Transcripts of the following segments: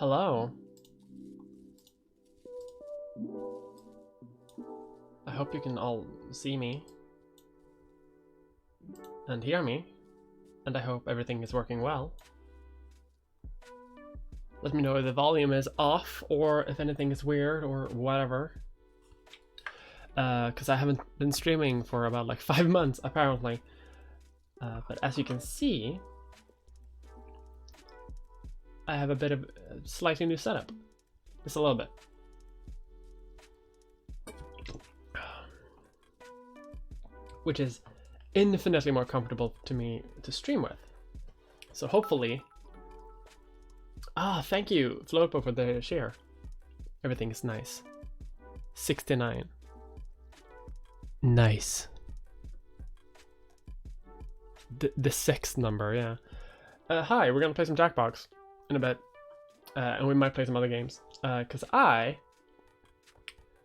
Hello. I hope you can all see me and hear me, and I hope everything is working well. Let me know if the volume is off or if anything is weird or whatever. Because I haven't been streaming for about like 5 months apparently. But as you can see, I have a bit of a slightly new setup. Just a little bit. Which is infinitely more comfortable to me to stream with. So hopefully... thank you, Floatbo, for the share. Everything is nice. 69. Nice. The sixth number, yeah. Hi, we're gonna play some Jackbox in a bit. And we might play some other games. Because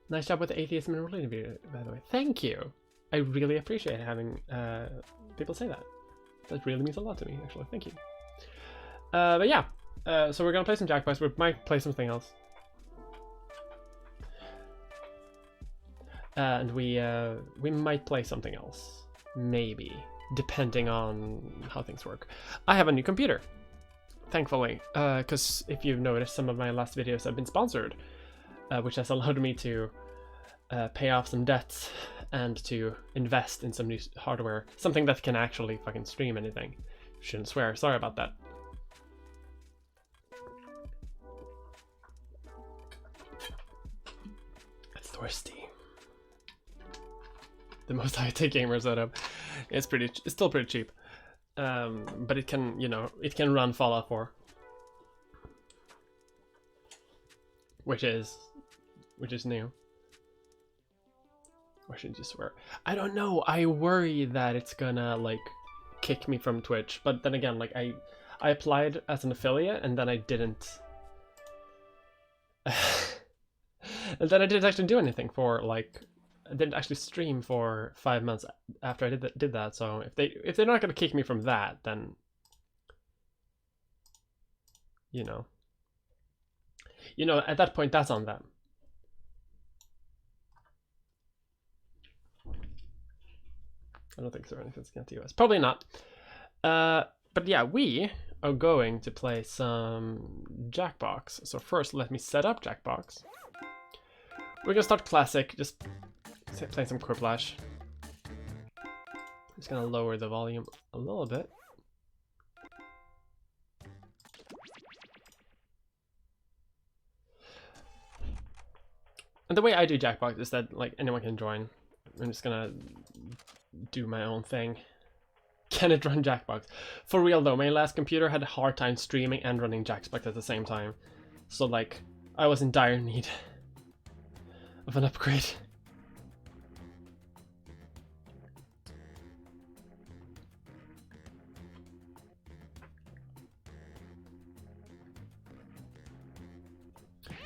nice job with the atheism and religion video, by the way. Thank you. I really appreciate having people say that. That really means a lot to me, actually. Thank you. But yeah, so we're gonna play some Jackbox. We might play something else. And we might play something else, maybe, depending on how things work. I have a new computer, thankfully, because if you've noticed, some of my last videos have been sponsored, which has allowed me to pay off some debts and to invest in some new hardware, something that can actually fucking stream anything. Shouldn't swear, sorry about that. It's thirsty. The most high-tech gamer setup. It's still pretty cheap, but it can, you know, it can run Fallout 4, which is new. Why shouldn't you swear? I don't know. I worry that it's gonna like kick me from Twitch, but then again, like I applied as an affiliate and then I didn't. And then I didn't actually do anything for like. I didn't actually stream for 5 months after I did that. So if they're not gonna kick me from that, then you know at that point that's on them. I don't think so. Anything against the US, probably not. But yeah, we are going to play some Jackbox. So first, let me set up Jackbox. We're gonna start classic, just playing some Quiplash. Just gonna lower the volume a little bit. And the way I do Jackbox is that like anyone can join. I'm just gonna do my own thing. Can it run Jackbox? For real though, my last computer had a hard time streaming and running Jackbox at the same time. So like, I was in dire need of an upgrade.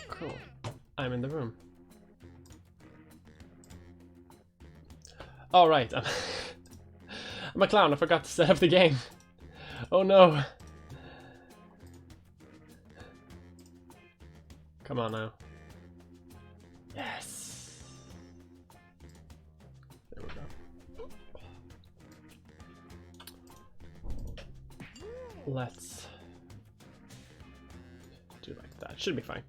Cool. I'm in the room. All right. I'm a clown. I forgot to set up the game. Oh no. Come on now. Yes. There we go. Let's do like that. Should be fine.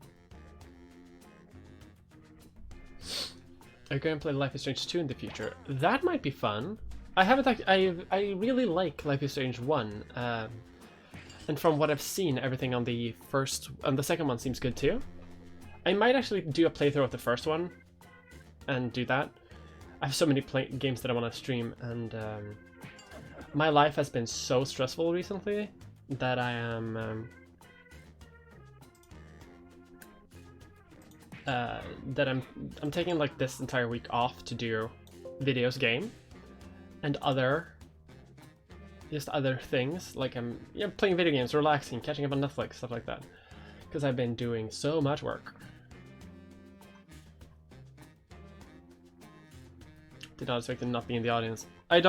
Are you going to play Life is Strange 2 in the future? That might be fun. I haven't actually, I really like Life is Strange 1. And from what I've seen, everything on the second one seems good too. I might actually do a playthrough of the first one and do that. I have so many games that I want to stream, and my life has been so stressful recently that I am I'm taking like this entire week off to do videos, game, and other things. Like I'm playing video games, relaxing, catching up on Netflix, stuff like that, because I've been doing so much work. Did not expect to not be in the audience. I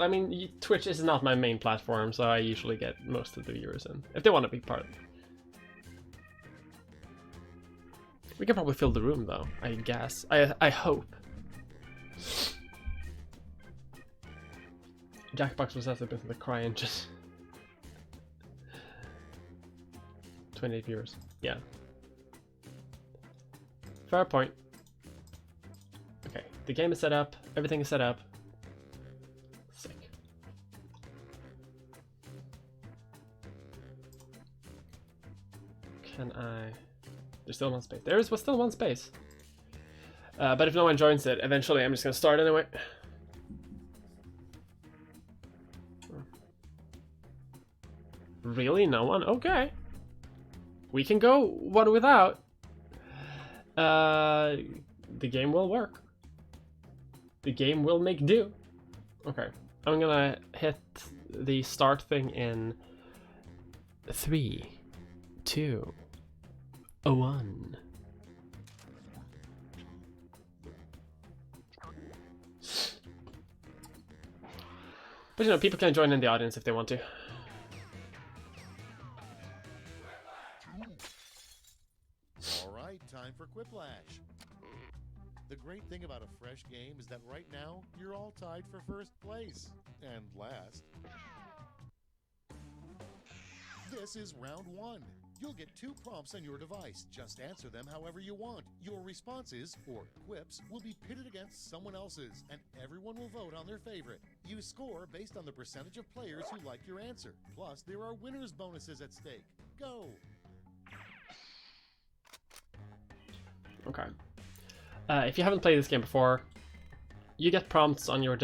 mean, Twitch is not my main platform, so I usually get most of the viewers in if they want to be part of it. We can probably fill the room though, I guess. I hope. Jackbox was after the cry engine. 28 viewers. Yeah. Fair point. Okay, the game is set up. Everything is set up. Sick. Can I... There's still one space. There was still one space. But if no one joins it, eventually I'm just gonna start anyway. Really? No one? Okay. We can go one without. The game will work. The game will make do. Okay. I'm gonna hit the start thing in 3, 2, 1. But you know, people can join in the audience if they want to. Alright, time for Quiplash. The great thing about a fresh game is that right now, you're all tied for first place. And last. This is round 1. You'll get 2 prompts on your device. Just answer them however you want. Your responses, or quips, will be pitted against someone else's, and everyone will vote on their favorite. You score based on the percentage of players who like your answer. Plus, there are winner's bonuses at stake. Go! Okay. If you haven't played this game before, you get prompts on your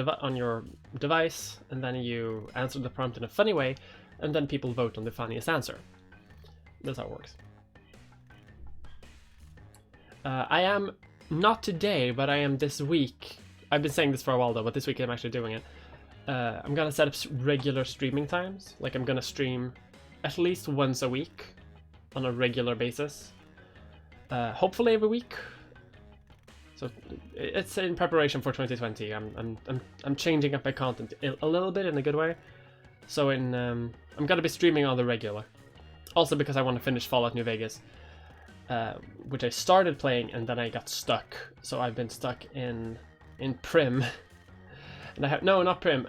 device, and then you answer the prompt in a funny way, and then people vote on the funniest answer. That's how it works. I am, not today, but I am this week. I've been saying this for a while though, but this week I'm actually doing it. I'm gonna set up regular streaming times. Like I'm gonna stream at least once a week on a regular basis. Hopefully every week. So it's in preparation for 2020. I'm changing up my content a little bit in a good way. So I'm gonna be streaming on the regular. Also because I want to finish Fallout New Vegas, which I started playing and then I got stuck. So I've been stuck in Prim, and I have not Prim.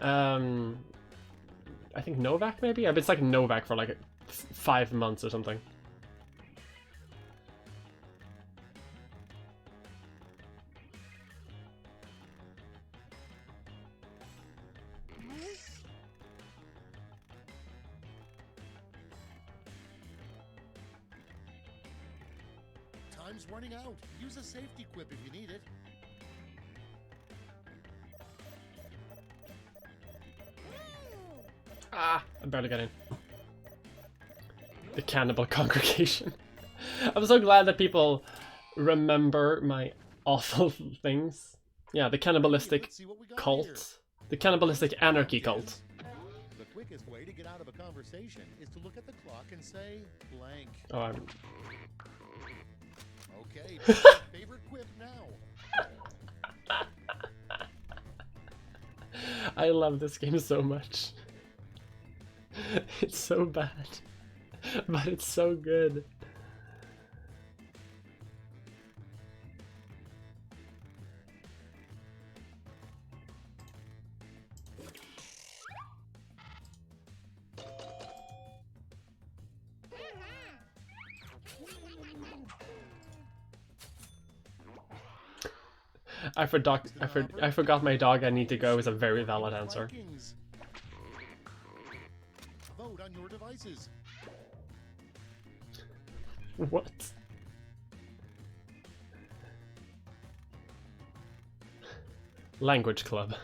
I think Novak maybe. I've been stuck in Novak for like 5 months or something. Time's running out. Use a safety quip if you need it. Ah, I barely got in. The cannibal congregation. I'm so glad that people remember my awful things. Yeah, the cannibalistic cult. Here. The cannibalistic anarchy cult. The quickest way to get out of a conversation is to look at the clock and say blank. Oh, I'm... Okay, pick your favorite quip now. I love this game so much. It's so bad, but it's so good. I forgot my dog I need to go is a very valid answer. Vote on your devices. What? Language club.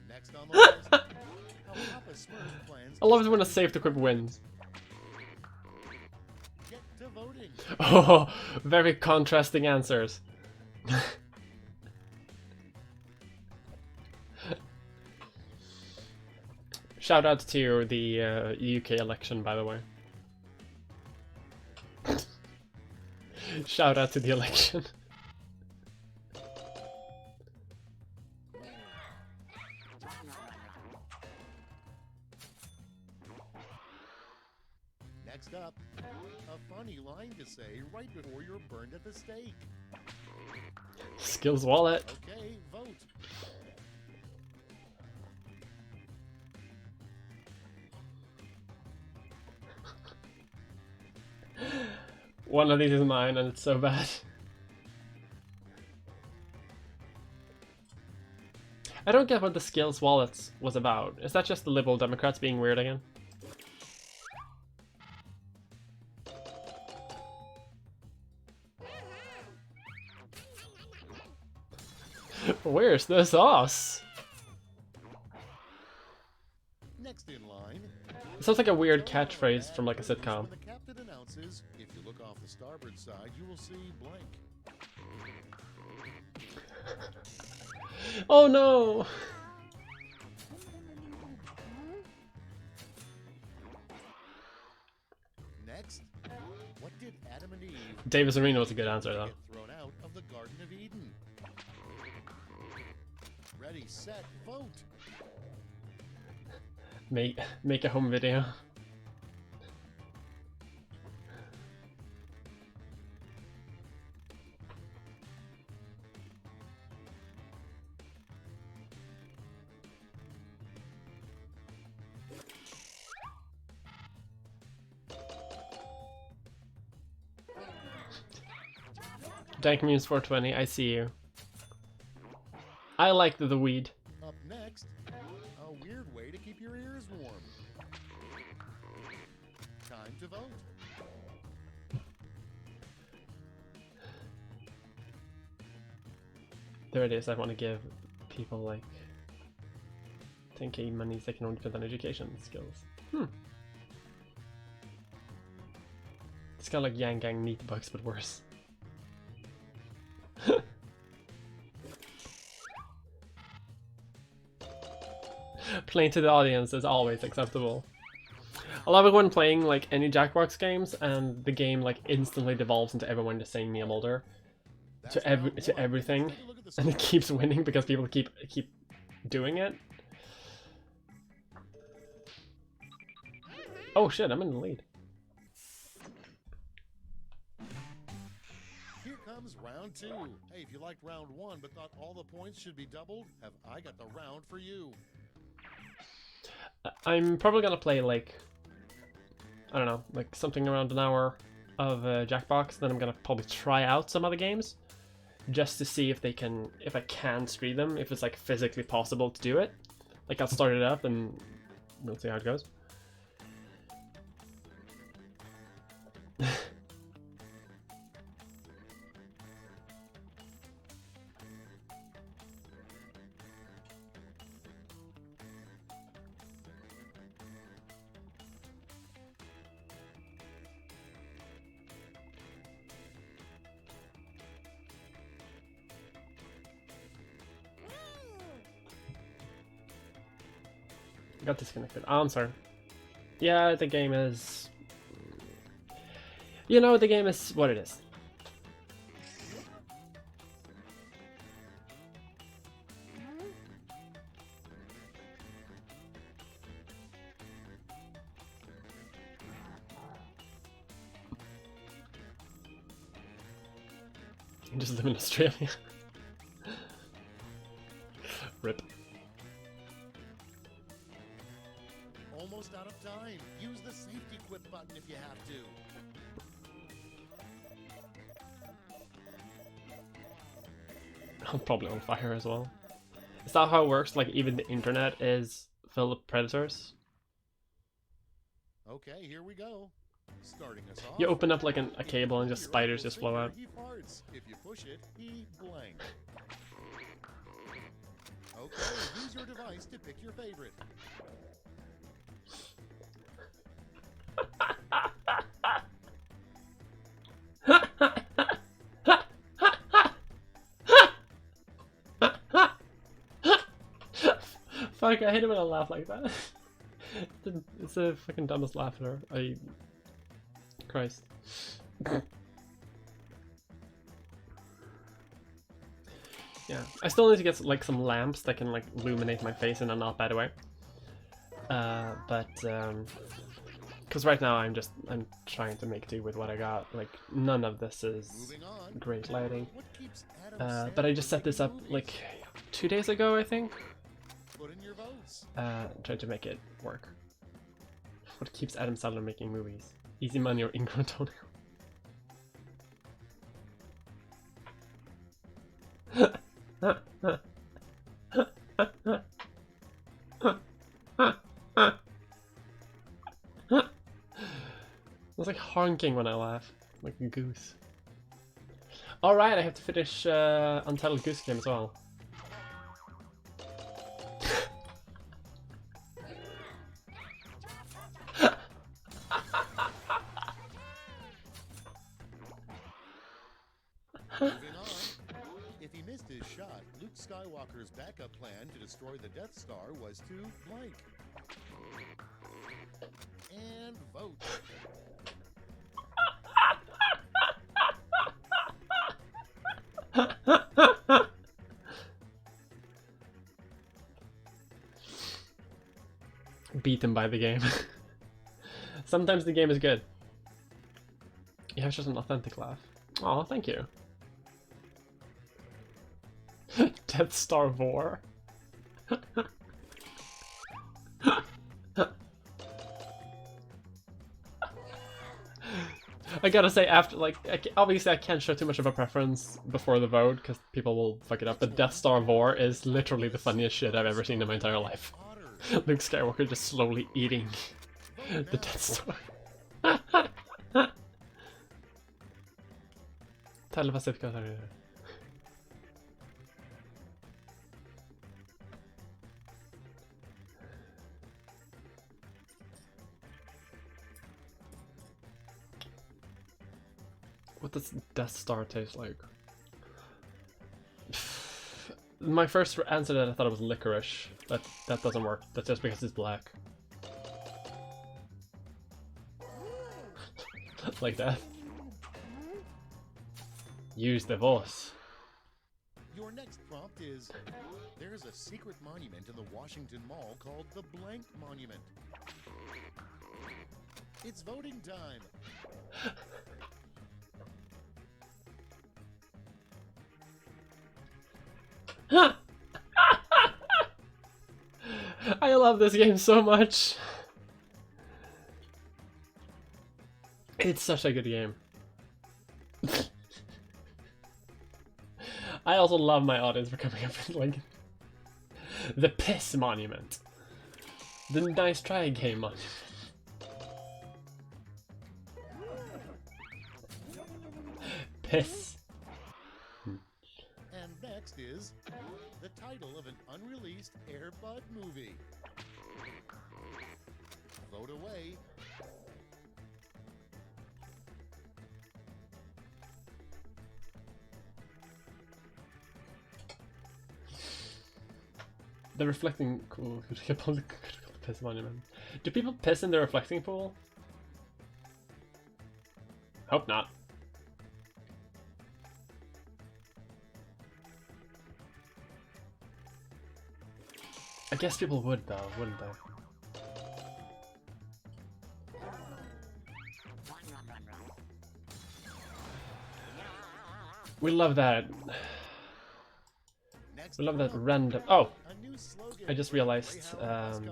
Next on the list. I love it when a safe to quip wins. Get to voting. Oh, very contrasting answers. Shout out to the UK election, by the way. Shout out to the election. Next up, a funny line to say right before you're burned at the stake. Skills wallet. Okay, vote. One of these is mine and it's so bad. I don't get what the skills wallets was about. Is that just the Liberal Democrats being weird again? Where's the sauce? Next in line. It sounds like a weird catchphrase from like a sitcom. When the captain announces, if you look off the starboard side, you will see blank. Oh no! next. What did Adam and Eve Davis Arena was a good answer though. get thrown out of the Garden of Eden? Ready, set, vote. Make a home video. Dank Muse 420, I see you. I like the weed. Up next, a weird way to keep your ears warm. Time to vote. There it is. I want to give people like 10k monies they can only spend on education skills. It's kind of like Yang Gang Neat Bucks, but worse. Playing to the audience is always acceptable. I love it when playing like any Jackbox games and the game like instantly devolves into everyone just saying me a Mulder to everything, and it keeps winning because people keep doing it. Oh shit, I'm in the lead. Here comes round two. Hey, if you liked round one but thought all the points should be doubled, have I got the round for you. I'm probably gonna play like, I don't know, like something around an hour of Jackbox. Then I'm gonna probably try out some other games just to see if I can stream them, if it's like physically possible to do it. Like I'll start it up and we'll see how it goes. Got disconnected. Oh, I'm sorry. Yeah, the game is... You know, the game is what it is. You just live in Australia. Rip. Almost out of time. Use the safety quit button if you have to. I'm probably on fire as well. Is that how it works? Like even the internet is filled with predators? Okay, here we go. Starting us off. You open up like a cable and just spiders just flow out. He farts. If you push it, he blank. Okay, use your device to pick your favorite. Fuck, I hate it when I laugh like that. It's the fucking dumbest laughter. Christ. Yeah, I still need to get like some lamps that can like illuminate my face in a not bad way. Because right now I'm trying to make do with what I got. Like none of this is great lighting. But I just set this up like 2 days ago, I think. Put in your votes. Trying to make it work. What keeps Adam Sandler making movies? Easy Money or Ingrown Toenail? It's like honking when I laugh, like a goose. Alright, I have to finish Untitled Goose Game as well. Moving on. If he missed his shot, Luke Skywalker's backup plan to destroy the Death Star was to blank. And vote. eaten by the game. Sometimes the game is good. You have just an authentic laugh. Oh, thank you. Death Star War. I gotta say, after, like, obviously I can't show too much of a preference before the vote, because people will fuck it up, but Death Star War is literally the funniest shit I've ever seen in my entire life. Luke Skywalker just slowly eating the Death Star. What does Death Star taste like? My first answer to that, I thought it was licorice. That doesn't work. That's just because it's black. Like that. Use the voice. Your next prompt is, there's a secret monument in the Washington Mall called the Blank Monument. It's voting time. I love this game so much. It's such a good game. I also love my audience for coming up with like the piss monument. The nice try game monument. Piss. And next is the title of an unreleased Air Bud movie. Vote away. The reflecting pool. Piss monument. Do people piss in the reflecting pool? Hope not. I guess people would though, wouldn't they? We love that. We love that random. Oh, I just realized. Hang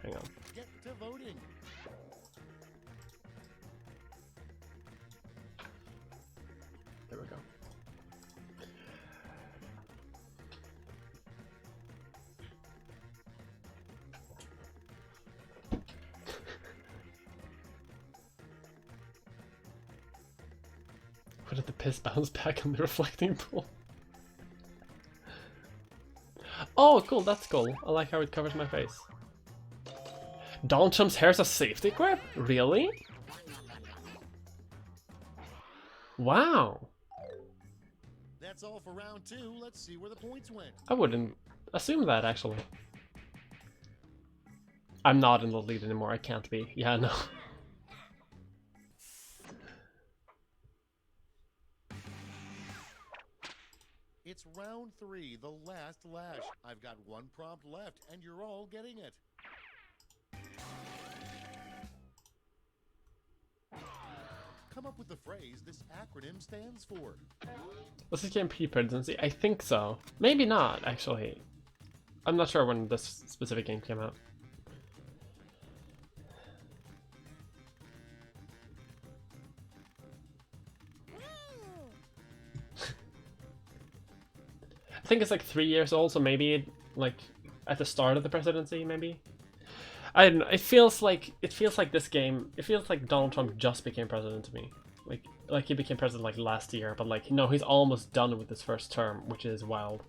on. Get to voting. There we go. What did the piss bounce back on the reflecting pool? Oh, cool, that's cool. I like how it covers my face. Donald Trump's hair's a safety grip? Really? Wow. That's all for round 2. Let's see where the points went. I wouldn't assume that, actually. I'm not in the lead anymore, I can't be. Yeah, no. It's round 3, the last lash. I've got one prompt left, and you're all getting it. Come up with the phrase this acronym stands for. Was this game pre-presidency? I think so. Maybe not, actually. I'm not sure when this specific game came out. I think it's like 3 years old, so maybe like at the start of the presidency, maybe. I don't know. It feels like this game. It feels like Donald Trump just became president to me. Like he became president like last year, but like no, he's almost done with his first term, which is wild.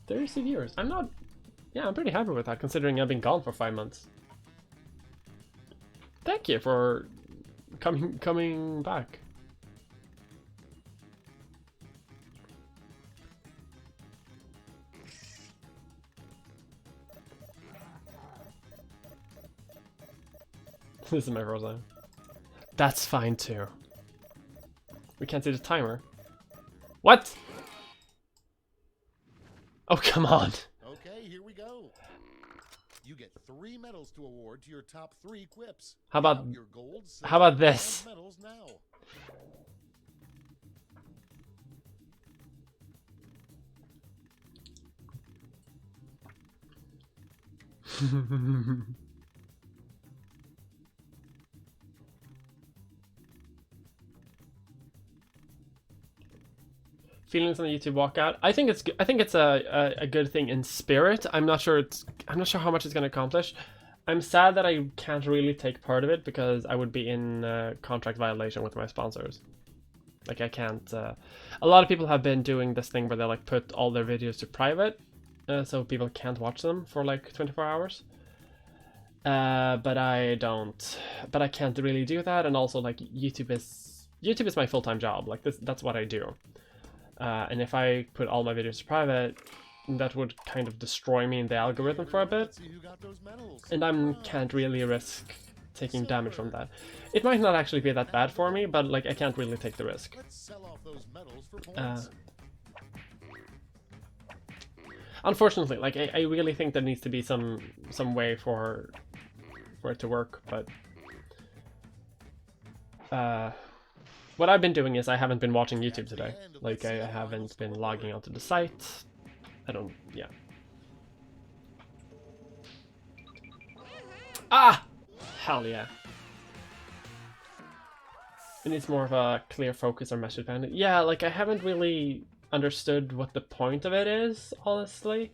30 viewers. I'm not. Yeah, I'm pretty happy with that, considering I've been gone for 5 months. Thank you for coming back. This is my first time. That's fine too. We can't see the timer. What? Oh, come on. Okay, here we go. You get 3 medals to award to your top 3 quips. How about Count your gold, how about silver, and this? medals now. Feelings on the YouTube walkout. I think it's a good thing in spirit. I'm not sure how much it's going to accomplish. I'm sad that I can't really take part of it because I would be in contract violation with my sponsors. Like I can't. A lot of people have been doing this thing where they like put all their videos to private, so people can't watch them for like 24 hours. But I don't. But I can't really do that, and also like YouTube is my full-time job. Like that's what I do. And if I put all my videos to private, that would kind of destroy me in the algorithm for a bit. And I can't really risk taking damage from that. It might not actually be that bad for me, but like I can't really take the risk. Unfortunately, like I really think there needs to be some way for it to work, but what I've been doing is I haven't been watching YouTube today. Like I haven't been logging onto the site. Yeah. Ah! Hell yeah. It needs more of a clear focus or message behind it. Yeah, like I haven't really understood what the point of it is, honestly.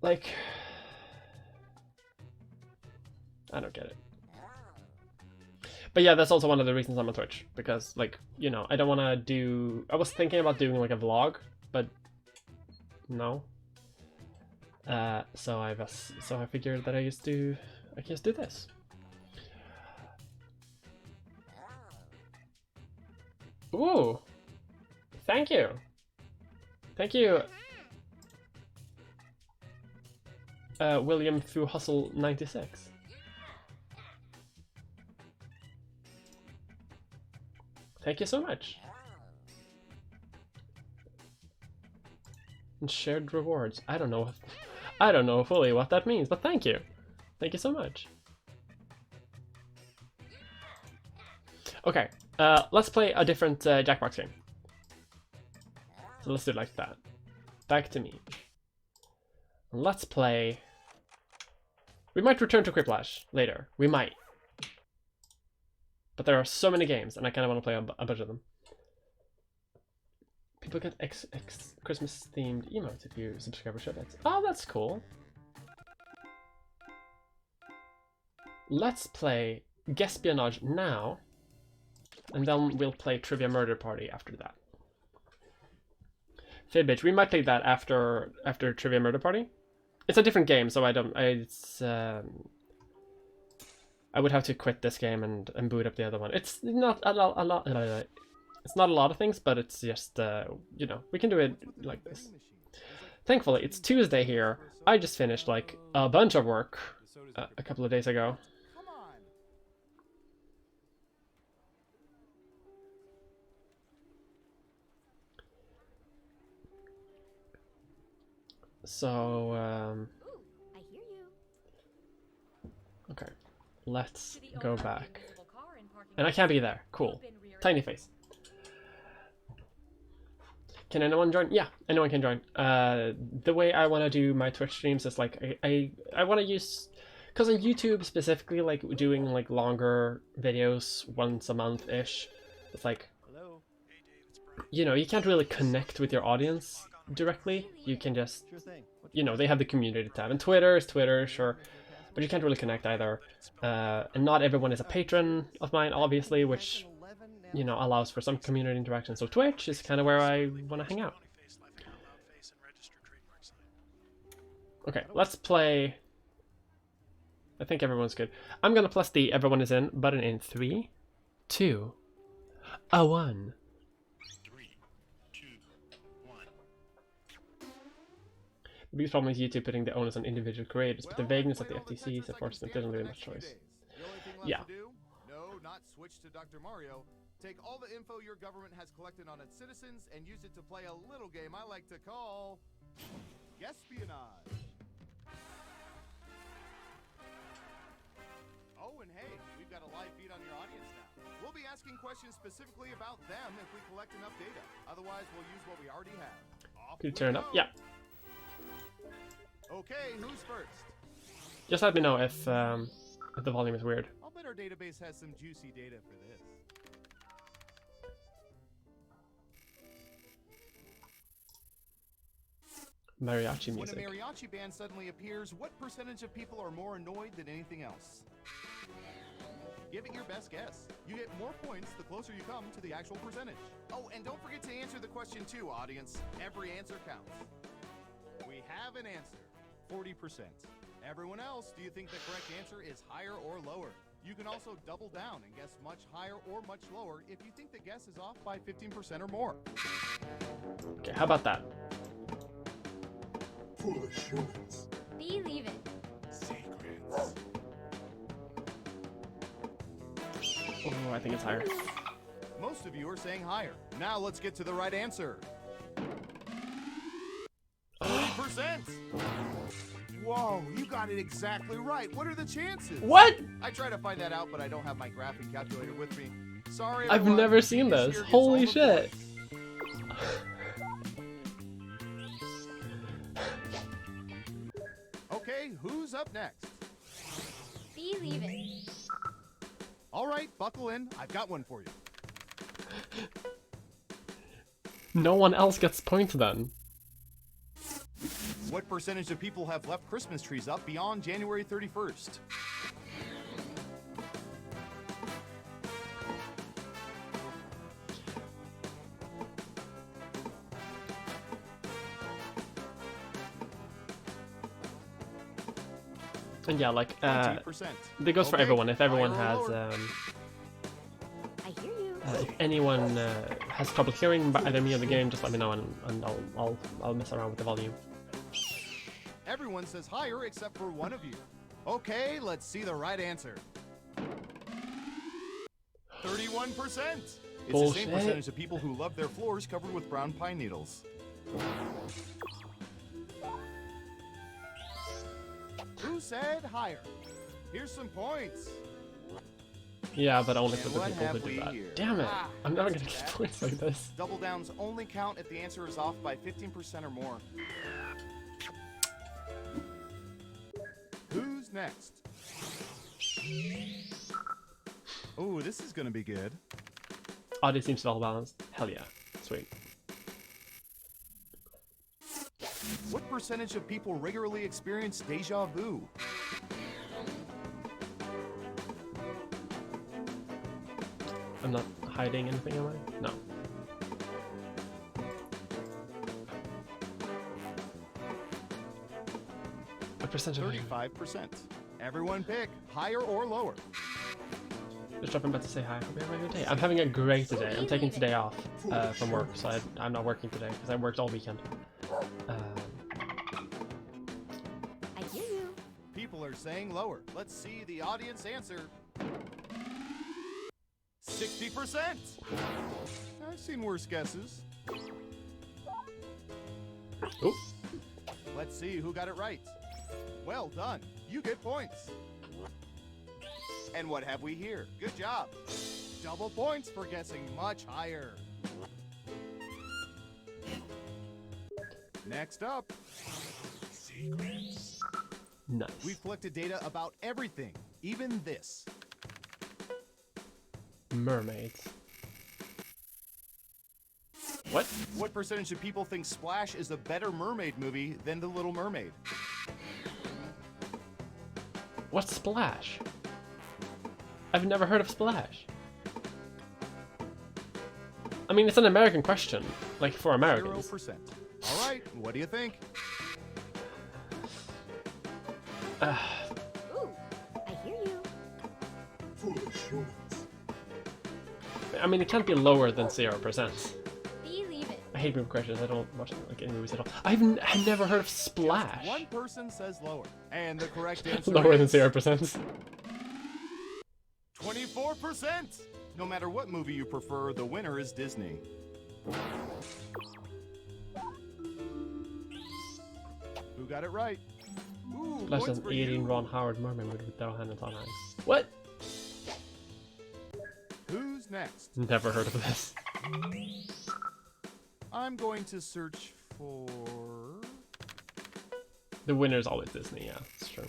Like, I don't get it. But yeah, that's also one of the reasons I'm on Twitch, because like, you know, I don't want to do... I was thinking about doing like a vlog, but no. So I figured that I can just do this. Ooh, thank you, William Fu Hustle 96. Thank you so much. And shared rewards. I don't know fully what that means, but thank you so much. Okay, let's play a different Jackbox game. So let's do it like that. Back to me. Let's play... We might return to Quiplash later. We might. But there are so many games, and I kind of want to play a bunch of them. People get Christmas-themed emotes if you subscribe or share that. Oh, that's cool. Let's play Guespionage now, and then we'll play Trivia Murder Party after that. Fibbage, we might play that after Trivia Murder Party. It's a different game, so I would have to quit this game and boot up the other one. It's not a lot. It's not a lot of things, but it's just you know, we can do it like this. Thankfully, it's Tuesday here. I just finished like a bunch of work a couple of days ago. So okay, let's go back. And I can't be there. Cool. Tiny face. Can anyone join? Yeah, anyone can join. The way I want to do my Twitch streams is like I want to use, because on YouTube specifically, like doing like longer videos once a month ish. It's like, you know, you can't really connect with your audience directly. You can just, you know, they have the community tab, and Twitter is Twitter, sure, but you can't really connect either. And not everyone is a patron of mine, obviously, which, you know, allows for some community interaction. So Twitch is kind of where I want to hang out. Okay, let's play. I think everyone's good. I'm gonna press the everyone is in button in 3, 2, 1. 3, 2, 1. The biggest problem is YouTube putting the onus on individual creators, but the vagueness of the FTC supports them doesn't leave much choice. Yeah. No, not switch to Dr. Mario, take all the info your government has collected on its citizens and use it to play a little game I like to call Guespionage. Oh, and hey, we've got a live feed on your audience now. We'll be asking questions specifically about them if we collect enough data. Otherwise, we'll use what we already have. Can you turn it up? Yeah. Okay, who's first? Just let me know if the volume is weird. I'll bet our database has some juicy data for this. Mariachi music. When a mariachi band suddenly appears, what percentage of people are more annoyed than anything else? Give it your best guess. You get more points the closer you come to the actual percentage. Oh, and don't forget to answer the question too, audience. Every answer counts. We have an answer. 40%. Everyone else, do you think the correct answer is higher or lower? You can also double down and guess much higher or much lower if you think the guess is off by 15% or more. Okay, how about that? Foolish humans. Believe it. Secrets. Oh, I think it's higher. Most of you are saying higher. Now let's get to the right answer. 40%! Whoa, you got it exactly right. What are the chances? What? I tried to find that out, but I don't have my graphing calculator with me. Sorry, I've everyone. never seen This this. year gets Holy all the shit. points. Okay, who's up next? Believe it. All right, buckle in. I've got one for you. No one else gets points then. What percentage of people have left Christmas trees up beyond January 31st? And yeah, like, 20%. that goes for Okay, everyone. If everyone higher has, or lower? I hear you. if anyone has trouble hearing by either me or the game, just let me know and I'll mess around with the volume. Everyone says higher except for one of you. Okay, let's see the right answer. 31%. It's the Bullshit. same percentage of people who love their floors covered with brown pine needles. Who said higher? Here's some points. Yeah, but only for And the what people who have do we that. here? Damn it! Ah, I'm never that's gonna get bad. points like this. Double downs only count if the answer is off by 15% or more. Who's next? Oh, this is gonna be good. Audio seems well balanced. Hell yeah. Sweet. What percentage of people regularly experience deja vu? I'm not hiding anything, am I? No. What percentage of 35%. Everyone pick higher or lower. Just dropping about to say hi. Hope you're having a good day. I'm having a great day. I'm taking today off from work, so I'm not working today because I worked all weekend. I hear you. People are saying lower. Let's see the audience answer. 60%. I've seen worse guesses. Oop. Let's see who got it right. Well done. You get points. And what have we here? Good job. Double points for guessing much higher. Next up, Secrets. Nice. we've collected data about everything, even this. Mermaids. What? What percentage of people think Splash is a better mermaid movie than The Little Mermaid? What's Splash? I've never heard of Splash. I mean, it's an American question, like for Americans. 0%. All right, what do you think? Ooh, I hear you. Foolish humans. I mean, it can't be lower than 0%. Believe it. I hate movie questions. I don't watch like any movies at all. I've never heard of Splash. One person says lower, and the correct answer Lower than is 0%. 24%! No matter what movie you prefer, the winner is Disney. Who got it right? Ooh, Less points than for 18 you. Ron Howard mermaid with Daryl Hannah on eyes. What? Who's next? Never heard of this. I'm going to search for... The winner's always Disney, yeah, it's true.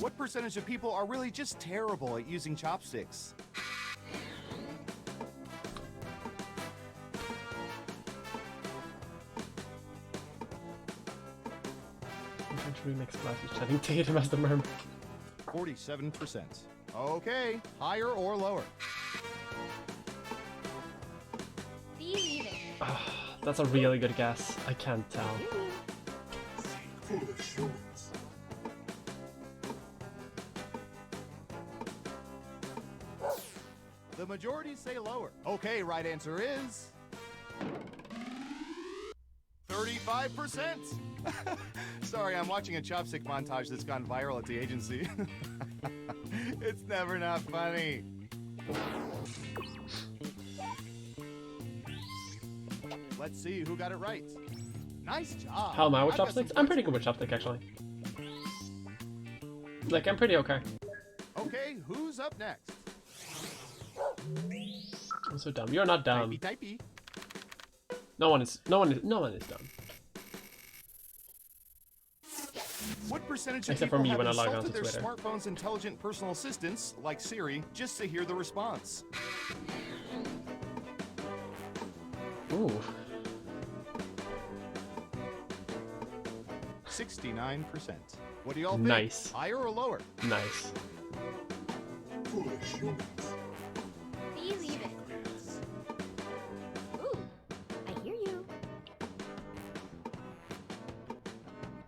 What percentage of people are really just terrible at using chopsticks? I'm trying to remix classes, Channing Tatum as the mermaid. 47%. Okay, higher or lower? Believe it. That's a really good guess. I can't tell. I hear you. Full assurance. The majority say lower. Okay, right answer is... 35%! Sorry, I'm watching a chopstick montage that's gone viral at the agency. It's never not funny. Let's see who got it right. Nice job. How am I with I've got chopsticks? some I'm pretty good points with for chopstick, actually. Like, I'm pretty okay. you. Okay, who's up next? I'm so dumb. You're not dumb. Typey. No one is dumb. What percentage of Except for people me have when I log on insulted to their Twitter. smartphone's intelligent personal assistants, like Siri, just to hear the response? Ooh. 69%. What do y'all think? Nice. Higher or lower? Nice. Full assurance. Believe it. Ooh, I hear you.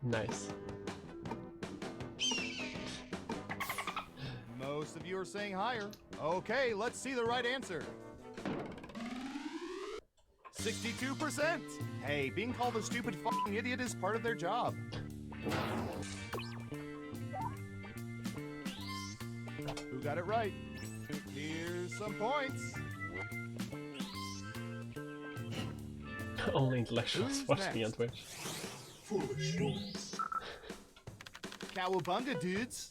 Nice. Most of you are saying higher. Okay, let's see the right answer. 62%. Hey, being called a stupid fucking idiot is part of their job. Who got it right? Here's some points. Only intellectuals Who's watch me on next? Twitch. Full assurance. Cowabunga, dudes.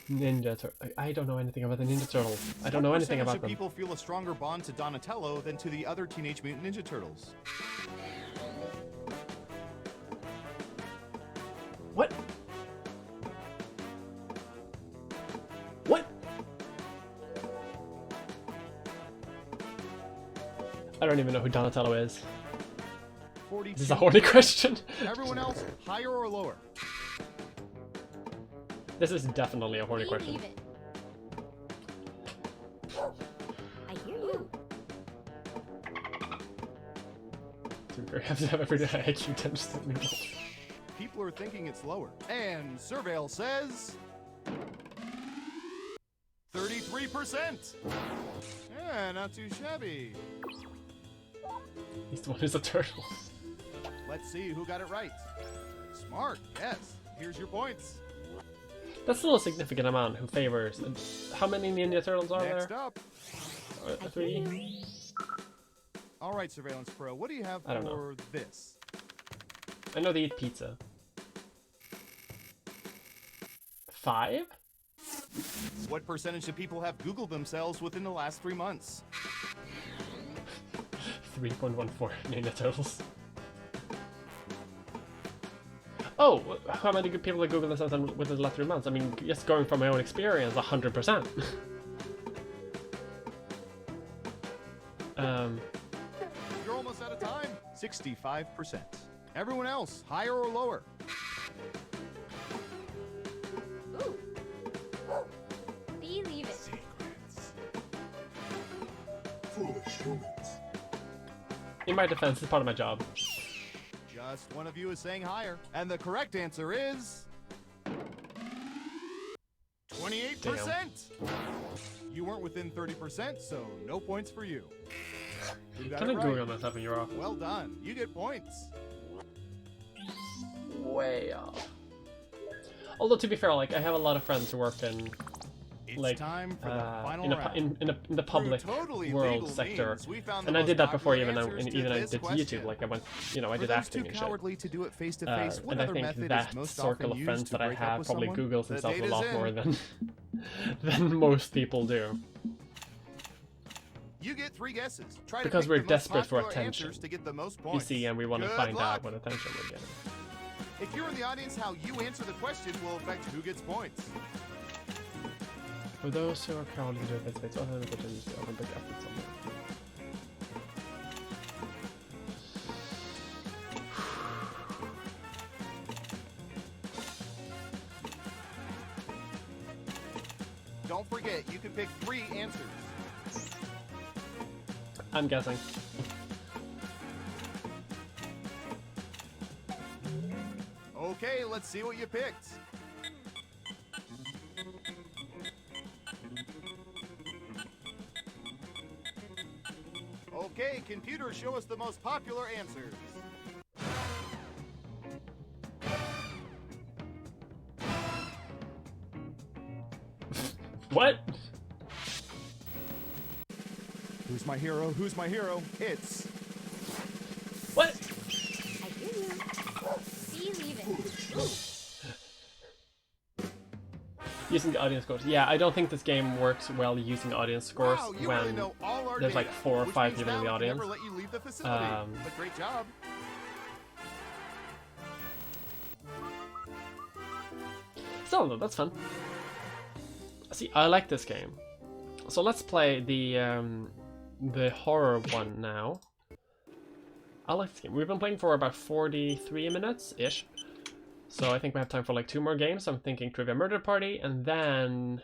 Ninja Turtle. I don't know anything about the Ninja Turtle. I don't know What anything percentage about of them. people feel a stronger bond to Donatello than to the other Teenage Mutant Ninja Turtles? What? What? I don't even know who Donatello is. 42. This is a horny question. Everyone else, higher or lower? This is definitely a horny question. Believe it. I hear you. To be fair, I have to have every day IQ times to me. People are thinking it's lower. And Surveil says... 33%! Yeah, not too shabby. He's the one who's a turtle. Let's see who got it right. Smart, yes. Here's your points. That's still a significant amount who favors. How many Ninja Turtles are Next there? up. 3? All right, Surveillance Pro, what do you have I don't for know. this? I know they eat pizza. 5? What percentage of people have Googled themselves within the last 3 months? 3.14 Ninja Turtles. Oh, how many good people that Google themselves within the last 3 months? I mean, just going from my own experience, 100%. You're almost out of time. 65%. Everyone else, higher or lower? Ooh. Believe it. Secrets. Full assurance. In my defense, it's part of my job. Just one of you is saying higher. And the correct answer is... 28%! You weren't within 30%, so no points for you. You got Can it I right. Google myself when you're off? Well done. You get points. Way off. Although to be fair, like I have a lot of friends who work in It's like time for the final in round. the public Through totally world legal sector, means, we found the and I most did that before popular even answers to even I this did question. YouTube. Like I went, you know, I For did those acting too and shit. cowardly to do it face to face, what And I other think method is that most circle often of used friends to that I break up have with probably someone? Googles The himself a date is lot in. more than than most people do. You get 3 guesses. Try to Because pick we're the most desperate for popular attention. answers to get the most You points. see, and we want to Good find luck. out what attention we're getting. If you're in the audience, how you answer the question will affect who gets points. For those who are currently doing this space, other than the to open back up with someone. Don't forget, you can pick 3 answers. I'm guessing. Okay, let's see what you picked. Okay, computer, show us the most popular answers. What? Who's my hero? Who's my hero? It's What? I hear you. Believe it. Using the audience scores. Yeah, I don't think this game works well using audience scores wow, you when really know all our there's like data, 4 or which 5 means people in the now we audience. never let you leave the facility. But great job. Still, though, that's fun. See, I like this game. So let's play the horror one now. I like this game. We've been playing for about 43 minutes-ish. So I think we have time for like 2 more games. So I'm thinking Trivia Murder Party and then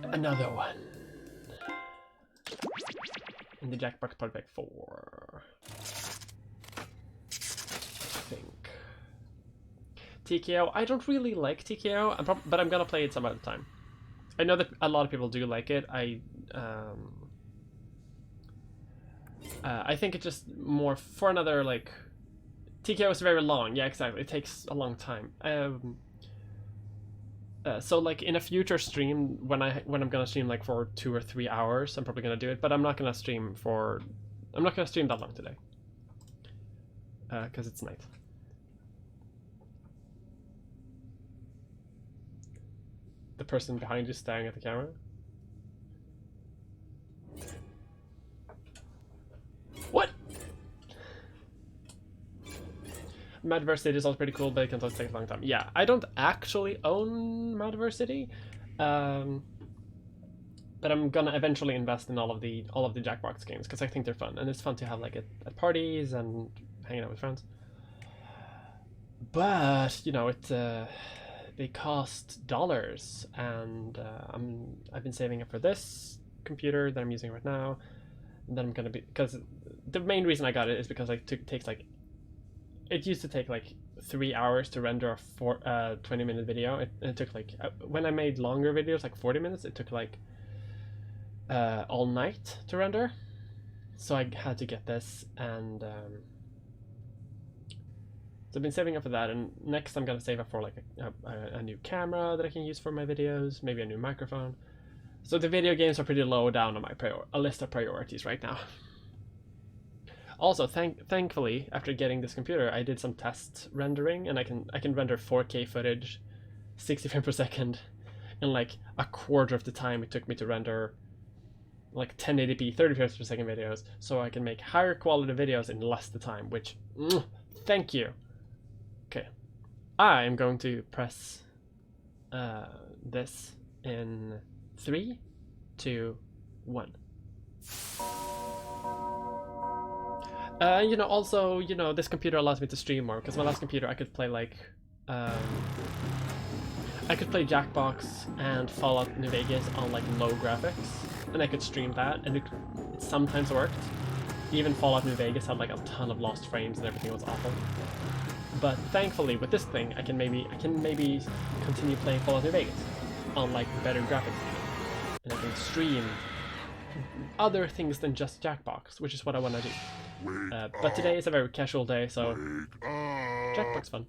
another one. In the Jackbox Party Pack 4. I think. TKO. I don't really like TKO, but I'm gonna play it some other time. I know that a lot of people do like it. I think it's just more for another like. TKO is very long. Yeah, exactly. It takes a long time. So like in a future stream, when I'm gonna stream like for 2 or 3 hours, I'm probably gonna do it. But I'm not gonna stream that long today. Because it's night. The person behind you staring at the camera. What? Madiversity is also pretty cool, but it can also take a long time. Yeah, I don't actually own Madiversity, but I'm gonna eventually invest in all of the Jackbox games because I think they're fun and it's fun to have like at parties and hanging out with friends. But you know, they cost dollars, and I've been saving up for this computer that I'm using right now. And then I'm gonna be, because the main reason I got it is because it used to take like 3 hours to render a 20-minute video. It took like when I made longer videos like 40 minutes, it took like all night to render. So I had to get this, and so I've been saving up for that, and next I'm gonna save up for like a new camera that I can use for my videos, maybe a new microphone. So the video games are pretty low down on my list of priorities right now. Also, thankfully, after getting this computer, I did some test rendering, and I can render 4K footage, 60 frames per second, in like a quarter of the time it took me to render like 1080p 30 frames per second videos, so I can make higher quality videos in less the time. Which, thank you. Okay, I am going to press this in 3, 2, 1. You know, also, you know, this computer allows me to stream more, because my last computer I could play like I could play Jackbox and Fallout New Vegas on like low graphics, and I could stream that, and it sometimes worked. Even Fallout New Vegas had like a ton of lost frames and everything was awful. But thankfully with this thing, I can maybe continue playing Fallout New Vegas on like better graphics, and I can stream other things than just Jackbox, which is what I want to do. But today is a very casual day, so Jackbox fun.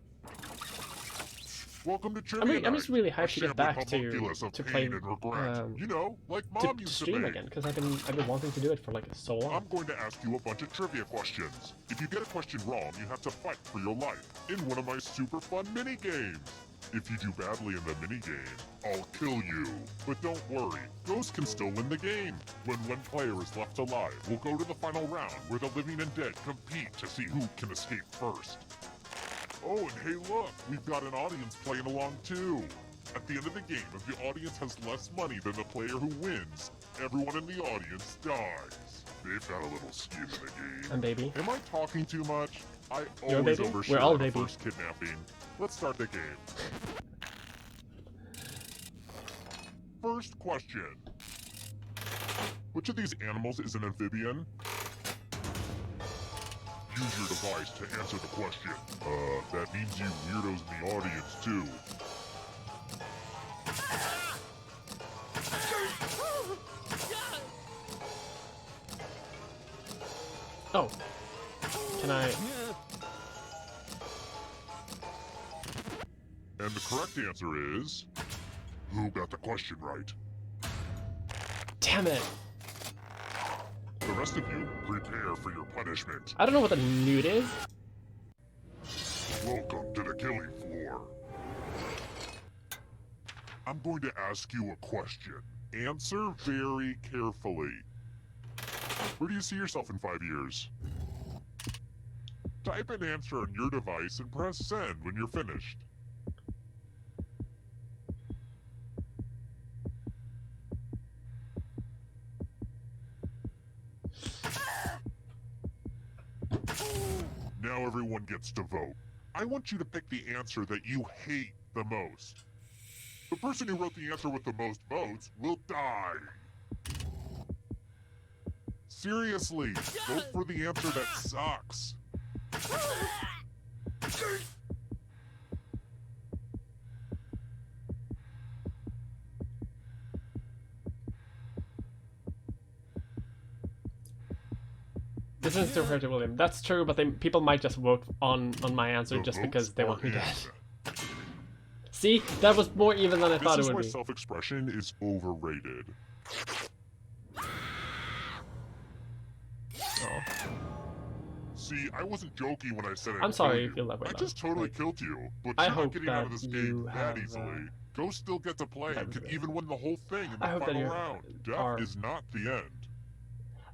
Welcome to Trivia I'm just really hyped to get back homunculus of to play pain and regret. You know, like to Mom used to stream make. again because I've been wanting to do it for like so long. I'm going to ask you a bunch of trivia questions. If you get a question wrong, you have to fight for your life in one of my super fun mini games. If you do badly in the minigame, I'll kill you. But don't worry, Ghost can still win the game. When one player is left alive, we'll go to the final round where the living and dead compete to see who can escape first. Oh, and hey look, we've got an audience playing along too. At the end of the game, if the audience has less money than the player who wins, everyone in the audience dies. They've got a little skin in the game. I'm baby. Am I talking too much? I You're always baby? overshare We're all on the baby. first kidnapping. Let's start the game. First question. Which of these animals is an amphibian? Use your device to answer the question. That means you weirdos in the audience too. Oh. Can I... And the correct answer is... Who got the question right? Damn it. The rest of you, prepare for your punishment. I don't know what the nude is. Welcome to the killing floor. I'm going to ask you a question. Answer very carefully. Where do you see yourself in 5 years? Type an answer on your device and press send when you're finished. Now everyone gets to vote. I want you to pick the answer that you hate the most. The person who wrote the answer with the most votes will die. Seriously, vote for the answer that sucks. This isn't too fair to William. That's true, but people might just vote on my answer just The because votes they want are me in. dead. See? That was more even than I thought This it is would why be. self-expression is overrated. Oh. See, I wasn't joking when I said I'm sorry you you feel that way, I though. just totally Like, killed you, but I you're not hope getting out of that this you game that have, easily. Ghosts still get to play and can even win the whole thing in the I hope that final you round. Death are- is not the end.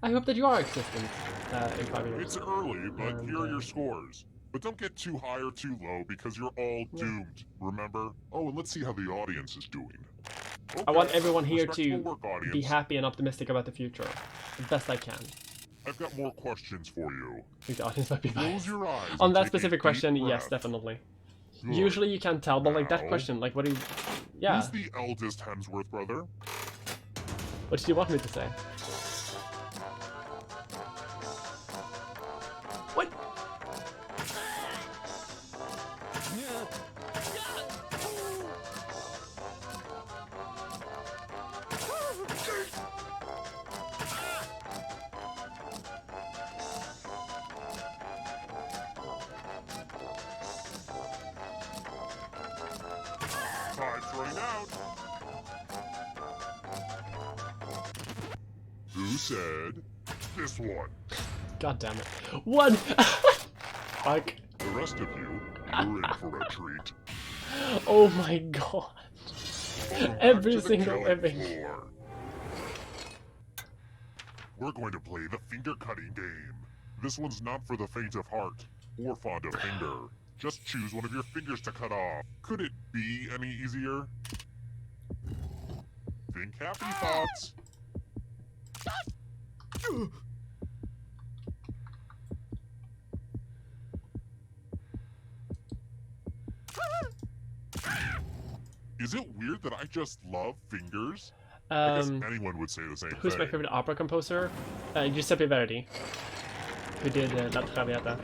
I hope that you are existent in 5 years. It's early, but And, here are your scores. But don't get too high or too low because you're all doomed, remember? Oh, and let's see how the audience is doing. Okay. I want everyone here Respectful to work, audience. be happy and optimistic about the future. The best I can. I've got more questions for you. I think the audience might be Close biased. your eyes On and that take a specific deep question, yes, breath. definitely. Good. Usually you can't tell, but like that Now- question, like what do you... Yeah, Who's the eldest Hemsworth brother? what do you want me to say? What? Time's running out. Who said this one? God damn it. One! Fuck. The rest of you, you're in for a treat. Oh my god. Welcome back Every to the single killing epic. floor. We're going to play the finger cutting game. This one's not for the faint of heart or fond of finger. Just choose one of your fingers to cut off. Could it be any easier? Think happy thoughts. Is it weird that I just love fingers? I guess anyone would say the same Who's thing. my favorite opera composer? Giuseppe Verdi. Who did La Traviata.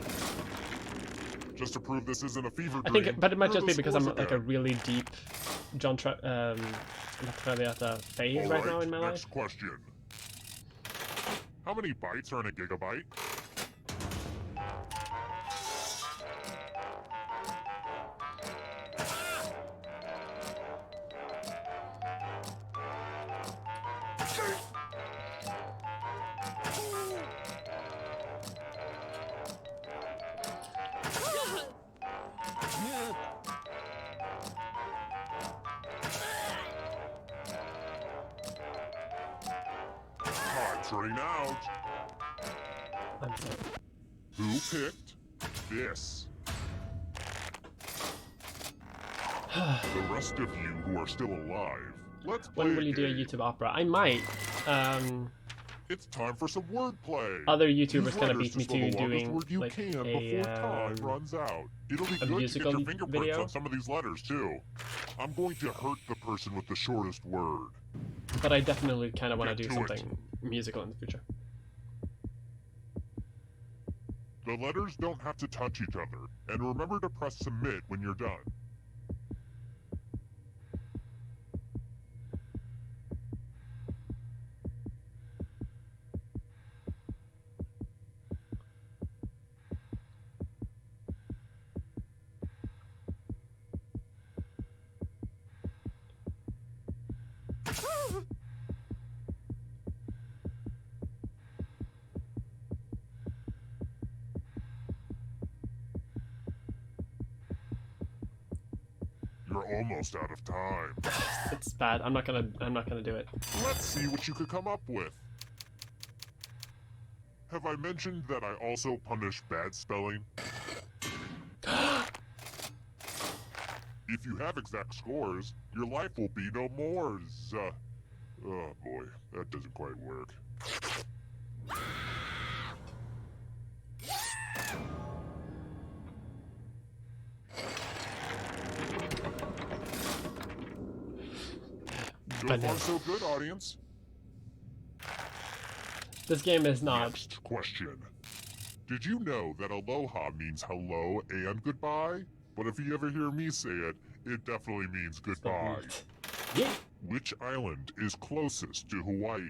Just to prove this isn't a fever I dream. think, but it might here are just be the because I'm scores like a again. really deep La Traviata phase right now in my Next life. question. How many bytes are in a gigabyte? It's running out. I'm sorry. Who picked this? The rest of you who are still alive, let's play When will you do a game. YouTube opera? I might. It's time for some wordplay. Other YouTubers Use kinda letters beat me to spell the to longest doing, word you like, can a, before time runs out. It'll be a good to get musical your fingerprints video. on some of these letters too. I'm going to hurt the person with the shortest word. But I definitely kind of want to Get do to it. something musical in the future. The letters don't have to touch each other, and remember to press submit when you're done. You're almost out of time. It's bad. I'm not gonna do it. Let's see what you could come up with. Have I mentioned that I also punish bad spelling? If you have exact scores, your life will be no more. Oh boy, that doesn't quite work. So far, Bananas. so good, audience. This game is not. Next question. Did you know that aloha means hello and goodbye? But if you ever hear me say it, it definitely means goodbye. Yeah. Which island is closest to Hawaii?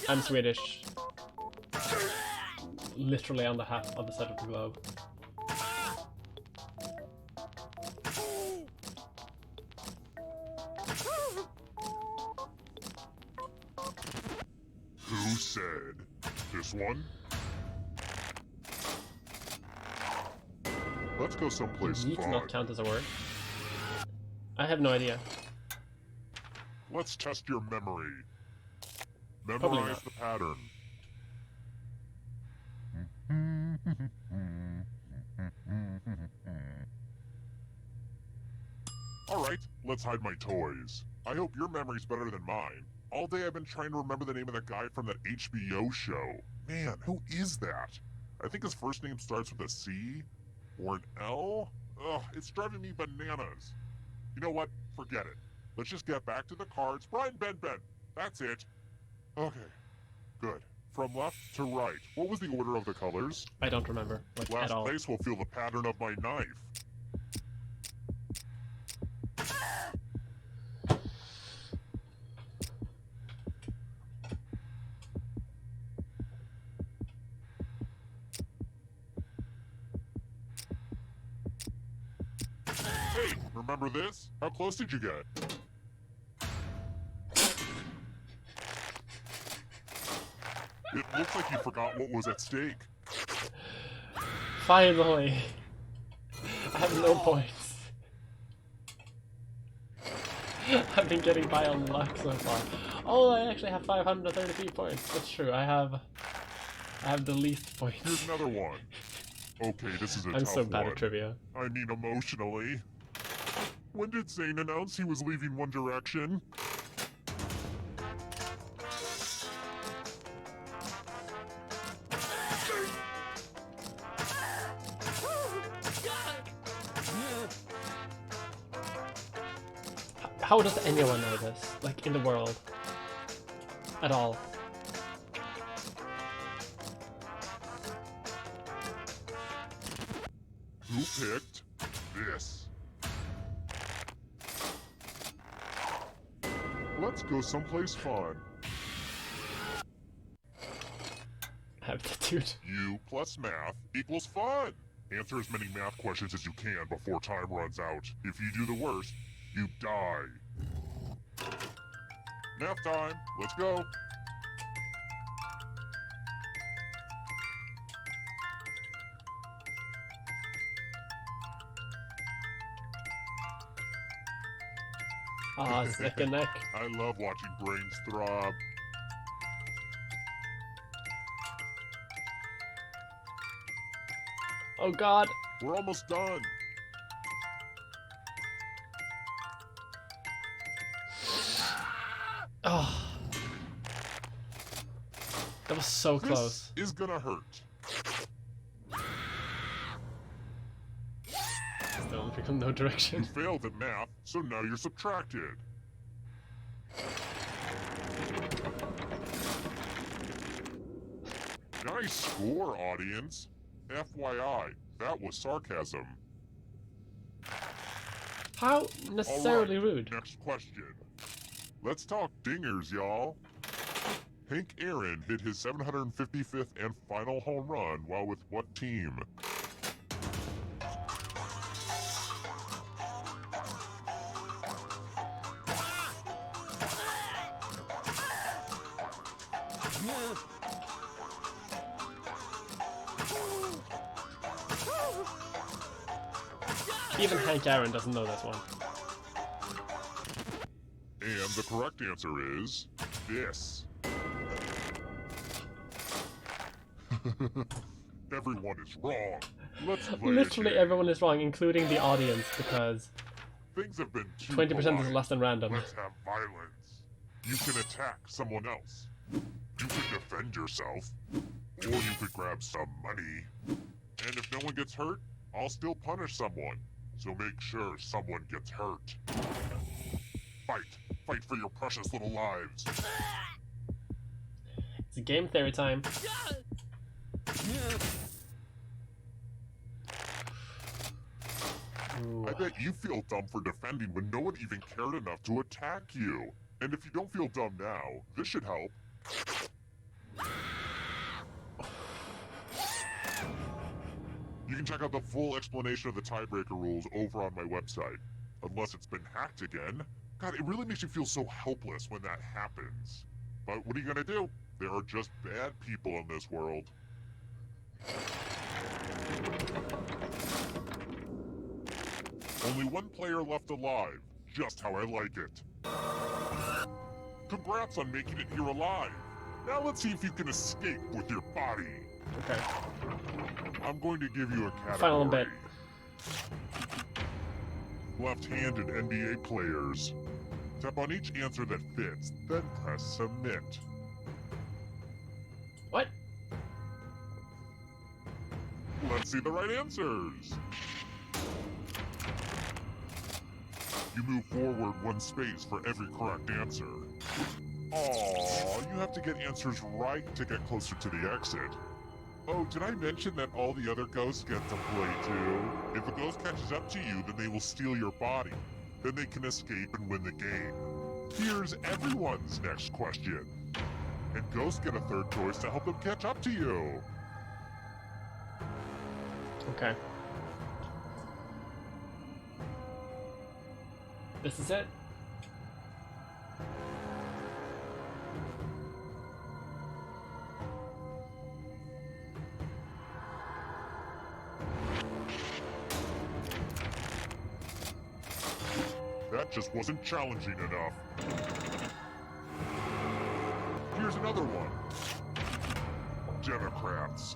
I'm Swedish. Literally on the half other side of the globe. Who said this one? Let's go someplace Yeet fun. not count as a word. I have no idea. Let's test your memory. Probably Memorize not. the pattern. Alright, let's hide my toys. I hope your memory's better than mine. All day I've been trying to remember the name of that guy from that HBO show. Man, who is that? I think his first name starts with a C? Or an L? Ugh, it's driving me bananas. You know what? Forget it. Let's just get back to the cards. Brian Ben. That's it. Okay, good. From left to right. What was the order of the colors? I don't remember, like, at Last all. place will feel the pattern of my knife. Hey, remember this? How close did you get? It looks like you forgot what was at stake. Finally! I have no points. I've been getting by on luck so far. Oh, I actually have 533 points. That's true. I have the least points. Here's another one. Okay, this is a I'm tough so bad one. at trivia. I mean emotionally. When did Zayn announce he was leaving One Direction? How does anyone know this? Like, in the world? At all? Who picked this? Let's go someplace fun. Aptitude. U plus math equals fun. Answer as many math questions as you can before time runs out. If you do the worst, you die. Math time. Let's go. Ah, neck and neck. I love watching brains throb. Oh god. We're almost done. Oh. That was so This close. is gonna hurt. Still from no direction. You failed at math, so now you're subtracted. Nice score, audience. FYI, that was sarcasm. How necessarily All right, rude? Next question. Let's talk dingers, y'all. Hank Aaron hit his 755th and final home run while with what team? Even Hank Aaron doesn't know this one. And the correct answer is this. Everyone is wrong. Let's play Literally again. everyone is wrong, including the audience, because Things have been too 20% is polite. less than random. Let's have violence. You can attack someone else. You could defend yourself. Or you could grab some money. And if no one gets hurt, I'll still punish someone. So make sure someone gets hurt. Fight. Fight for your precious little lives. It's game theory time. Ooh. I bet you feel dumb for defending when no one even cared enough to attack you. And if you don't feel dumb now, this should help. You can check out the full explanation of the tiebreaker rules over on my website. Unless it's been hacked again. God, it really makes you feel so helpless when that happens. But what are you gonna do? There are just bad people in this world. Only one player left alive, just how I like it. Congrats on making it here alive. Now let's see if you can escape with your body. Okay. I'm going to give you a category. Final bit. Left-handed NBA players. Tap on each answer that fits, then press submit. What? Let's see the right answers. You move forward one space for every correct answer. Aww, you have to get answers right to get closer to the exit. Oh, did I mention that all the other ghosts get to play too? If a ghost catches up to you, then they will steal your body. Then they can escape and win the game. Here's everyone's next question. And ghosts get a third choice to help them catch up to you. Okay. This is it? That just wasn't challenging enough. Here's another one. Democrats.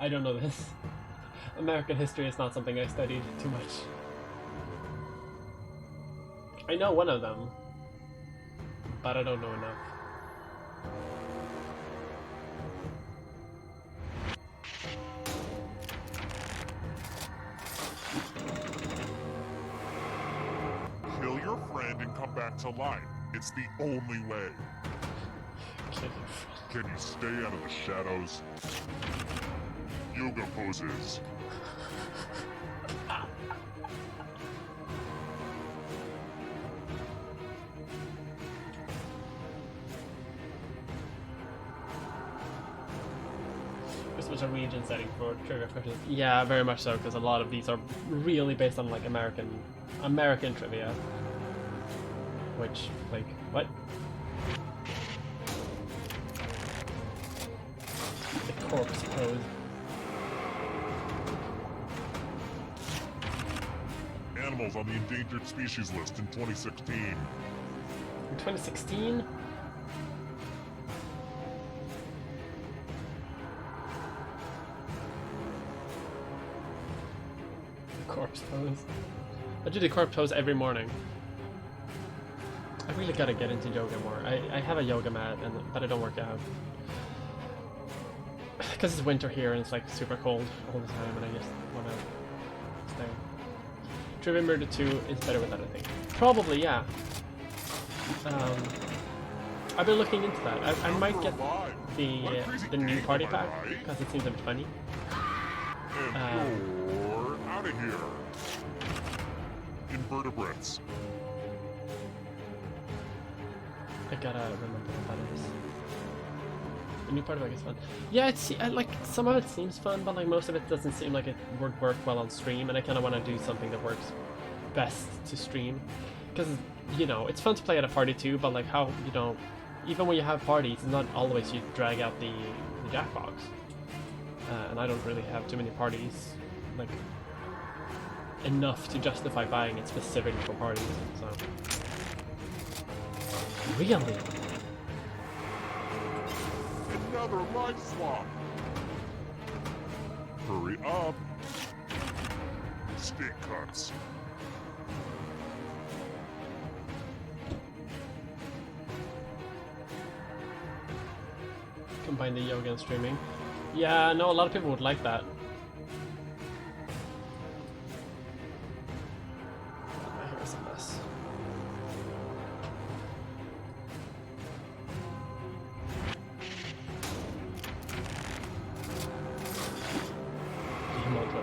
I don't know this. American history is not something I studied too much. I know one of them, but I don't know enough. Kill your friend and come back to life. It's the only way. Can you stay out of the shadows? Yoga poses. This was a region setting for trivia questions. Yeah, very much so, because a lot of these are really based on like American trivia. Which, like, what? The corpse pose. mammals on the endangered species list in 2016. In 2016? Corpse pose. I do the corpse pose every morning. I really gotta get into yoga more. I have a yoga mat, but I don't work out. Because it's winter here and it's like super cold all the time and I just want to stay. Trivia Murder 2 is better with that, I think. Probably, yeah. I've been looking into that. I might get the new party pack because it seems a bit funny. And you're out of here. Invertebrates. I gotta remember what that is. The new party pack is fun. Yeah, like some of it seems fun, but like most of it doesn't seem like it would work well on stream, and I kind of want to do something that works best to stream. Because, you know, it's fun to play at a party too, but like how, you know, even when you have parties, it's not always you drag out the Jackbox. And I don't really have too many parties, like, enough to justify buying it specifically for parties, so... Really? Another life swap. Hurry up. Stick cuts. Combine the yoga and streaming. Yeah, no, a lot of people would like that. My hair is a mess.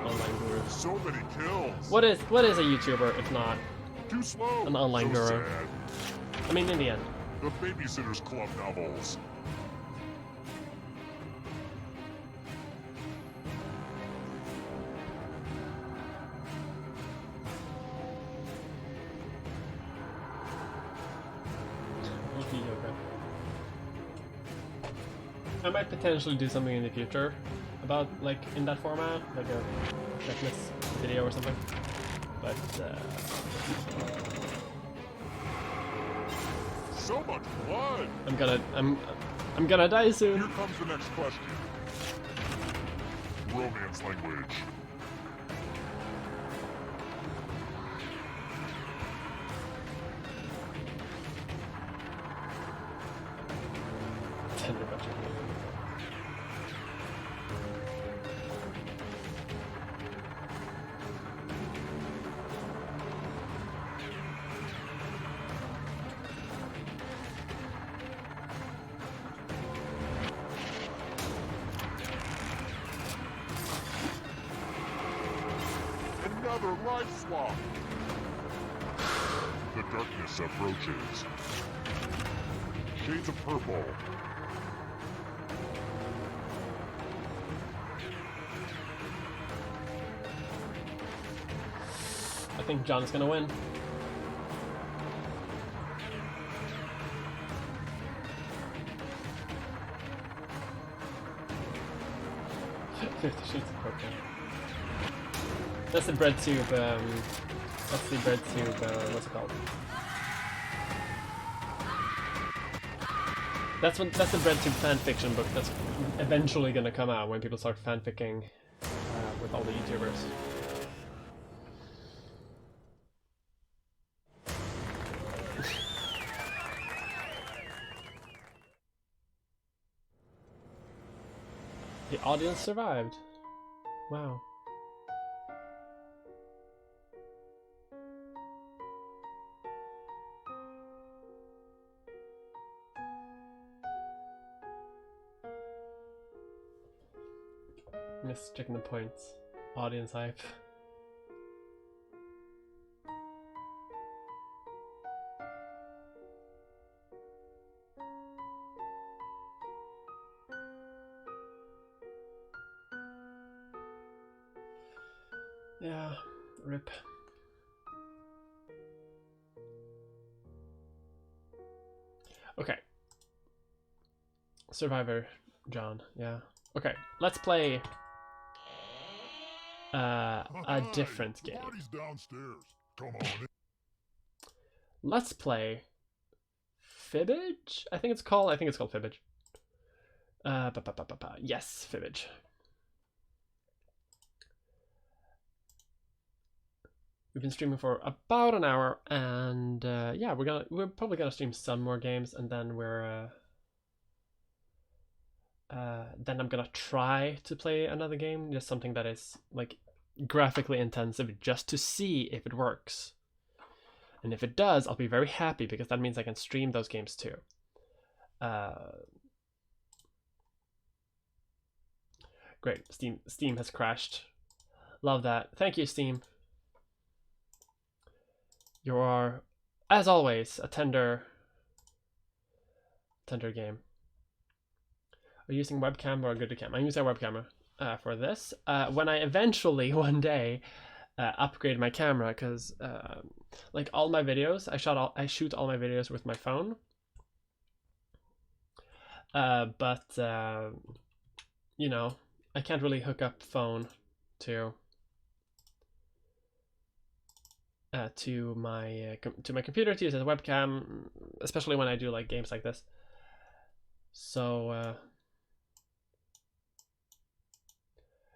Online guru. So many kills. What is a YouTuber if not Too slow. an online So guru? sad. I mean, in the end. The Babysitter's Club novels. Yoga. I might potentially do something in the future about, like, in that format, like a fitness video or something. But So much blood. I'm gonna die soon. Here comes the next question. Romance language. Tender budget. Another life swap. The darkness approaches. Shades of purple. I think John's gonna win. Fifty Shades of Purple. That's the bread tube, that's the bread tube, what's it called? That's the bread tube fanfiction book that's eventually gonna come out when people start fanficking with all the YouTubers. The audience survived. Wow. Missed checking the points. Audience hype. Yeah, rip. Okay. Survivor, John, yeah. Okay, let's play a different game. Party's downstairs. Come on. Let's play Fibbage? I think it's called Fibbage. Yes, Fibbage. We've been streaming for about an hour, and yeah, we're probably gonna stream some more games, and then then I'm gonna try to play another game, just something that is like graphically intensive, just to see if it works. And if it does, I'll be very happy, because that means I can stream those games too. Great, Steam has crashed. Love that. Thank you, Steam. You are, as always, a tender game. Are you using webcam or good cam? I'm using a web camera for this. When I eventually one day upgrade my camera, because like all my videos, I shoot all my videos with my phone. But you know, I can't really hook up phone to my computer to use as a webcam, especially when I do like games like this. So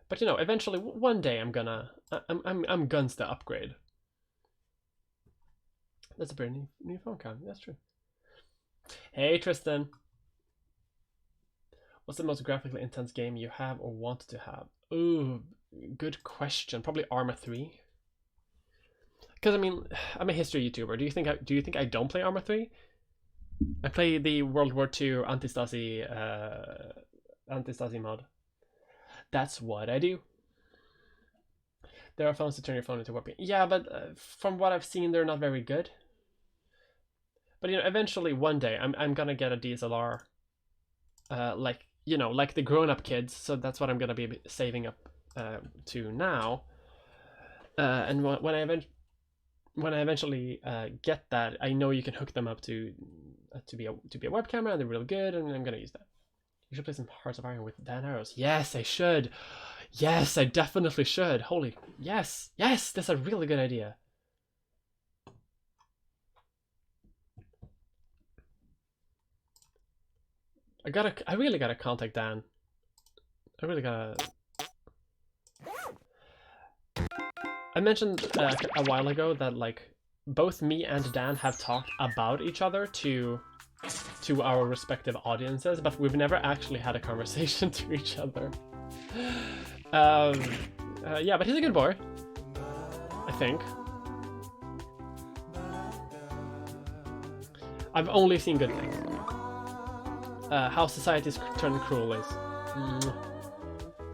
but you know, eventually one day I'm guns to upgrade. That's a pretty new phone cam. That's true. Hey Tristan, what's the most graphically intense game you have or want to have? Ooh, good question. Probably Arma 3. Because I mean, I'm a history YouTuber. Do you think I don't play Arma 3? I play the World War II Anti-Stasi mod. That's what I do. There are phones to turn your phone into a webcam. Yeah, but from what I've seen, they're not very good. But you know, eventually one day I'm gonna get a DSLR, like, you know, like the grown-up kids. So that's what I'm gonna be saving up to now. And when I eventually get that, I know you can hook them up to be a web camera, and they're real good, and I'm gonna use that. You should play some Hearts of Iron with Dan Arrows. Yes, I should. Yes, I definitely should. Holy, yes, that's a really good idea. I really gotta contact Dan. I really gotta. I mentioned a while ago that like both me and Dan have talked about each other to our respective audiences, but we've never actually had a conversation to each other. Yeah, but he's a good boy, I think. I've only seen good things. How Society's Turned Cruel is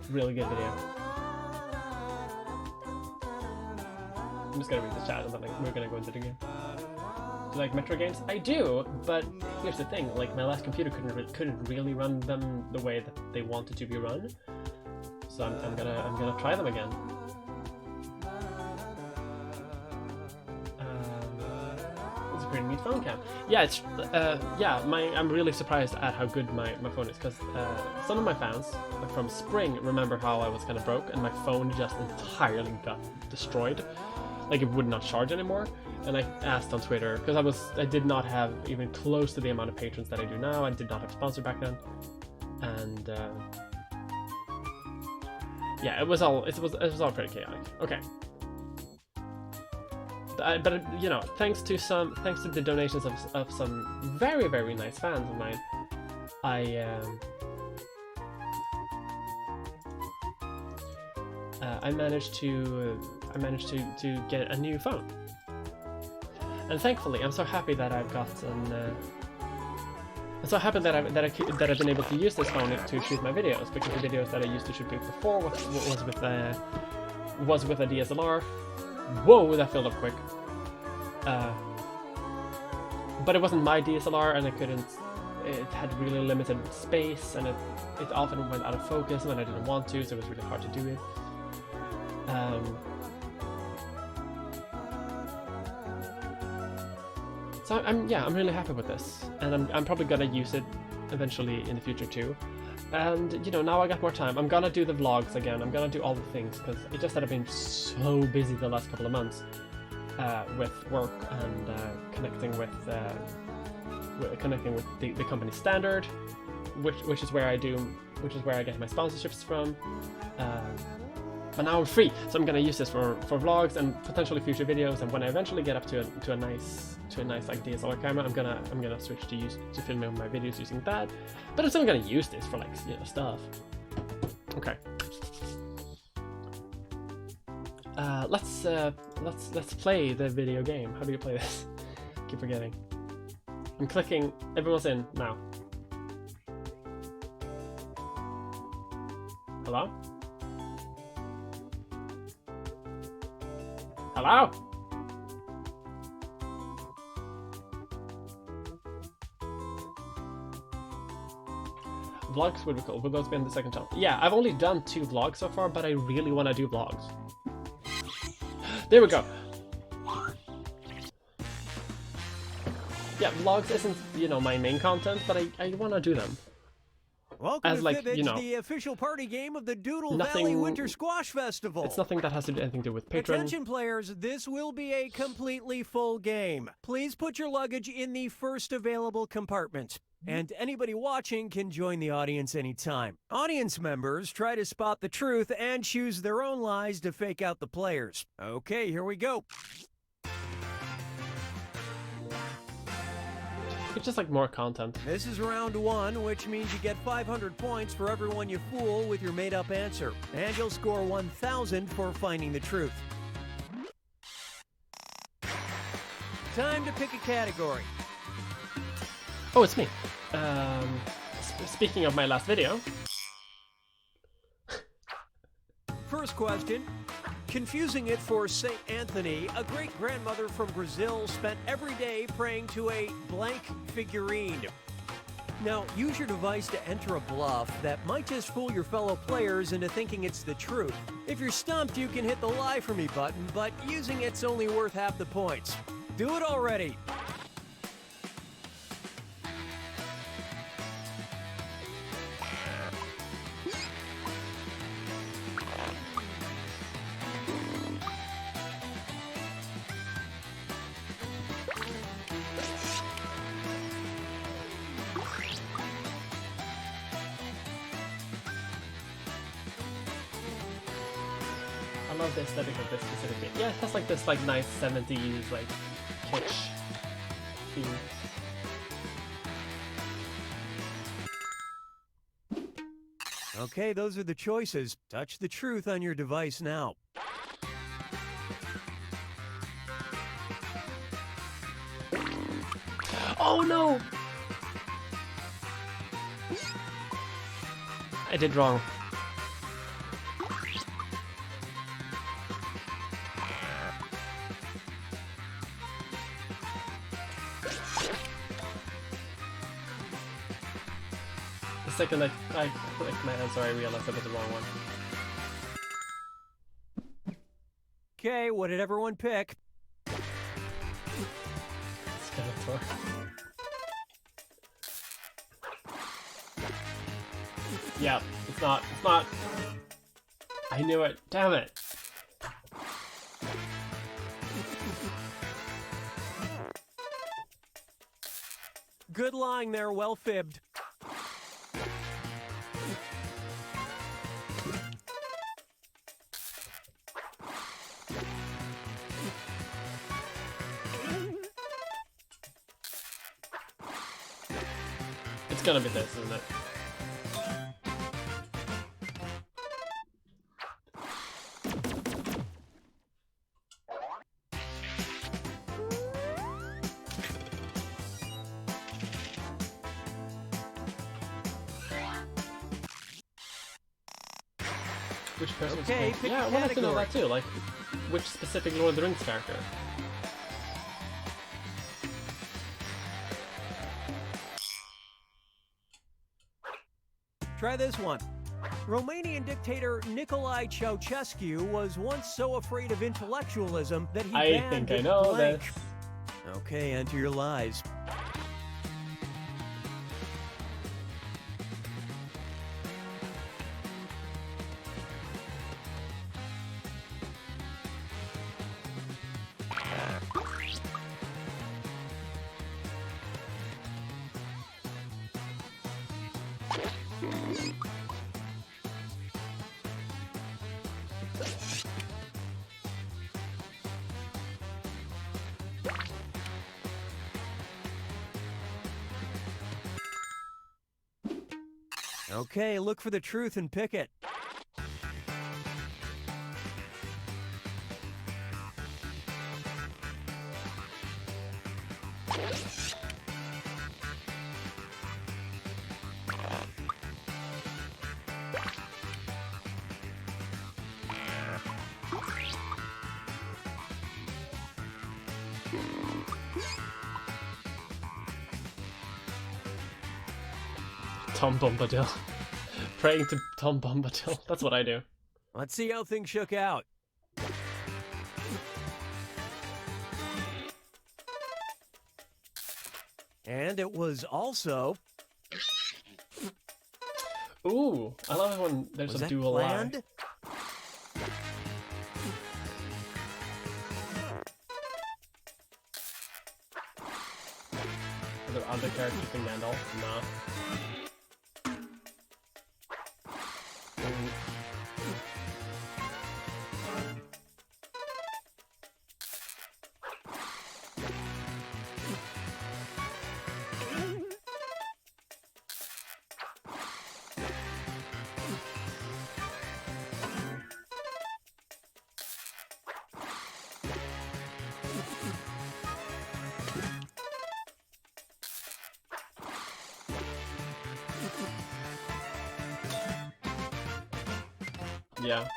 really good video. I'm just gonna read the chat and then we're gonna go into the game. Do you like Metro games? I do, but here's the thing: like my last computer couldn't really run them the way that they wanted to be run. So I'm gonna try them again. It's a pretty neat phone cam. Yeah, it's yeah. I'm really surprised at how good my phone is, because some of my fans from spring remember how I was kind of broke and my phone just entirely got destroyed. Like it would not charge anymore, and I asked on Twitter, because I did not have even close to the amount of patrons that I do now. I did not have sponsor back then, and yeah, it was all pretty chaotic. Okay, but you know, thanks to the donations of some very, very nice fans of mine, I managed to get a new phone, and thankfully, I'm so happy that I've gotten. I'm so happy that I've been able to use this phone to shoot my videos, because the videos that I used to shoot with before was with a DSLR. Whoa, that filled up quick. But it wasn't my DSLR, and I couldn't. It had really limited space, and it often went out of focus when I didn't want to, so it was really hard to do it. So I'm really happy with this, and I'm probably gonna use it eventually in the future too. And you know, now I got more time. I'm gonna do the vlogs again. I'm gonna do all the things, because it's just that I've been so busy the last couple of months. with work and connecting with the company standard, which is where I get my sponsorships from. But now I'm free, so I'm gonna use this for vlogs and potentially future videos. And when I eventually get up to a nice like DSLR camera, I'm gonna switch to filming my videos using that. But I'm still gonna use this for like stuff. Okay. Let's play the video game. How do you play this? Keep forgetting. I'm clicking. Everyone's in now. Hello? Hello? Vlogs would be cool. Will those be on the second channel? Yeah, I've only done 2 vlogs so far, but I really want to do vlogs. There we go. Yeah, vlogs isn't, my main content, but I want to do them. Welcome As to like, Fibbage, the official party game of the Doodle nothing- Valley Winter Squash Festival. It's nothing that has to do anything to do with Patreon. Attention players, this will be a completely full game. Please put your luggage in the first available compartment. And anybody watching can join the audience anytime. Audience members try to spot the truth and choose their own lies to fake out the players. Okay, here we go. It's just like more content. This is round 1, which means you get 500 points for everyone you fool with your made-up answer. And you'll score 1,000 for finding the truth. Time to pick a category. Oh, it's me. Speaking of my last video. First question. Confusing it for St. Anthony, a great-grandmother from Brazil spent every day praying to a blank figurine. Now, use your device to enter a bluff that might just fool your fellow players into thinking it's the truth. If you're stumped, you can hit the Lie For Me button, but using it's only worth half the points. Do it already! I love the aesthetic of this specific game. Yeah, it has like this nice 70s like kitsch theme. Okay, those are the choices. Touch the truth on your device now. Oh no! I did wrong. The second I clicked my answer, I realized I was the wrong one. Okay, what did everyone pick? Skeletor. Yeah, it's not. I knew it. Damn it. Good lying there, well fibbed. It's gonna be this, isn't it? Which person? Okay, pick yeah, a I wanted to know category. that too. Like, which specific Lord of the Rings character? Try this one. Romanian dictator Nicolae Ceausescu was once so afraid of intellectualism that he I banned think I know blank. this. Okay, enter your lies. Okay, look for the truth and pick it. Tom Bombadil. Praying to Tom Bombadil. That's what I do. Let's see how things shook out. And it was also... Ooh, I love it when there's Was a that dual lie. planned? Are there other characters in Gandalf? No. Yeah.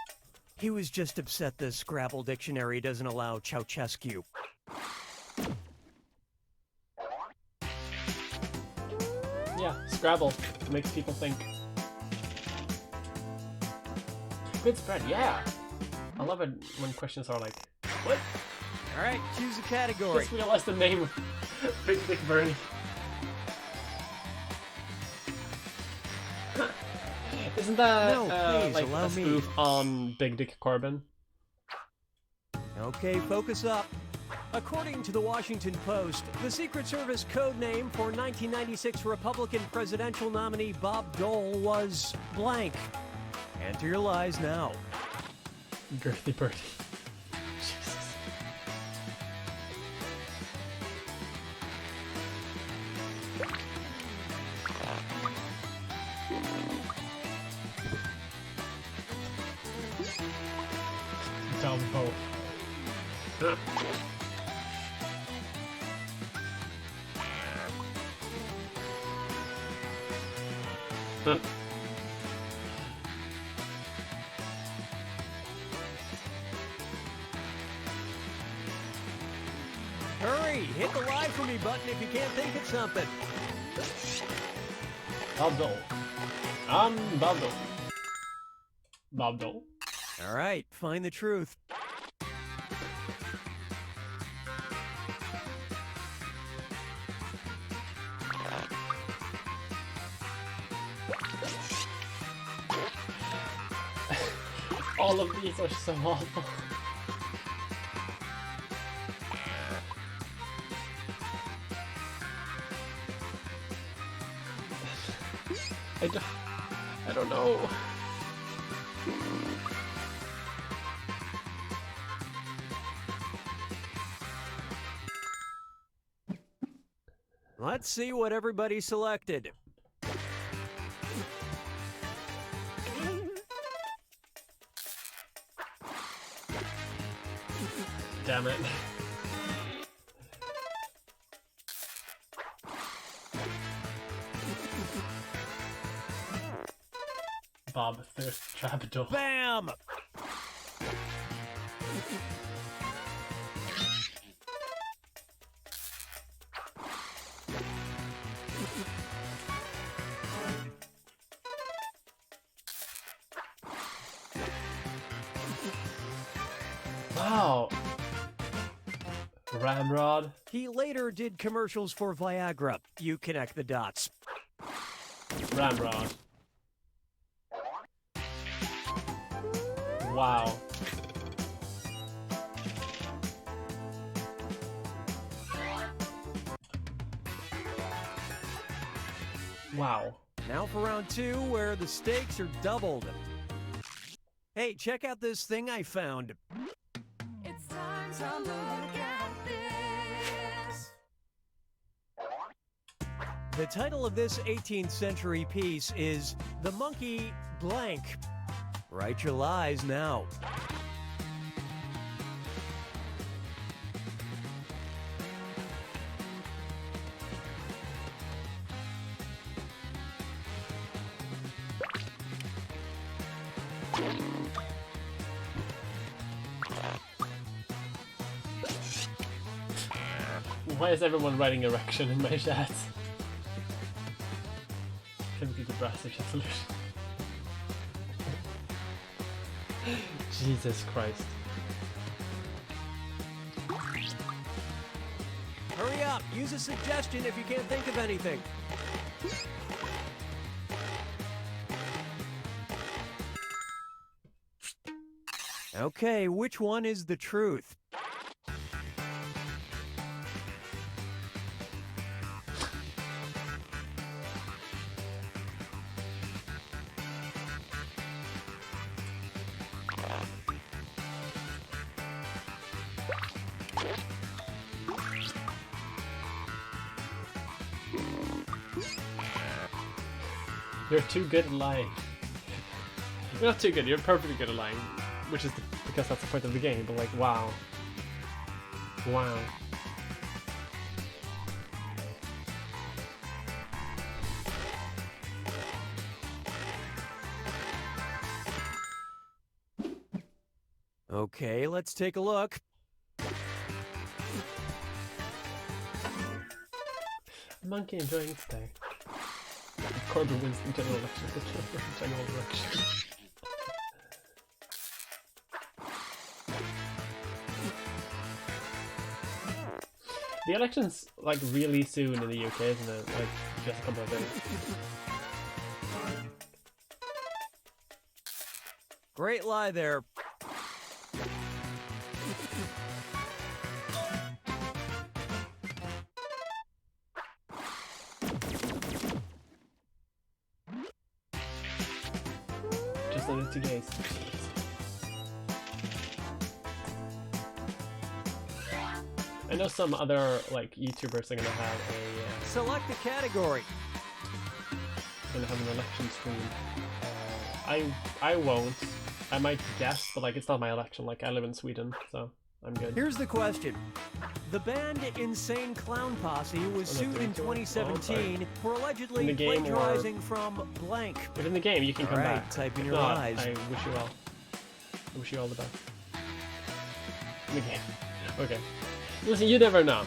He was just upset the Scrabble dictionary doesn't allow Ceausescu. Yeah, Scrabble makes people think. Good spread, yeah. I love it when questions are like, what? All right, choose a category. Just realized the name of Big Dick Bernie. Isn't that No, please, like allow a me. spoof on Big Dick Corbin? Okay, focus up. According to the Washington Post, the Secret Service code name for 1996 Republican presidential nominee Bob Dole was blank. Enter your lies now. Girthy Birdie. Jesus. Dumbo. Hurry, hit the lie for me button if you can't think of something. Bob Dole. I'm Bob Dole. Bob Dole. All right, find the truth. All of these are so awful. I don't know. Let's see what everybody selected. Damn it. Bob Thirst Trapdoor. Bam! Wow. Ramrod. He later did commercials for Viagra. You connect the dots. Ramrod. Wow. Wow. Now for round two, where the stakes are doubled. Hey, check out this thing I found. It's time to look at this. The title of this 18th century piece is The Monkey Blank. Write your lies now. Why is everyone writing erection in my chat? Chemically depressed solution. Jesus Christ. Hurry up! Use a suggestion if you can't think of anything. Okay, which one is the truth? You're too good at lying. You're not too good, you're perfectly good at lying. Which is because that's the point of the game, but like, wow. Wow. Okay, let's take a look. Monkey enjoying its day. Corbyn wins the general election. General election. The election's like really soon in the UK, isn't it? Like just a couple of days. Great lie there. Just under 2 days. I know some other like YouTubers are gonna have a Select a category. gonna have an election stream. I won't. I might guess, but like it's not my election. Like I live in Sweden, so I'm good. Here's the question. The band Insane Clown Posse was sued in 2017 for allegedly In the game plagiarizing from blank. But in the game, you can come Alright, back. type in If your not, lies. I wish you well. I wish you all the best. In the game. Okay. Listen, you never know.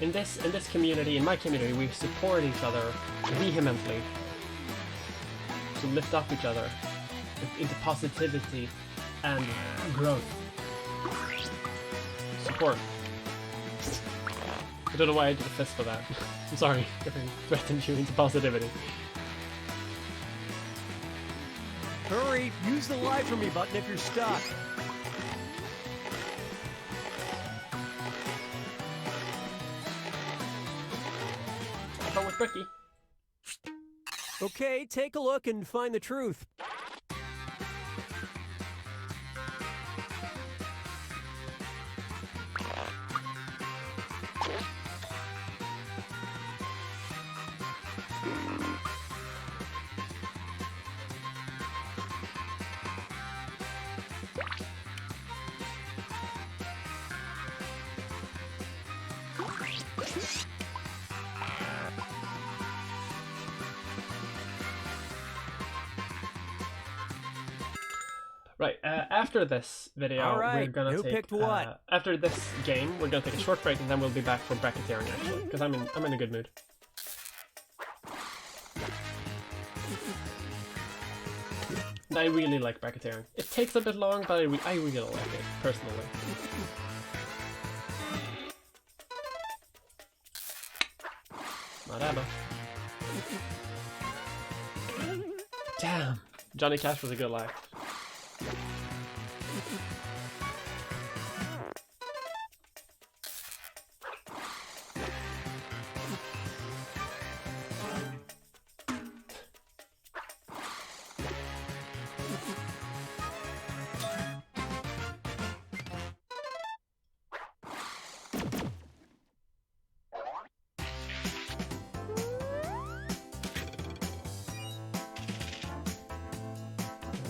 In this community, in my community, we support each other vehemently to lift up each other into positivity and growth. Support. I don't know why I did a fist for that. I'm sorry if I threatened you into positivity. Hurry, use the lie for me button if you're stuck. But with Ricky. Okay, take a look and find the truth. Right, after this video, Alright, we're gonna who take picked what? after this game, we're gonna take a short break and then we'll be back for bracketeering actually, because I'm in a good mood. And I really like bracketeering. It takes a bit long, but I really like it personally. Whatever. Damn, Johnny Cash was a good lie.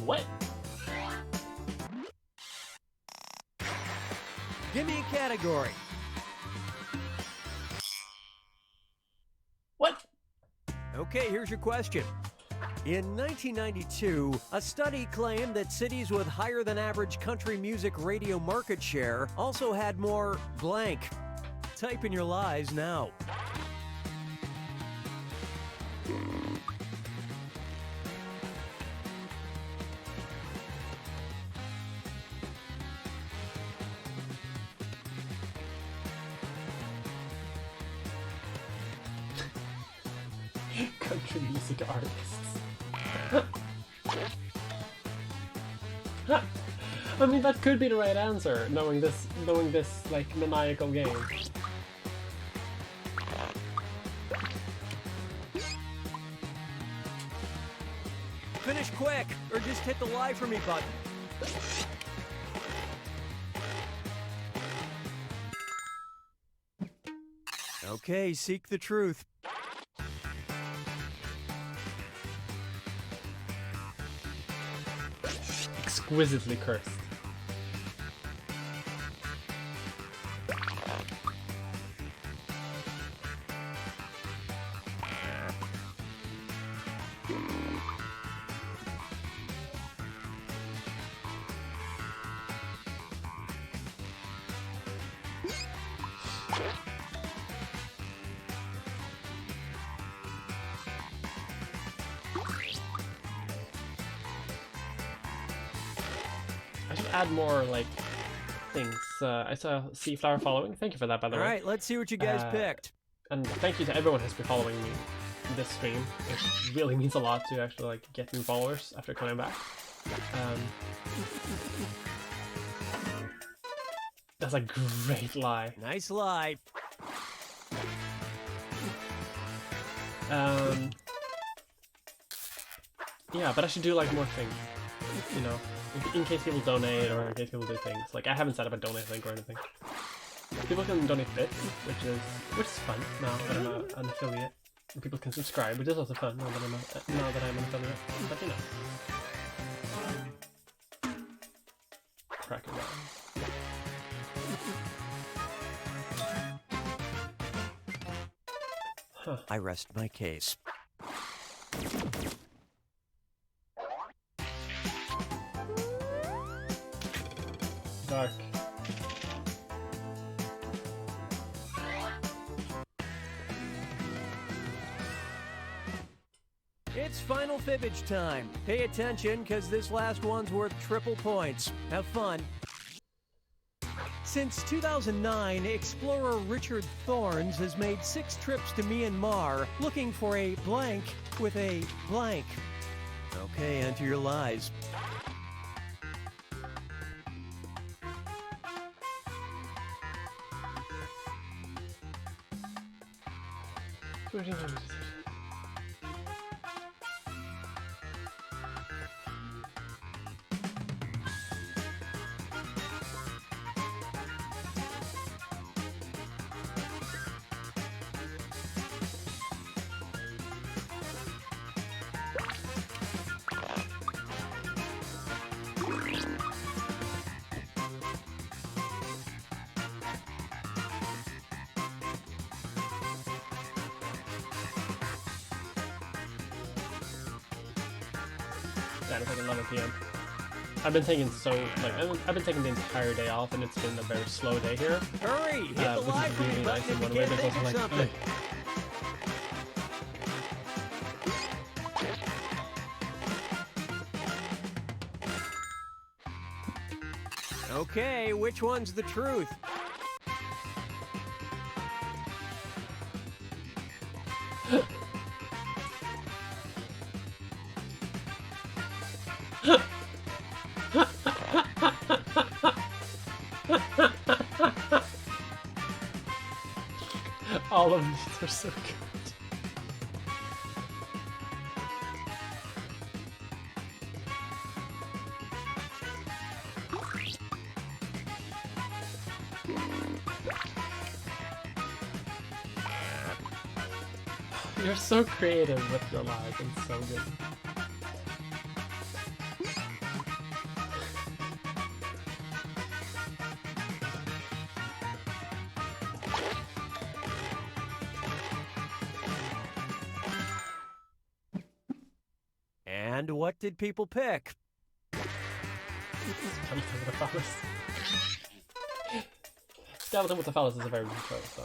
What? Give me a category. What? Okay, here's your question. In 1992, a study claimed that cities with higher than average country music radio market share also had more blank. Type in your lies now. Country music artists. I mean, that could be the right answer, knowing this like maniacal game. Finish quick, or just hit the lie for me button. Okay, seek the truth. Exquisitely cursed. I should add more, like, things. I saw Sea Flower following. Thank you for that, by the way. Alright, let's see what you guys picked. And thank you to everyone who's been following me this stream. It really means a lot to actually, like, get new followers after coming back. That's a great lie. Nice lie. Yeah, but I should do, like, more things. You know, in case people donate or in case people do things. Like, I haven't set up a donate link or anything. People can donate bits, which is fun now that I'm an affiliate. And people can subscribe, which is also fun now that I'm an affiliate. But you know, crack it down. Huh. I rest my case. Dark. It's final fibbage time. Pay attention, because this last one's worth triple points. Have fun. Since 2009, explorer Richard Thorns has made 6 trips to Myanmar looking for a blank with a blank. Okay, enter your lies. It's like 11 p.m. I've been taking I've been taking the entire day off, and it's been a very slow day here. Hurry! Hit the Which live is really nice in one way, but it's also like, Okay, which one's the truth? all of these are so good. You're so creative with your lives and so good. And what did people pick? Skeleton with a phallus. Skeleton with a phallus is a very good choice, though.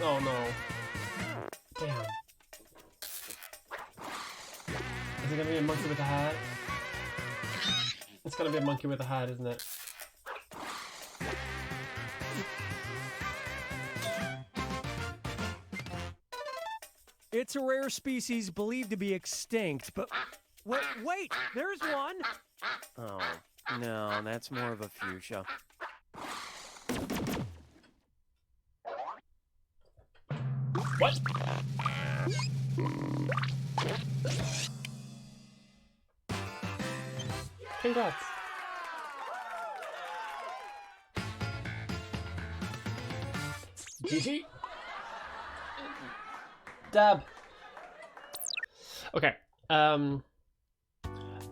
Oh no. Damn. Is it gonna be a monkey with a hat? It's gonna be a monkey with a hat, isn't it? It's a rare species believed to be extinct, but wait, there's one. Oh, no, that's more of a fuchsia. What? Congrats. GG. Dab. Okay. I'm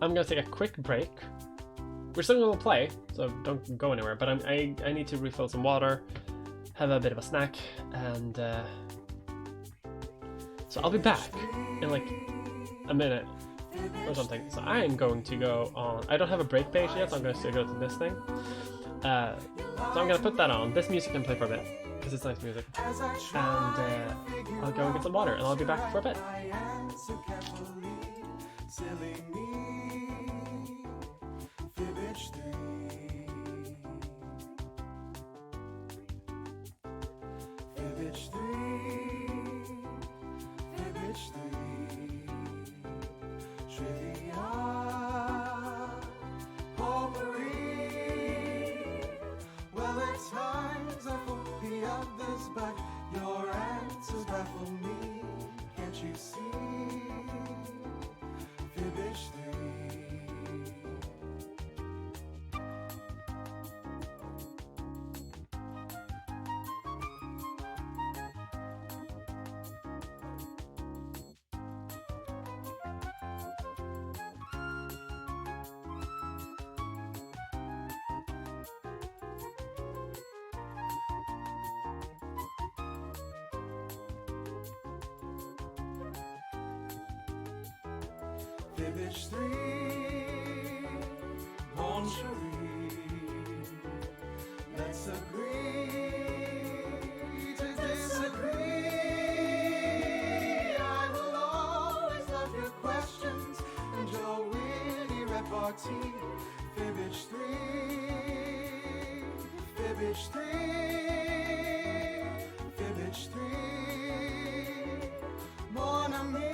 gonna take a quick break. We're still gonna play, so don't go anywhere. But I need to refill some water, have a bit of a snack, and so I'll be back in like a minute or something. So I am going to go on. I don't have a break page yet, so I'm going to go to this thing. So I'm going to put that on. This music can play for a bit because it's nice music. And I'll go and get some water, and I'll be back for a bit. Fibbage 3, Mon Cherie, let's agree to disagree. I will always love your questions and your witty repartee. Fibbage 3, Fibbage 3, Fibbage 3, mon ami.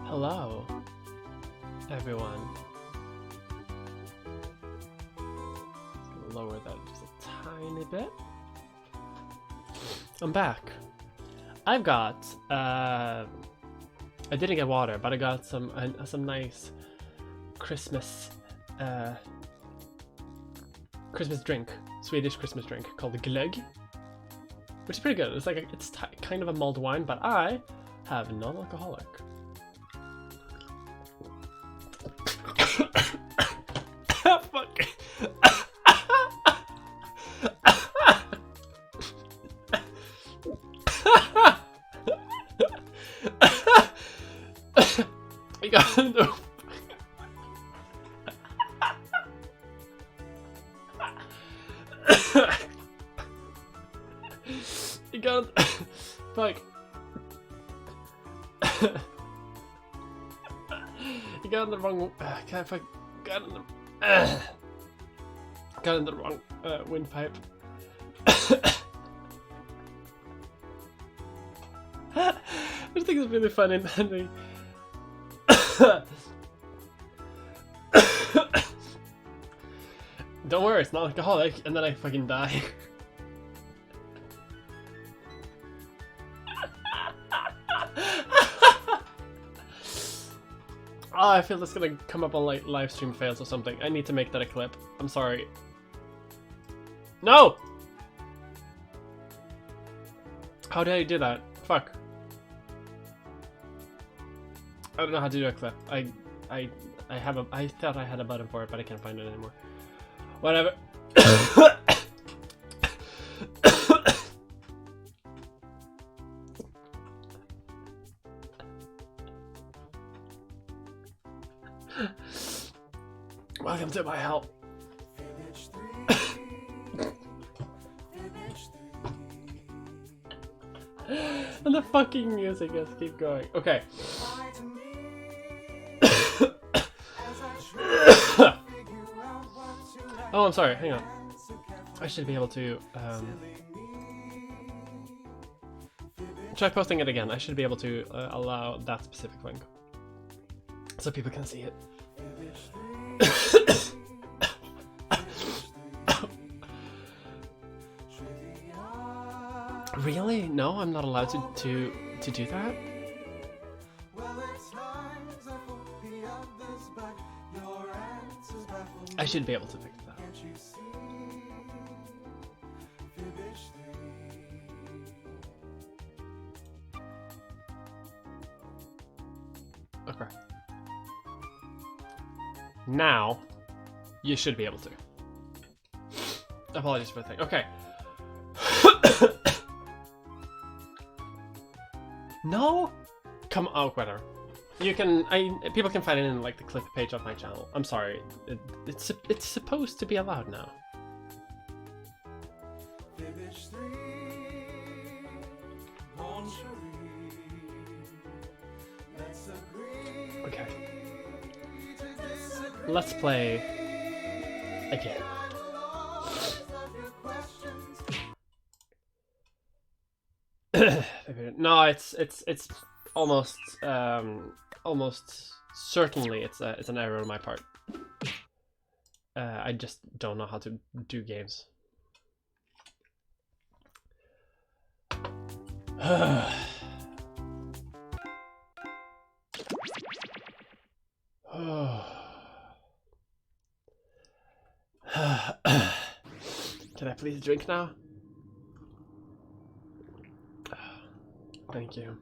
Hello, everyone. Just gonna lower that just a tiny bit. I'm back. I've got I didn't get water, but I got some nice Christmas Christmas drink, Swedish Christmas drink called the glögg, which is pretty good. It's like it's kind of a mulled wine, but I have non-alcoholic. Fuck. You got no. You got fuck. You got in the wrong. Can't fuck. Got in the wrong windpipe. I just think it's really funny, Henry. Don't worry, it's not alcoholic, and then I fucking die. Oh, I feel that's gonna come up on like live stream fails or something. I need to make that a clip. I'm sorry. No! How did I do that? Fuck. I don't know how to do a clip. I thought I had a button for it, but I can't find it anymore. Whatever. Welcome to my help. And the fucking music just keep going. Okay. Oh, I'm sorry. Hang on. I should be able to try posting it again. I should be able to allow that specific link so people can see it. Really? No, I'm not allowed to do that? I should be able to fix that. Okay. Now, you should be able to. Apologies for the thing. Okay. No? Come on, whatever. You can, people can find it in like the clip page of my channel. I'm sorry, it's supposed to be allowed now. Okay. Let's play again. No, it's almost almost certainly it's an error on my part. I just don't know how to do games. Can I please drink now? Thank you.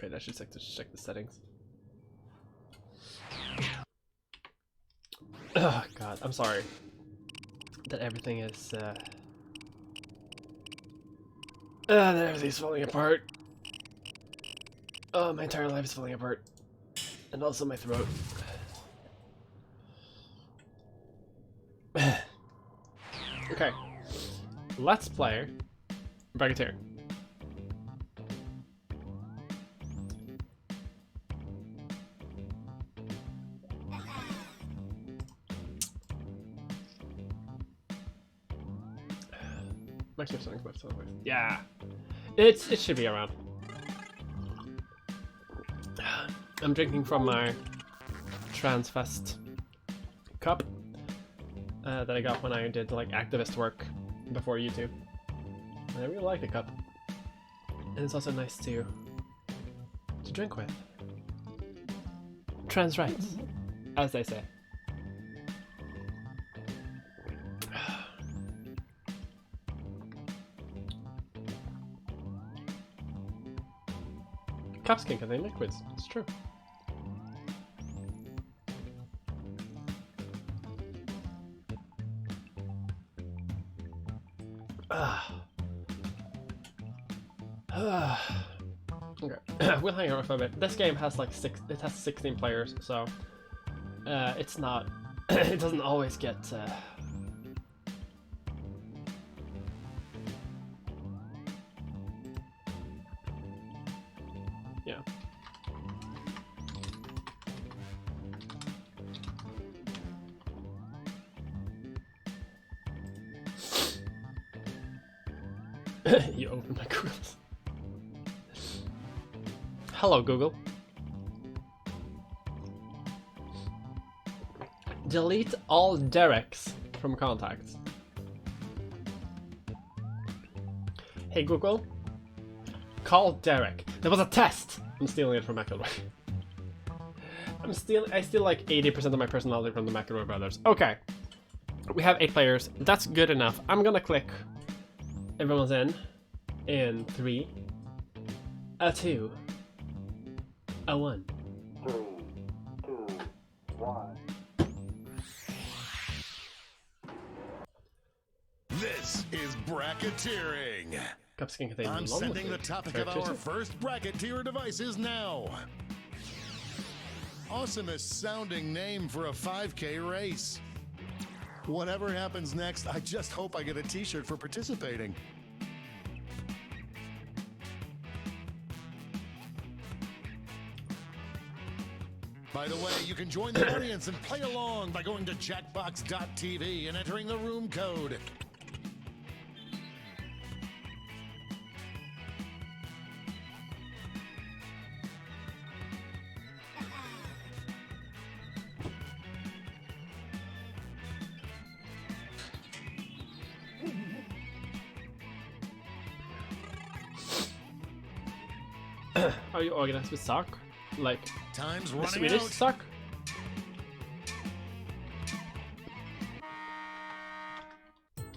Wait, I should check the settings. Oh god, I'm sorry that everything is that everything's falling apart. Oh, my entire life is falling apart, and also my throat. Okay, let's play Braggateer. Yeah, it should be around. I'm drinking from my Transfest cup that I got when I did like activist work before YouTube. And I really like the cup, and it's also nice to drink with. Trans rights. as they say. Cups can contain liquids. It's true. Okay, we'll hang out for a bit. This game has like 16 players, so it's not. It doesn't always get. Yeah. You open my grills. Hello, Google. Delete all Derek's from contacts. Hey, Google. Call Derek. There was a test! I'm stealing it from McElroy. I steal like 80% of my personality from the McElroy brothers. Okay. We have 8 players. That's good enough. I'm gonna click. Everyone's in 3, a 2, a 1. 3, 2, 1. This is bracketeering. Cups can contain I'm long sending the liquid. topic Very of our interesting. first bracketeer devices now. Awesomest sounding name for a 5K race. Whatever happens next, I just hope I get a t-shirt for participating. By the way, you can join the audience and play along by going to jackbox.tv and entering the room code. Are you organized with sock? Like Time's the running Swedish out. sock?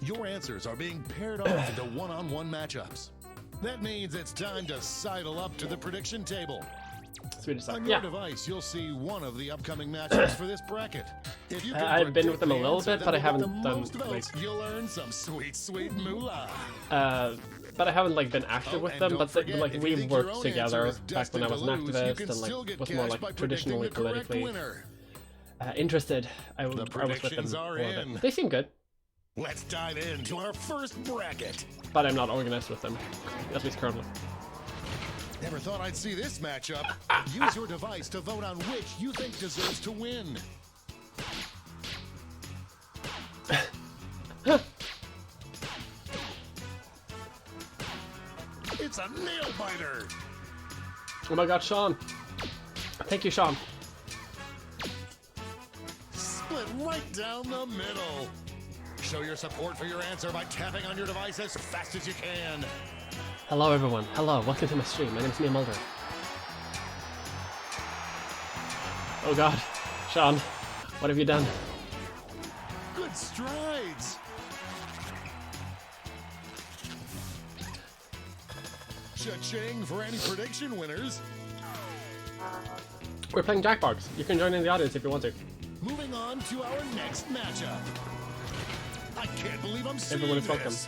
Your answers are being paired off into one-on-one matchups. That means it's time to sidle up to the prediction table. Swedish sock. On your Yeah. device, you'll see one of the upcoming matchups for this bracket. If you can I've been predict with them a the little answer bit, that but I will get haven't the done, most votes, like- you'll earn some sweet, sweet moolah. But I haven't like been active with and them. don't But forget, like if we you think your worked own together answer is back when I was an destined to lose, you activist can and still like get was more cash like by predicting traditionally the correct politically winner. interested. I was with predictions them are a little in. bit. They seem good, Let's dive into our first bracket. but I'm not organized with them, at least currently. Never thought I'd see this matchup. Use your device to vote on which you think deserves to win. It's a nail biter. Oh my God, Sean! Thank you, Sean. Split right down the middle. Show your support for your answer by tapping on your device as fast as you can. Hello, everyone. Hello, welcome to my stream. My name is Neil Mulder. Oh God, Sean, what have you done? Good strides. Cha-ching for any prediction winners. We're playing Jackbox. You can join in the audience if you want to. Moving on to our next matchup. I can't believe I'm seeing Everyone is welcome. this.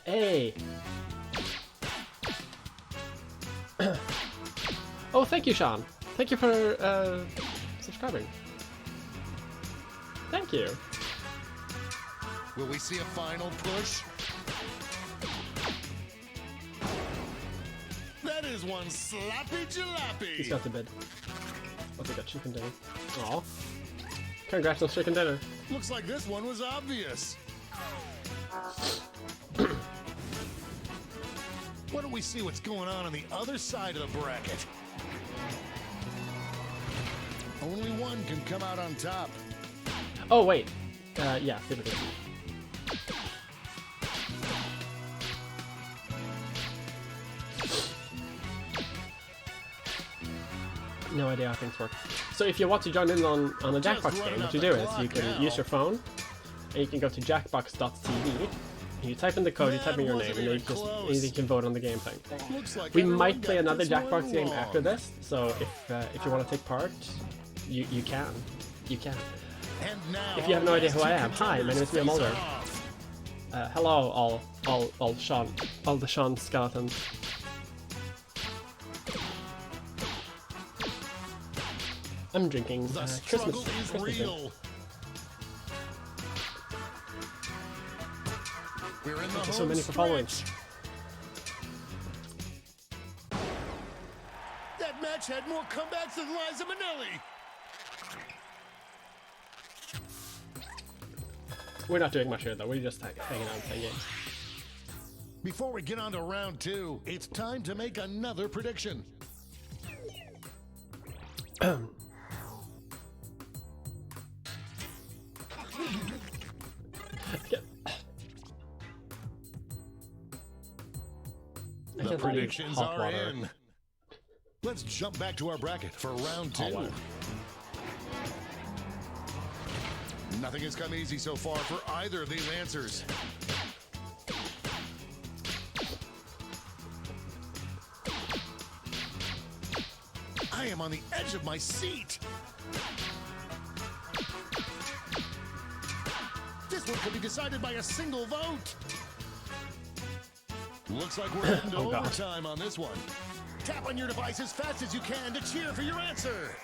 Hey. Oh, thank you, Sean. Thank you for subscribing. Thank you. Will we see a final push? That is one sloppy jalopy. He's got the bid. Oh, they got chicken dinner. Aw. Congrats on chicken dinner. Looks like this one was obvious. Why don't we see what's going on the other side of the bracket? Only one can come out on top. Oh, wait. Yeah, typically. no idea how things work. So if you want to join in on a Jackbox game, what you do is you can use your phone, and you can go to jackbox.tv, and you type in the code, you type in your name, and then you can vote on the game thing. We might play another Jackbox game after this, so if you want to take part, you can. You can. If you have no idea who I am, hi, my name is Mulder. Hello, all the Sean skeletons. I'm drinking Christmas drink. Thank you so many for following. That match had more comebacks than Liza Minnelli. We're not doing much here though, we're just hanging out and playing games. Before we get on to round 2, it's time to make another prediction. The predictions are in. Let's jump back to our bracket for round 2. Nothing has come easy so far for either of these answers. I am on the edge of my seat. This one could be decided by a single vote. Looks like we're heading to overtime on this one. Tap on your device as fast as you can to cheer for your answer.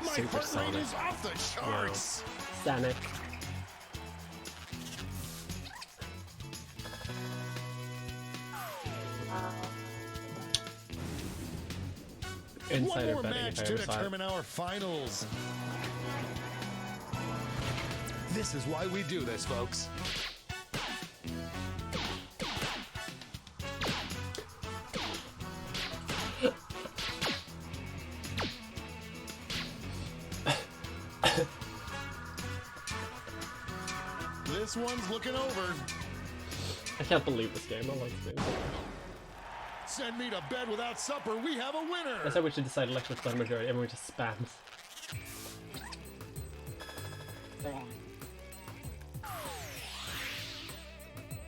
My heart rate is off the charts. Sonic. One more match to determine our finals. This is why we do this, folks. This one's looking over. I can't believe this game. I like this game so much. Send me to bed without supper. We have a winner. That's how we should decide electric blood majority. Everyone just spams.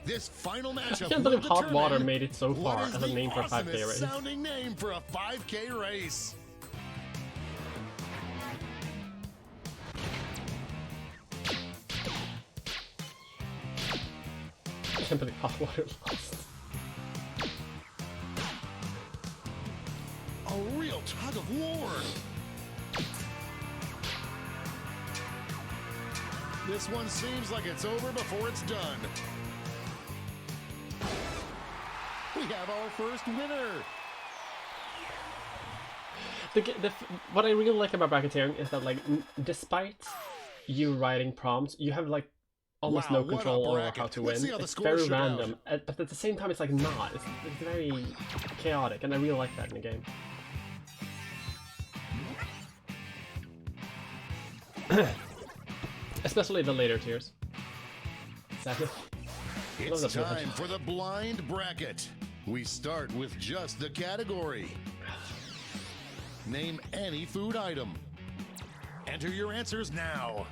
This final matchup. I can't believe Hot Water made it so far as a name for a 5K race. Sounding name for a 5K race. I can't believe Hot Water lost. A real tug of war. This one seems like it's over before it's done. We have our first winner. What I really like about bracketeering is that, like, despite you writing prompts, you have like almost no control over how to win. It's very random, but at the same time, it's like not. It's very chaotic, and I really like that in the game. Especially the later tiers. Exactly. It's time for the blind bracket. We start with just the category. Name any food item. Enter your answers now.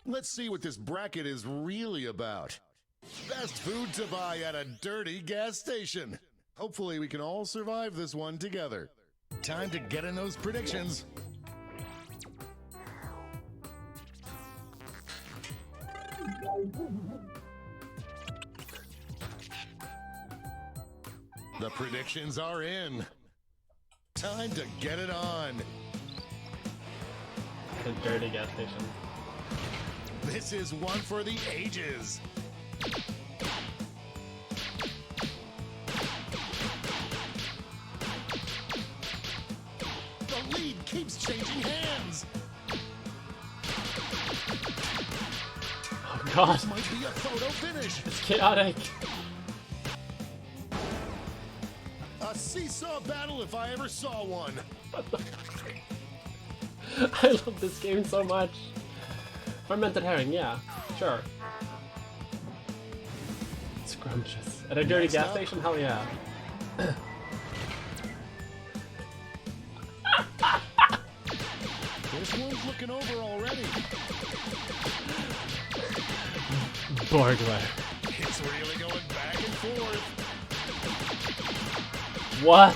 Let's see what this bracket is really about. Best food to buy at a dirty gas station. Hopefully we can all survive this one together. Time to get in those predictions. The predictions are in. Time to get it on. The dirty gas station. This is one for the ages. god, This might be a photo finish. it's chaotic. A seesaw battle if I ever saw one. I love this game so much. Fermented herring, yeah, sure. Scrumptious. At a dirty Next gas up. station? Hell yeah. This one's looking over already. Burglar. It's really going back and forth. What?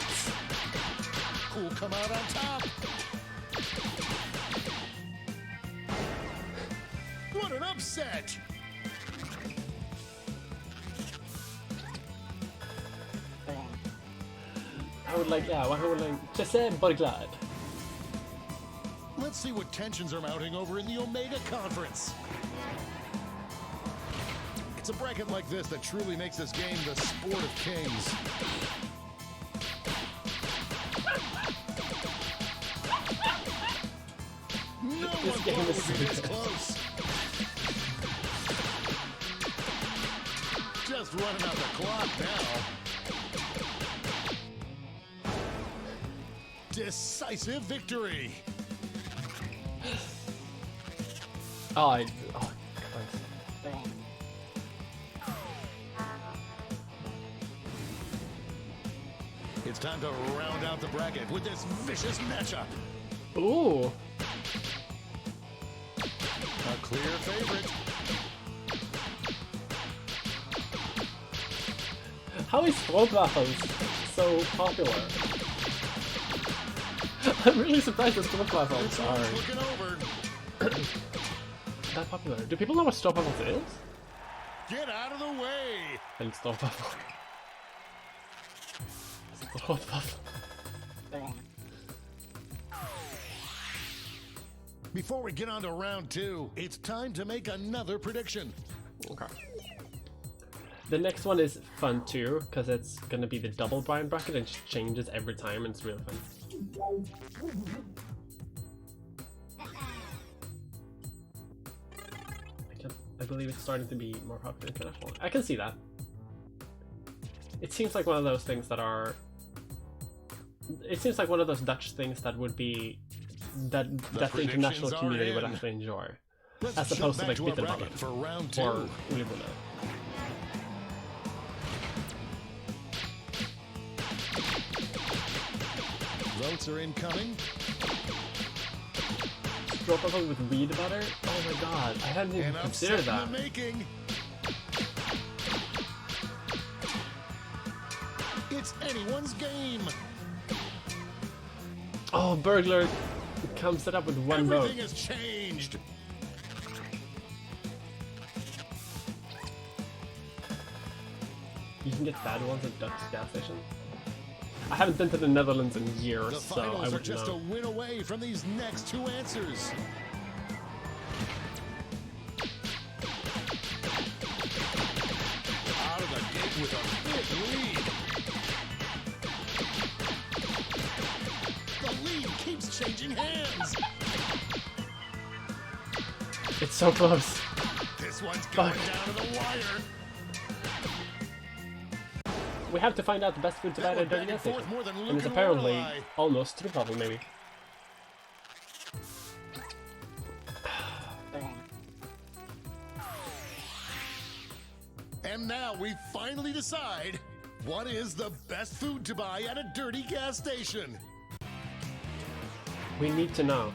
Who'll come out on top? What an upset! I would like, yeah, I would like to say burglar. Let's see what tensions are mounting over in the Omega Conference. It's a bracket like this that truly makes this game the sport of kings. No This one game thought is it would be so this good. close. Just running out the clock now. Decisive victory. Oh, oh, Christ. It's time to round out the bracket with this vicious matchup. Ooh. A clear favorite. How is throat waffles so popular? I'm really surprised that throat waffles This are one's looking over. that popular. Do people know what throat waffles is? Get out of the way. And throat waffle. Throat waffle. Before we get on to round two, it's time to make another prediction. Okay. The next one is fun too, because it's gonna be the double Brian bracket and it just changes every time and it's really fun. I believe it's starting to be more popular internationally. I can see that. It seems like one of those things that are... It seems like one of those Dutch things that would be... that the international predictions are community would in. actually enjoy. Let's As jump opposed to back like to our Bitter bracket for round two. or Wilbur. Votes are incoming. Throat waffle with weed butter? Oh my god, I hadn't even And considered upset that. in the making. It's anyone's game. Oh, Burglar comes it up with one vote. Everything has changed. You can get bad ones at Dutch gas stations. I haven't been to the Netherlands in years, The so I finals are wouldn't just know. a win away from these next two answers. Out of the gate with a big lead. The lead keeps changing hands. It's so close. This one's going Fuck. down to the wire. We have to find out the best food to buy That at a went dirty back gas and forth station. more than And Luke it's and apparently Lorelei. almost true problem, maybe. And now we finally decide what is the best food to buy at a dirty gas station. We need to know.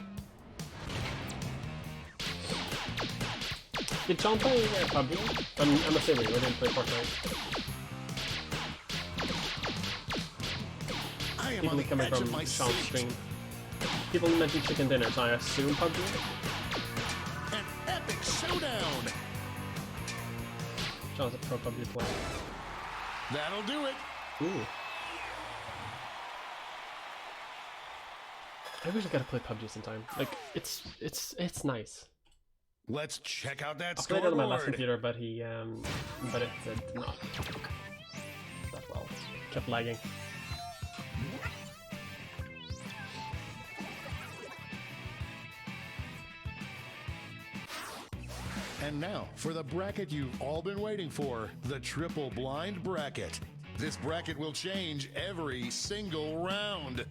Did Sean play PUBG? I'm assuming we didn't play Fortnite. I am People on the coming edge of from my Sean's seat. stream. People mentioned chicken dinner, so I assume PUBG? An epic showdown. Sean's a pro PUBG player. That'll do it. Ooh. I really gotta play PUBG sometime. Like, it's nice. Let's check out that I played it on my last scoreboard. computer, but it did not that well. Kept lagging. And And now for the bracket you've all been waiting for, the triple blind bracket. This bracket will change every single round.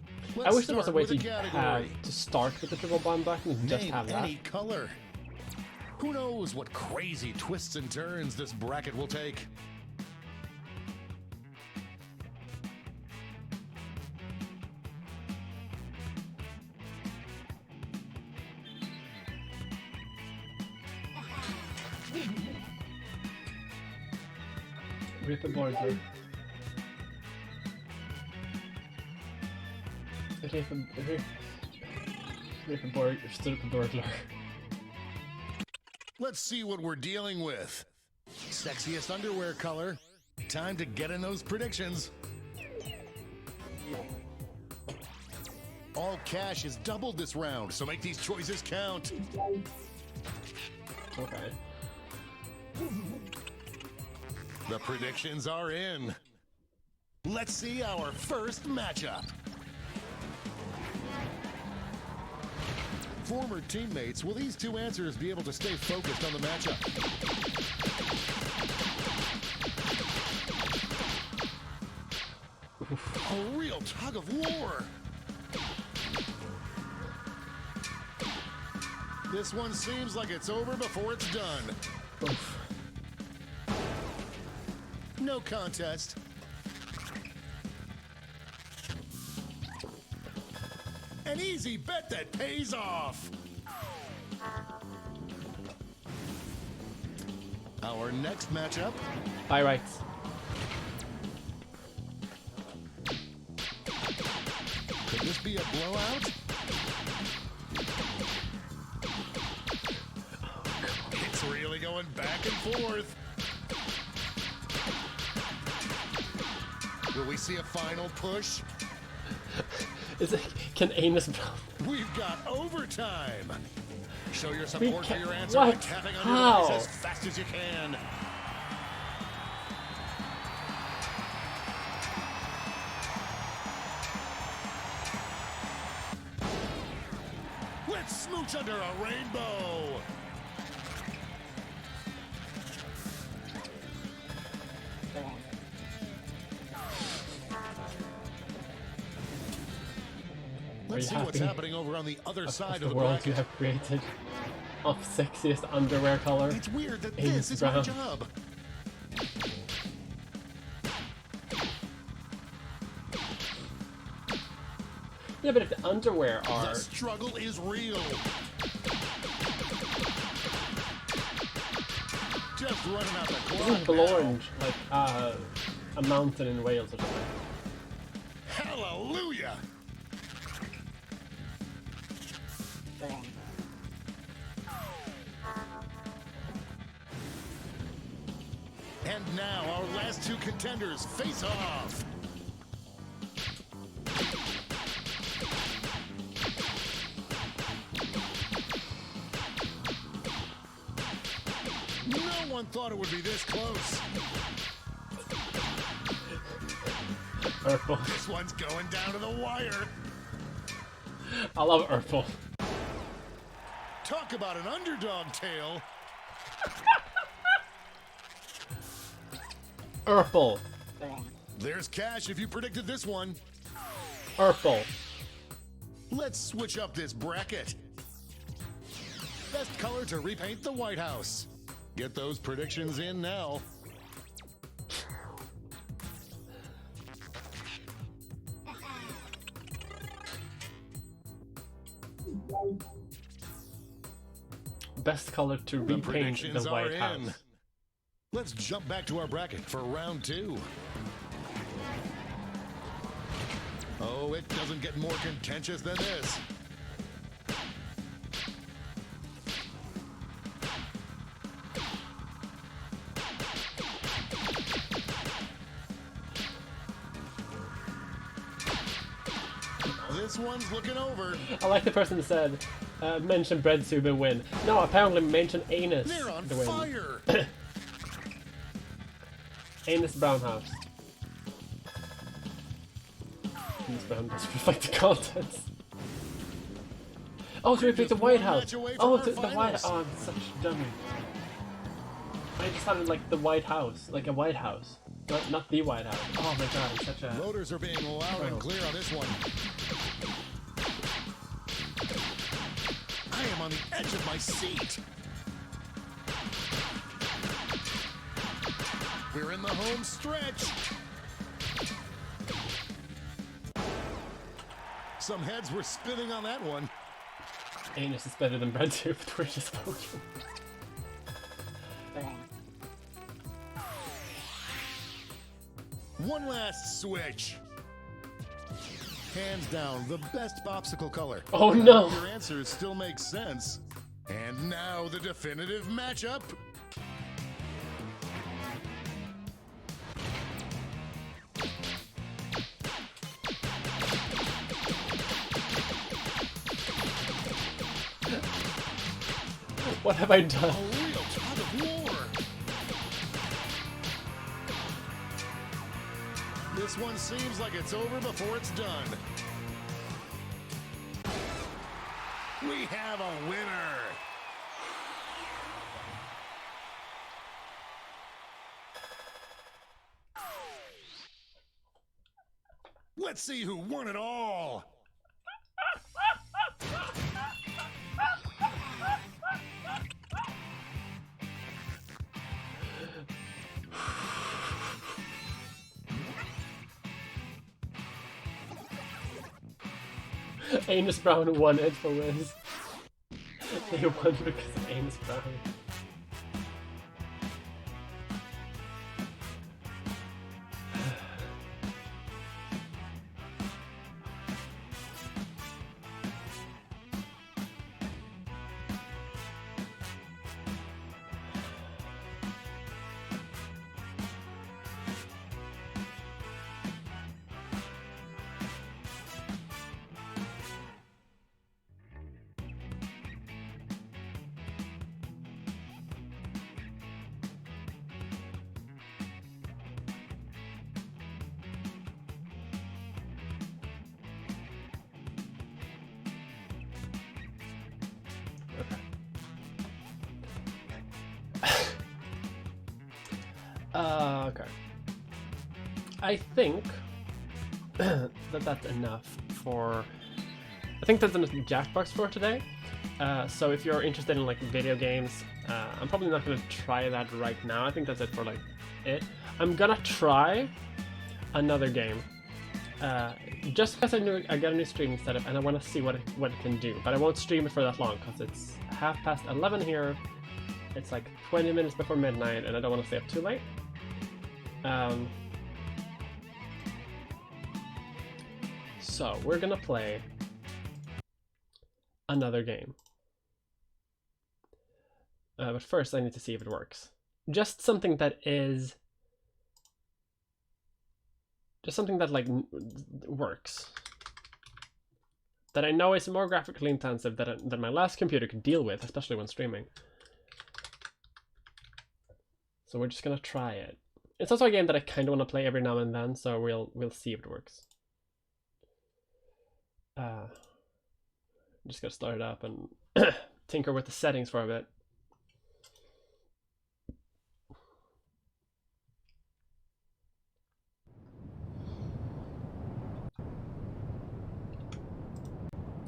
I wish there was a start way with to category. start with the triple blind bracket and just Name have that. any color. Who knows what crazy twists and turns this bracket will take? Rip a border. Rip a burglar. Let's see what we're dealing with. Sexiest underwear color. Time to get in those predictions. All cash is doubled this round, so make these choices count. Okay. The predictions are in. Let's see our first matchup. Former teammates, will these two answers be able to stay focused on the matchup? A real tug of war. This one seems like it's over before it's done. Oof. No contest. An easy bet that pays off. Our next matchup. By rights. Could this be a blowout? It's really going back and forth. Will we see a final push? Can Anus Brown? We've got overtime. Show your support for your answer What? by tapping on How? your device as fast as you can. Let's smooch under a rainbow. Let's see what's happening over on the other side of the world bracket. you have created of sexiest underwear color. It's weird that Anus this is my Brown. job. Yeah, but if the underwear are The struggle is real. Just running out the clock. isn't Blorn like a mountain in Wales or something? Hallelujah! And now our last two contenders face off. No one thought it would be this close. Urkel. This one's going down to the wire. I love Urkel. Talk about an underdog tale. Urkel. There's cash if you predicted this one. Urkel. Let's switch up this bracket. Best color to repaint the White House. Get those predictions in now. Best color to The repaint predictions the are White in. House. Let's jump back to our bracket for round two. Oh, it doesn't get more contentious than this. This one's looking over. I like the person that said, mention bread soup and win. No, apparently mention anus They're on to win. fire. Anus Brown House. Anus Brown does reflect the contents. Oh, to repeat the White House. match away from Oh, our the White House. finals. Oh, I'm such a dummy. I just sounded like the White House, like a White House. Not the White House. Oh my god, I'm such a... Motors are being loud and clear on this one. I am on the edge of my seat. We're in the home stretch. Some heads were spinning on that one. Anus is better than bread soup, Twitch is spoken. One last switch. Hands down, the best popsicle color. Oh no! Your answers still make sense. And now the definitive matchup. What have I done? A real tug of war. This one seems like it's over before it's done. We have a winner. Let's see who won it all. Anus Brown won it for Wiz. They won because of Anus Brown. Okay. I think that's enough for... I think that's enough Jackbox for today. So if you're interested in like video games, I'm probably not going to try that right now. I think that's it for like it. I'm gonna try another game. Just because I got a new streaming setup and I want to see what it can do. But I won't stream it for that long because it's 11:30 here. It's like 20 minutes before midnight and I don't want to stay up too late. So we're gonna play another game. But first I need to see if it works. Just something that like works. That I know is more graphically intensive than my last computer could deal with, especially when streaming. So we're just gonna try it. It's also a game that I kind of want to play every now and then, so we'll see if it works. I'm just gonna start it up and tinker with the settings for a bit.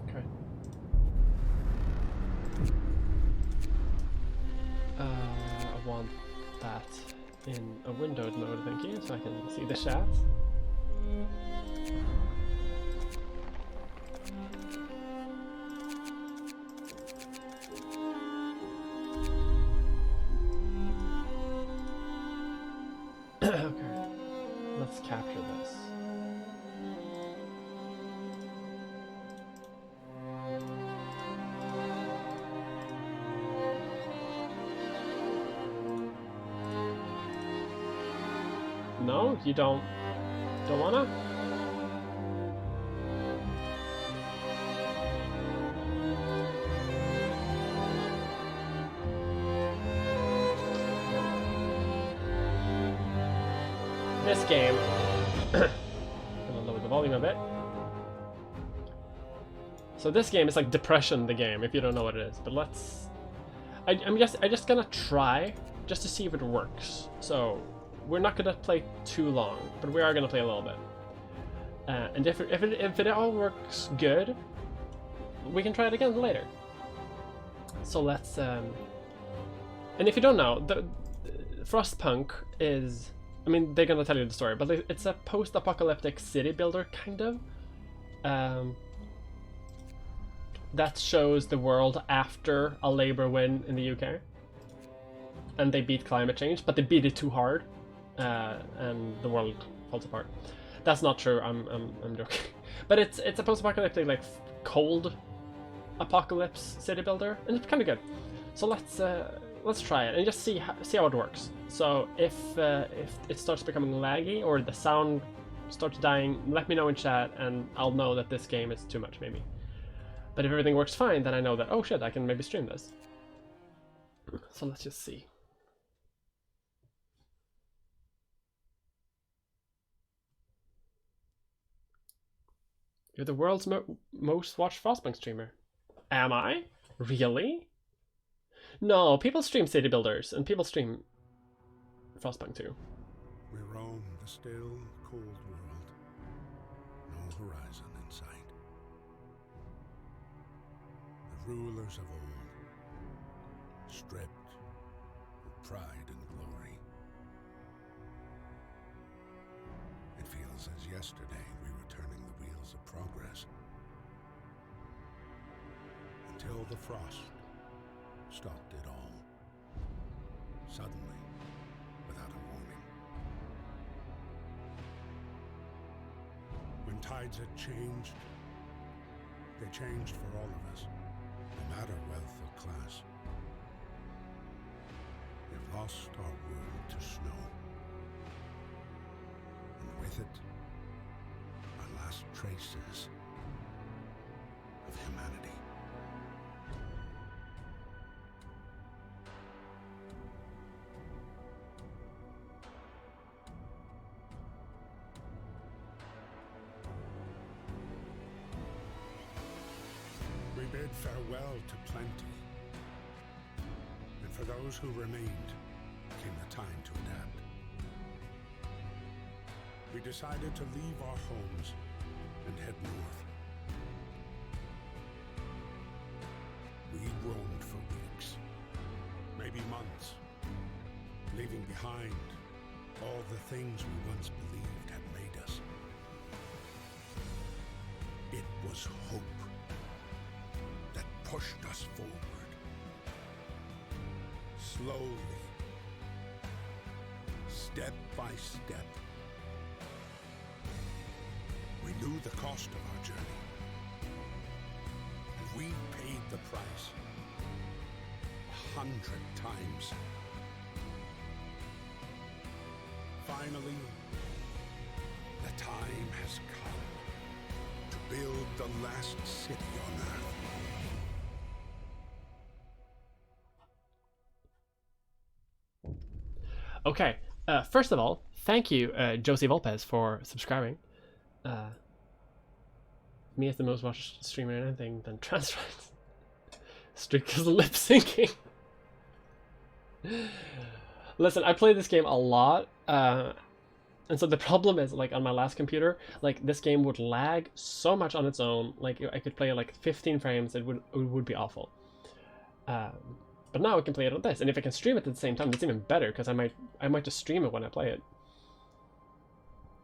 Okay. I want that in a windowed mode, thank you, so I can see the chat. Okay, let's capture this. No, you don't wanna? This game, I'm gonna lower the volume a bit. So this game is like Depression the game, if you don't know what it is. But let's, I'm just gonna try just to see if it works. So we're not gonna play too long, but we are gonna play a little bit. And if it all works good, we can try it again later. So let's. And if you don't know, the Frostpunk is. I mean, they're gonna tell you the story, but it's a post-apocalyptic city builder kind of. That shows the world after a Labour win in the UK, and they beat climate change, but they beat it too hard, and the world falls apart. That's not true. I'm joking, but it's a post-apocalyptic, like cold apocalypse city builder, and it's kind of good. So let's try it and just see how it works. So if it starts becoming laggy or the sound starts dying, let me know in chat, and I'll know that this game is too much maybe. But if everything works fine, then I know that, oh shit, I can maybe stream this. So let's just see. You're the world's most watched Frostpunk streamer. Am I? Really? No, people stream city builders, and people stream Frostpunk too. We roam the still, cold world. No horizon in sight. The rulers of old, stripped of pride and glory. It feels as yesterday we were turning the wheels of progress. Until the frost stopped it all. Suddenly, without a warning. When tides had changed, they changed for all of us, no matter wealth or class. We've lost our world to snow. And with it, our last traces of humanity. We bid farewell to plenty, and for those who remained came the time to adapt. We decided to leave our homes and head north. We roamed for weeks, maybe months, leaving behind all the things we once believed had made us. It was hope that pushed us forward. Slowly, step by step. We knew the cost of our journey, and we paid the price 100 times. Finally, the time has come to build the last city on Earth. Okay, first of all, thank you, Josie Volpez, for subscribing. Me as the most watched streamer in anything than trans rights. Strict because lip syncing. Listen, I play this game a lot, and so the problem is, like, on my last computer, like, this game would lag so much on its own. Like, I could play like 15 frames, it would be awful. But now I can play it on this, and if I can stream it at the same time, it's even better, because I might just stream it when I play it.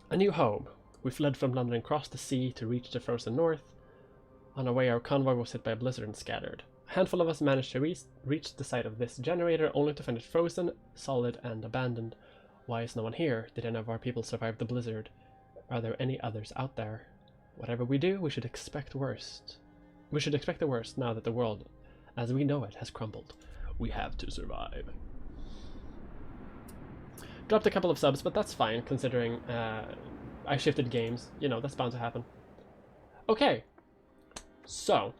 A new home. We fled from London and crossed the sea to reach the frozen north. On our way, our convoy was hit by a blizzard and scattered. A handful of us managed to reach the site of this generator, only to find it frozen, solid, and abandoned. Why is no one here? Did any of our people survive the blizzard? Are there any others out there? Whatever we do, we should expect worst. We should expect the worst now that the world, as we know it, has crumbled. We have to survive. Dropped a couple of subs, but that's fine, considering I shifted games. You know, that's bound to happen. Okay. So.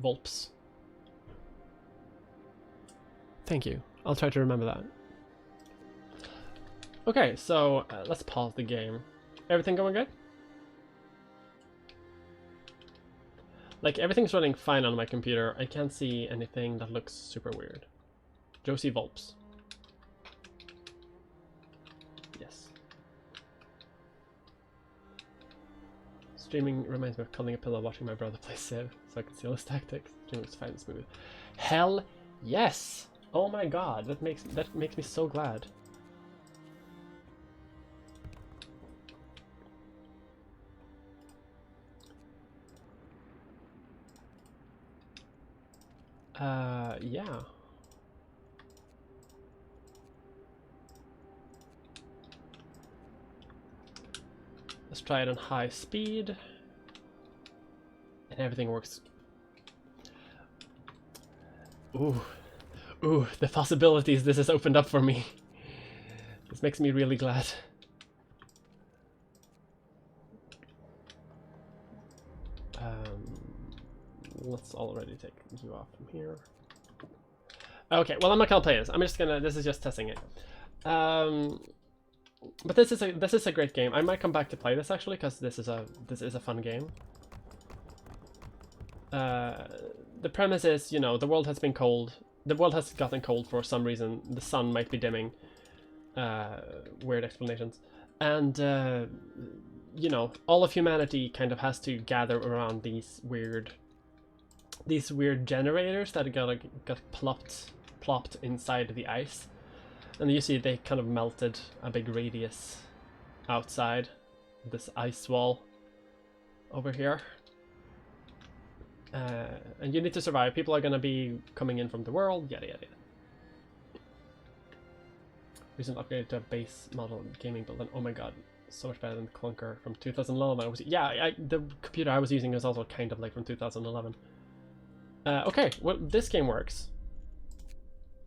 Volps. Thank you. I'll try to remember that. Okay, so let's pause the game. Everything going good? Like, everything's running fine on my computer. I can't see anything that looks super weird. Josie Volps. Yes. Streaming reminds me of cuddling a pillow watching my brother play Civ, so I can see all his tactics. Streaming is fine and smooth. Hell yes! Oh my god, that makes me so glad. Yeah. Let's try it on high speed. And everything works. Ooh. Ooh, the possibilities this has opened up for me. This makes me really glad. Let's already take you off from here. Okay, well, I'm not gonna play this. I'm just gonna. This is just testing it. But this is a great game. I might come back to play this actually, because this is a fun game. The premise is, you know, the world has been cold. The world has gotten cold for some reason. The sun might be dimming. Weird explanations. And you know, all of humanity kind of has to gather around these weird generators that got plopped inside the ice. And you see they kind of melted a big radius outside this ice wall over here. And you need to survive. People are going to be coming in from the world, yada yada yada. Recent upgrade to a base model gaming build, and oh my god, so much better than the clunker from 2011. The computer I was using was also kind of like from 2011. Okay, well, this game works.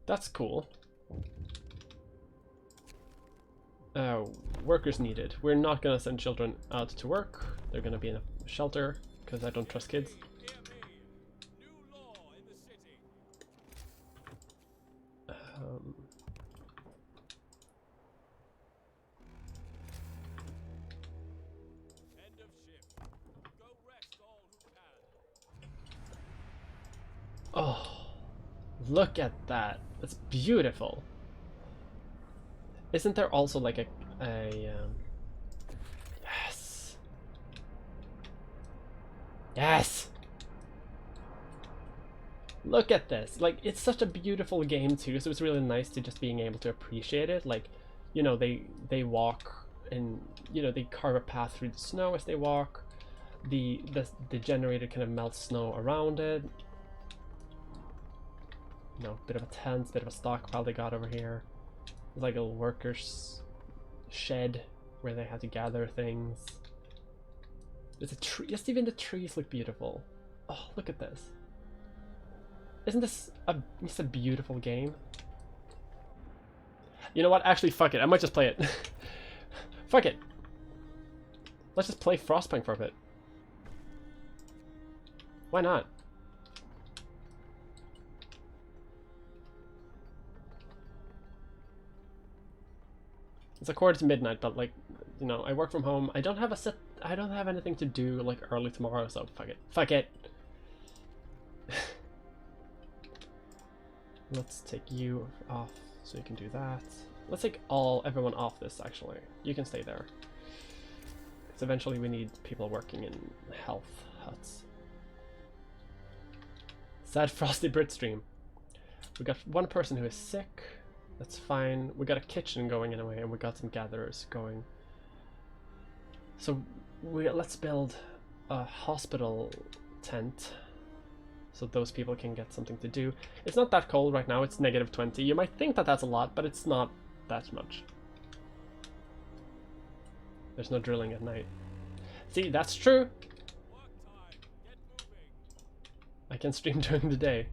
That's cool. Workers needed. We're not gonna send children out to work. They're gonna be in a shelter because I don't trust kids. Oh, look at that. That's beautiful. Isn't there also like yes. Yes. Look at this. Like, it's such a beautiful game too, so it's really nice to just being able to appreciate it. Like, you know, they walk and, you know, they carve a path through the snow as they walk. The generator kind of melts snow around it. You know, bit of a tent, bit of a stockpile they got over here. There's like a worker's shed where they had to gather things. There's a tree. Just even the trees look beautiful. Oh, look at this. Isn't this just a beautiful game? You know what? Actually, fuck it. I might just play it. Fuck it. Let's just play Frostpunk for a bit. Why not? It's a quarter to midnight, but like, you know, I work from home. I don't have anything to do like early tomorrow, so fuck it. Fuck it. Let's take you off so you can do that. Let's take everyone off this actually. You can stay there. Because eventually we need people working in health huts. Sad frosty Brit stream. We got one person who is sick. That's fine. We got a kitchen going in a way, and we got some gatherers going. So let's build a hospital tent so those people can get something to do. It's not that cold right now. It's -20. You might think that that's a lot, but it's not that much. There's no drilling at night. See, that's true. I can stream during the day.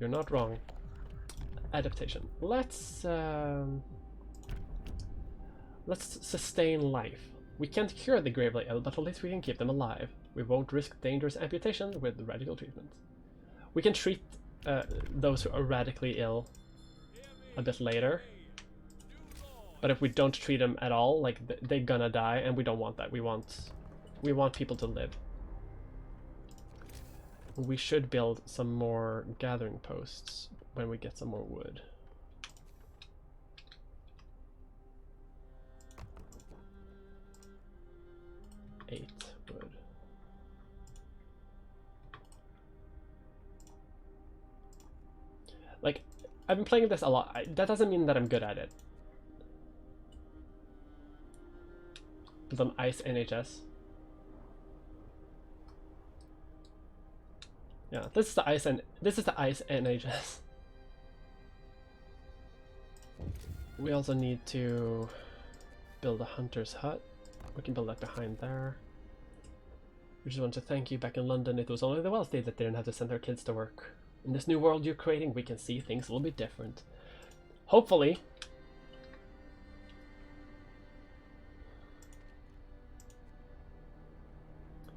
You're not wrong. Adaptation. Let's sustain life. We can't cure the gravely ill, but at least we can keep them alive. We won't risk dangerous amputation with radical treatment. We can treat those who are radically ill a bit later. But if we don't treat them at all, like they're gonna die, and we don't want that. We want people to live. we should build some more gathering posts when we get some more wood. Eight wood. Like, I've been playing this a lot. That doesn't mean that I'm good at it. Build an ice NHS. Yeah, this is the ice NHS. We also need to build a hunter's hut. We can build that behind there. We just want to thank you. Back in London, it was only the wealthy that didn't have to send their kids to work. In this new world you're creating, we can see things will be different. Hopefully.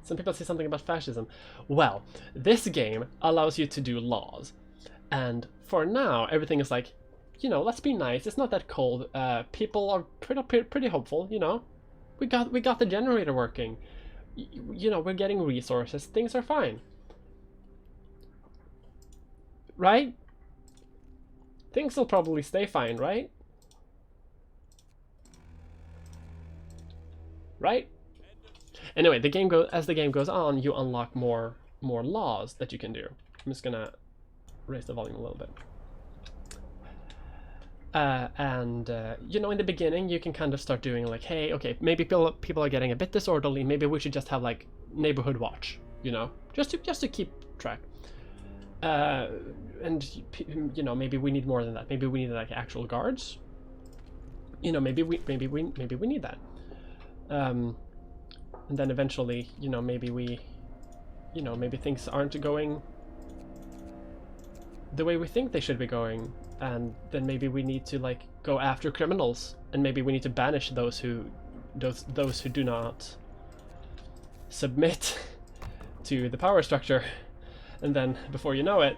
Some people say something about fascism. Well, this game allows you to do laws. And for now, everything is like, you know, let's be nice. It's not that cold. People are pretty hopeful, you know. We got the generator working. You know, we're getting resources. Things are fine. Right? Things will probably stay fine, right? Right? Anyway, as the game goes on, you unlock more laws that you can do. I'm just gonna raise the volume a little bit. You know, in the beginning, you can kind of start doing like, hey, okay, maybe people are getting a bit disorderly. Maybe we should just have like neighborhood watch, you know, just to keep track. And you know, maybe we need more than that. Maybe we need like actual guards. You know, maybe we need that. And then eventually, you know, maybe things aren't going the way we think they should be going, and then maybe we need to like go after criminals, and maybe we need to banish those who do not submit to the power structure. And then before you know it,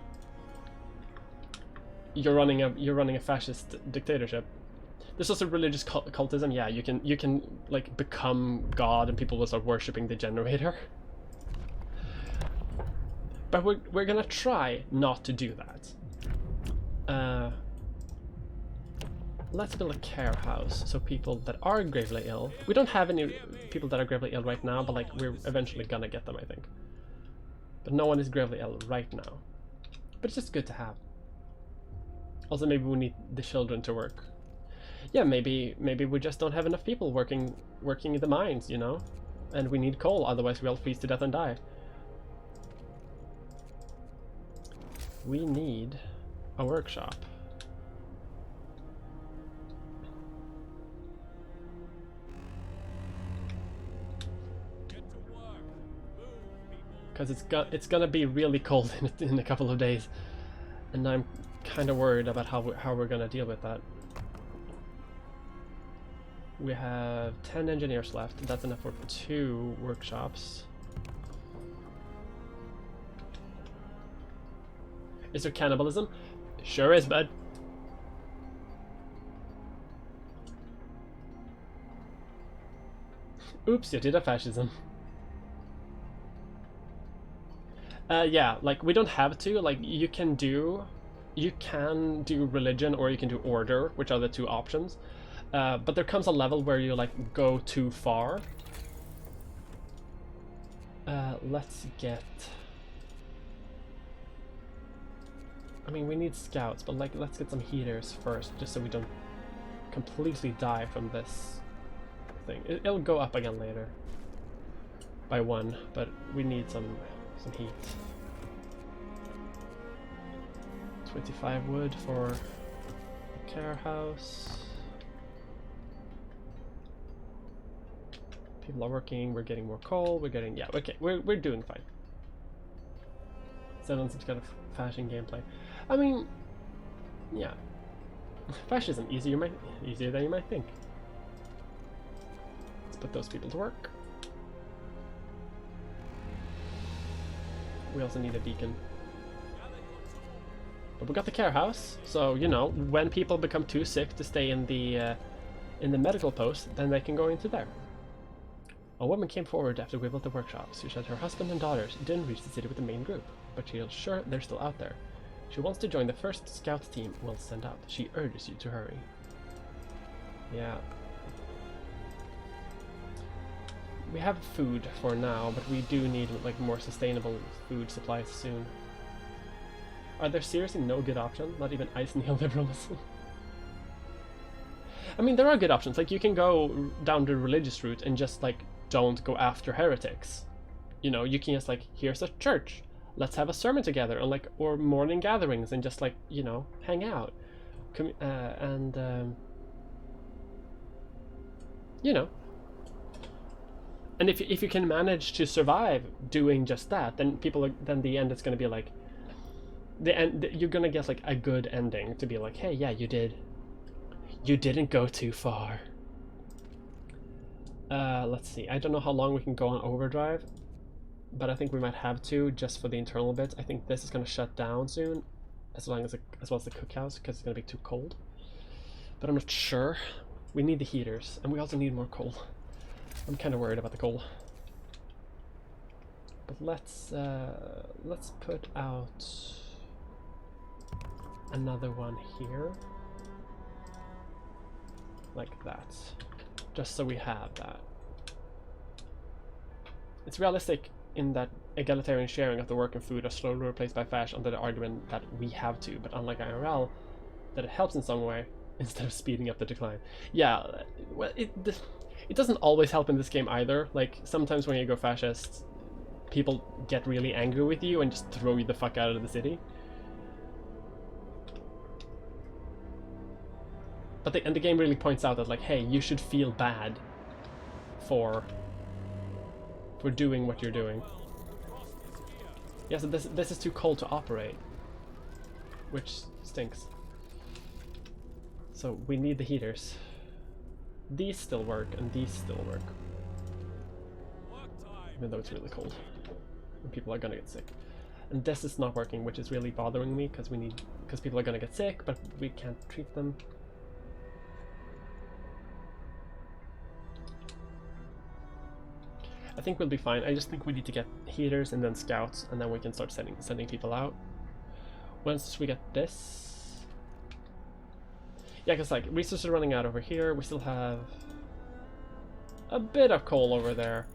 you're running a fascist dictatorship. There's also religious cultism. Yeah, you can like become God and people will start worshipping the generator. But we're gonna try not to do that. Let's build a care house so people that are gravely ill. We don't have any people that are gravely ill right now, but like we're eventually gonna get them, I think. But no one is gravely ill right now. But it's just good to have. Also, maybe we need the children to work. Yeah, maybe we just don't have enough people working in the mines, you know? And we need coal, otherwise we'll freeze to death and die. We need a workshop. Because it's gonna be really cold in a couple of days, and I'm kind of worried about how we're gonna deal with that. We have 10 engineers left. That's enough for 2 workshops. Is there cannibalism? Sure is, bud. Oops, you did a fascism. Yeah, like we don't have to. Like you can do religion or you can do order, which are the 2 options. But there comes a level where you like go too far. Let's get. I mean, we need scouts, but like let's get some heaters first, just so we don't completely die from this thing. It'll go up again later by 1, but we need some heat. 25 wood for the care house. People are working, we're getting more coal, yeah, okay, we're doing fine. 7 some kind of fashion gameplay. I mean, yeah. Fascism, easier than you might think. Let's put those people to work. We also need a beacon. But we got the care house, so you know, when people become too sick to stay in the medical post, then they can go into there. A woman came forward after we built the workshop. She said her husband and daughters didn't reach the city with the main group. but she's sure they're still out there. She wants to join the first scout team we'll send out. She urges you to hurry. Yeah. We have food for now, but we do need like more sustainable food supplies soon. Are there seriously no good options? Not even ice neoliberalism? I mean, there are good options. Like, you can go down the religious route and just like don't go after heretics. You know, you can just like, here's a church, let's have a sermon together, and like, or morning gatherings, and just like, you know, hang out, you know. And if you can manage to survive doing just that, then then the end, it's gonna be like the end. You're gonna get like a good ending to be like, hey, yeah, you didn't go too far. Let's see. I don't know how long we can go on overdrive, but I think we might have to just for the internal bits. I think this is gonna shut down soon, as well as the cookhouse, because it's gonna be too cold. But I'm not sure. We need the heaters, and we also need more coal. I'm kind of worried about the coal. But let's put out another one here, like that, just so we have that. It's realistic in that egalitarian sharing of the work and food are slowly replaced by fashion under the argument that we have to, but unlike IRL, that it helps in some way instead of speeding up the decline. Yeah, well, it doesn't always help in this game either. Like, sometimes when you go fascist, people get really angry with you and just throw you the fuck out of the city. But the game really points out that, like, hey, you should feel bad for doing what you're doing. Yeah, so this is too cold to operate, which stinks. So we need the heaters. These still work, and these still work. Even though it's really cold. And people are gonna get sick. And this is not working, which is really bothering me, because people are gonna get sick, but we can't treat them. I think we'll be fine. I just think we need to get heaters and then scouts, and then we can start sending people out. Once we get this... Yeah, because like, resources are running out over here. We still have a bit of coal over there.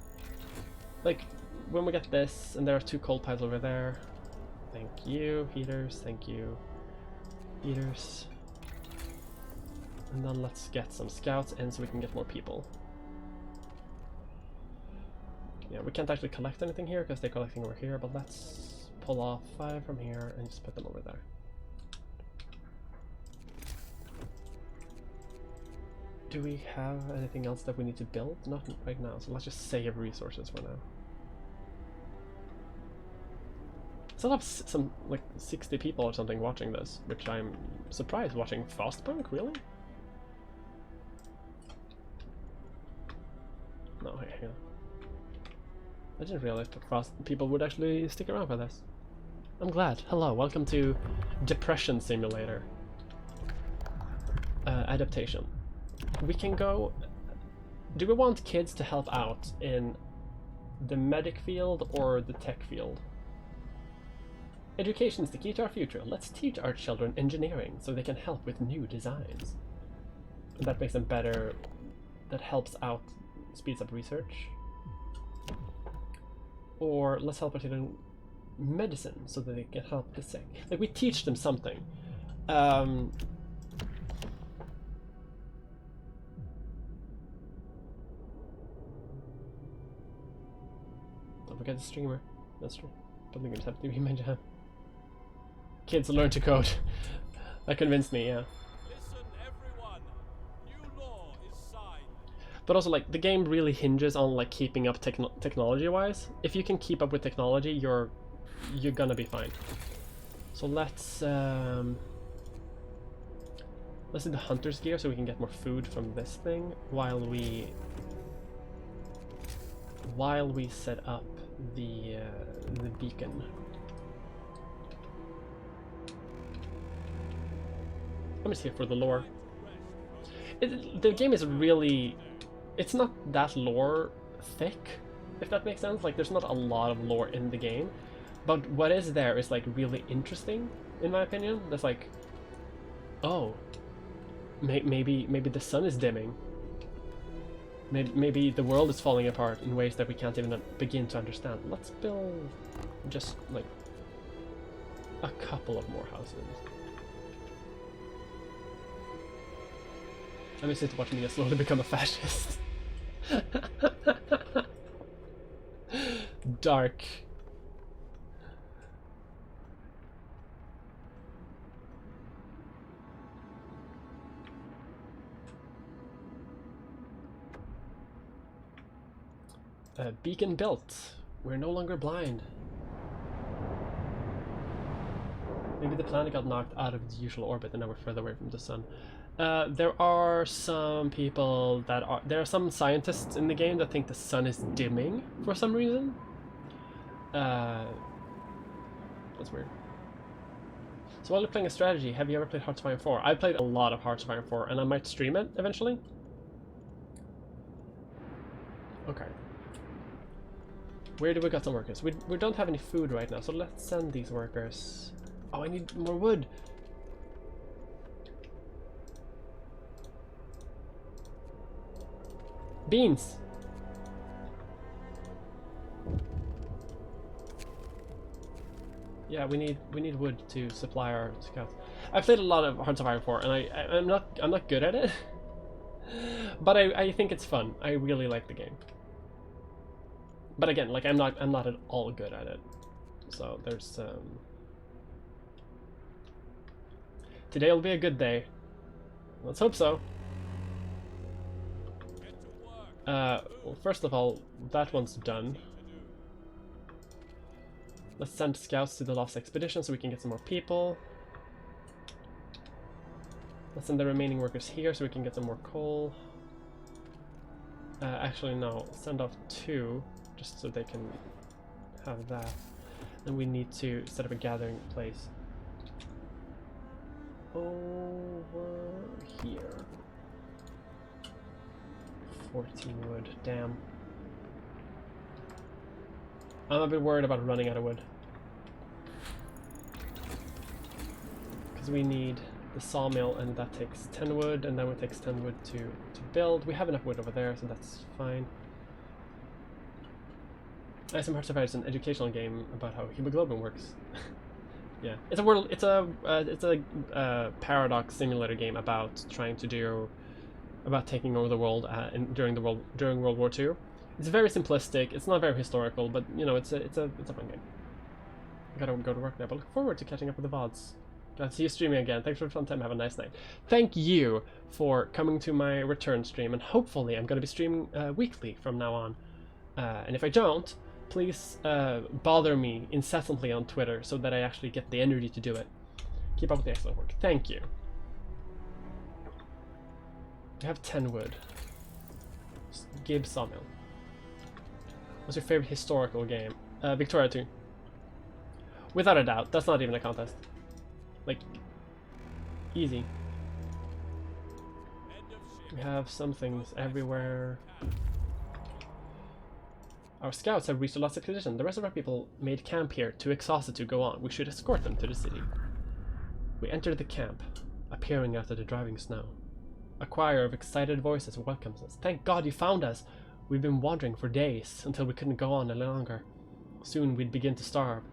Like, when we get this, and there are 2 coal piles over there. Thank you, heaters, thank you, heaters. And then let's get some scouts in so we can get more people. Yeah, we can't actually collect anything here because they're collecting over here, but let's pull off 5 from here and just put them over there. Do we have anything else that we need to build? Not right now, so let's just save resources for now. Still have some, like, 60 people or something watching this, which I'm surprised watching frostpunk, really? No, hang on. I didn't realize that people would actually stick around for this. I'm glad. Hello, welcome to Depression Simulator. Adaptation. We can go... Do we want kids to help out in the medic field or the tech field? Education is the key to our future. Let's teach our children engineering so they can help with new designs. And that makes them better. That helps out, speeds up research. Or let's help our children medicine so that they can help the sick. Like, we teach them something. Don't forget the streamer. That's true. Don't think it's have to be my job. Kids learn to code. That convinced me, yeah. Listen, everyone. New law is signed. But also, like, the game really hinges on, like, keeping up technology-wise. If you can keep up with technology, you're gonna be fine. So let's do the hunter's gear so we can get more food from this thing while we set up the beacon. I'm just here for the lore. The game is really... It's not that lore thick, if that makes sense. Like, there's not a lot of lore in the game, But what is there is like really interesting, in my opinion. That's like, oh, maybe the sun is dimming. Maybe the world is falling apart in ways that we can't even begin to understand. Let's build just like a couple of more houses. Let me sit watching me slowly become a fascist. Dark. Beacon built. We're no longer blind. Maybe the planet got knocked out of its usual orbit and now we're further away from the sun. There are some people that are... There are some scientists in the game that think the sun is dimming for some reason. That's weird. So while you're playing a strategy, have you ever played Hearts of Iron 4? I played a lot of Hearts of Iron 4 and I might stream it eventually. Okay. Where do we got some workers? We don't have any food right now, so let's send these workers. Oh, I need more wood. Beans. Yeah, we need wood to supply our scouts. I've played a lot of Hearts of Iron 4, and I'm not good at it, but I think it's fun. I really like the game. But again, like I'm not at all good at it. So there's today will be a good day. Let's hope so. Well, first of all, that one's done. Let's send scouts to the Lost Expedition so we can get some more people. Let's send the remaining workers here so we can get some more coal. Actually, no. Send off 2, just so they can have that. And we need to set up a gathering place over here. 14 wood, damn. I'm a bit worried about running out of wood. Because we need the sawmill, and that takes 10 wood, and then it takes 10 wood to build. We have enough wood over there, so that's fine. Some Hearts of Iron is an educational game about how hemoglobin works. Yeah, it's a paradox simulator game about trying to do, about taking over the world during World War II. It's very simplistic. It's not very historical, but you know, it's a fun game. I gotta go to work now, but look forward to catching up with the VODs. Glad to see you streaming again. Thanks for the fun time. Have a nice night. Thank you for coming to my return stream, and hopefully I'm gonna be streaming weekly from now on. And if I don't, please bother me incessantly on Twitter so that I actually get the energy to do it. Keep up with the excellent work. Thank you. I have 10 wood. Gibbs Sawmill. What's your favorite historical game? Victoria 2. Without a doubt. That's not even a contest. Like, easy. We have some things everywhere. Our scouts have reached the Lost Expedition. The rest of our people made camp here, too exhausted to go on. We should escort them to the city. We entered the camp, appearing after the driving snow. A choir of excited voices welcomes us. Thank God you found us! We've been wandering for days, until we couldn't go on any longer. Soon we'd begin to starve.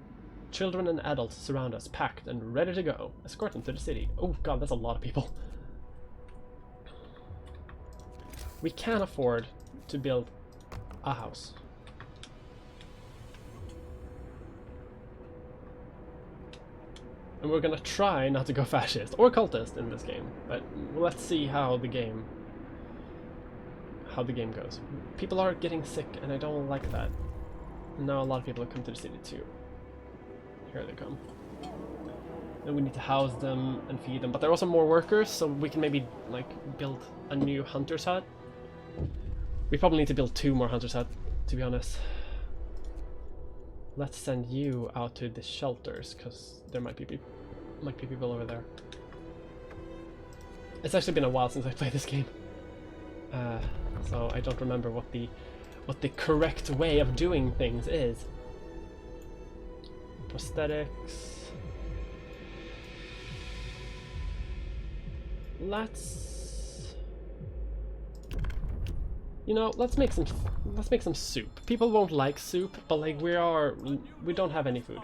Children and adults surround us, packed and ready to go. Escort them to the city. Oh God, that's a lot of people. We can't afford to build a house. And we're gonna try not to go fascist or cultist in this game, but let's see how the game goes. People are getting sick, and I don't like that. Now a lot of people have come to the city too. Here they come. And we need to house them and feed them, but there are also more workers, so we can maybe like build a new hunter's hut. We probably need to build 2 more hunter's hut, to be honest. Let's send you out to the shelters, because there might be people over there. It's actually been a while since I played this game, so I don't remember what the correct way of doing things is. Prosthetics. Let's, you know, let's make some soup. People won't like soup, but like we don't have any food.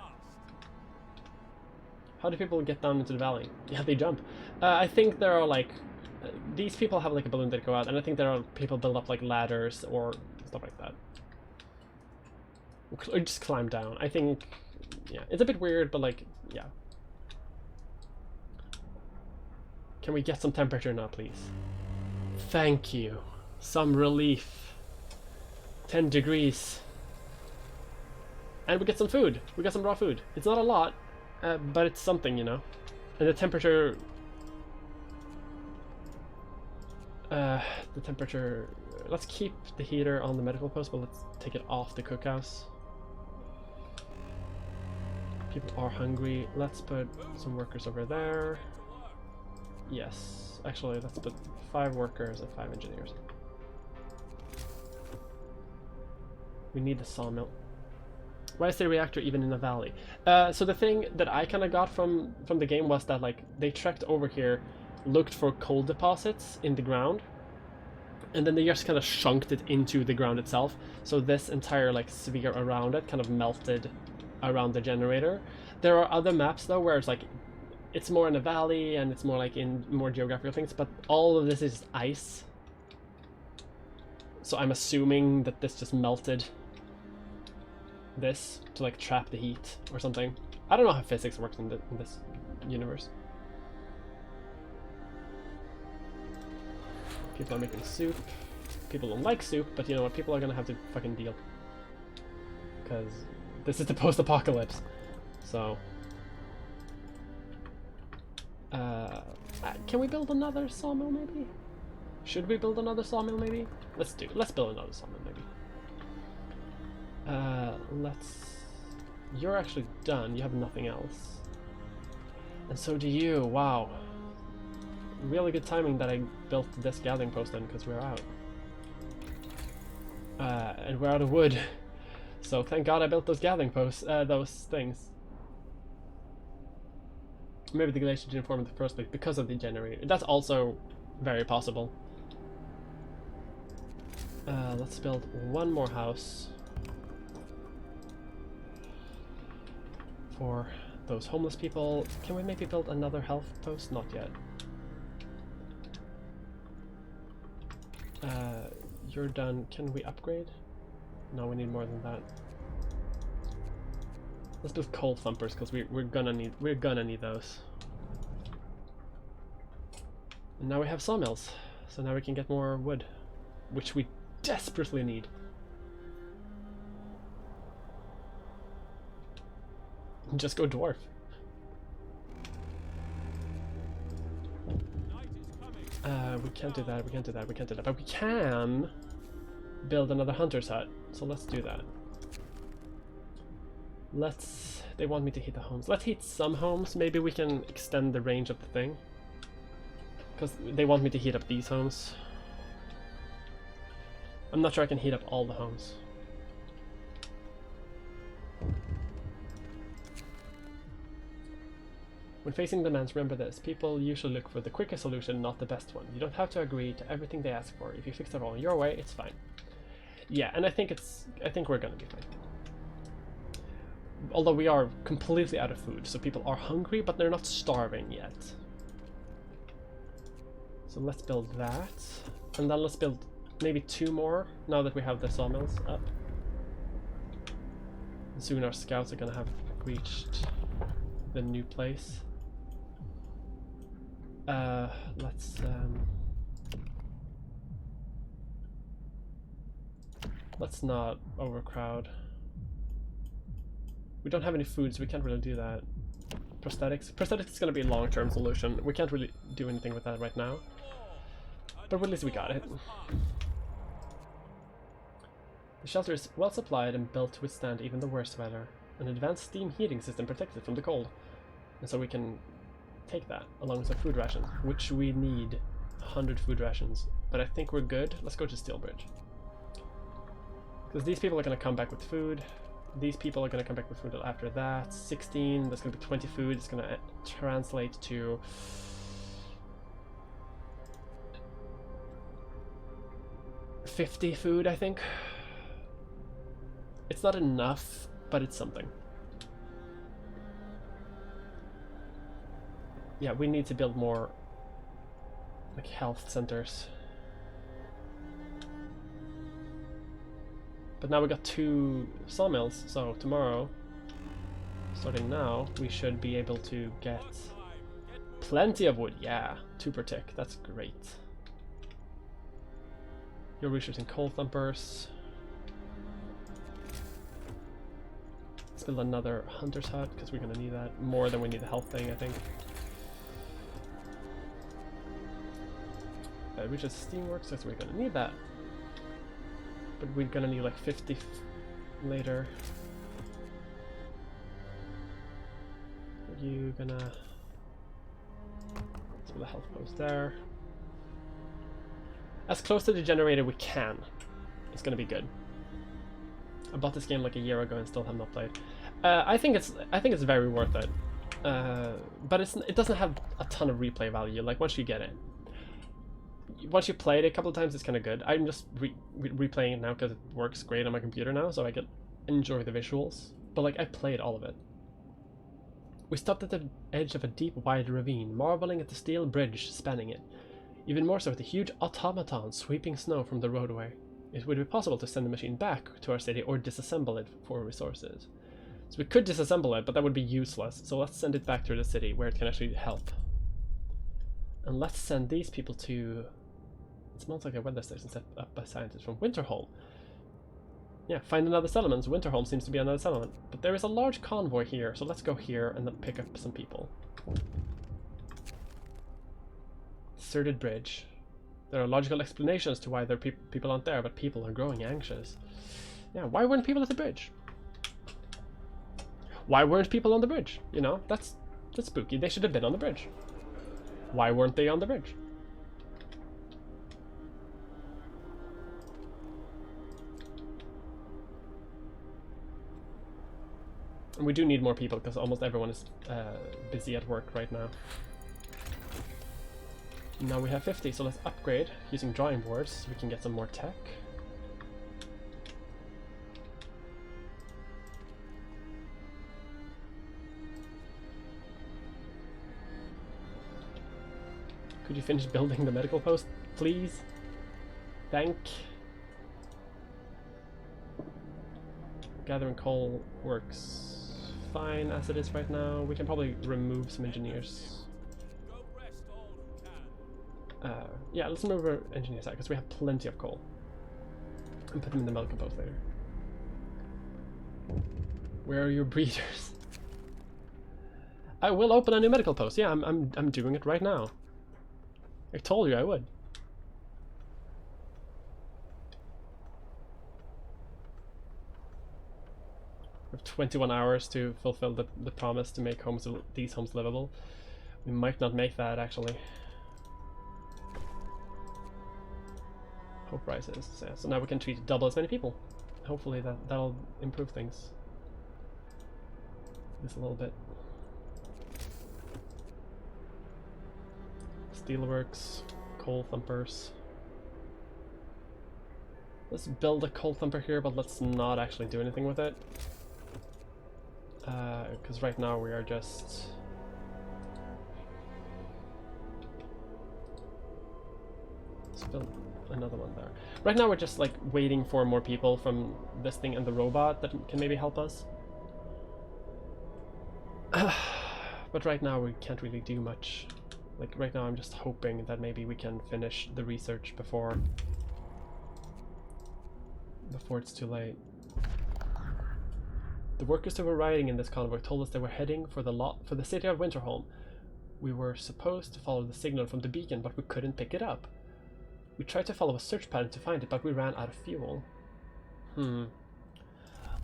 How do people get down into the valley? Yeah, they jump. I think there are like these people have like a balloon that go out, and I think there are people build up like ladders or stuff like that. Or just climb down. I think, yeah, it's a bit weird, but like, yeah. Can we get some temperature now, please? Thank you. Some relief. 10 degrees. And we get some food. We got some raw food. It's not a lot, but it's something, you know. And the temperature... Let's keep the heater on the medical post, but let's take it off the cookhouse. People are hungry. Let's put some workers over there. Yes, actually, let's put 5 workers and 5 engineers. We need the sawmill. Why is the reactor even in a valley? So the thing that I kind of got from the game was that like they trekked over here, looked for coal deposits in the ground, and then they just kind of chunked it into the ground itself. So this entire like sphere around it kind of melted around the generator. There are other maps though where it's like it's more in a valley and it's more like in more geographical things, but all of this is ice. So I'm assuming that this just melted this to like trap the heat or something. I don't know how physics works in this universe. People are making soup. People don't like soup, but you know what? People are gonna have to fucking deal. Because this is the post-apocalypse. So... can we build another sawmill maybe? Should we build another sawmill maybe? Let's build another sawmill maybe. You're actually done. You have nothing else. And so do you. Wow. Really good timing that I built this gathering post then, because we're out. And we're out of wood. So thank God I built those gathering posts, those things. Maybe the glacier didn't form in the first place because of the generator. That's also very possible. Let's build one more house for those homeless people. Can we maybe build another health post? Not yet. You're done. Can we upgrade? No, we need more than that. Let's build coal thumpers because we're gonna need those. And now we have sawmills, so now we can get more wood, which we desperately need. Just go dwarf. We can't do that. We can't do that. We can't do that. But we can build another hunter's hut. So let's do that. They want me to heat the homes. Let's heat some homes. Maybe we can extend the range of the thing. Because they want me to heat up these homes. I'm not sure I can heat up all the homes. When facing demands, remember this. People usually look for the quickest solution, not the best one. You don't have to agree to everything they ask for. If you fix it all your way, it's fine. Yeah, and I think we're gonna be fine. Although we are completely out of food, so people are hungry, but they're not starving yet. So let's build that. And then let's build maybe 2 more, now that we have the sawmills up. And soon our scouts are gonna have reached the new place. Let's not overcrowd. We don't have any food, so we can't really do that. Prosthetics is going to be a long-term solution. We can't really do anything with that right now. But at least we got it. The shelter is well supplied and built to withstand even the worst weather. An advanced steam heating system protects it from the cold. And so we can take that along with some food rations, which we need 100 food rations. But I think we're good. Let's go to Steelbridge. Because these people are going to come back with food. these people are gonna come back with food after that. 16, that's gonna be 20 food. It's gonna translate to 50 food, I think. It's not enough, but it's something. Yeah, we need to build more like health centers. But now we got 2 sawmills, so tomorrow, starting now, we should be able to get plenty of wood. Yeah, 2 per tick, that's great. You're researching coal thumpers. Let's build another hunter's hut, because we're gonna need that more than we need the health thing, I think. Research steamworks, so we're gonna need that. But we're gonna need like 50 later. Are you gonna... So the health post there. As close to the generator we can. It's gonna be good. I bought this game like a year ago and still have not played. I think it's very worth it. But it doesn't have a ton of replay value. Like once you get it, once you play it a couple of times, it's kind of good. I'm just replaying it now because it works great on my computer now, so I can enjoy the visuals. But like I played all of it. We stopped at the edge of a deep, wide ravine, marveling at the steel bridge spanning it. Even more so at the huge automaton sweeping snow from the roadway. It would be possible to send the machine back to our city or disassemble it for resources. So we could disassemble it, but that would be useless. So let's send it back to the city where it can actually help. And let's send these people to... It smells like a weather station set up by scientists from Winterholm. Yeah, find another settlement. Winterholm seems to be another settlement. But there is a large convoy here, so let's go here and then pick up some people. Deserted bridge. There are logical explanations to why there are people aren't there, but people are growing anxious. Yeah, why weren't people at the bridge? Why weren't people on the bridge? You know, that's spooky. They should have been on the bridge. Why weren't they on the bridge? And we do need more people because almost everyone is busy at work right now. Now we have 50, so let's upgrade using drawing boards so we can get some more tech. Could you finish building the medical post, please? Thank. Gathering coal works fine as it is right now. We can probably remove some engineers. Yeah, let's move our engineers out because we have plenty of coal. And put them in the medical post later. Where are your breeders? I will open a new medical post. Yeah, I'm doing it right now. I told you I would. We have 21 hours to fulfill the promise to make these homes livable. We might not make that actually. Hope rises. So now we can treat double as many people. Hopefully that'll improve things. Just a little bit. Steelworks, coal thumpers. Let's build a coal thumper here, but let's not actually do anything with it. Because right now we are just... Let's build another one there. Right now we're just like waiting for more people from this thing and the robot that can maybe help us. But right now we can't really do much. Like right now I'm just hoping that maybe we can finish the research before it's too late. The workers who were riding in this convoy told us they were heading for the city of Winterholm. We were supposed to follow the signal from the beacon, but we couldn't pick it up. We tried to follow a search pattern to find it, but we ran out of fuel.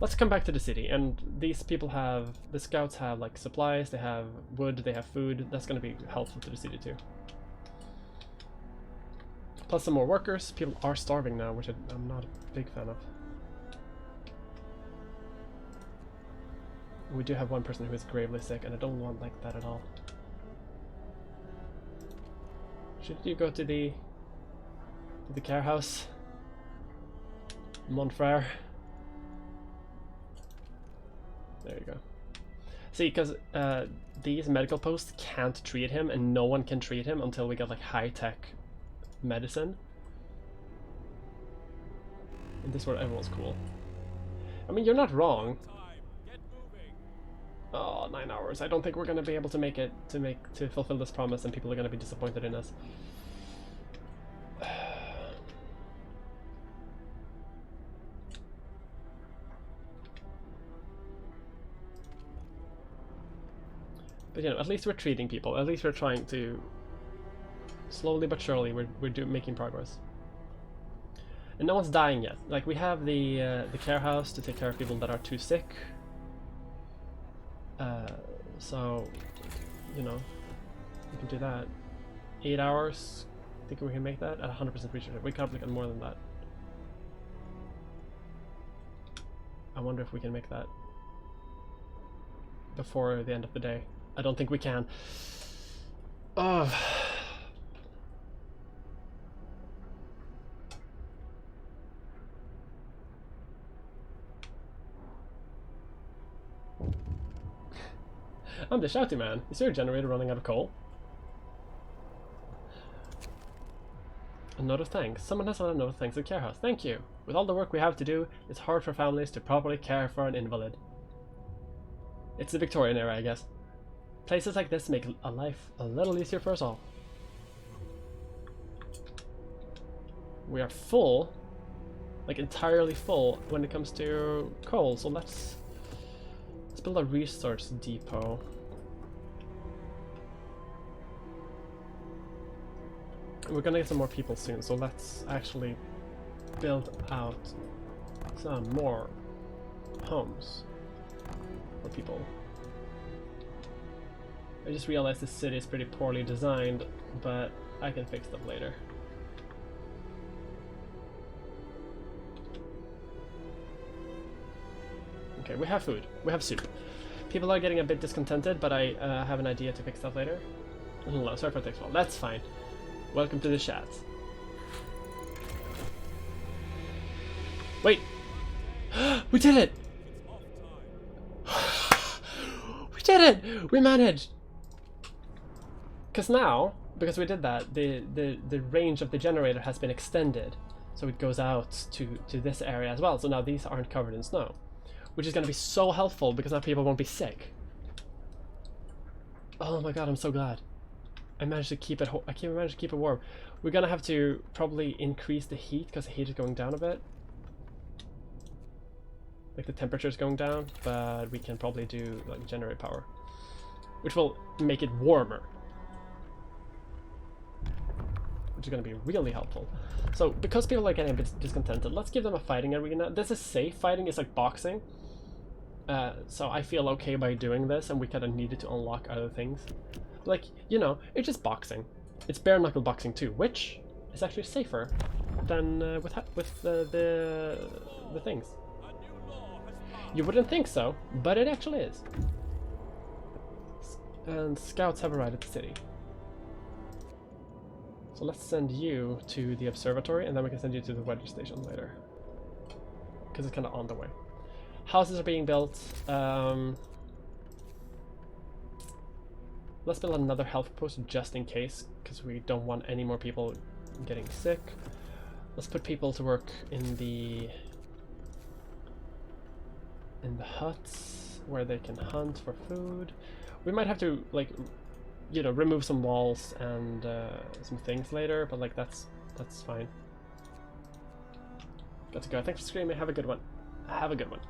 Let's come back to the city, and these people have... The scouts have like supplies, they have wood, they have food. That's going to be helpful to the city too. Plus some more workers. People are starving now, which I'm not a big fan of. We do have one person who is gravely sick, and I don't want like that at all. Should you go to the care house? Montfrere. There you go. See, because these medical posts can't treat him, and no one can treat him until we get like high-tech medicine. And this is where everyone's cool. I mean, you're not wrong. Oh, 9 hours. I don't think we're gonna be able to make it to fulfill this promise, and people are gonna be disappointed in us. But you know, at least we're treating people. At least we're trying to, slowly but surely, we're making progress. And no one's dying yet. Like, we have the care house to take care of people that are too sick. So, you know, we can do that. 8 hours. Think we can make that at 100% research. We can't look at more than that. I wonder if we can make that before the end of the day. I don't think we can. Oh. I'm the shouty man. Is your generator running out of coal? A note of thanks. Someone has a note of thanks at Care House. Thank you. With all the work we have to do, it's hard for families to properly care for an invalid. It's the Victorian era, I guess. Places like this make a life a little easier for us all. We are full, like entirely full, when it comes to coal, so let's build a resource depot. We're gonna get some more people soon, so let's actually build out some more homes for people. I just realized this city is pretty poorly designed, but I can fix them later. Okay, we have food. We have soup. People are getting a bit discontented, but I have an idea to fix that later. No, sorry for the text. Well, that's fine. Welcome to the chat. Wait! We did it! We did it! We managed! Because now, because we did that, the range of the generator has been extended. So it goes out to this area as well. So now these aren't covered in snow. Which is going to be so helpful because now people won't be sick. Oh my god, I'm so glad. I managed to keep it managed to keep it warm. We're going to have to probably increase the heat because the heat is going down a bit. Like the temperature is going down, but we can probably do like generate power. Which will make it warmer. Which is going to be really helpful. So, because people are getting a bit discontented, let's give them a fighting arena. This is safe. Fighting is like boxing. So I feel okay by doing this, and we kind of needed to unlock other things. Like, you know, it's just boxing. It's bare knuckle boxing too, which is actually safer than with the things. You wouldn't think so, but it actually is. And scouts have arrived at the city. So let's send you to the observatory, and then we can send you to the weather station later. Because it's kind of on the way. Houses are being built. Let's build another health post just in case, because we don't want any more people getting sick. Let's put people to work in the huts where they can hunt for food. We might have to, like, you know, remove some walls and some things later, but like that's fine. Got to go. Thanks for screaming. Have a good one. Have a good one.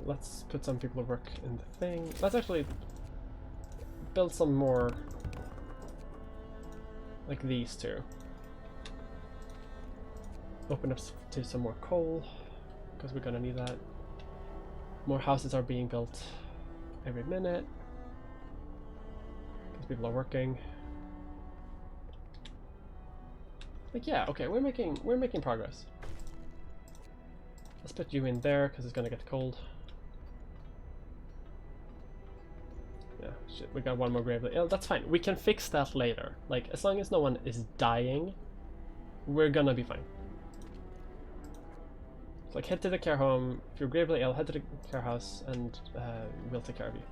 Let's put some people to work in the thing. Let's actually build some more like these two. Open up to some more coal because we're gonna need that. More houses are being built every minute because people are working. Like, yeah, okay, we're making progress. Let's put you in there because it's gonna get cold. Yeah, shit, we got one more gravely ill. That's fine. We can fix that later. Like, as long as no one is dying, we're gonna be fine. So, like, head to the care home. If you're gravely ill, head to the care house, and we'll take care of you.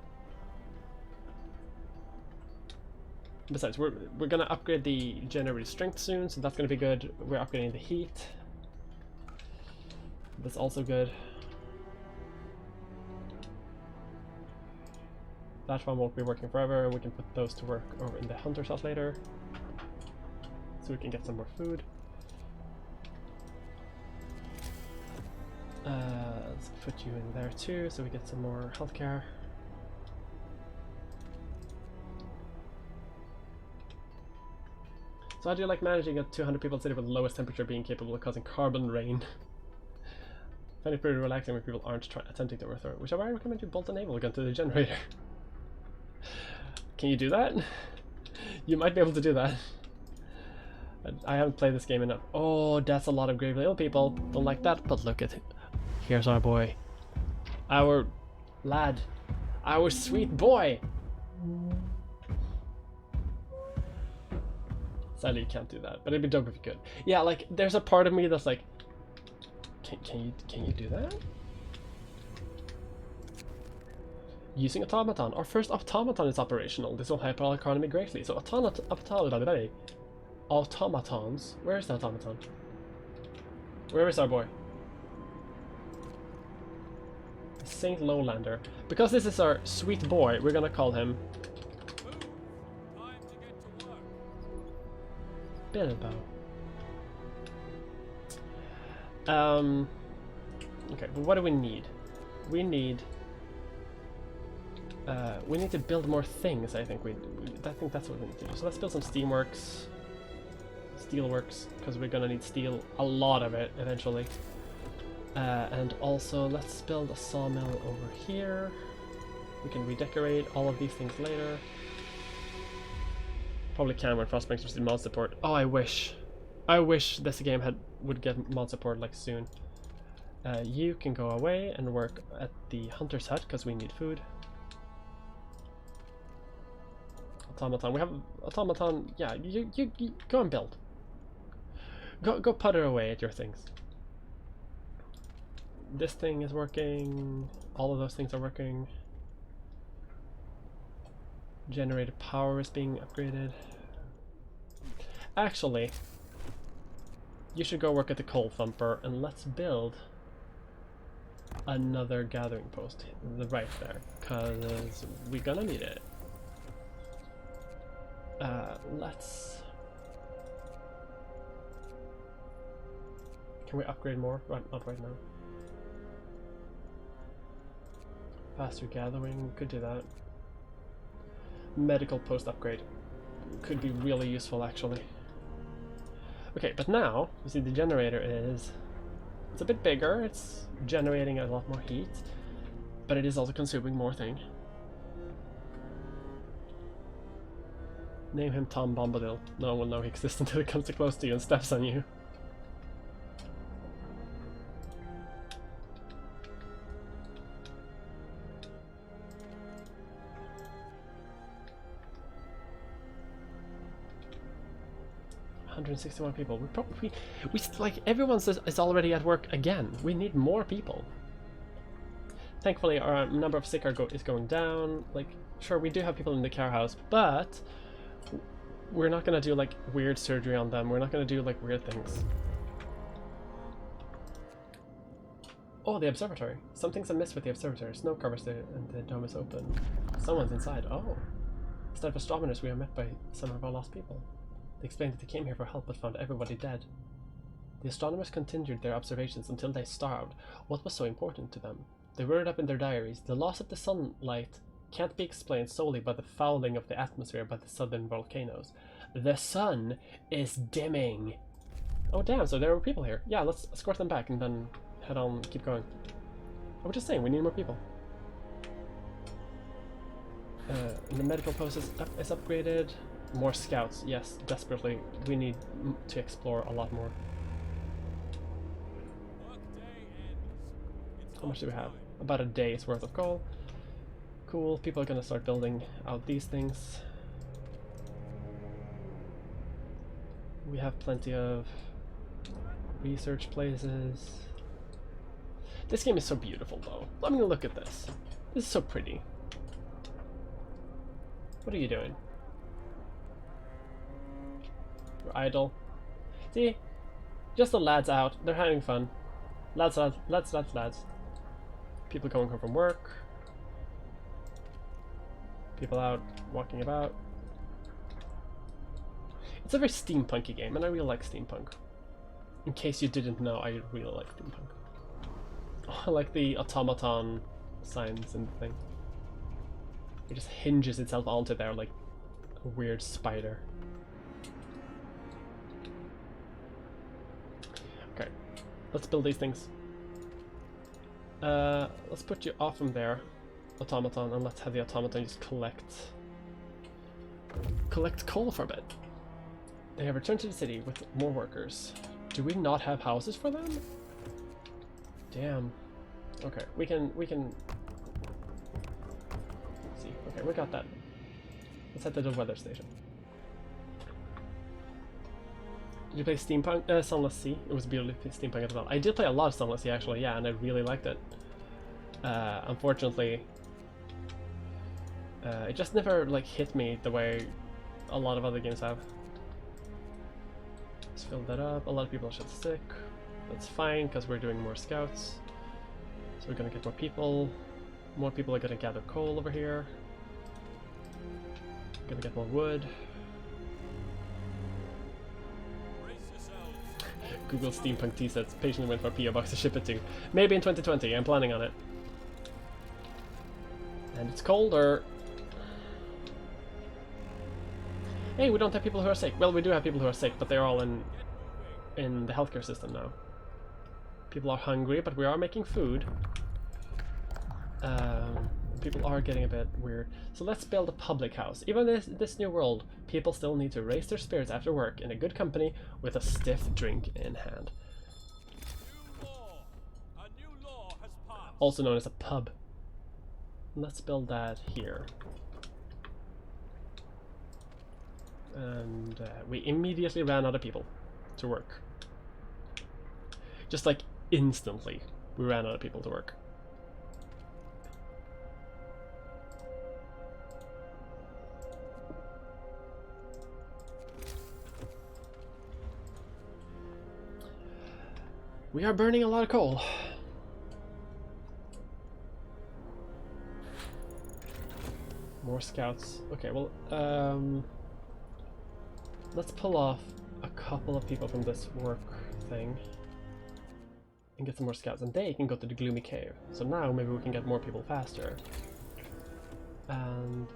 Besides, we're gonna upgrade the generator strength soon, so that's gonna be good. We're upgrading the heat. That's also good. That one won't be working forever, and we can put those to work over in the hunter's hut later. So we can get some more food. Let's put you in there too, so we get some more healthcare. So how do you like managing a 200 people city with the lowest temperature being capable of causing carbon rain? I find it pretty relaxing when people aren't attempting to overthrow it, which is why I recommend you bolt a naval gun to the generator. Can you do that? You might be able to do that. I haven't played this game enough. Oh, that's a lot of gravely ill people. Don't like that, but look at it. Here's our boy. Our lad. Our sweet boy! Sadly, you can't do that, but it'd be dope if you could. Yeah, like, there's a part of me that's like, can you do that? Using automaton. Our first automaton is operational. This will help our economy greatly. So automatons. Where is the automaton? Where is our boy? Saint Lowlander. Because this is our sweet boy, we're gonna call him Time to get to work. Bilbo. Okay, but what do we need? We need to build more things. I think that's what we need to do. So let's build some steelworks, because we're gonna need steel, a lot of it eventually. And also let's build a sawmill over here. We can redecorate all of these things later. Probably can when frostpunk receives mod support. Oh, I wish this game would get mod support like soon. You can go away and work at the hunter's hut because we need food. Automaton. We have automaton. Yeah, you go and build. Go putter away at your things. This thing is working. All of those things are working. Generated power is being upgraded. Actually, you should go work at the coal thumper, and let's build another gathering post right there, because we're gonna need it. Can we upgrade more? Not right now. Faster gathering, could do that. Medical post upgrade could be really useful actually. Okay, but now you see the generator it's a bit bigger, it's generating a lot more heat, but it is also consuming more thing. Name him Tom Bombadil. No one will know he exists until he comes too close to you and steps on you. $161 people. We like, everyone says is already at work again. We need more people. Thankfully, our number of sick is going down. Like, sure, we do have people in the care house, but we're not gonna do like weird surgery on them. We're not gonna do like weird things. Oh, the observatory. Something's amiss with the observatory. Snow covers and the dome is open. Someone's inside. Oh. Instead of astronomers, we are met by some of our lost people. They explained that they came here for help but found everybody dead. The astronomers continued their observations until they starved. What was so important to them? They wrote it up in their diaries. The loss of the sunlight can't be explained solely by the fouling of the atmosphere by the southern volcanoes. The sun is dimming. Oh damn, so there were people here. Yeah, let's escort them back and then head on, keep going. I was just saying, we need more people. The medical post is upgraded. More scouts, yes, desperately. We need to explore a lot more. Workday ends. How much do we have? About a day's worth of coal. Cool, people are gonna start building out these things. We have plenty of research places. This game is so beautiful though. I mean, look at this. This is so pretty. What are you doing? You're idle. See? Just the lads out. They're having fun. Lads. People coming home from work. People out walking about. It's a very steampunky game, and I really like steampunk. In case you didn't know, I really like steampunk. Oh, I like the automaton signs and the thing. It just hinges itself onto there like a weird spider. Okay, let's build these things. Let's put you off from there, automaton, and let's have the automaton just collect coal for a bit. They have returned to the city with more workers. Do we not have houses for them? Damn. Okay, we can let's see. Okay, we got that. Let's head to the weather station. Did you play Steampunk? Sunless Sea? It was beautiful steampunk as well. I did play a lot of Sunless Sea actually, yeah, and I really liked it. Unfortunately, it just never like hit me the way a lot of other games have. Let's fill that up. A lot of people are just sick. That's fine because we're doing more scouts. So we're gonna get more people. More people are gonna gather coal over here. We're gonna get more wood. Google Steampunk T-sets. Patiently wait for a PO box to ship it to. Maybe in 2020. I'm planning on it. And it's colder. Hey, we don't have people who are sick. Well, we do have people who are sick, but they're all in the healthcare system now. People are hungry, but we are making food. People are getting a bit weird. So let's build a public house. Even in this new world, people still need to raise their spirits after work in a good company with a stiff drink in hand. A new law has passed. Also known as a pub. Let's build that here. And we immediately ran out of people to work. Just like instantly, we ran out of people to work. We are burning a lot of coal. More scouts. Okay, well, let's pull off a couple of people from this work thing and get some more scouts, and they can go to the gloomy cave. So now maybe we can get more people faster. And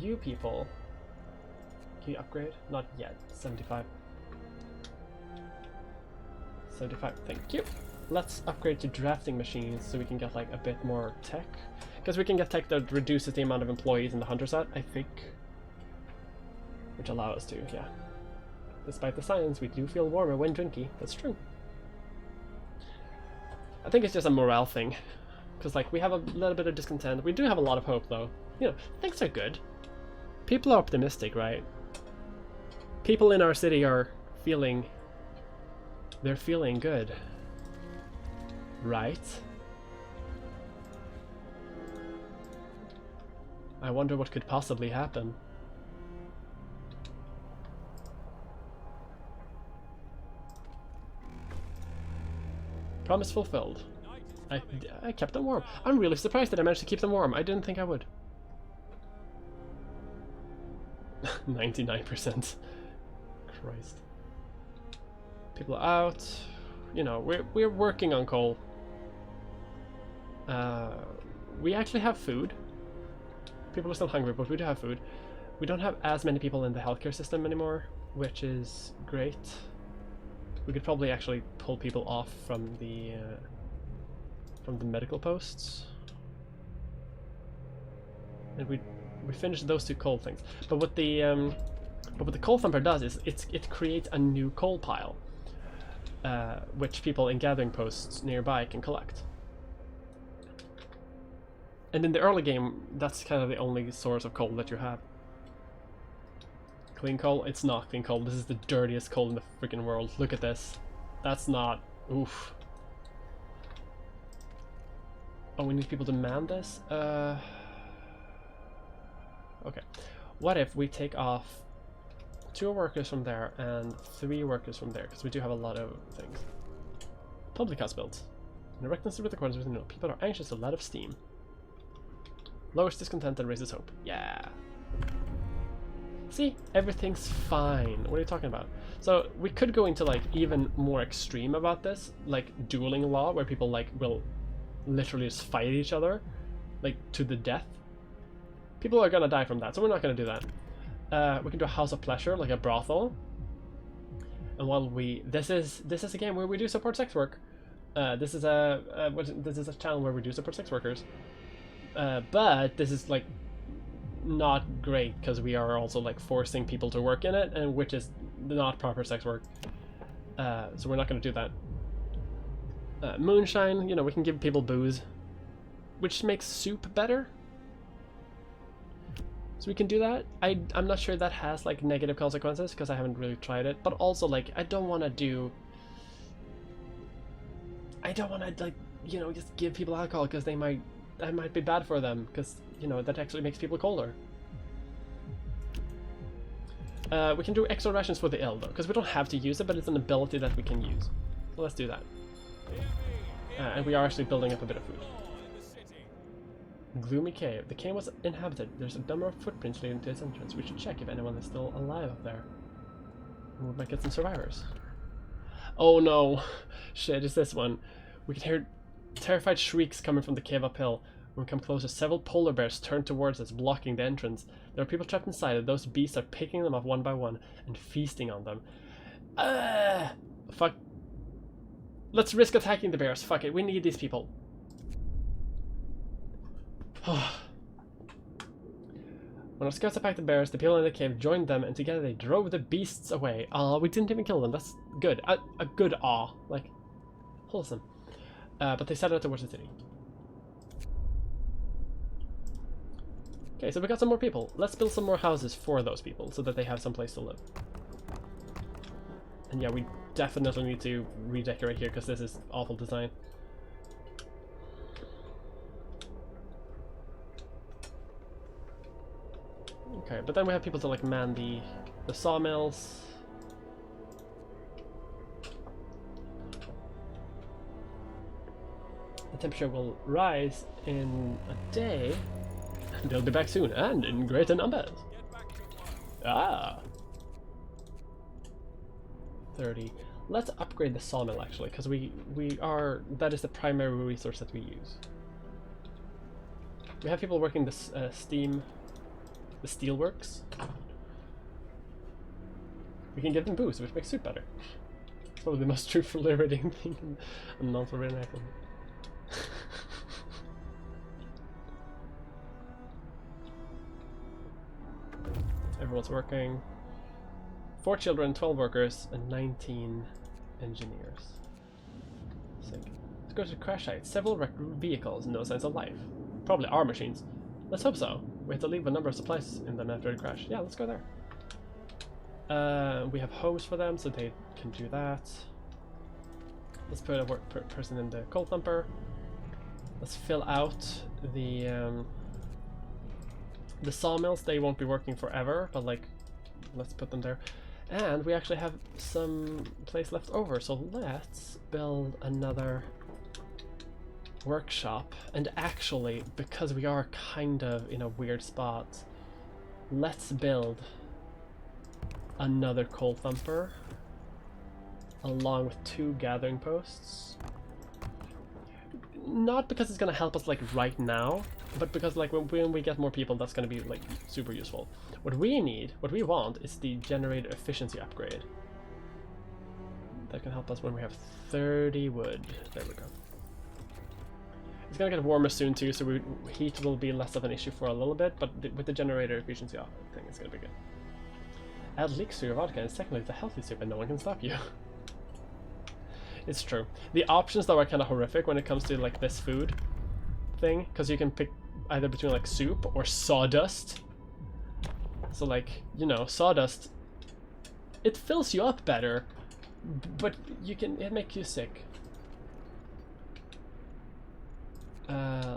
you people, can you upgrade? Not yet. 75. 75, thank you. Let's upgrade to drafting machines so we can get like a bit more tech. Because we can get tech that reduces the amount of employees in the hunter set, I think. Which allow us to, yeah. Despite the science, we do feel warmer when drinky. That's true. I think it's just a morale thing. Because like we have a little bit of discontent. We do have a lot of hope though. You know, things are good. People are optimistic, right? People in our city are feeling... They're feeling good. Right? I wonder what could possibly happen. Promise fulfilled. I kept them warm. I'm really surprised that I managed to keep them warm. I didn't think I would. 99%. Christ. People are out. You know, we're working on coal. We actually have food. People are still hungry, but we do have food. We don't have as many people in the healthcare system anymore, which is great. We could probably actually pull people off from the medical posts. And we finished those two coal things. But what the coal thumper does is it creates a new coal pile, which people in gathering posts nearby can collect. And in the early game, that's kind of the only source of coal that you have. Clean coal? It's not clean coal. This is the dirtiest coal in the freaking world. Look at this. That's not... Oof. Oh, we need people to man this? Okay. What if we take off 2 workers from there and 3 workers from there? Because we do have a lot of things. Public house builds. In erectness with accordance with the note, people are anxious to let off steam. Lowers discontent and raises hope. Yeah. See? Everything's fine. What are you talking about? So we could go into like even more extreme about this, like dueling law, where people like will literally just fight each other, like to the death. People are gonna die from that, so we're not gonna do that. We can do a house of pleasure, like a brothel. And while this is a game where we do support sex work. This is a channel where we do support sex workers. But this is like not great because we are also like forcing people to work in it, and which is not proper sex work. So we're not going to do that. Moonshine, you know, we can give people booze, which makes soup better. So we can do that. I'm not sure that has like negative consequences because I haven't really tried it. But also like I don't want to like, you know, just give people alcohol because that might be bad for them because, you know, that actually makes people colder. We can do extra rations for the ill though, because we don't have to use it, but it's an ability that we can use. So let's do that. And we are actually building up a bit of food. Gloomy cave. The cave was inhabited. There's a number of footprints leading to its entrance. We should check if anyone is still alive up there. We might get some survivors. Oh no! Shit, it's this one. We can hear terrified shrieks coming from the cave uphill. When we come closer, several polar bears turn towards us, blocking the entrance. There are people trapped inside, and those beasts are picking them up one by one and feasting on them. Fuck. Let's risk attacking the bears. Fuck it, we need these people. When our scouts attacked the bears, the people in the cave joined them, and together they drove the beasts away. Aw, we didn't even kill them. That's good. A good aw. Like, wholesome. But they set out towards the city. Okay, so we got some more people. Let's build some more houses for those people so that they have some place to live. And yeah, we definitely need to redecorate here because this is awful design. Okay, but then we have people to like man the sawmills. The temperature will rise in a day. They'll be back soon, and in greater numbers. Ah! 30. Let's upgrade the sawmill actually, because that is the primary resource that we use. We have people working this the steelworks. We can give them booze, which makes soup better. It's probably the most truthful liberating thing in a non-liberating item. Everyone's working. 4 children, 12 workers, and 19 engineers. Sick. Let's go to the crash site. Several wrecked vehicles, no signs of life. Probably our machines. Let's hope so. We have to leave a number of supplies in them after the crash. Yeah, let's go there. We have homes for them, so they can do that. Let's put a person in the coal thumper. Let's fill out the sawmills. They won't be working forever, but like, let's put them there. And we actually have some place left over, so let's build another workshop. And actually, because we are kind of in a weird spot, let's build another coal thumper along with 2 gathering posts. Not because it's gonna help us like right now, but because like when we get more people, that's gonna be like super useful. What we want is the generator efficiency upgrade. That can help us when we have 30 wood. There we go. It's gonna get warmer soon too, so heat will be less of an issue for a little bit, but with the generator efficiency thing, it's gonna be good. Add leeks to your vodka, and secondly, it's a healthy soup and no one can stop you. It's true. The options though are kind of horrific when it comes to like this food thing, because you can pick either between like soup or sawdust. So like, you know, sawdust, it fills you up better, but it makes you sick.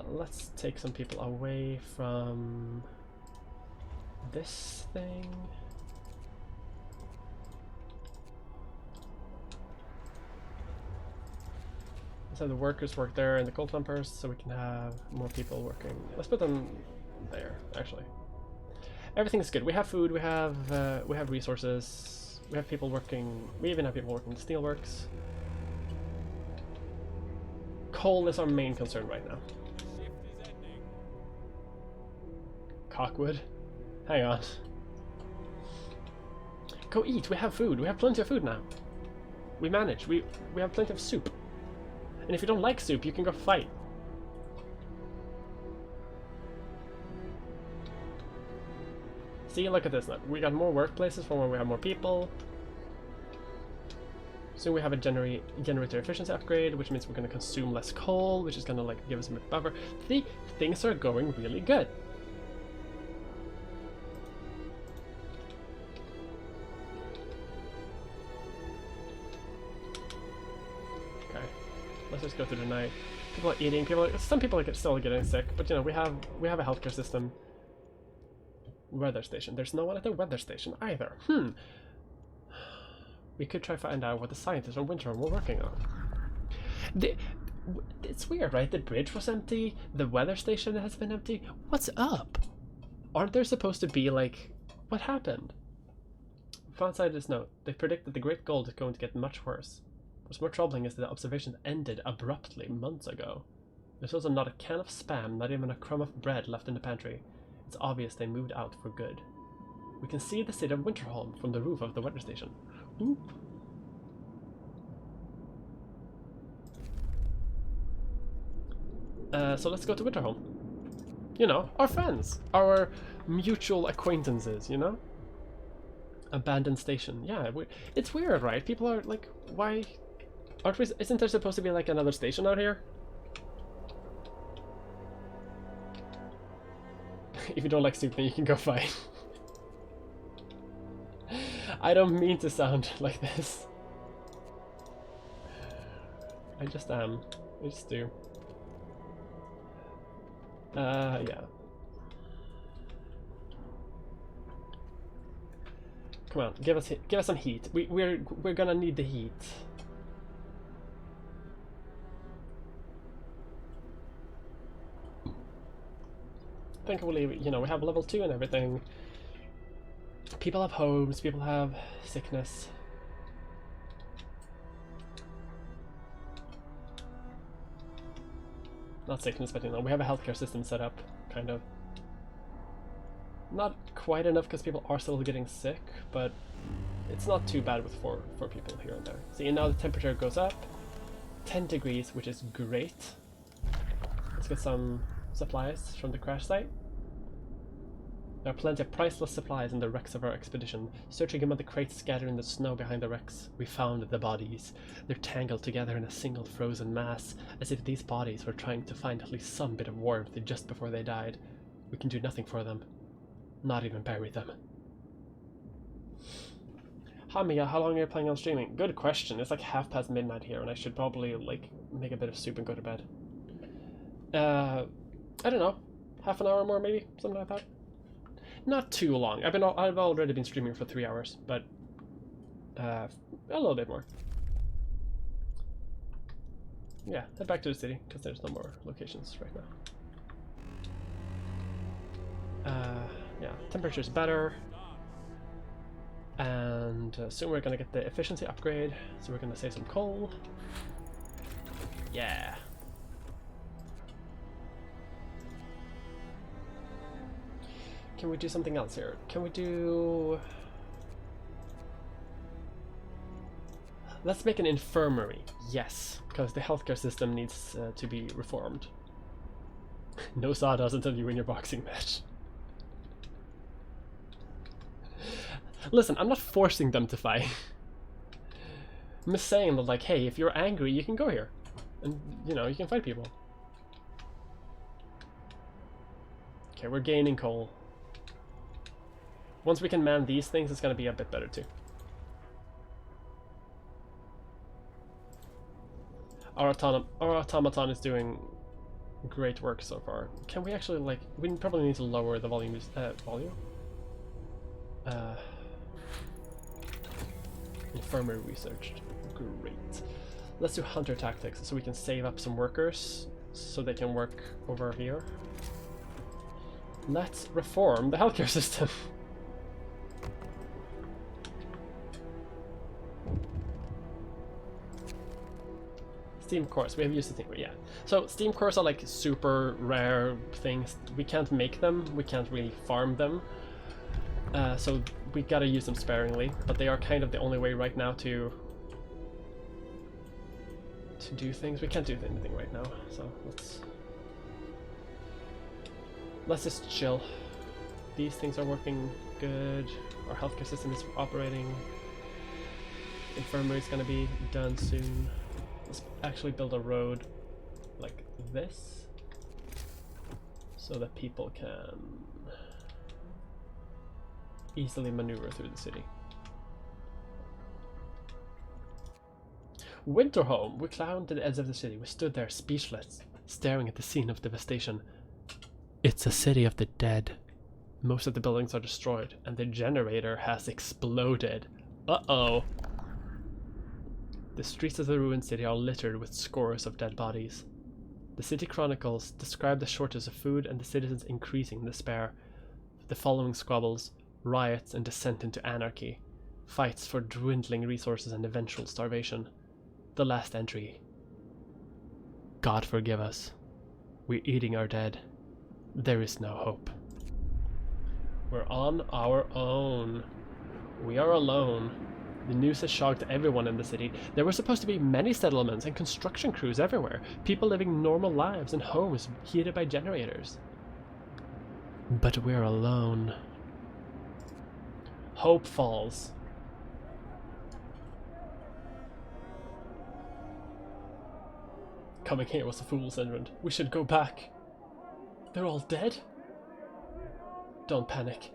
Let's take some people away from this thing. Let's have the workers work there and the coal plumpers, so we can have more people working. Let's put them there, actually. Everything's good. We have food, we have resources, we have people working, we even have people working in the steelworks. Coal is our main concern right now. Cockwood? Hang on. Go eat, we have food, we have plenty of food now. We manage, we have plenty of soup. And if you don't like soup, you can go fight. See, look at this now. We got more workplaces from where we have more people. Soon we have a generator efficiency upgrade, which means we're going to consume less coal, which is going to like give us a bit buffer. See, things are going really good. Okay, let's just go through the night. People are eating. Some people are still getting sick, but you know we have a healthcare system. Weather station. There's no one at the weather station either. We could try to find out what the scientists from Winterhome were working on. It's weird, right? The bridge was empty. The weather station has been empty. What's up? Aren't there supposed to be like... What happened? Found scientists note. They predict that the Great Gold is going to get much worse. What's more troubling is that the observations ended abruptly months ago. There's also not a can of Spam, not even a crumb of bread left in the pantry. It's obvious they moved out for good. We can see the city of Winterholm from the roof of the weather station. Ooh. So let's go to Winterholm. You know, our friends, our mutual acquaintances, you know? Abandoned station. Yeah, it's weird, right? People are like, why... Isn't there supposed to be like another station out here? If you don't like soup, then you can go fight. I don't mean to sound like this. I just am. I just do. Yeah. Come on, give us some heat. We're gonna need the heat. Thankfully, you know, we have level 2 and everything. People have homes, people have sickness. Not sickness, but you know, we have a healthcare system set up, kind of. Not quite enough because people are still getting sick, but it's not too bad with four people here and there. See, now the temperature goes up 10 degrees, which is great. Let's get some supplies from the crash site. There are plenty of priceless supplies in the wrecks of our expedition. Searching among the crates scattered in the snow behind the wrecks, we found the bodies. They're tangled together in a single frozen mass, as if these bodies were trying to find at least some bit of warmth just before they died. We can do nothing for them. Not even bury them. Hi Mia, how long are you planning on streaming? Good question. It's like midnight here, and I should probably like make a bit of soup and go to bed. I don't know, half an hour more maybe, something like that. Not too long. I've already been streaming for 3 hours, but a little bit more. Yeah, head back to the city because there's no more locations right now. Yeah, temperature's better, and soon we're gonna get the efficiency upgrade, so we're gonna save some coal. Yeah. Can we do something else here? Can we do... Let's make an infirmary. Yes, because the healthcare system needs to be reformed. No sawdust until you win your boxing match. Listen, I'm not forcing them to fight. I'm just saying that, like, hey, if you're angry, you can go here. And, you know, you can fight people. Okay, we're gaining coal. Once we can man these things, it's gonna be a bit better too. Our automaton is doing great work so far. Can we actually, like, we probably need to lower the volume. Infirmary researched. Great. Let's do hunter tactics so we can save up some workers so they can work over here. Let's reform the healthcare system. Steam cores, we have used the thing, yeah. So steam cores are like super rare things. We can't make them, we can't really farm them. So we gotta use them sparingly, but they are kind of the only way right now to do things. We can't do anything right now, so let's just chill. These things are working good. Our healthcare system is operating. Infirmary is gonna be done soon. Let's actually build a road like this so that people can easily maneuver through the city. Winterhome. We climbed to the edge of the city. We stood there speechless, staring at the scene of devastation. It's a city of the dead. Most of the buildings are destroyed, and the generator has exploded. Uh-oh. The streets of the ruined city are littered with scores of dead bodies. The city chronicles describe the shortage of food and the citizens increasing in despair. The following squabbles: riots and descent into anarchy, fights for dwindling resources and eventual starvation. The last entry: God forgive us. We're eating our dead. There is no hope. We're on our own. We are alone. The news has shocked everyone in the city. There were supposed to be many settlements and construction crews everywhere, people living normal lives in homes heated by generators. But we're alone. Hope falls. Coming here was a fool's errand. We should go back. They're all dead? Don't panic.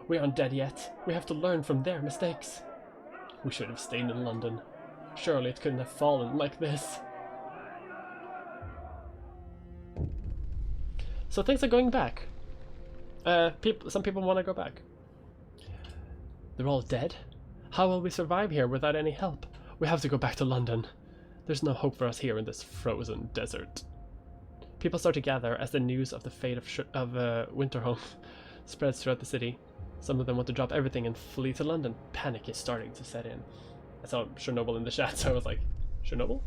We aren't dead yet. We have to learn from their mistakes. We should have stayed in London. Surely it couldn't have fallen like this. So things are going back. Some people want to go back. They're all dead? How will we survive here without any help? We have to go back to London. There's no hope for us here in this frozen desert. People start to gather as the news of the fate of Winterhome spreads throughout the city. Some of them want to drop everything and flee to London. Panic is starting to set in. I saw Chernobyl in the chat, so I was like, Chernobyl?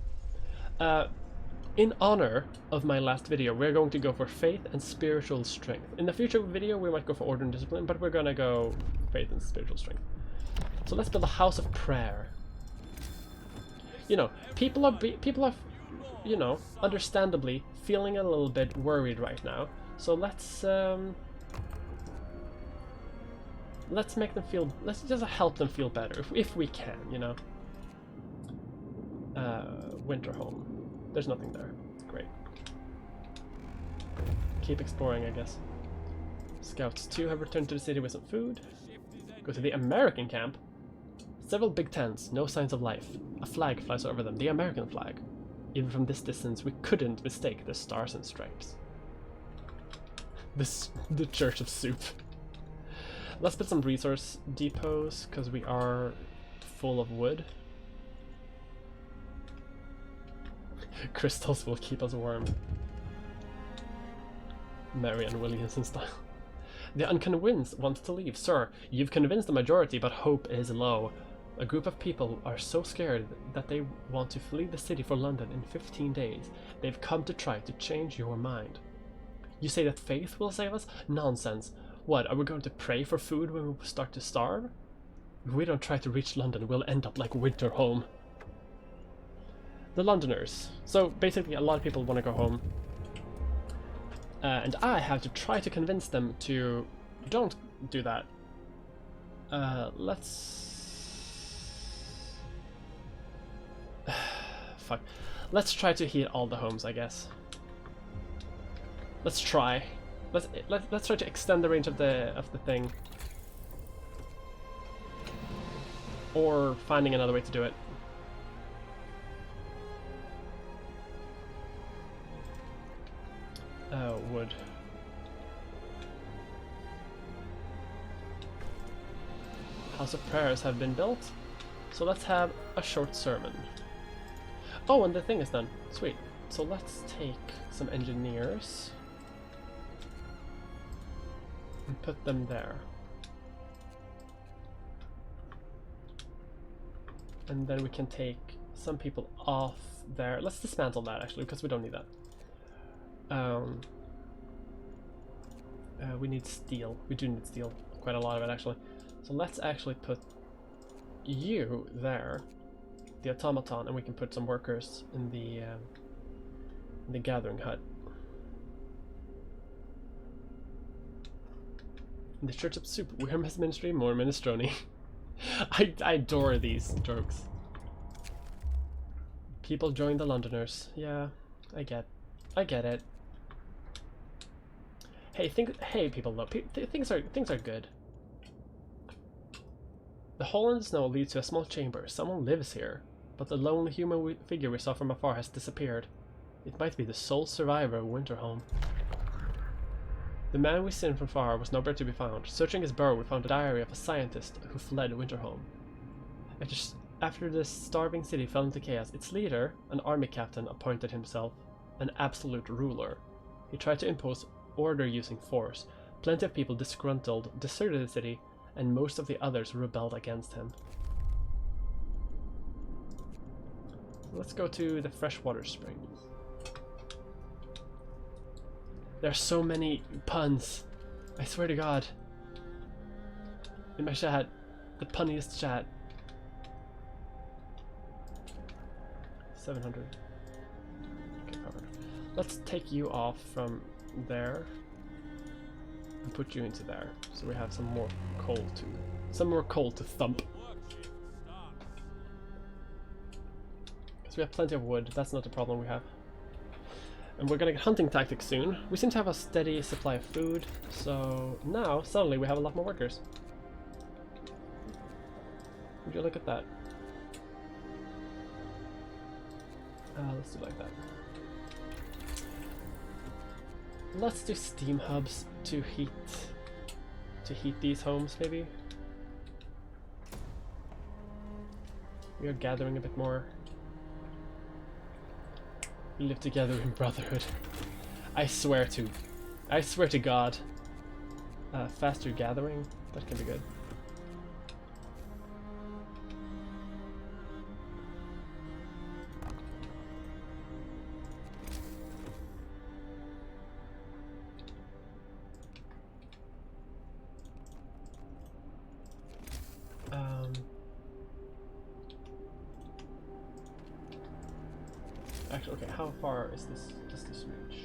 In honor of my last video, we're going to go for faith and spiritual strength. In the future video, we might go for order and discipline, but we're gonna go faith and spiritual strength. So let's build a house of prayer. You know, people are, you know, understandably feeling a little bit worried right now. So let's make them feel. Let's just help them feel better if we can, you know. Winterhome. There's nothing there. Great. Keep exploring, I guess. Scouts 2 have returned to the city with some food. Go to the American camp. Several big tents, no signs of life. A flag flies over them, the American flag. Even from this distance, we couldn't mistake the stars and stripes. The Church of Soup. Let's put some resource depots, because we are full of wood. Crystals will keep us warm. Marianne Williamson style. The unconvinced want to leave. Sir, you've convinced the majority, but hope is low. A group of people are so scared that they want to flee the city for London in 15 days. They've come to try to change your mind. You say that faith will save us? Nonsense. What, are we going to pray for food when we start to starve? If we don't try to reach London, we'll end up like Winterhome. The Londoners. So basically a lot of people want to go home. And I have to try to convince them to don't do that. Let's... Fuck. Let's try to heat all the homes, I guess. Let's try. Let's try to extend the range of the thing, or finding another way to do it. Wood. House of Prayers have been built, so let's have a short sermon. Oh, and the thing is done. Sweet. So let's take some engineers and put them there. And then we can take some people off there. Let's dismantle that actually, because we don't need that. We need steel. We do need steel. Quite a lot of it actually. So let's actually put you there, the automaton, and we can put some workers in the gathering hut. In the Church of Soup, we're Miss Ministry, more minestrone. I adore these jokes. People join the Londoners. Yeah, I get it. Hey, people, though, things are good. The hole in the snow leads to a small chamber. Someone lives here, but the lonely human figure we saw from afar has disappeared. It might be the sole survivor of Winterhome. The man we seen from far was nowhere to be found. Searching his burrow, we found a diary of a scientist who fled Winterhome. After the starving city fell into chaos, its leader, an army captain, appointed himself an absolute ruler. He tried to impose order using force. Plenty of people disgruntled deserted the city, and most of the others rebelled against him. Let's go to the freshwater springs. There are so many puns. I swear to God. In my chat, the punniest chat. 700. Okay, covered. Let's take you off from there and put you into there, so we have some more coal to thump. Because we have plenty of wood. That's not the problem we have. And we're gonna get hunting tactics soon. We seem to have a steady supply of food, so now suddenly we have a lot more workers. Would you look at that? Let's do like that. Let's do steam hubs to heat these homes, maybe. We are gathering a bit more. We live together in brotherhood. I swear to God. Faster gathering, that can be good. Actually, okay, how far is this? Does this reach?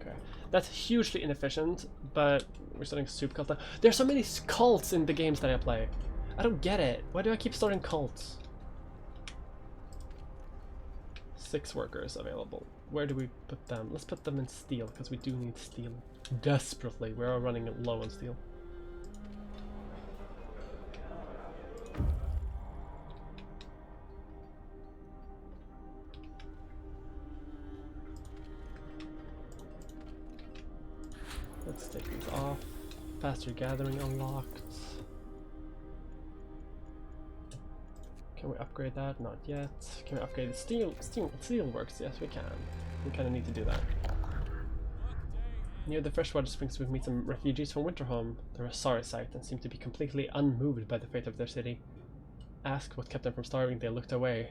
Okay, that's hugely inefficient, but we're starting soup cult. There's so many cults in the games that I play. I don't get it. Why do I keep starting cults? 6 workers available. Where do we put them? Let's put them in steel, because we do need steel desperately. We are running low on steel. Let's take these off. Faster gathering unlocked. Can we upgrade that? Not yet. Can we upgrade the steel? Steel works. Yes, we can. We kind of need to do that. Near the freshwater springs, we meet some refugees from Winterhome. They're a sorry sight and seem to be completely unmoved by the fate of their city. Asked what kept them from starving, they looked away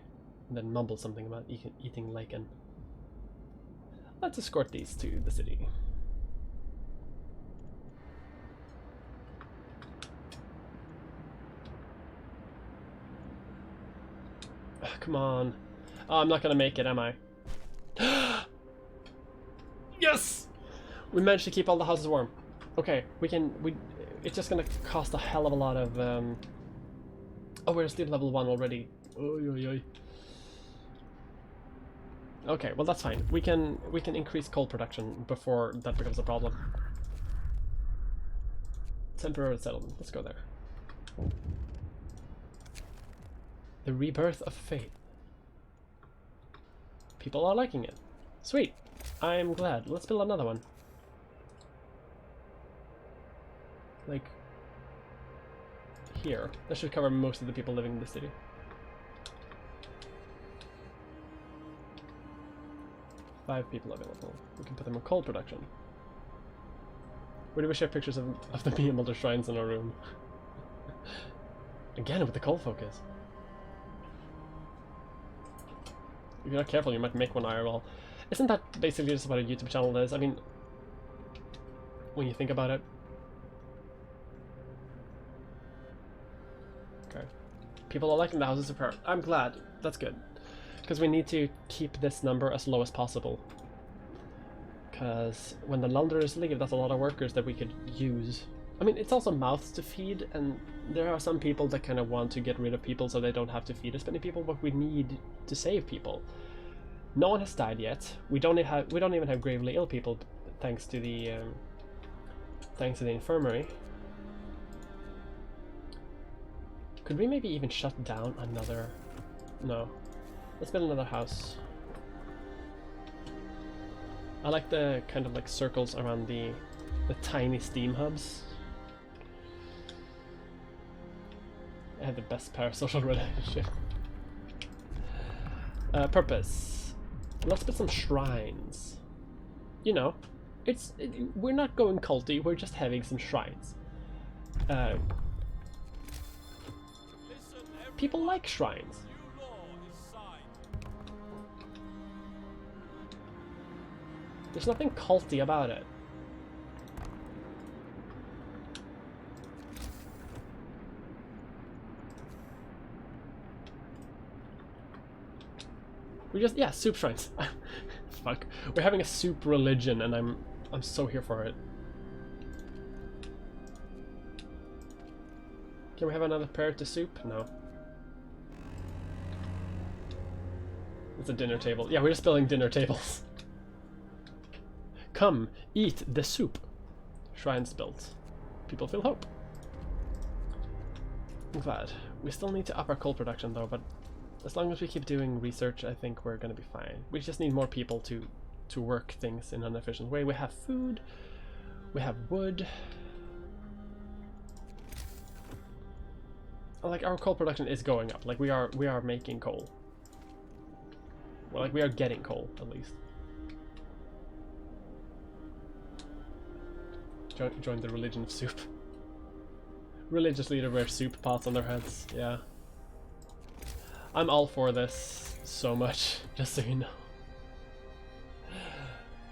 and then mumbled something about eating lichen. Let's escort these to the city. Come on. Oh, I'm not gonna make it, am I? Yes! We managed to keep all the houses warm. Okay, it's just gonna cost a hell of a lot of Oh, we're still level 1 already. Oy, oy, oy. Okay, well that's fine. We can increase coal production before that becomes a problem. Temporary settlement. Let's go there. The rebirth of faith. People are liking it. Sweet. I'm glad. Let's build another one. Like here. That should cover most of the people living in the city. Five people available. We can put them in coal production. Where do we share pictures of the me and Mulder shrines in our room? Again with the coal focus. If you're not careful, you might make one IRL. Isn't that basically just what a YouTube channel is? I mean, when you think about it. Okay. People are liking the houses of prayer. I'm glad. That's good. Because we need to keep this number as low as possible. Because when the Londoners leave, that's a lot of workers that we could use. I mean, it's also mouths to feed, and there are some people that kind of want to get rid of people so they don't have to feed as many people, but we need to save people. No one has died yet. We don't even have gravely ill people, thanks to the infirmary. Could we maybe even shut down another? No. Let's build another house. I like the kind of like circles around the tiny steam hubs. I have the best parasocial relationship. Purpose. Let's put some shrines. You know, we're not going culty. We're just having some shrines. People like shrines. There's nothing culty about it. We just, yeah, soup shrines. Fuck. We're having a soup religion and I'm so here for it. Can we have another pair to soup? No. It's a dinner table. Yeah, we're just building dinner tables. Come, eat the soup. Shrines built. People feel hope. I'm glad. We still need to up our coal production though, but as long as we keep doing research, I think we're gonna be fine. We just need more people to work things in an efficient way. We have food, we have wood. Like, our coal production is going up. Like, we are making coal. Well, like, we are getting coal, at least. Join the religion of soup. Religious leader wears soup pots on their heads, yeah. I'm all for this so much, just so you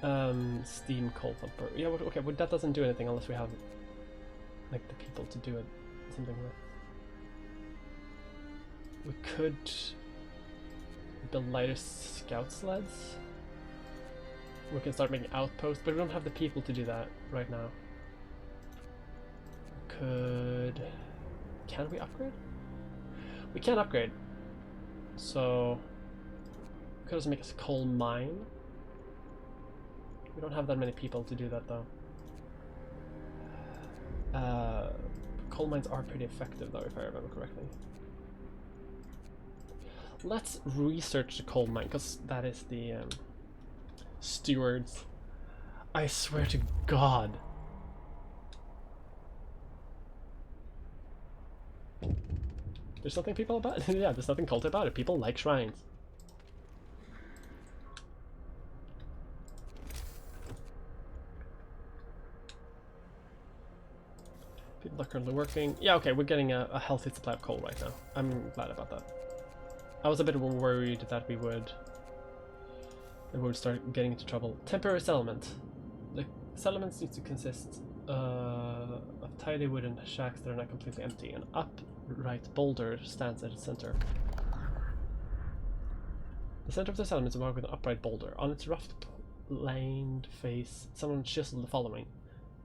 know. Steam coal thumper. Yeah, okay, but that doesn't do anything unless we have like the people to do it something with. We could build lighter scout sleds. We can start making outposts, but we don't have the people to do that right now. Can we upgrade? We can upgrade. So we could also make a coal mine. We don't have that many people to do that though. Coal mines are pretty effective though, if I remember correctly. Let's research the coal mine, because that is the stewards. I swear to God. There's nothing people about it. Yeah, there's nothing cult about it. People like shrines. People are currently working. Yeah, okay, we're getting a healthy supply of coal right now. I'm glad about that. I was a bit worried that we would start getting into trouble. Temporary settlement. The settlements need to consist of tidy wooden shacks that are not completely empty. An upright boulder stands at its center. The center of the settlement is marked with an upright boulder. On its rough planed face, someone chiseled the following: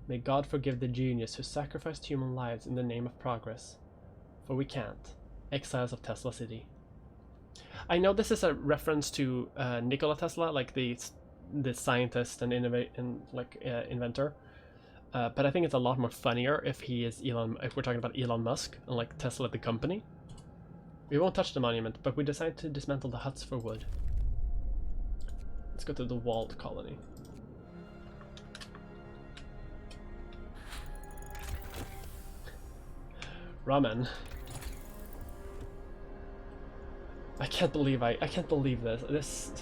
"May God forgive the genius who sacrificed human lives in the name of progress, for we can't. Exiles of Tesla City. I know this is a reference to Nikola Tesla, like the scientist and inventor. But I think it's a lot more funnier if he is if we're talking about Elon Musk and like Tesla the company. We won't touch the monument, but we decided to dismantle the huts for wood. Let's go to the walled colony. Ramen. I can't believe this.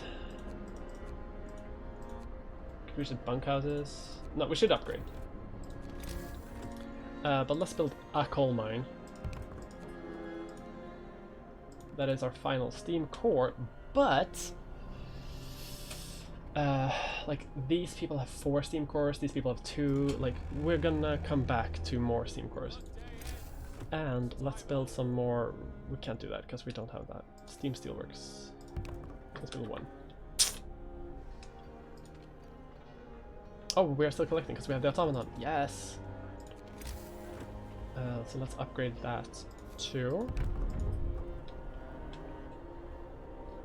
We should bunkhouses. No, we should upgrade. But let's build a coal mine. That is our final steam core, but like these people have 4 steam cores, these people have 2. Like we're gonna come back to more steam cores. And let's build some more. We can't do that because we don't have that. Steam steelworks. Let's build 1. Oh, we are still collecting because we have the automaton. Yes. So let's upgrade that too.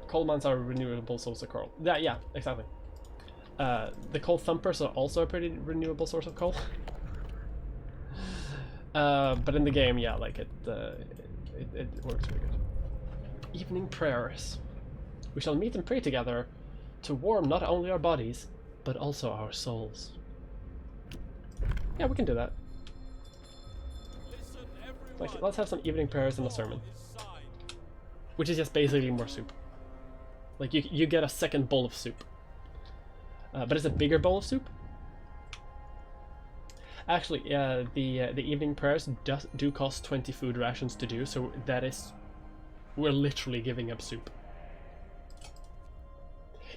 Coal mines are a renewable source of coal. Yeah, exactly. The coal thumpers are also a pretty renewable source of coal. But in the game, yeah, like it works really good. Evening prayers. We shall meet and pray together to warm not only our bodies, but also our souls. Yeah, we can do that. Like, let's have some evening prayers and a sermon. Which is just basically more soup. Like, you get a second bowl of soup. But it's a bigger bowl of soup. Actually, the evening prayers do cost 20 food rations to do, so that is... We're literally giving up soup.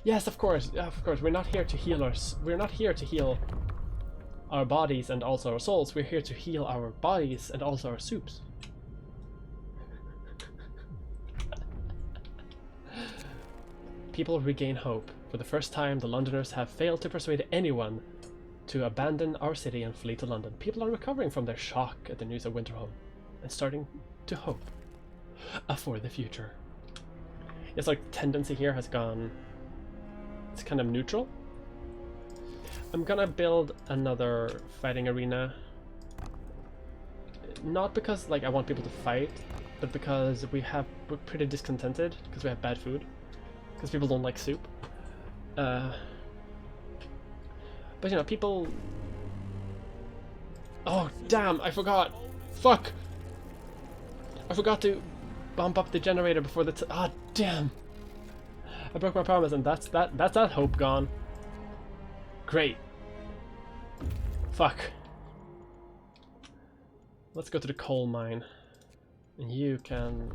Yes, of course, we're not here to heal our bodies and also our souls. We're here to heal our bodies and also our soups. People regain hope. For the first time, the Londoners have failed to persuade anyone to abandon our city and flee to London. People are recovering from their shock at the news of Winterhome and starting to hope for the future. It's like the tendency here has gone... It's kind of neutral. I'm gonna build another fighting arena. Not because like I want people to fight, but because we're pretty discontented because we have bad food. Because people don't like soup. But you know, people... Oh damn, I forgot! Fuck! I forgot to bump up the generator before the ah damn! I broke my promise and that's that hope gone. Great. Fuck. Let's go to the coal mine. And you can...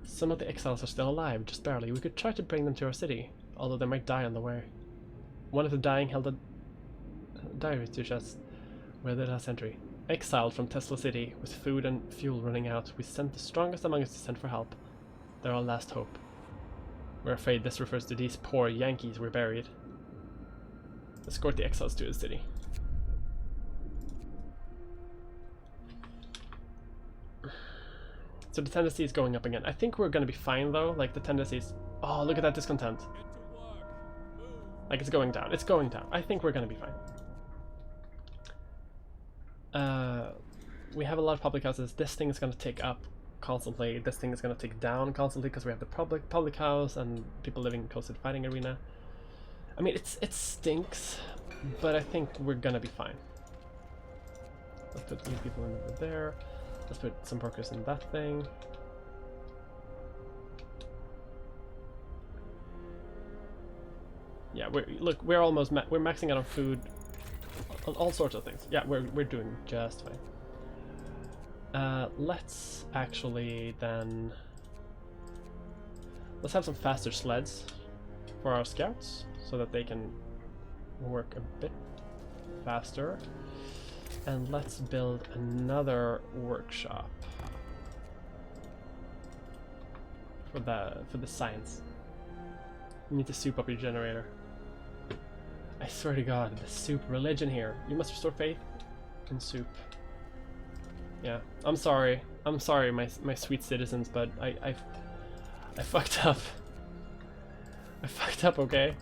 Some of the exiles are still alive, just barely. We could try to bring them to our city, although they might die on the way. One of the dying held a diary to us where the last entry. Exiled from Tesla City, with food and fuel running out, we sent the strongest among us to send for help. They're our last hope. We're afraid this refers to these poor Yankees we buried. Escort the exiles to the city. So the tendency is going up again. I think we're gonna be fine though. Like the tendency is... Oh, look at that discontent. Like it's going down. It's going down. I think we're gonna be fine. We have a lot of public houses. This thing is gonna tick up constantly. This thing is gonna tick down constantly because we have the public house and people living close to the fighting arena. I mean, it stinks, but I think we're gonna be fine. Let's put these people in there. Let's put some workers in that thing. Yeah, we're almost we're maxing out on food, on all sorts of things. Yeah, we're doing just fine. Let's actually then let's have some faster sleds for our scouts so that they can work a bit faster. And let's build another workshop for the science. You need to soup up your generator. I swear to God, the soup religion here. You must restore faith in soup. Yeah, I'm sorry. I'm sorry, my sweet citizens, but I fucked up. I fucked up, okay?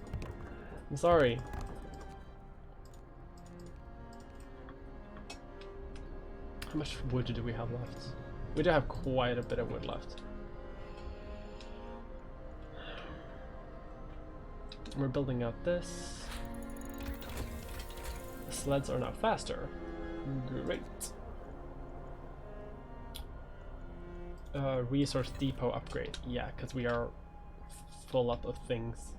I'm sorry. How much wood do we have left? We do have quite a bit of wood left. We're building out this. The sleds are now faster. Great. Resource depot upgrade. Yeah, because we are full up of things.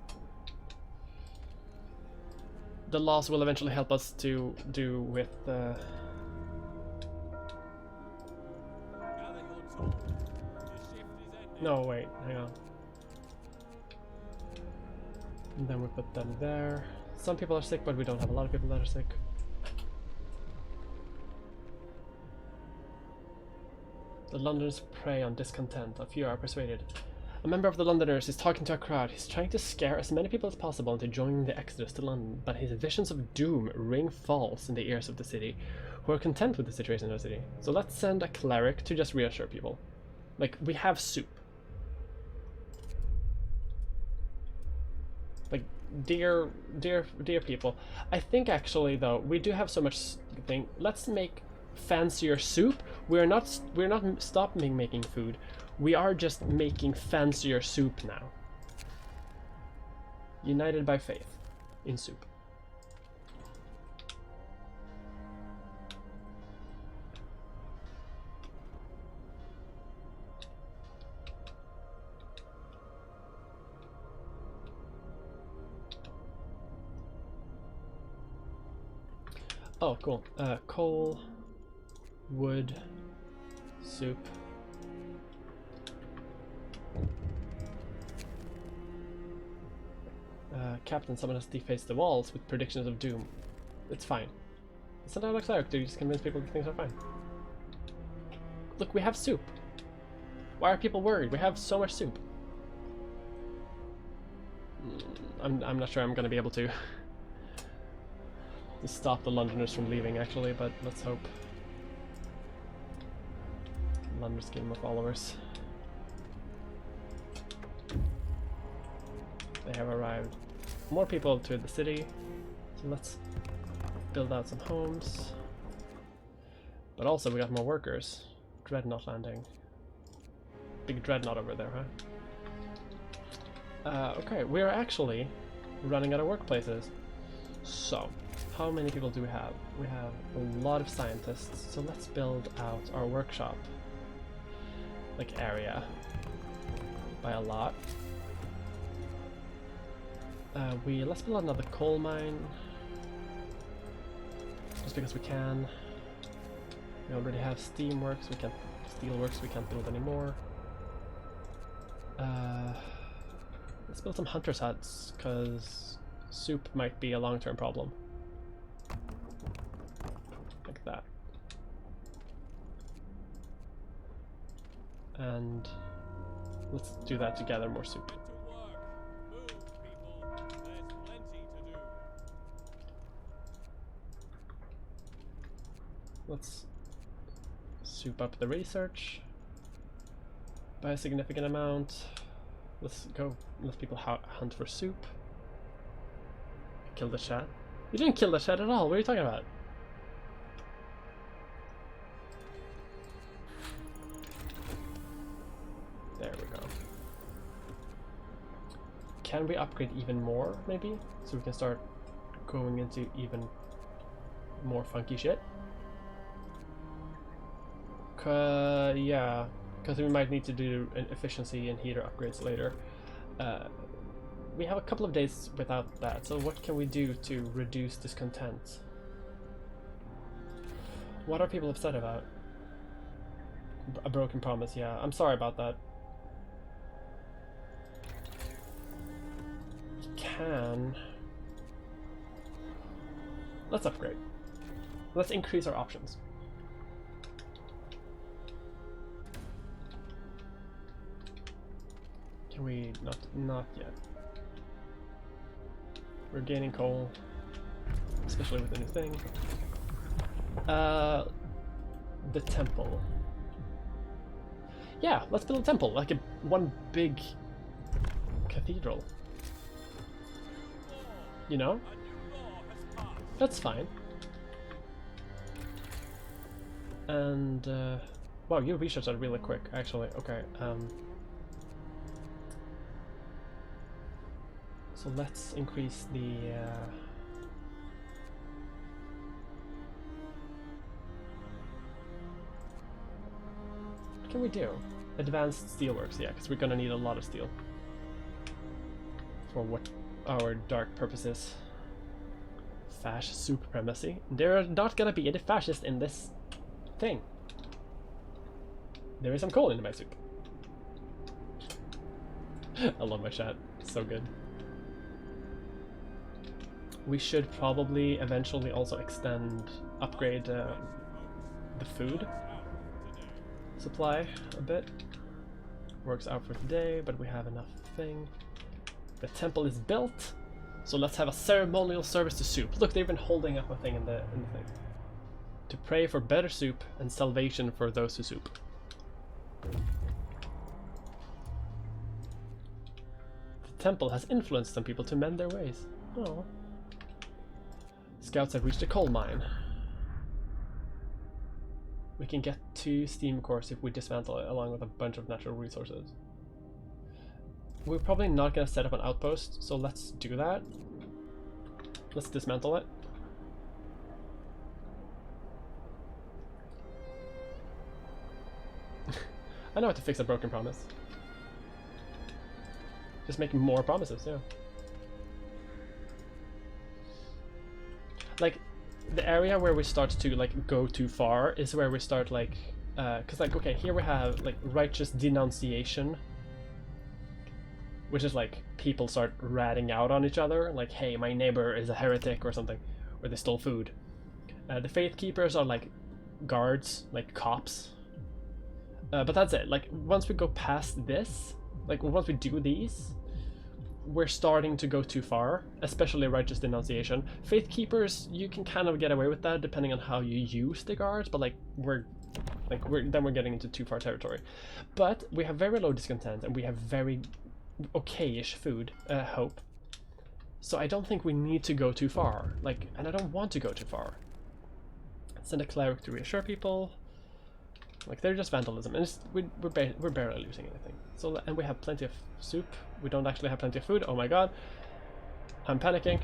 The laws will eventually help us to do with Gather your tools. The shift is ending. No, wait, hang on. And then we put them there. Some people are sick, but we don't have a lot of people that are sick. The Londoners prey on discontent. A few are persuaded. A member of the Londoners is talking to a crowd. He's trying to scare as many people as possible into joining the exodus to London, but his visions of doom ring false in the ears of the city, who are content with the situation in the city. So let's send a cleric to just reassure people. Like, we have soup. Like, dear people. I think actually though, we do have so much thing. Let's make fancier soup. We're not stopping making food. We are just making fancier soup now. United by faith in soup. Oh, cool. Coal, wood, soup. Captain, someone has defaced the walls with predictions of doom. It's fine. Send out a cleric to just convince people that things are fine. Look, we have soup. Why are people worried? We have so much soup. I'm not sure I'm gonna be able to stop the Londoners from leaving actually, but let's hope. Londoners gain more followers. They have arrived. More people to the city, so let's build out some homes. But also we got more workers. Dreadnought landing. Big dreadnought over there, huh? Okay, we are actually running out of workplaces. So, how many people do we have? We have a lot of scientists, so let's build out our workshop like area by a lot. Let's build another coal mine just because we can. We already have steamworks, we can't steelworks, we can't build anymore. Let's build some hunters' huts because soup might be a long-term problem. Like that. And let's do that to gather more soup. Let's soup up the research by a significant amount. Let's go let people hunt for soup. Kill the chat. You didn't kill the chat at all. What are you talking about? There we go. Can we upgrade even more, maybe? So we can start going into even more funky shit? Yeah, because we might need to do an efficiency and heater upgrades later. We have a couple of days without that, so what can we do to reduce discontent? What are people upset about? A broken promise, yeah. I'm sorry about that. Let's upgrade. Let's increase our options. Can we not yet? We're gaining coal, especially with the new thing. The temple. Yeah, let's build a temple, like one big cathedral. You know? That's fine. And wow, your research are really quick, actually. Okay. So let's increase the. What can we do? Advanced steelworks, yeah, because we're gonna need a lot of steel for what our dark purposes. Fascist supremacy. There are not gonna be any fascists in this thing. There is some coal in my soup. I love my chat. It's so good. We should probably eventually also upgrade the food supply a bit. Works out for today, but we have enough thing. The temple is built, so let's have a ceremonial service to soup. Look, they've been holding up a thing in the thing. To pray for better soup and salvation for those who soup. The temple has influenced some people to mend their ways. Oh. Scouts have reached a coal mine. We can get 2 steam cores if we dismantle it along with a bunch of natural resources. We're probably not going to set up an outpost, so let's do that. Let's dismantle it. I know how to fix a broken promise. Just make more promises, yeah. Like, the area where we start to like go too far is where we start like because like, okay, here we have like righteous denunciation, which is like people start ratting out on each other, like, hey, my neighbor is a heretic or something, or they stole food. The faith keepers are like guards, like cops, but that's it. Like, once we go past this, like once we do these, we're starting to go too far, especially righteous denunciation. Faith keepers, you can kind of get away with that depending on how you use the guards, but like we're getting into too far territory. But we have very low discontent and we have very okay-ish food hope. So I don't think we need to go too far. Like, and I don't want to go too far. Send a cleric to reassure people. Like, they're just vandalism, and it's, we're barely losing anything. So, and we have plenty of soup. We don't actually have plenty of food. Oh my god, I'm panicking.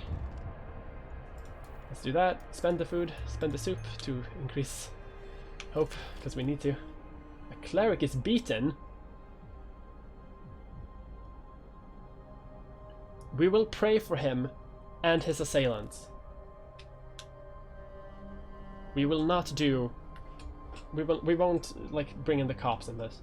Let's do that. Spend the food, spend the soup to increase hope, because we need to. A cleric is beaten. We will pray for him and his assailants. We will not do. We won't like bring in the cops in this.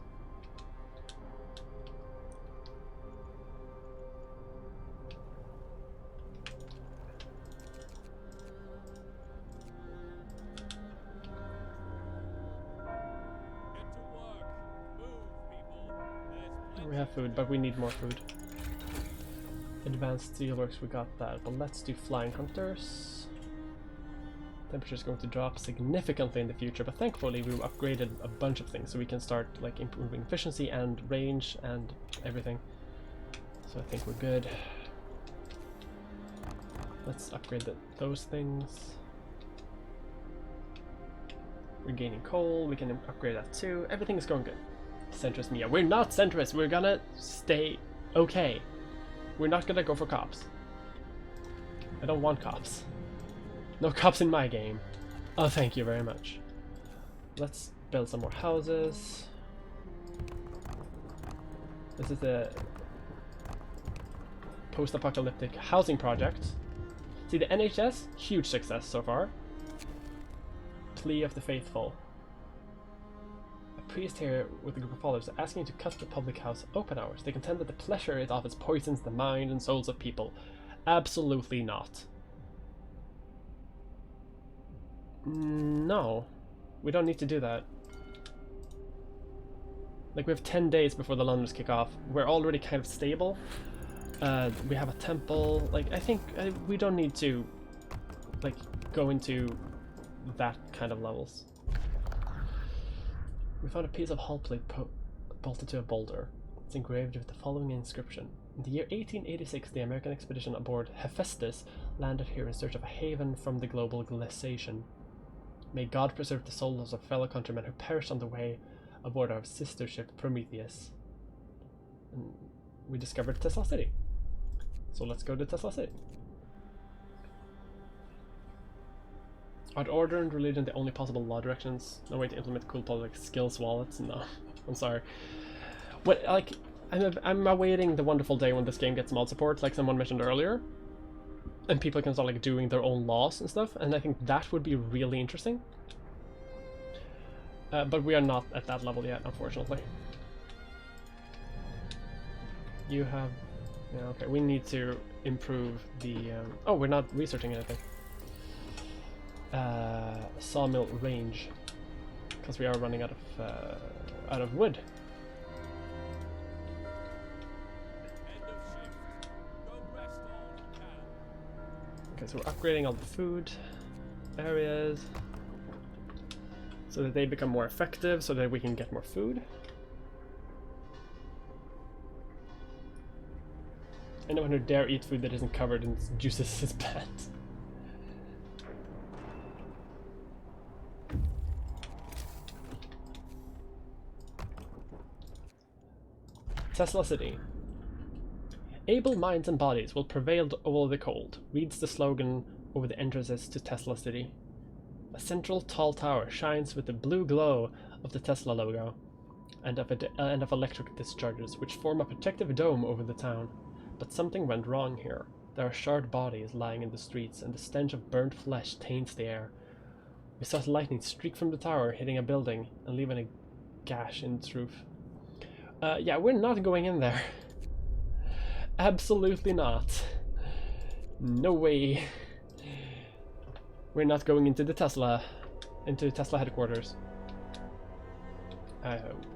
We have food, but we need more food. Advanced steelworks, we got that, but let's do flying hunters. Temperature is going to drop significantly in the future, but thankfully we've upgraded a bunch of things, so we can start like improving efficiency and range and everything. So I think we're good. Let's upgrade those things. We're gaining coal, we can upgrade that too. Everything is going good. Centrist Mia. We're not centrist, we're gonna stay okay. We're not gonna go for cops. I don't want cops. No cops in my game. Oh, thank you very much. Let's build some more houses. This is a post-apocalyptic housing project. See, the NHS, huge success so far. Plea of the Faithful. A priest here with a group of followers asking to cut the public house open hours. They contend that the pleasure it offers poisons the mind and souls of people. Absolutely not. No, we don't need to do that. Like, we have 10 days before the Londoners kick off. We're already kind of stable. We have a temple. Like, I think we don't need to like go into that kind of levels. We found a piece of hull plate bolted to a boulder. It's engraved with the following inscription. In the year 1886, the American expedition aboard Hephaestus landed here in search of a haven from the global glaciation. May God preserve the souls of fellow countrymen who perished on the way aboard our sister ship Prometheus. And we discovered Tesla City. So let's go to Tesla City. Are order and religion the only possible law directions? No way to implement cool public skills wallets? No, I'm sorry. What, like, I'm awaiting the wonderful day when this game gets mod support, like someone mentioned earlier, and people can start like doing their own laws and stuff, and I think that would be really interesting. But we are not at that level yet, unfortunately. You have... Yeah, okay, we need to improve the... oh, we're not researching anything. Sawmill range, because we are running out of wood. Okay, so we're upgrading all the food areas so that they become more effective, so that we can get more food. Anyone who dare eat food that isn't covered in juices is bad. Tesla City. Able minds and bodies will prevail over the cold, reads the slogan over the entrances to Tesla City. A central tall tower shines with the blue glow of the Tesla logo and of electric discharges, which form a protective dome over the town. But something went wrong here. There are charred bodies lying in the streets, and the stench of burnt flesh taints the air. We saw lightning streak from the tower, hitting a building and leaving a gash in its roof. Yeah, we're not going in there. Absolutely not. No way. We're not going into the Tesla headquarters.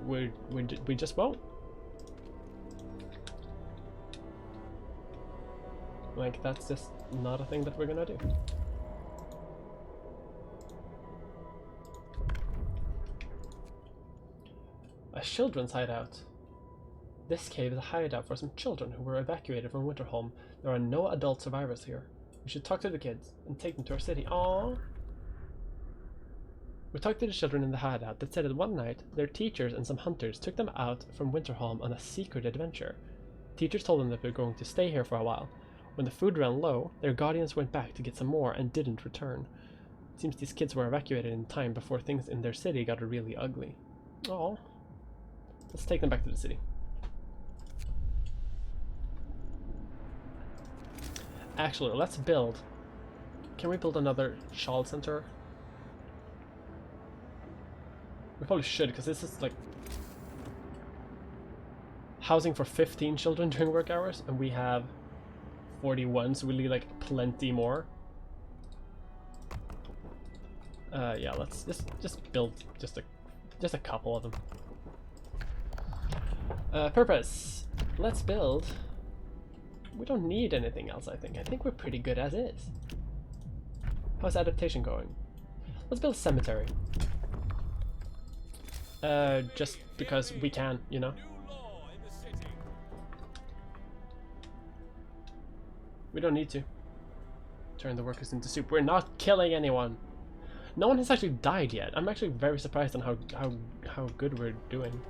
We just won't. Like, that's just not a thing that we're gonna do. A children's hideout. This cave is a hideout for some children who were evacuated from Winterholm. There are no adult survivors here. We should talk to the kids and take them to our city. Aww. We talked to the children in the hideout that said that one night their teachers and some hunters took them out from Winterholm on a secret adventure. Teachers told them that they were going to stay here for a while. When the food ran low, their guardians went back to get some more and didn't return. It seems these kids were evacuated in time before things in their city got really ugly. Aww. Let's take them back to the city. Actually, let's build. Can we build another child center? We probably should, because this is like housing for 15 children during work hours, and we have 41, so we need like plenty more. Yeah, let's just build just a couple of them. Purpose. Let's build. We don't need anything else, I think. I think we're pretty good as is. How's adaptation going? Let's build a cemetery. Just because we can, you know? We don't need to. Turn the workers into soup. We're not killing anyone. No one has actually died yet. I'm actually very surprised on how good we're doing.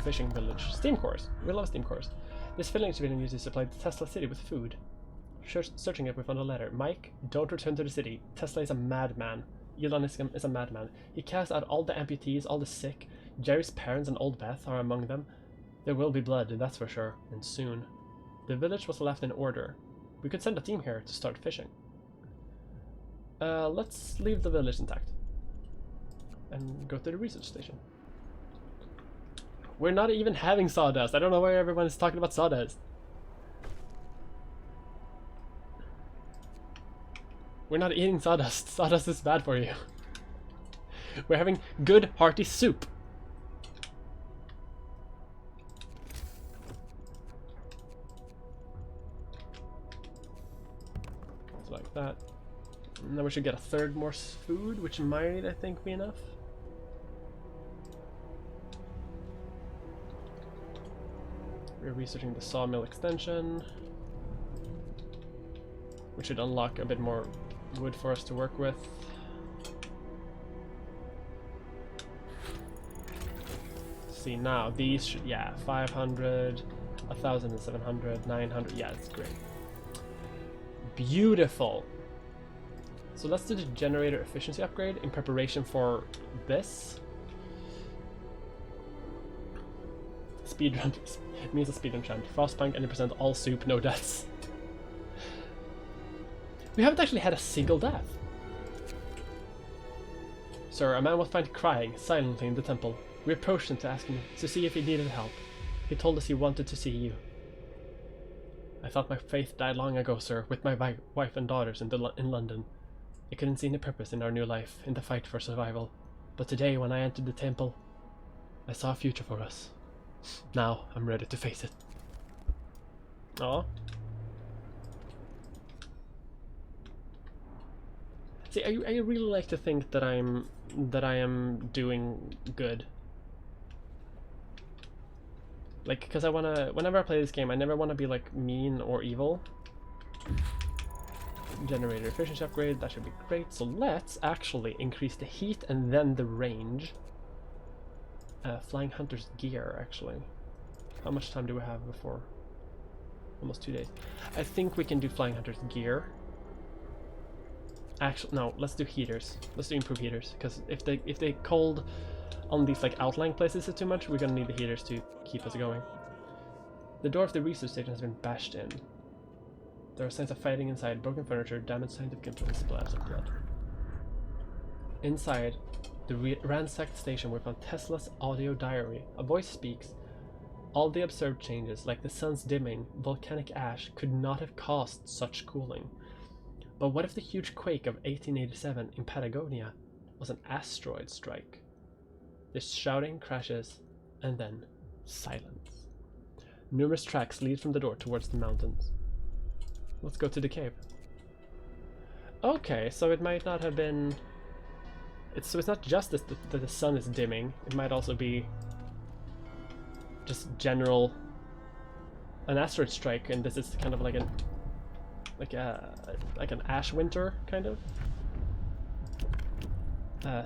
Fishing village. Steam cores. We love steam cores. This village has been used to supply the Tesla City with food. Searching it, we found a letter. Mike, don't return to the city. Tesla is a madman. Elon is a madman. He cast out all the amputees, all the sick. Jerry's parents and old Beth are among them. There will be blood, that's for sure, and soon. The village was left in order. We could send a team here to start fishing. Let's leave the village intact. And go to the research station. We're not even having sawdust. I don't know why everyone is talking about sawdust. We're not eating sawdust. Sawdust is bad for you. We're having good, hearty soup. It's like that. And then we should get a third more food, which might, I think, be enough. We're researching the sawmill extension, which should unlock a bit more wood for us to work with. See now, these should, yeah, 500, 1,700, 900, yeah, it's great. Beautiful! So let's do the generator efficiency upgrade in preparation for this. Speedrun, it means a speedrun chant. Frostpunk, 90% all soup, no deaths. We haven't actually had a single death. Sir, a man was found crying silently in the temple. We approached him to ask him to see if he needed help. He told us he wanted to see you. I thought my faith died long ago, sir, with my wife and daughters in London. I couldn't see any purpose in our new life, in the fight for survival. But today, when I entered the temple, I saw a future for us. Now, I'm ready to face it. Aw. See, I really like to think that I am doing good. Like, because I wanna, whenever I play this game, I never want to be like mean or evil. Generator efficiency upgrade, that should be great. So let's actually increase the heat and then the range. Flying Hunter's gear, actually. How much time do we have before? Almost 2 days. I think we can do Flying Hunter's gear. Actually, no, let's do heaters. Let's do improved heaters, because if they cold on these like outlying places is too much, we're gonna need the heaters to keep us going. The door of the research station has been bashed in. There are signs of fighting inside, broken furniture, damaged scientific instruments, splatters of blood. Inside the ransacked station, we found Tesla's audio diary. A voice speaks. All the observed changes, like the sun's dimming, volcanic ash, could not have caused such cooling. But what if the huge quake of 1887 in Patagonia was an asteroid strike? There's shouting, crashes, and then silence. Numerous tracks lead from the door towards the mountains. Let's go to the cave. Okay, so it might not have been... So it's not just that the sun is dimming, it might also be just general... an asteroid strike, and this is kind of like an... like an ash winter, kind of.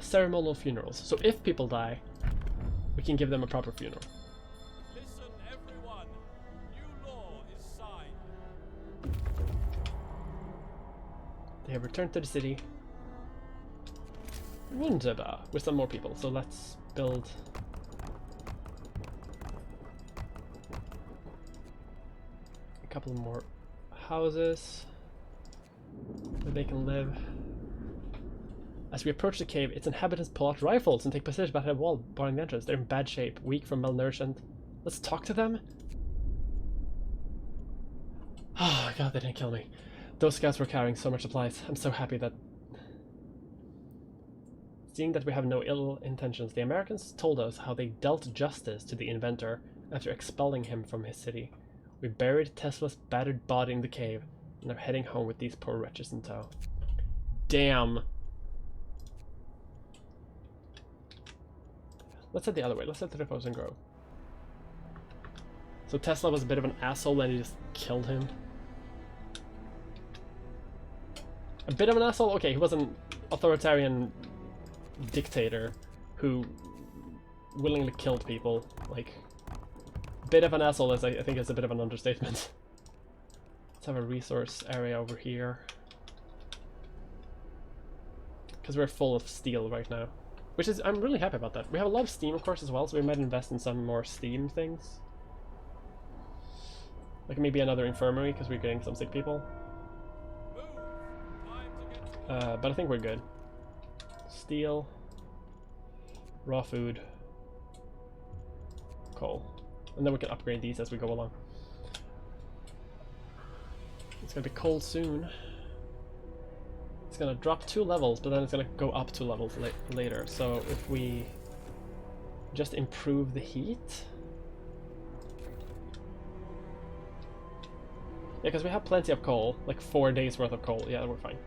Ceremonial funerals. So if people die, we can give them a proper funeral. Listen, everyone. New law is signed. They have returned to the city. Wunderbar. With some more people. So let's build... a couple more houses where they can live. As we approach the cave, its inhabitants pull out rifles and take position behind a wall barring the entrance. They're in bad shape, weak from malnourishment. Let's talk to them? Oh god, they didn't kill me. Those scouts were carrying so much supplies. I'm so happy that... Seeing that we have no ill intentions, the Americans told us how they dealt justice to the inventor after expelling him from his city. We buried Tesla's battered body in the cave and are heading home with these poor wretches in tow. Damn! Let's head the other way. Let's head to the Frozen Grove. So Tesla was a bit of an asshole and he just killed him. A bit of an asshole? Okay, he was an authoritarian dictator who willingly killed people. Like, bit of an asshole is, I think, is a bit of an understatement. Let's have a resource area over here. Because we're full of steel right now. Which is, I'm really happy about that. We have a lot of steam, of course, as well, so we might invest in some more steam things. Like maybe another infirmary, because we're getting some sick people. But I think we're good. Steel. Raw food. Coal. And then we can upgrade these as we go along. It's gonna be cold soon. It's gonna drop 2 levels, but then it's gonna go up 2 levels later. So if we just improve the heat... Yeah, because we have plenty of coal, like 4 days worth of coal. Yeah, we're fine.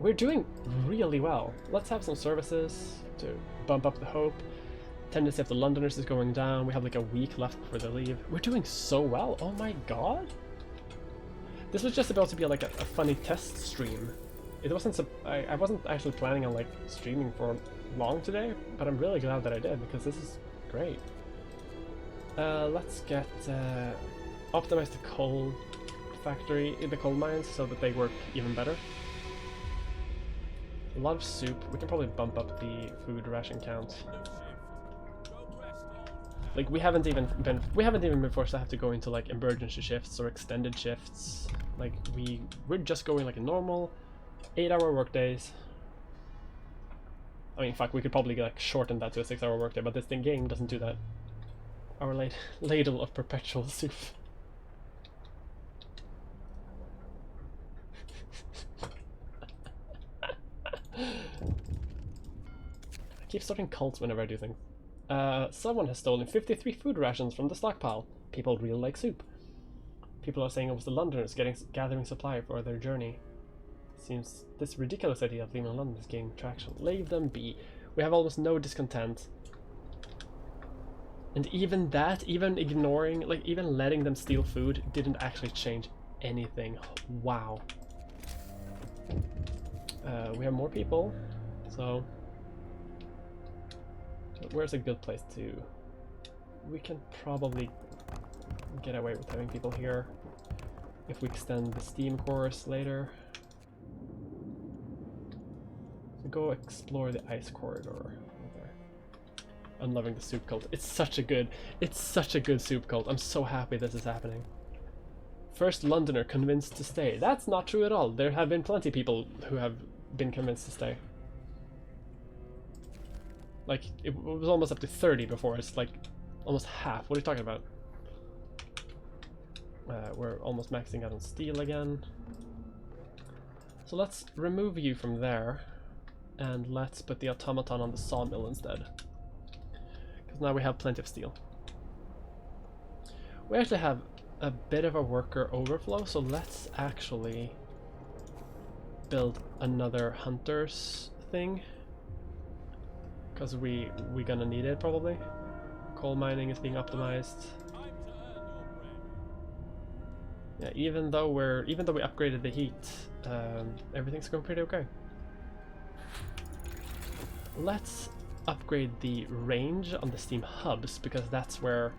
we're doing really well. Let's have some services to bump up the hope. Tendency of the Londoners is going down. We have like a week left before they leave. We're doing so well. Oh my god. This was just about to be like a funny test stream. It wasn't. I wasn't actually planning on like streaming for long today, but I'm really glad that I did because this is great. Let's get optimize the coal factory, the coal mines, so that they work even better. A lot of soup. We can probably bump up the food ration count. Like we haven't even been forced to have to go into like emergency shifts or extended shifts. Like we're just going like a normal 8-hour workdays. I mean, fuck, we could probably like shorten that to a 6-hour workday, but this game doesn't do that. Our ladle of perpetual soup. I keep starting cults whenever I do things. Someone has stolen 53 food rations from the stockpile. People really like soup. People are saying it was the Londoners gathering supply for their journey. Seems this ridiculous idea of leaving London is gaining traction. Leave them be. We have almost no discontent. And even that, even ignoring, like even letting them steal food didn't actually change anything. Wow. We have more people, so where's a good place to... We can probably get away with having people here if we extend the Steam course later. So go explore the ice corridor. I'm loving the soup cult. It's such a good soup cult. I'm so happy this is happening. First Londoner convinced to stay. That's not true at all. There have been plenty of people who have been convinced to stay. Like, it was almost up to 30 before. It's like almost half. What are you talking about? We're almost maxing out on steel again. So let's remove you from there. And let's put the automaton on the sawmill instead. Because now we have plenty of steel. We actually have a bit of a worker overflow, so let's actually build another hunters thing. Because we're gonna need it probably. Coal mining is being optimized. Yeah, even though we upgraded the heat, everything's going pretty okay. Let's upgrade the range on the Steam hubs because that's where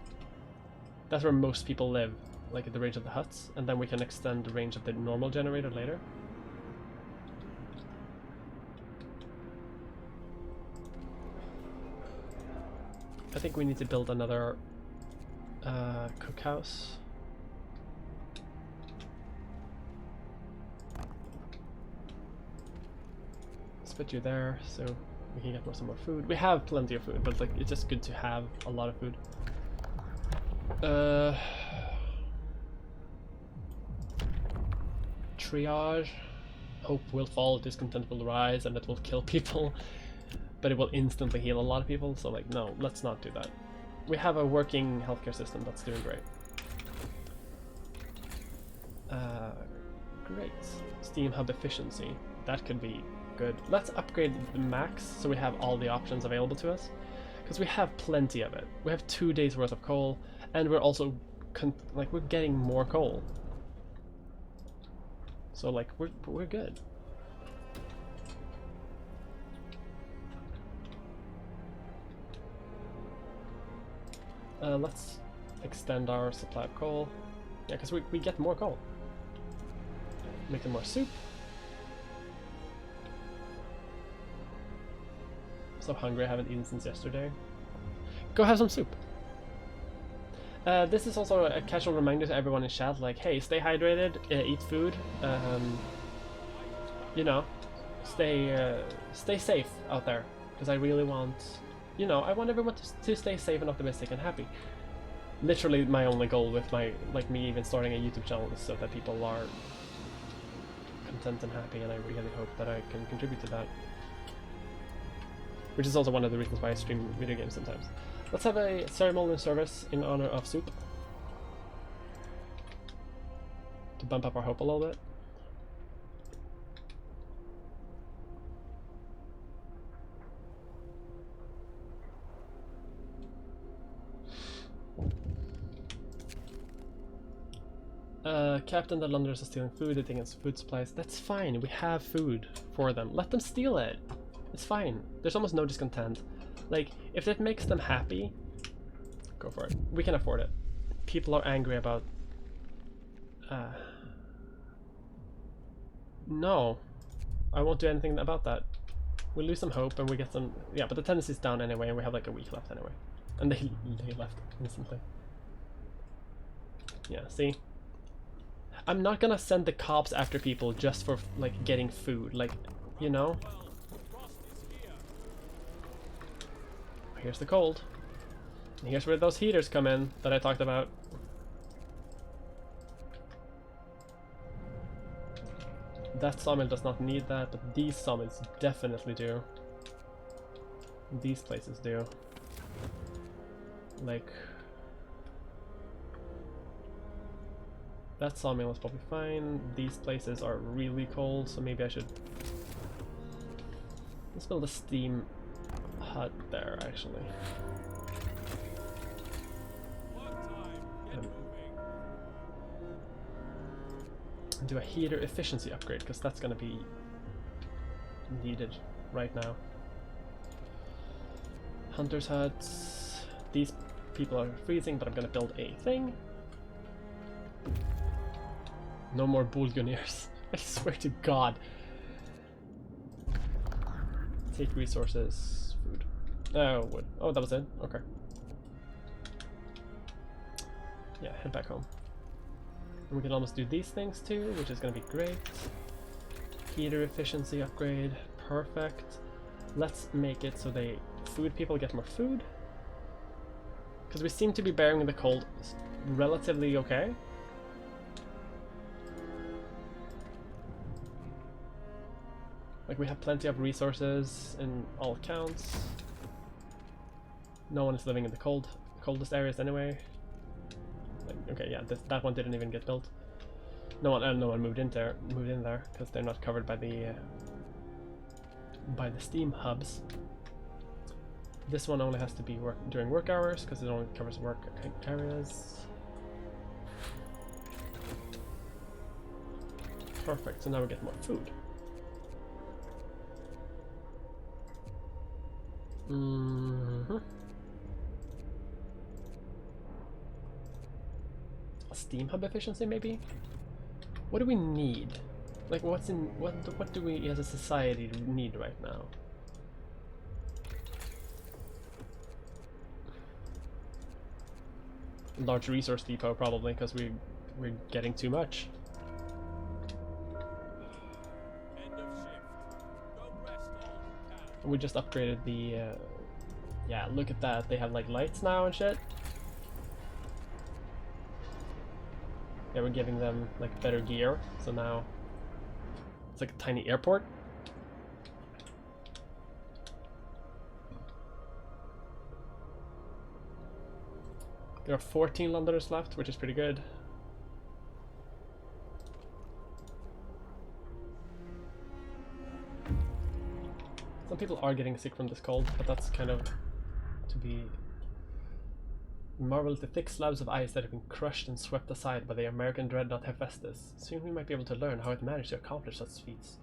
most people live, like at the range of the huts, and then we can extend the range of the normal generator later. I think we need to build another cookhouse. Let's put you there so we can get some more food. We have plenty of food, but like it's just good to have a lot of food. Triage. Hope will fall, discontent will rise, and it will kill people. But it will instantly heal a lot of people, so like, no, let's not do that. We have a working healthcare system that's doing great. Great. Steam hub efficiency. That could be good. Let's upgrade the max so we have all the options available to us. Because we have plenty of it. We have 2 days worth of coal, and we're also, we're getting more coal. So like, we're good. Let's extend our supply of coal. Yeah, because we get more coal. Make them more soup. So hungry, I haven't eaten since yesterday. Go have some soup. This is also a casual reminder to everyone in chat, like, hey, stay hydrated, eat food, you know, stay safe out there, because I really want, you know, I want everyone to stay safe and optimistic and happy. Literally my only goal with me even starting a YouTube channel is so that people are content and happy, and I really hope that I can contribute to that. Which is also one of the reasons why I stream video games sometimes. Let's have a ceremonial service in honor of soup. To bump up our hope a little bit. Captain, the Londoners are stealing food, they think it's food supplies. That's fine, we have food for them. Let them steal it. It's fine. There's almost no discontent. Like, if it makes them happy, go for it. We can afford it. People are angry about... No. I won't do anything about that. We lose some hope and we get some... Yeah, but the tendency's down anyway and we have like a week left anyway. And they left instantly. Yeah, see? I'm not gonna send the cops after people just for like getting food, like, you know? Here's the cold. And here's where those heaters come in that I talked about. That sawmill does not need that, but these sawmills definitely do. These places do. Like... That sawmill is probably fine. These places are really cold, so maybe I should... Let's build a steam hut there, actually. And do a heater efficiency upgrade, because that's gonna be needed right now. Hunter's huts. These people are freezing, but I'm gonna build a thing. No more Bulgoniers. I swear to God. Take resources. Food. Oh, wood. Oh, that was it? Okay. Yeah, head back home. And we can almost do these things too, which is going to be great. Heater efficiency upgrade. Perfect. Let's make it so they... Food people get more food. Because we seem to be bearing the cold relatively okay. Like, we have plenty of resources in all accounts. No one is living in the coldest areas anyway. Like, okay, yeah, that one didn't even get built. No one moved in there because they're not covered by the steam hubs. This one only has to be during work hours because it only covers work areas. Perfect. So now we get more food. Steam hub efficiency, maybe? What do we need? Like, what do we as a society need right now? Large resource depot, probably, because we're getting too much. We just upgraded the, yeah, look at that, they have like lights now and shit. Yeah, we're giving them like better gear, so now it's like a tiny airport. There are 14 Londoners left, which is pretty good. Some people are getting sick from this cold, but that's kind of to be... Marvel at the thick slabs of ice that have been crushed and swept aside by the American dreadnought Hephaestus. Soon we might be able to learn how it managed to accomplish such feats.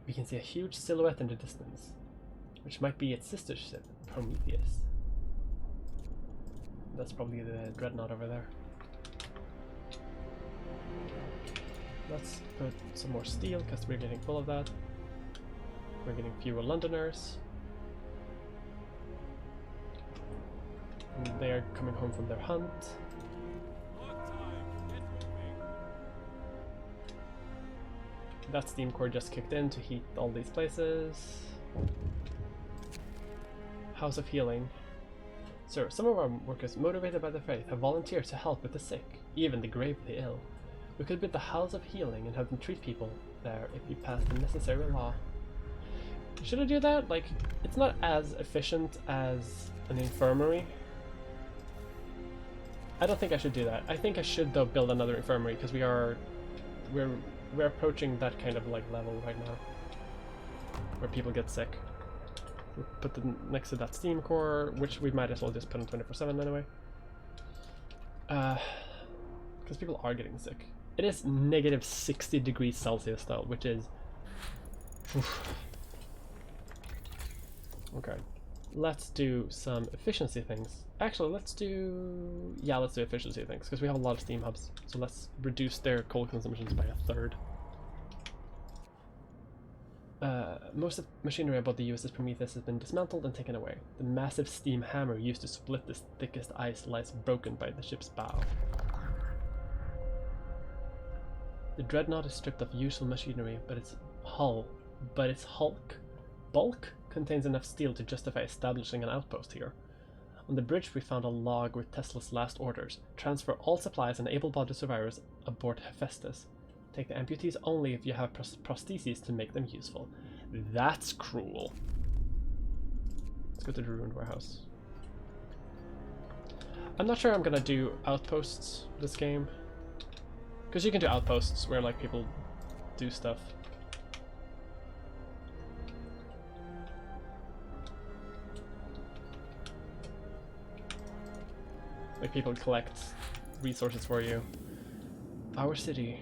We can see a huge silhouette in the distance, which might be its sister ship, Prometheus. That's probably the dreadnought over there. Let's put some more steel, because we're getting full of that. We're getting fewer Londoners. And they are coming home from their hunt. That steam core just kicked in to heat all these places. House of Healing. Sir, some of our workers, motivated by their faith, have volunteered to help with the sick, even the gravely ill. We could build the House of Healing and have them treat people there if we pass the necessary law. Should I do that? Like, it's not as efficient as an infirmary. I don't think I should do that. I think I should, though, build another infirmary, because we're approaching that kind of like level right now, where people get sick. We'll put them next to that steam core, which we might as well just put on 24/7 anyway. because people are getting sick. It is negative 60 degrees Celsius though, which is... Okay, let's do some efficiency things. Actually, let's do... Yeah, let's do efficiency things, because we have a lot of steam hubs. So let's reduce their coal consumptions by a third. Most of the machinery about the USS Prometheus has been dismantled and taken away. The massive steam hammer used to split the thickest ice lies broken by the ship's bow. The dreadnought is stripped of useful machinery, but its bulk contains enough steel to justify establishing an outpost here. On the bridge we found a log with Tesla's last orders. Transfer all supplies and able-bodied survivors aboard Hephaestus. Take the amputees only if you have prostheses to make them useful. That's cruel. Let's go to the ruined warehouse. I'm not sure I'm gonna do outposts this game. Because you can do outposts where like people do stuff. Like people collect resources for you. Our city.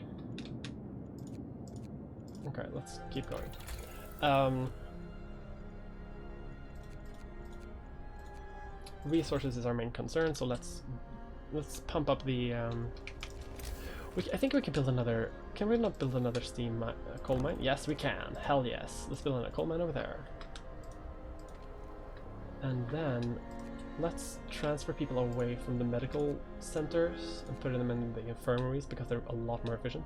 Okay, let's keep going. Resources is our main concern, so let's pump up the. I think we can build another. Can we not build another steam coal mine? Yes, we can. Hell yes. Let's build a coal mine over there. And then let's transfer people away from the medical centers and put them in the infirmaries because they're a lot more efficient.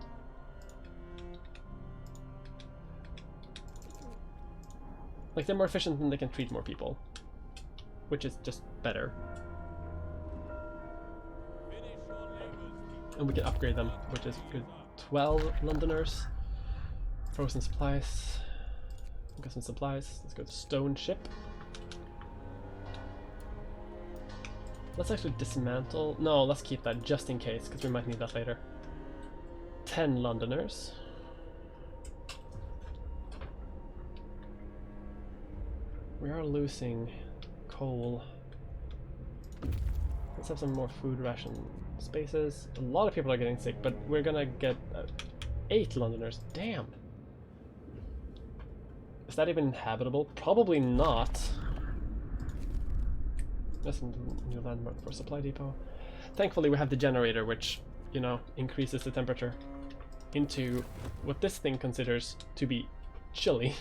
Like, they're more efficient and they can treat more people, which is just better. And we can upgrade them, which is good. 12 Londoners. Frozen supplies. We got some supplies. Let's go to stone ship. Let's actually dismantle. No, let's keep that just in case, because we might need that later. 10 Londoners. We are losing coal. Let's have some more food ration spaces. A lot of people are getting sick, but we're gonna get 8 Londoners. Damn. Is that even inhabitable? Probably not. That's a new landmark for supply depot. Thankfully we have the generator, which, you know, increases the temperature into what this thing considers to be chilly.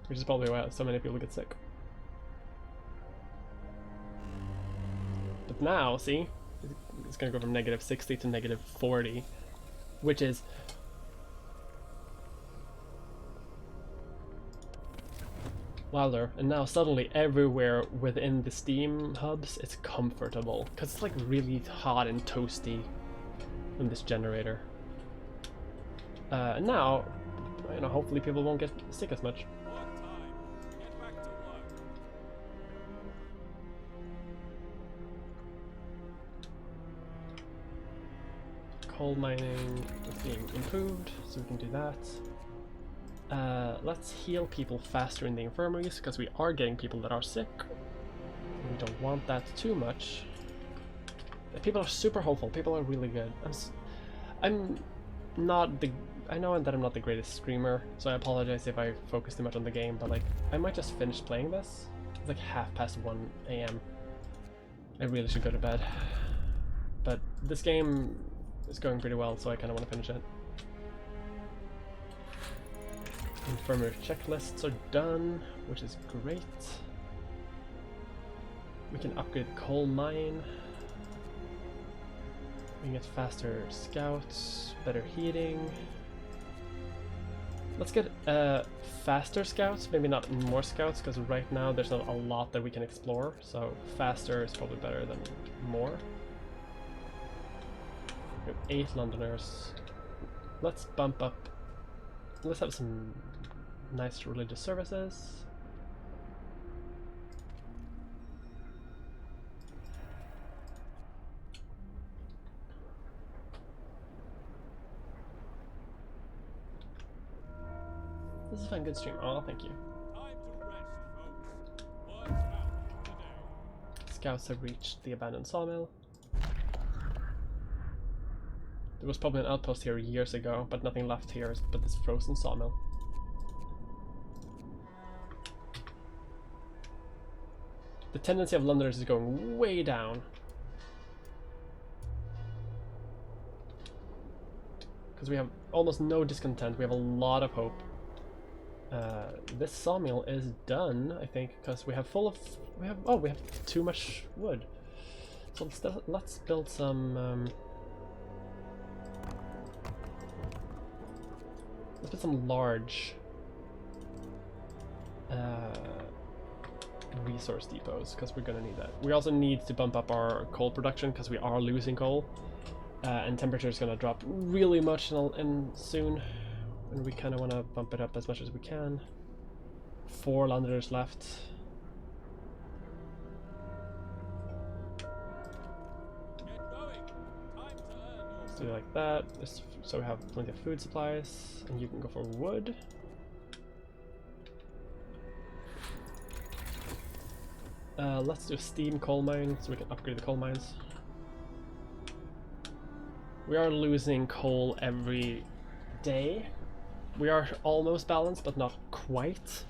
Which is probably why so many people get sick. But now, see? It's gonna go from negative 60 to negative 40, which is... Wilder. And now suddenly everywhere within the steam hubs, it's comfortable. Because it's like really hot and toasty in this generator. And now, you know, hopefully people won't get sick as much. Coal mining is being improved, so we can do that. Let's heal people faster in the infirmaries, because we are getting people that are sick. We don't want that too much. People are super hopeful. People are really good. I'm not the. I know that I'm not the greatest streamer, so I apologize if I focus too much on the game. But like, I might just finish playing this. It's like 1:30 a.m. I really should go to bed. But this game is going pretty well, so I kind of want to finish it. Infirmary checklists are done, which is great. We can upgrade the coal mine. We can get faster scouts, better heating. Let's get faster scouts, maybe not more scouts, because right now there's not a lot that we can explore, so faster is probably better than more. We have 8 Londoners. Let's bump up. Let's have some nice religious services. This is a fun, good stream. Oh, thank you. Time to rest, folks. What's happening today? scouts have reached the abandoned sawmill. There was probably an outpost here years ago, but nothing left here but this frozen sawmill. The tendency of Londoners is going way down. Because we have almost no discontent, we have a lot of hope. This sawmill is done, I think, because we have too much wood. So let's build some let's put some large resource depots, because we're gonna need that. We also need to bump up our coal production because we are losing coal, and temperature is gonna drop really much in soon, and we kind of want to bump it up as much as we can. 4 Londoners left. Let's do it like that, just so we have plenty of food supplies, and you can go for wood. Let's do a steam coal mine so we can upgrade the coal mines. We are losing coal every day. We are almost balanced, but not quite.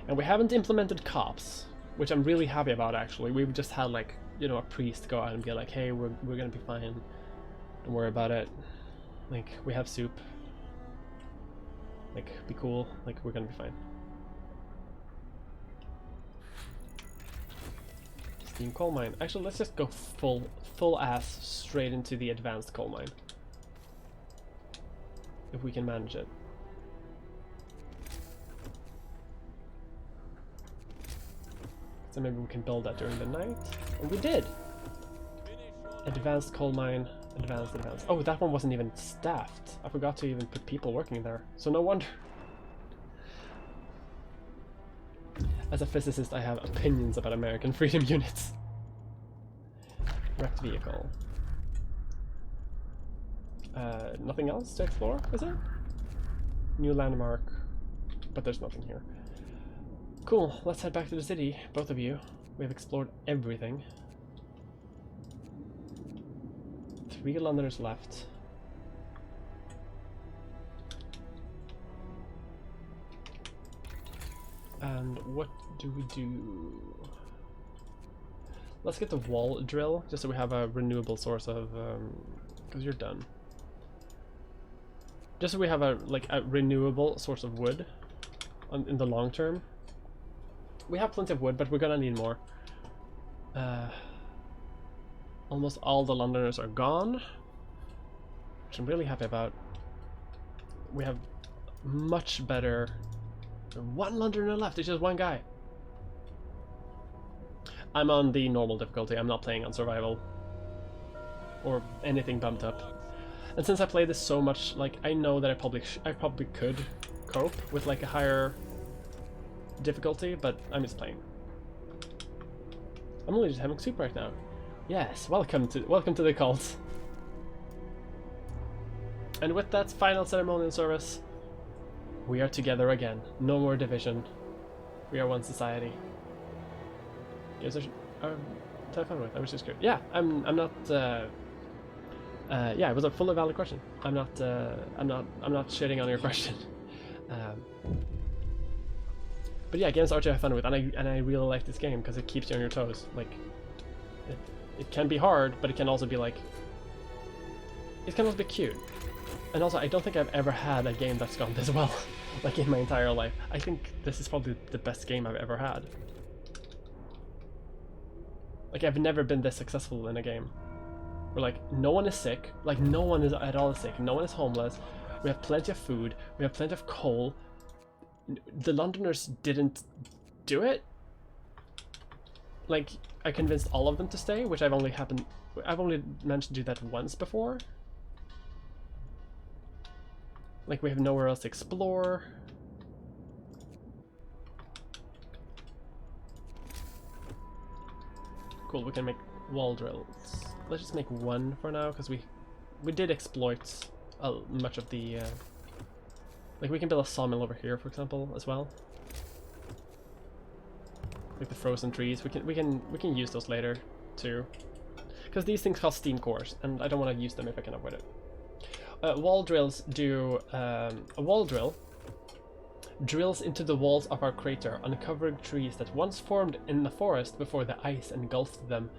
And we haven't implemented cops, which I'm really happy about actually. We've just had like, you know, a priest go out and be like, hey, we're gonna be fine. Don't worry about it. Like, we have soup. Like, be cool. Like, we're gonna be fine. Steam coal mine. Actually, let's just go full ass straight into the advanced coal mine. If we can manage it. So maybe we can build that during the night. And we did! Advanced coal mine. Advanced. Oh, that one wasn't even staffed. I forgot to even put people working there. So no wonder. As a physicist, I have opinions about American freedom units. Wrecked vehicle. Nothing else to explore, is it? New landmark. But there's nothing here. Cool, let's head back to the city, both of you. We have explored everything. 3 Londoners left. And what do we do? Let's get the wall drill, just so we have a renewable source of, because you're done. Just so we have a renewable source of wood in the long term. We have plenty of wood, but we're gonna need more. Almost all the Londoners are gone, which I'm really happy about. We have much better... 1 Londoner left, it's just 1 guy. I'm on the normal difficulty, I'm not playing on survival. Or anything bumped up. And since I play this so much, like, I know that I probably could cope with like a higher difficulty, but I'm just playing. I'm only just having soup right now. Yes, welcome to the cult. And with that final ceremonial service, we are together again. No more division. We are one society. Is there telephone with? I was just curious. Yeah, I'm not. Yeah, it was a fully valid question. I'm not shitting on your question. But yeah, games are to have fun with, and I really like this game because it keeps you on your toes. Like, it can be hard, but it can also be like, it can also be cute. And also, I don't think I've ever had a game that's gone this well, like in my entire life. I think this is probably the best game I've ever had. Like, I've never been this successful in a game. Where like, no one is sick, like no one is at all sick, no one is homeless, we have plenty of food, we have plenty of coal. The Londoners didn't do it. Like, I convinced all of them to stay, which I've only managed to do that once before. Like, we have nowhere else to explore. Cool, we can make wall drills. Let's just make 1 for now, because we did exploit much of the... like, we can build a sawmill over here, for example, as well. like the frozen trees. We can use those later too, because these things cost steam cores, and I don't want to use them if I can avoid it. Wall drills do a wall drill drills into the walls of our crater, uncovering trees that once formed in the forest before the ice engulfed them,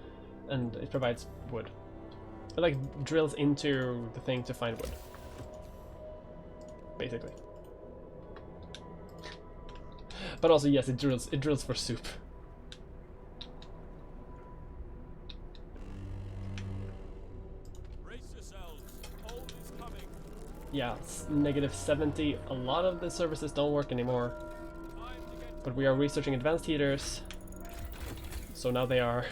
and it provides wood. It like drills into the thing to find wood, basically. But also, yes, it drills for soup. Brace yourselves. Cold is coming. Yeah, it's -70. A lot of the services don't work anymore. But we are researching advanced heaters. So now they are.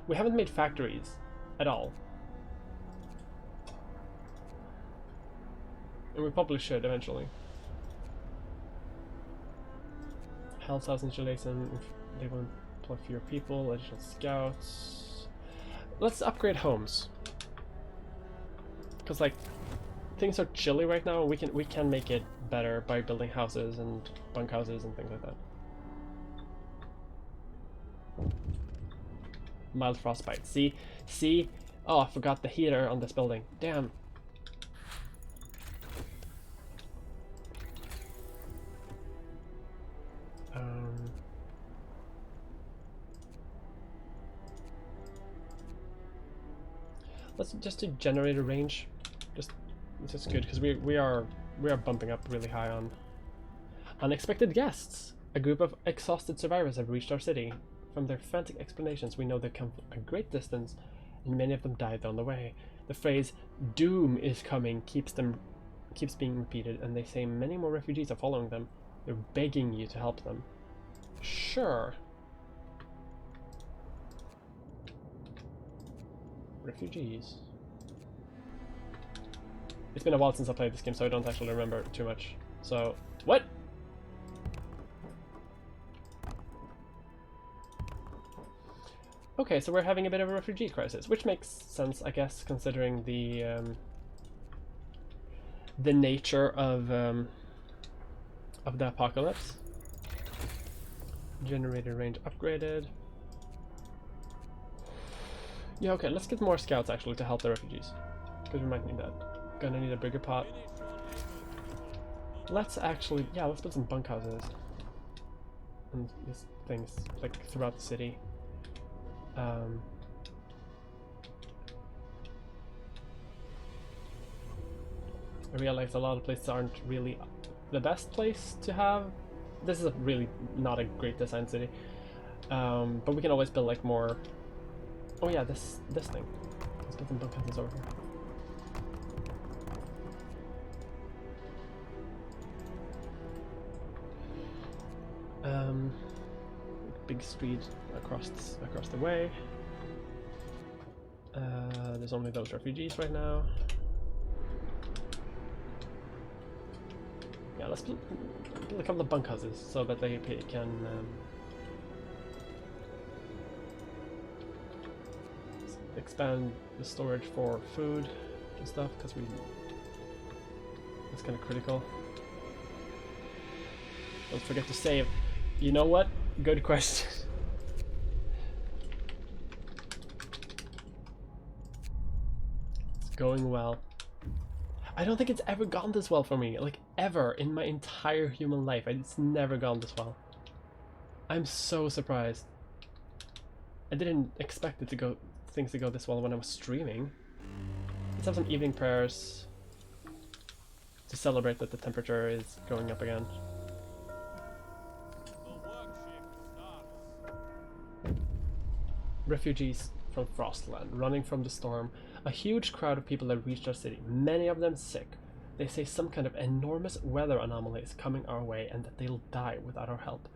We haven't made factories at all. And we probably should eventually. Health house installation, if they will employ fewer people, additional scouts. Let's upgrade homes. Cause like things are chilly right now, we can make it better by building houses and bunkhouses and things like that. Mild frostbite. See? Oh, I forgot the heater on this building. Damn. Let's just do generator range. Just good because we are bumping up really high on unexpected guests. A group of exhausted survivors have reached our city. From their frantic explanations, we know they've come a great distance, and many of them died on the way. The phrase "doom is coming" keeps being repeated, and they say many more refugees are following them. They're begging you to help them. Sure. Refugees. It's been a while since I played this game, so I don't actually remember too much. So, what? Okay, so we're having a bit of a refugee crisis, which makes sense, I guess, considering the nature of the apocalypse. Generator range upgraded. Yeah, okay, let's get more scouts actually to help the refugees, because we might need that. Gonna need a bigger pot. Let's actually, yeah, let's build some bunkhouses and these things like throughout the city. I realize a lot of places aren't really the best place to have. This is a really not a great design city, but we can always build like more. Oh yeah, this thing. Let's put some bunkhouses over here. Big street across the way. There's only those refugees right now. Yeah, let's build a couple of bunkhouses so that they can expand the storage for food and stuff, because that's kind of critical. Don't forget to save. You know what? Good question. It's going well. I don't think it's ever gone this well for me. Like, ever in my entire human life. It's never gone this well. I'm so surprised. I didn't expect things to go this well when I was streaming. Let's have some evening prayers to celebrate that the temperature is going up again. Refugees from Frostland, running from the storm. A huge crowd of people have reached our city, many of them sick. They say some kind of enormous weather anomaly is coming our way and that they'll die without our help.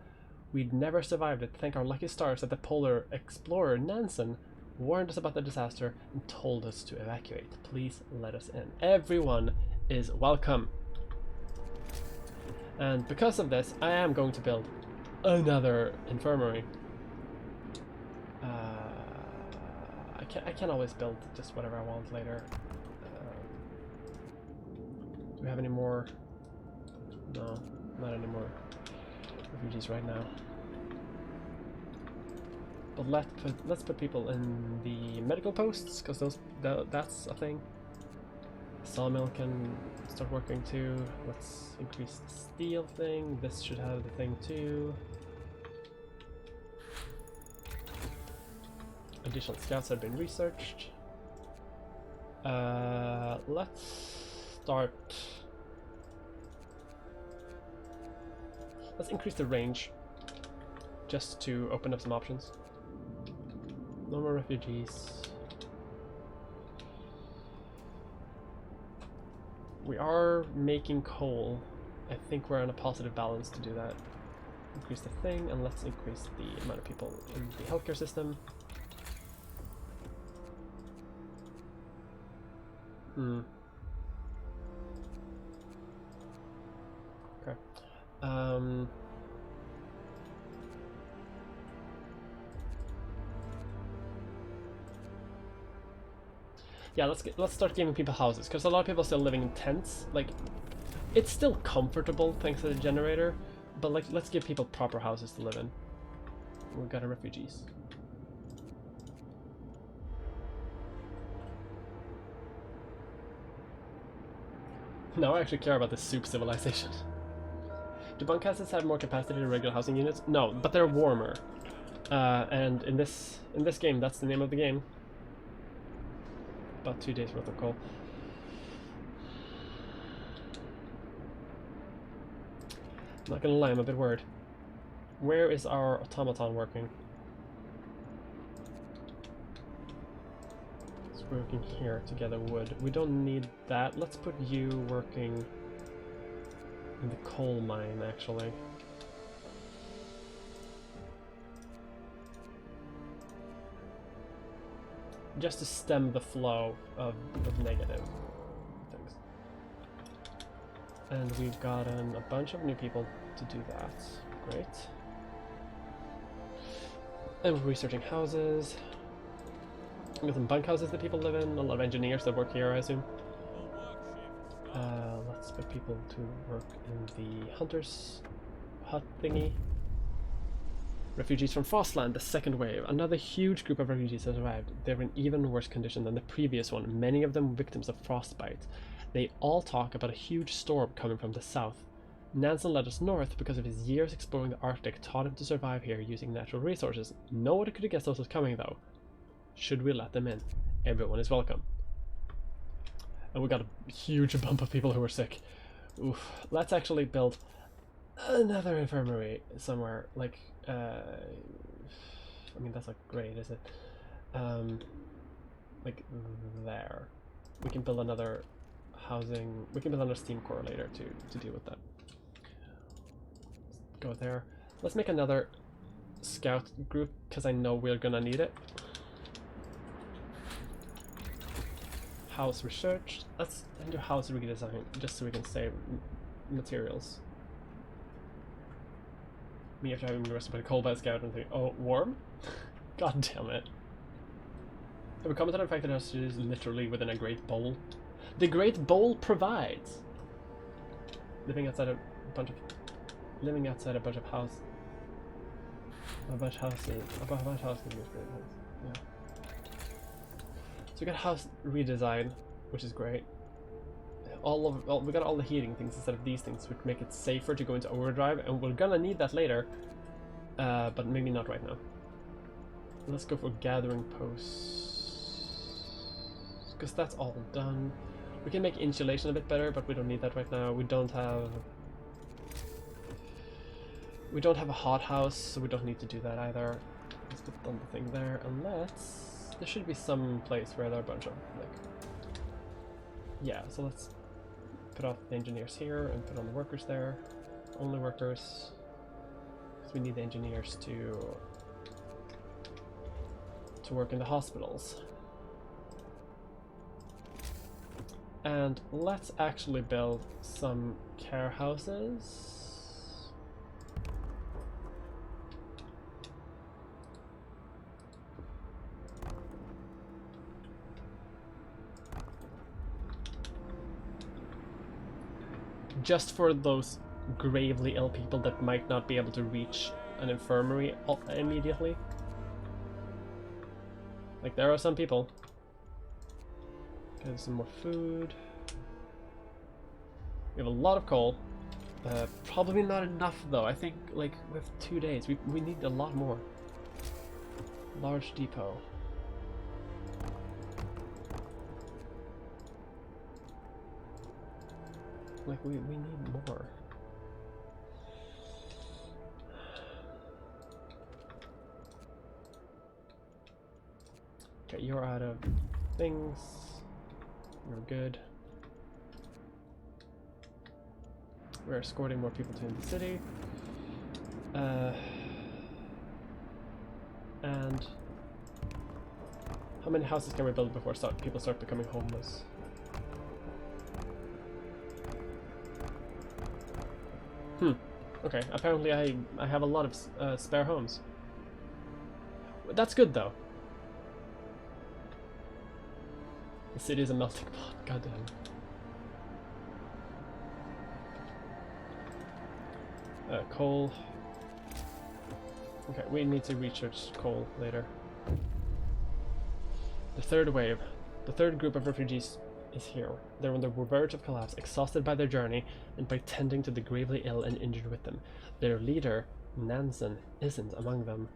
We'd never survived it, thank our lucky stars that the polar explorer Nansen warned us about the disaster and told us to evacuate. Please let us in. Everyone is welcome. And because of this, I am going to build another infirmary. I can always build just whatever I want later. we have any more? No, not anymore refugees right now. But let's put people in the medical posts, because that's a thing. Sawmill can start working too. Let's increase the steel thing. This should have the thing too. Additional scouts have been researched. Let's start. Let's increase the range just to open up some options. No more refugees. We are making coal. I think we're in a positive balance to do that. Increase the thing, and let's increase the amount of people in the healthcare system. Okay. Yeah, let's start giving people houses, because a lot of people are still living in tents. Like, it's still comfortable thanks to the generator, but like, let's give people proper houses to live in. We've got our refugees. Now I actually care about the soup civilization. Do bunkhouses have more capacity than regular housing units? No, but they're warmer. And in this game, that's the name of the game. About 2 days worth of coal. Not gonna lie, I'm a bit worried. Where is our automaton working? It's working here to gather wood. We don't need that. Let's put you working in the coal mine, actually. Just to stem the flow of negative things. And we've gotten a bunch of new people to do that. Great. And we're researching houses. We got some bunkhouses that people live in, a lot of engineers that work here, I assume. Let's put people to work in the hunter's hut thingy. Refugees from Frostland, the second wave. Another huge group of refugees has arrived. They're in even worse condition than the previous one, many of them victims of frostbite. They all talk about a huge storm coming from the south. Nansen led us north because of his years exploring the Arctic taught him to survive here using natural resources. Nobody could have guessed this was coming though. Should we let them in? Everyone is welcome. And we got a huge bump of people who are sick. Oof. Let's actually build another infirmary somewhere, like, I mean, that's not great, is it? Like, there. We can build another housing, we can build another steam correlator to deal with that. Go there. Let's make another scout group, because I know we're gonna need it. House research. Let's do house redesign, just so we can save materials. Me after having the rest of my coal by scout and think, oh, warm? God damn it. Have we commented on the fact that our city is literally within a great bowl? The great bowl provides! Living outside a bunch of houses. A bunch of houses. Yeah. So we got house redesign, which is great. We got all the heating things instead of these things, which make it safer to go into overdrive, and we're gonna need that later, but maybe not right now. Let's go for gathering posts, because that's all done. We can make insulation a bit better, but we don't need that right now. We don't have a hot house, so we don't need to do that either. Let's put on the thing there, and there should be some place where there are a bunch of, like, yeah, so let's put off the engineers here and put on the workers there. Only workers, because we need the engineers to work in the hospitals. And let's actually build some care houses. just for those gravely ill people that might not be able to reach an infirmary immediately. Like, there are some people. Okay, some more food. We have a lot of coal. Probably not enough though. I think like with 2 days we need a lot more. Large depot. Like we need more. Okay, you're out of things. You're good. We're escorting more people to the city. And how many houses can we build before people start becoming homeless? Okay, apparently I have a lot of spare homes. That's good though. The city is a melting pot, goddamn. Coal. Okay, we need to research coal later. The third wave. The third group of refugees is here. They're on the verge of collapse, exhausted by their journey and by tending to the gravely ill and injured with them. Their leader, Nansen, isn't among them.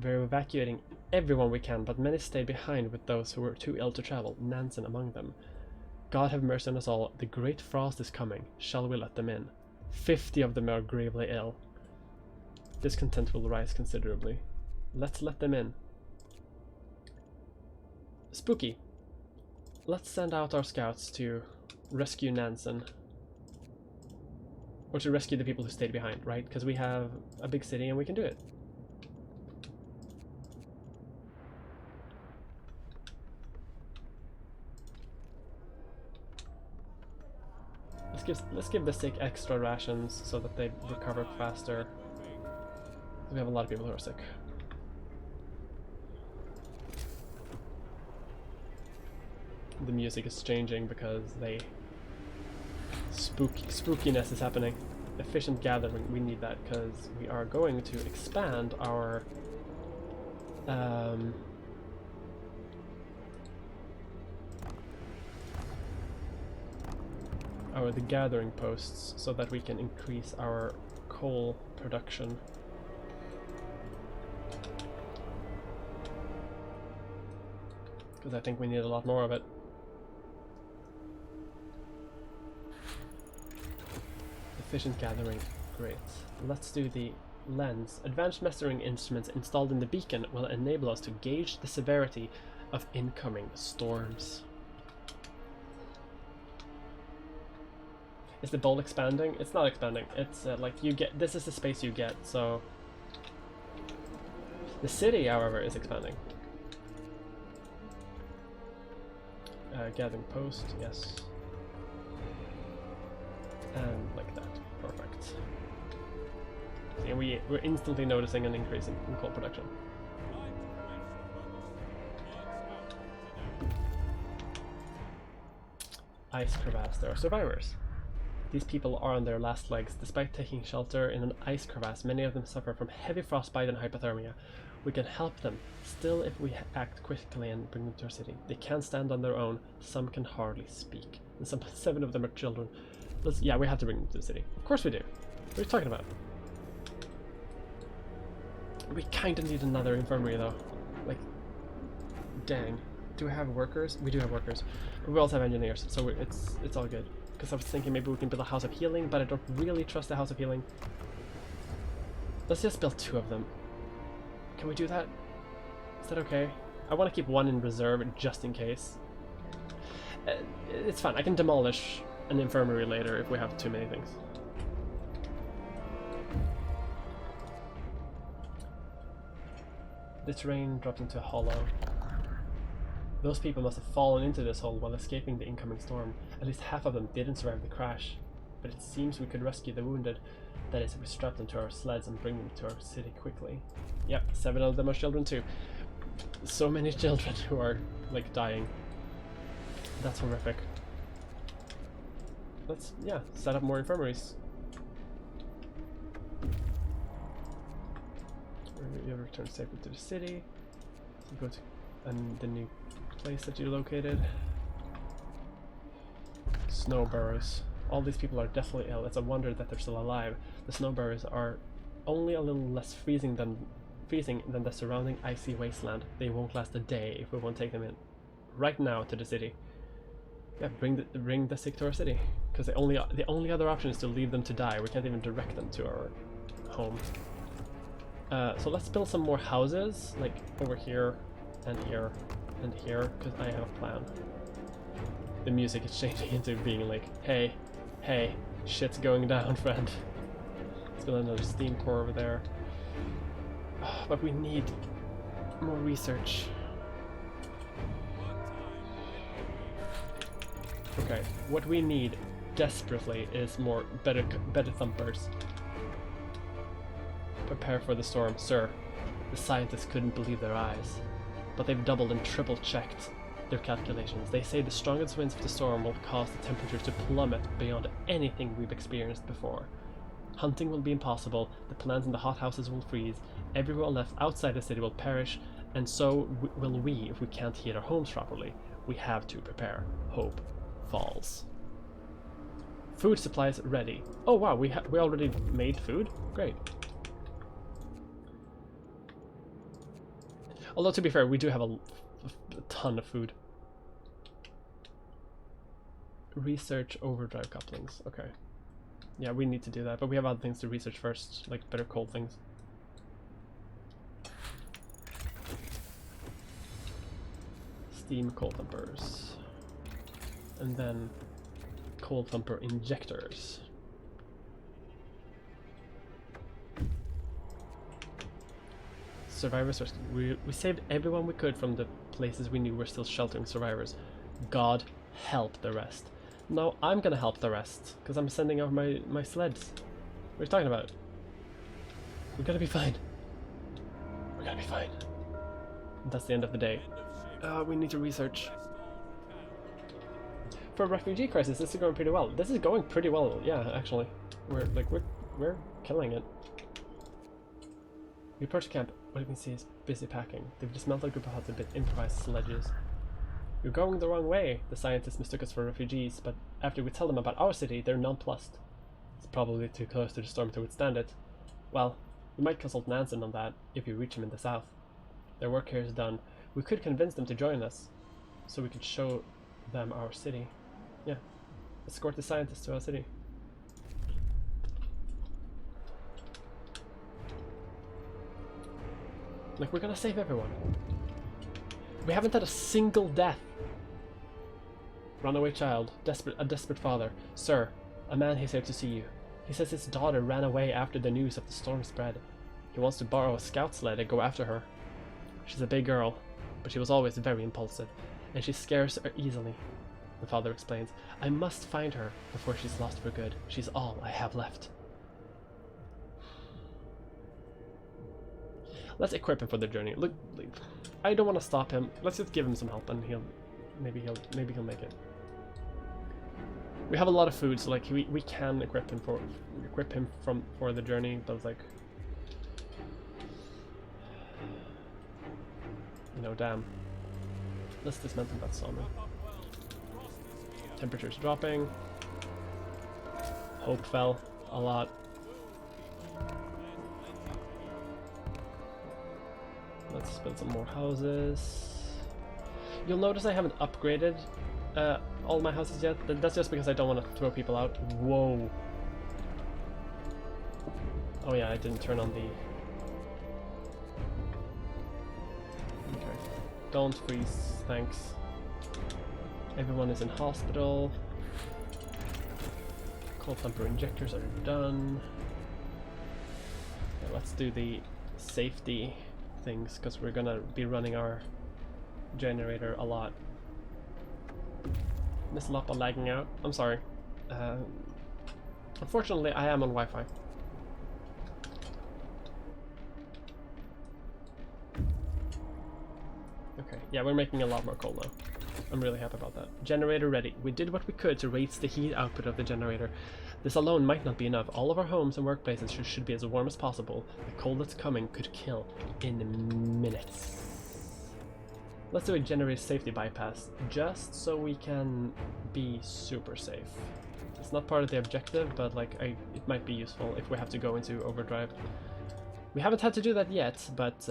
We're evacuating everyone we can, but many stay behind with those who are too ill to travel, Nansen among them. God have mercy on us all. The great frost is coming. Shall we let them in? 50 of them are gravely ill. Discontent will rise considerably. Let's let them in. Spooky. Let's send out our scouts to rescue Nansen. Or to rescue the people who stayed behind, right? Because we have a big city and we can do it. Let's give the sick extra rations so that they recover faster. We have a lot of people who are sick. The music is changing because spookiness is happening. Efficient gathering, we need that because we are going to expand our the gathering posts so that we can increase our coal production. Because I think we need a lot more of it. Efficient gathering, great. Let's do the lens. Advanced measuring instruments installed in the beacon will enable us to gauge the severity of incoming storms. Is the bowl expanding? It's not expanding. It's like you get. This is the space you get. So the city, however, is expanding. Gathering post, yes. And like that. Perfect. And we're instantly noticing an increase in coal production. Ice crevasse. There are survivors. These people are on their last legs. Despite taking shelter in an ice crevasse, many of them suffer from heavy frostbite and hypothermia. We can help them, still if we act quickly and bring them to our city. They can't stand on their own, some can hardly speak. And 7 of them are children. Yeah, we have to bring them to the city. Of course we do. What are you talking about? We kind of need another infirmary though. Like, dang. Do we have workers? We do have workers. But we also have engineers, so it's all good. Because I was thinking maybe we can build a house of healing, but I don't really trust the house of healing. Let's just build 2 of them. Can we do that? Is that okay? I want to keep 1 in reserve just in case. It's fine. I can demolish an infirmary later if we have too many things. The terrain drops into a hollow. Those people must have fallen into this hole while escaping the incoming storm. At least half of them didn't survive the crash, but it seems we could rescue the wounded. That is, if we strap them to our sleds and bring them to our city quickly. Yep, 7 of them are children too. So many children who are, like, dying. That's horrific. let's, yeah, set up more infirmaries. You return safely to the city. You go to the new place that you located. Snow burrows. All these people are deathly ill. It's a wonder that they're still alive. The snow burrows are only a little less freezing than the surrounding icy wasteland. They won't last a day if we won't take them in right now to the city. Yeah, bring the sick to our city, because the only other option is to leave them to die. We can't even direct them to our home. So let's build some more houses, like over here and here and here, because I have a plan. The music is changing into being like, hey, hey, shit's going down, friend. Let's build another steam core over there. But we need more research. Okay, what we need desperately is more better thumpers. Prepare for the storm, sir. The scientists couldn't believe their eyes, but they've doubled and triple checked their calculations. They say the strongest winds of the storm will cause the temperatures to plummet beyond anything we've experienced before. Hunting will be impossible, the plants in the hothouses will freeze, everyone left outside the city will perish, and so will we if we can't heat our homes properly. We have to prepare. Hope falls. Food supplies ready. Oh wow, we already made food? Great. Although to be fair, we do have a ton of food. Research overdrive couplings. Okay. Yeah, we need to do that, but we have other things to research first, like better cold things. Steam cold thumpers. And then cold thumper injectors. Survivors, we saved everyone we could from the places we knew were still sheltering survivors. God help the rest. No, I'm gonna help the rest, because I'm sending out my sleds. What are you talking about? We're gonna be fine. We're gonna be fine. That's the end of the day. We need to research. For a refugee crisis, this is going pretty well. This is going pretty well, yeah, actually. We're killing it. We approach camp. What you can see is busy packing. They've dismantled a group of huts and built improvised sledges. You're going the wrong way. The scientists mistook us for refugees, but after we tell them about our city, they're nonplussed. It's probably too close to the storm to withstand it. Well, we might consult Nansen on that if we reach him in the south. Their work here is done. We could convince them to join us, so we could show them our city. Yeah, escort the scientists to our city. Like, we're gonna save everyone. We haven't had a single death. Runaway child, a desperate father. Sir, a man is here to see you. He says his daughter ran away after the news of the storm spread. He wants to borrow a scout sled and go after her. She's a big girl, but she was always very impulsive, and she scares her easily. The father explains, I must find her before she's lost for good. She's all I have left. Let's equip him for the journey. Look, I don't want to stop him. Let's just give him some help, and maybe he'll make it. We have a lot of food, so like we can equip him for the journey. But like, you know, damn. Let's dismantle that sawmill. Temperature's dropping. Hope fell a lot. Let's build some more houses. You'll notice I haven't upgraded all my houses yet. That's just because I don't want to throw people out. Whoa. Oh yeah, I didn't turn on the... Okay. Don't freeze, thanks. Everyone is in hospital. Cold thumper injectors are done. Okay, let's do the safety things, because we're gonna be running our generator a lot. Miss Loppa lagging out. I'm sorry. Unfortunately, I am on Wi-Fi. Okay, yeah, we're making a lot more coal now. I'm really happy about that. Generator ready. We did what we could to raise the heat output of the generator. This alone might not be enough. All of our homes and workplaces should be as warm as possible. The cold that's coming could kill in minutes. Let's do a generator safety bypass, just so we can be super safe. It's not part of the objective, but like it might be useful if we have to go into overdrive. We haven't had to do that yet, but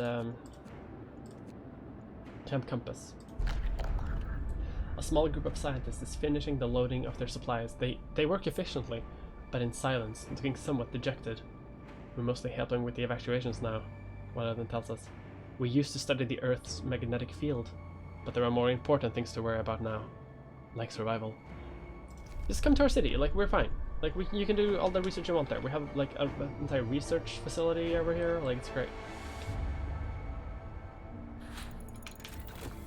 Camp Compass. A small group of scientists is finishing the loading of their supplies. They work efficiently, but in silence, looking somewhat dejected. We're mostly helping with the evacuations now, one of them tells us. We used to study the Earth's magnetic field, but there are more important things to worry about now, like survival. Just come to our city, like we're fine. Like you can do all the research you want there. We have like an entire research facility over here, like it's great.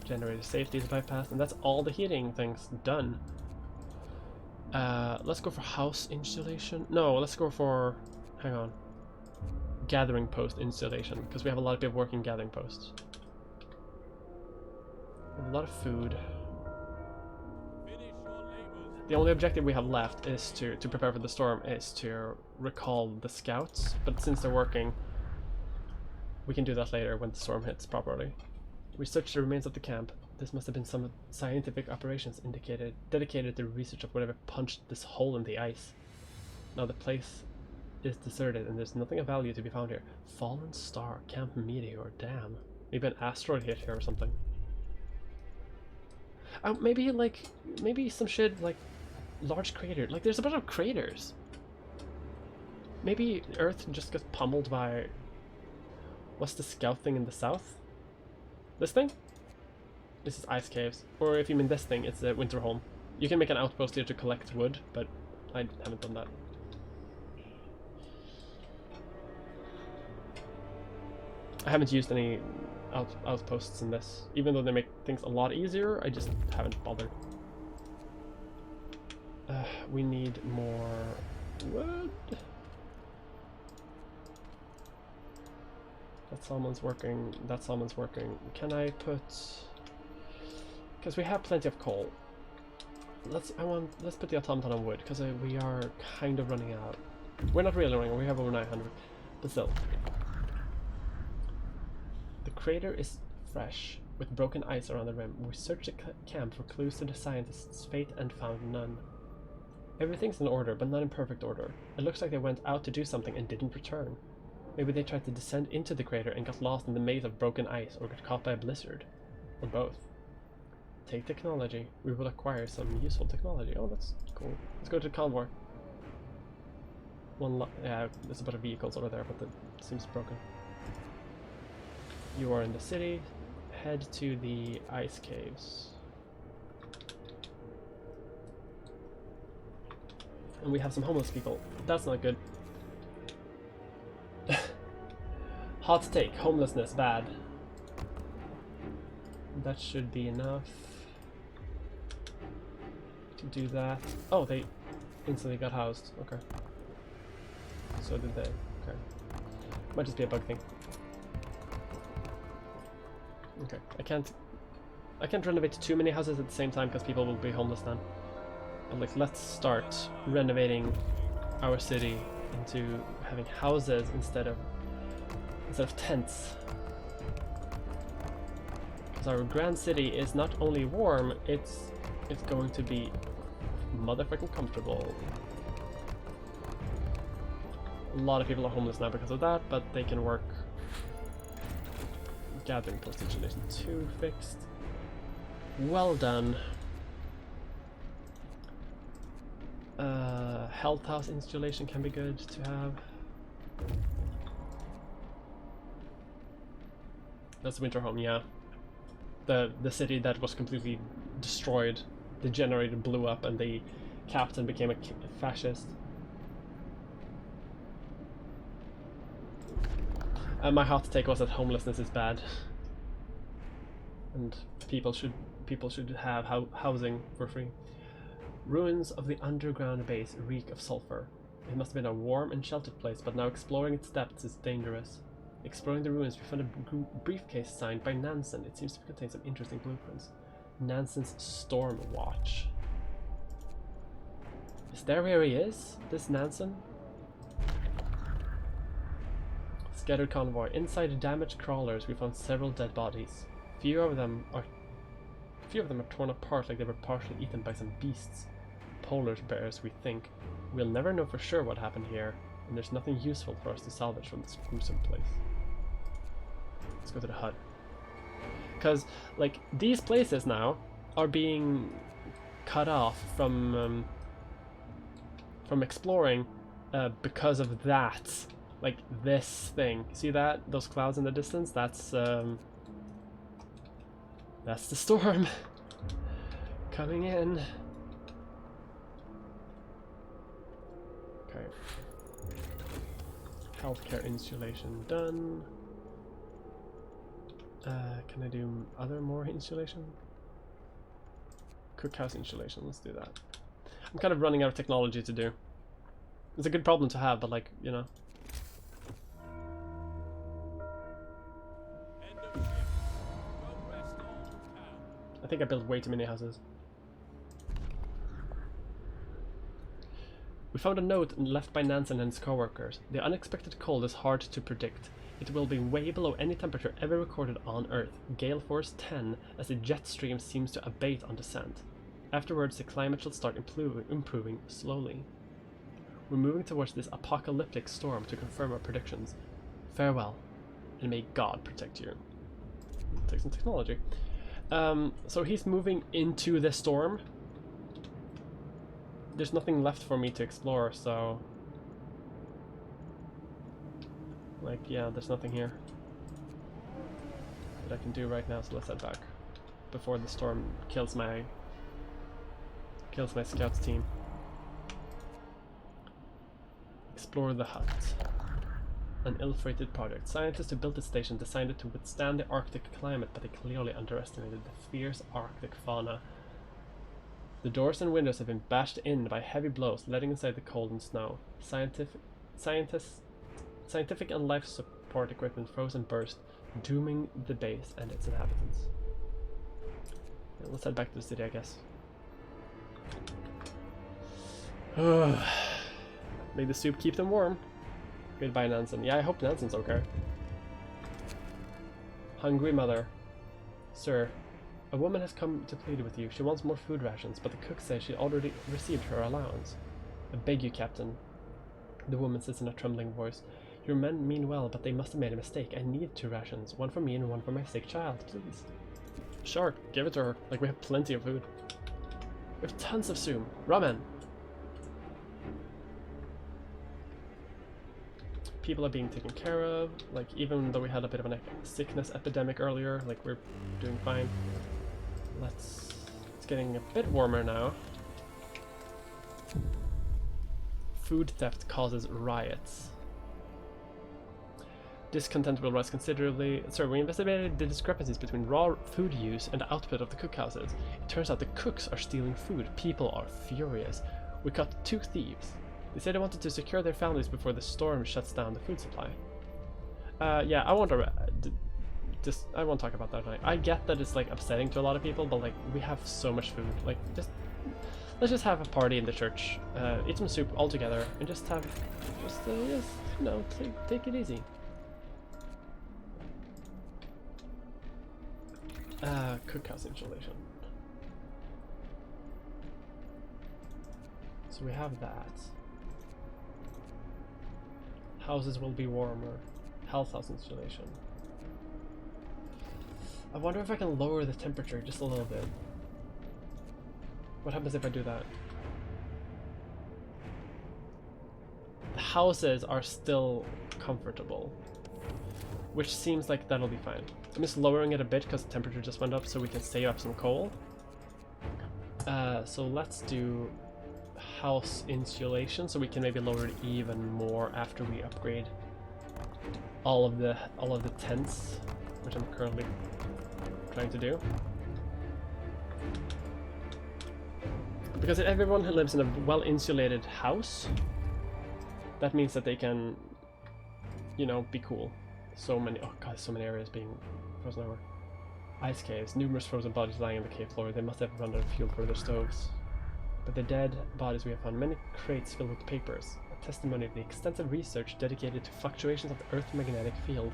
Generator safety is bypassed, and that's all the heating things done. Let's go for house insulation. No, let's go for, hang on, gathering post installation, because we have a lot of people working gathering posts. A lot of food. The only objective we have left is to prepare for the storm, is to recall the scouts, but since they're working, we can do that later when the storm hits properly. We searched the remains of the camp. This must have been some scientific operations dedicated to research of whatever punched this hole in the ice. Now the place is deserted and there's nothing of value to be found here. Fallen star, Camp Meteor, damn. Maybe an asteroid hit here or something. Maybe some shit like large crater. Like there's a bunch of craters. Maybe Earth just got pummeled by, what's the scout thing in the south? This thing? This is ice caves. Or if you mean this thing, it's a winter home. You can make an outpost here to collect wood, but I haven't done that. I haven't used any outposts in this. Even though they make things a lot easier, I just haven't bothered. We need more wood. That salmon's working. That salmon's working. Can I put... Because we have plenty of coal. Let's put the automaton on wood, because we are kind of running out. We're not really running out, we have over 900. But still. The crater is fresh, with broken ice around the rim. We searched the camp for clues to the scientists' fate and found none. Everything's in order, but not in perfect order. It looks like they went out to do something and didn't return. Maybe they tried to descend into the crater and got lost in the maze of broken ice, or got caught by a blizzard. Or both. Take technology. We will acquire some useful technology. Oh, that's cool. Let's go to Convoy. Yeah, there's a bunch of vehicles over there, but that seems broken. You are in the city. Head to the ice caves. And we have some homeless people. That's not good. Hot take. Homelessness, bad. That should be enough to do that. Oh, they instantly got housed. Okay. So did they. Okay. Might just be a bug thing. Okay. I can't renovate too many houses at the same time because people will be homeless then. But like, let's start renovating our city into having houses instead of tents. Because our grand city is not only warm, it's going to be motherfucking comfortable. A lot of people are homeless now because of that, but they can work. Gathering post installation 2 fixed. Well done. Health house installation can be good to have. That's winter home, yeah. The city that was completely destroyed. The generator blew up and the captain became a fascist. My hot take was that homelessness is bad, and people should have housing for free. Ruins of the underground base reek of sulfur. It must have been a warm and sheltered place, but now exploring its depths is dangerous. Exploring the ruins, we found a briefcase signed by Nansen. It seems to contain some interesting blueprints. Nansen's Storm Watch. Is there where he is? This Nansen? Scattered convoy. Inside damaged crawlers, we found several dead bodies. Few of them are torn apart like they were partially eaten by some beasts. Polar bears, we think. We'll never know for sure what happened here, and there's nothing useful for us to salvage from this gruesome place. Let's go to the HUD. Because, like, these places now are being cut off from exploring because of that. Like, this thing. See that? Those clouds in the distance? That's the storm coming in. Okay. Healthcare insulation done. Can I do more insulation? Cookhouse insulation, let's do that. I'm kind of running out of technology to do. It's a good problem to have, but like, you know. End of shift. Go rest all you can. I think I built way too many houses. We found a note left by Nansen and his co-workers. The unexpected cold is hard to predict. It will be way below any temperature ever recorded on Earth, gale force 10, as the jet stream seems to abate on descent. Afterwards, the climate shall start improving slowly. We're moving towards this apocalyptic storm to confirm our predictions. Farewell, and may God protect you. Take some technology. So he's moving into the storm. There's nothing left for me to explore, so... Like, yeah, there's nothing here that I can do right now, so let's head back before the storm kills my scouts team. Explore the hut. An ill-fated project. Scientists who built the station designed it to withstand the Arctic climate, but they clearly underestimated the fierce Arctic fauna. The doors and windows have been bashed in by heavy blows, letting inside the cold and snow. Scientific and life support equipment froze and burst, dooming the base and its inhabitants. Yeah, let's head back to the city, I guess. May the soup keep them warm. Goodbye, Nansen. Yeah, I hope Nansen's okay. Hungry mother. Sir, a woman has come to plead with you. She wants more food rations, but the cook says she already received her allowance. I beg you, Captain. The woman says in a trembling voice. Your men mean well, but they must have made a mistake. I need 2 rations. One for me and one for my sick child, please. Sure, give it to her. Like, we have plenty of food. We have tons of soom. Ramen! People are being taken care of. Like, even though we had a bit of a sickness epidemic earlier, like, we're doing fine. It's getting a bit warmer now. Food theft causes riots. Discontent will rise considerably. Sir, we investigated the discrepancies between raw food use and the output of the cookhouses. It turns out the cooks are stealing food. People are furious. We caught 2 thieves. They said they wanted to secure their families before the storm shuts down the food supply. Yeah, I won't talk about that tonight. I get that it's like upsetting to a lot of people, but like we have so much food. Like let's just have a party in the church, eat some soup all together, and just you know, take it easy. Cookhouse insulation. So we have that. Houses will be warmer. Health house insulation. I wonder if I can lower the temperature just a little bit. What happens if I do that? The houses are still comfortable, which seems like that'll be fine. I'm just lowering it a bit because the temperature just went up so we can save up some coal. So let's do house insulation so we can maybe lower it even more after we upgrade all of the tents, which I'm currently trying to do. Because if everyone who lives in a well-insulated house, that means that they can, you know, be cool. So many, oh god, so many areas being frozen over. Ice caves, numerous frozen bodies lying on the cave floor. They must have run out of fuel for their stoves. But the dead bodies we have found many crates filled with papers, a testimony of the extensive research dedicated to fluctuations of the Earth's magnetic field.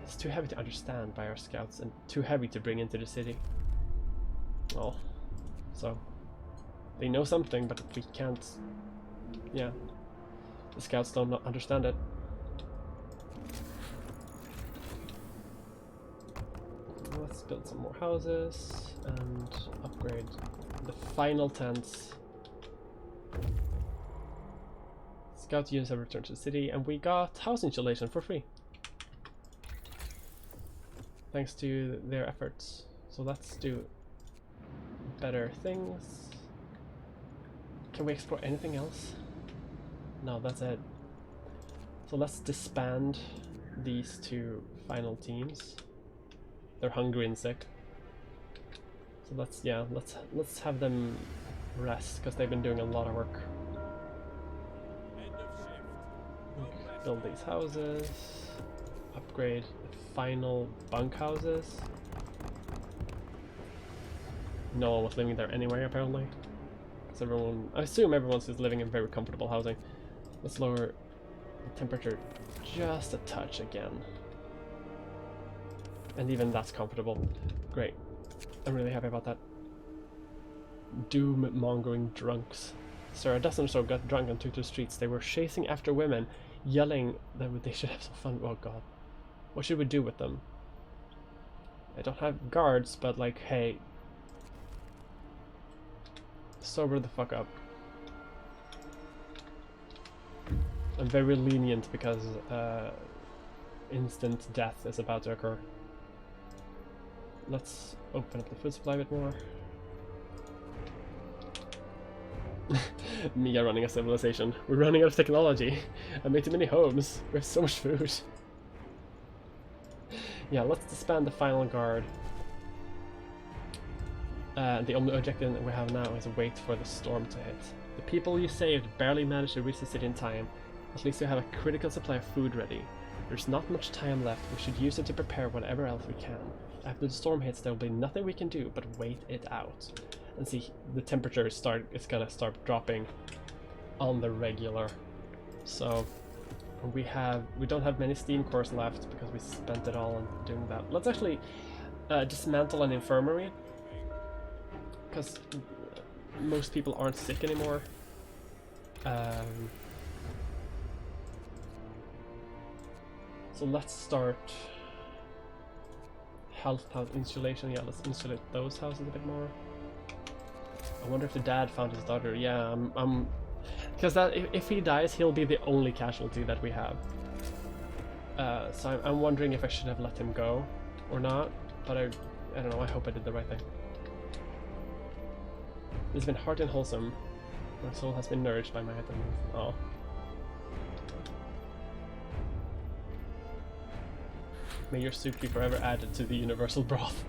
It's too heavy to understand by our scouts and too heavy to bring into the city. Oh, so they know something, but we can't. Yeah, the scouts don't understand it. Let's build some more houses and upgrade the final tents. Scout units have returned to the city, and we got house insulation for free. Thanks to their efforts. So let's do better things. Can we explore anything else? No, that's it. So let's disband these two final teams. They're hungry and sick. So let's have them rest because they've been doing a lot of work. End of shift. Build these houses. Upgrade the final bunkhouses. No one was living there anyway, apparently. Because I assume everyone's just living in very comfortable housing. Let's lower the temperature just a touch again. And even that's comfortable. Great. I'm really happy about that. Doom-mongering drunks. Sir, a dozen or so got drunk and took to the streets. They were chasing after women, yelling that they should have some fun. Oh god. What should we do with them? I don't have guards, but like, hey. Sober the fuck up. I'm very lenient because instant death is about to occur. Let's open up the food supply a bit more. Mia running a civilization. We're running out of technology. I made too many homes. We have so much food. Yeah, let's disband the final guard. The only objective that we have now is wait for the storm to hit. The people you saved barely managed to reach the city in time. At least we have a critical supply of food ready. There's not much time left. We should use it to prepare whatever else we can. After the storm hits, there will be nothing we can do but wait it out. And see, the temperature is gonna start dropping on the regular. So we don't have many steam cores left because we spent it all on doing that. Let's actually dismantle an infirmary, because most people aren't sick anymore. So let's start health insulation. Yeah, let's insulate those houses a bit more. I wonder if the dad found his daughter. Yeah, because if he dies, he'll be the only casualty that we have. So I'm wondering if I should have let him go or not. But I don't know. I hope I did the right thing. It's been heart and wholesome. My soul has been nourished by my attendance. Oh. May your soup be forever added to the universal broth.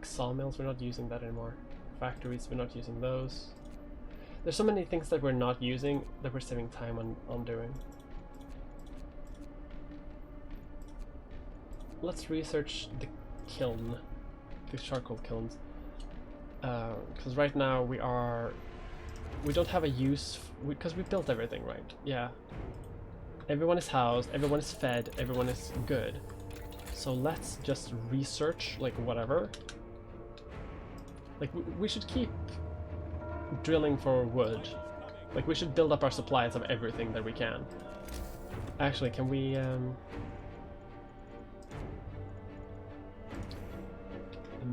Sawmills, we're not using that anymore. Factories, we're not using those. There's so many things that we're not using that we're saving time on doing. Let's research the kiln, the charcoal kilns. Because right now we don't have a use, because we built everything, right? Yeah. Everyone is housed, everyone is fed, everyone is good. So let's just research, like, whatever. Like, we should keep drilling for wood. Like, we should build up our supplies of everything that we can. Actually, can we, a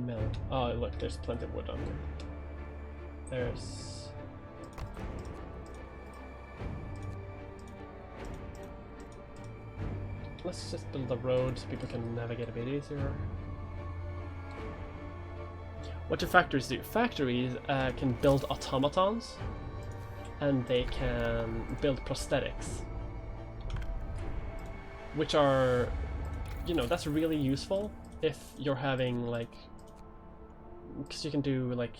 mill. Oh, look, there's plenty of wood on here. There's... Let's just build a road so people can navigate a bit easier. What do factories do? Factories can build automatons, and they can build prosthetics, which are, you know, that's really useful if you're having, like, because you can do, like,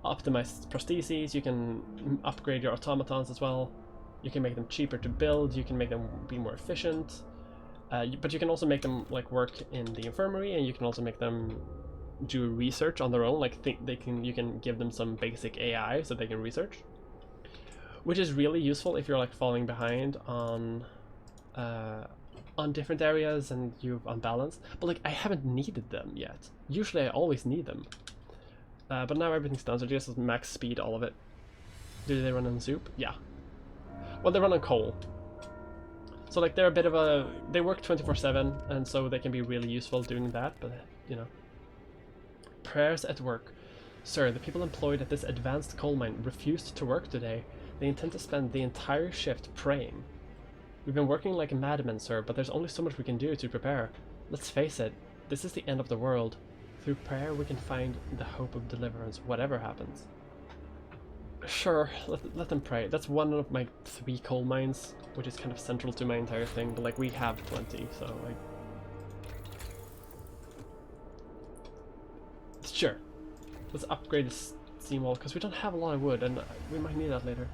optimized prostheses, you can upgrade your automatons as well. You can make them cheaper to build, you can make them be more efficient, but you can also make them like work in the infirmary, and you can also make them do research on their own. Like you can give them some basic AI so they can research, which is really useful if you're like falling behind on different areas and you've unbalanced. But like I haven't needed them yet. Usually I always need them, but now everything's done, so just max speed all of it. Do they run on soup? Yeah. Well, they run on coal. So like they're a bit of a... They work 24/7, and so they can be really useful doing that, but you know. Prayers at work. Sir, the people employed at this advanced coal mine refused to work today. They intend to spend the entire shift praying. We've been working like madmen, sir, but there's only so much we can do to prepare. Let's face it, this is the end of the world. Through prayer we can find the hope of deliverance, whatever happens. Sure, let them pray. That's one of my 3 coal mines, which is kind of central to my entire thing, but like we have plenty, so like... Sure. Let's upgrade this steam wall, because we don't have a lot of wood, and we might need that later.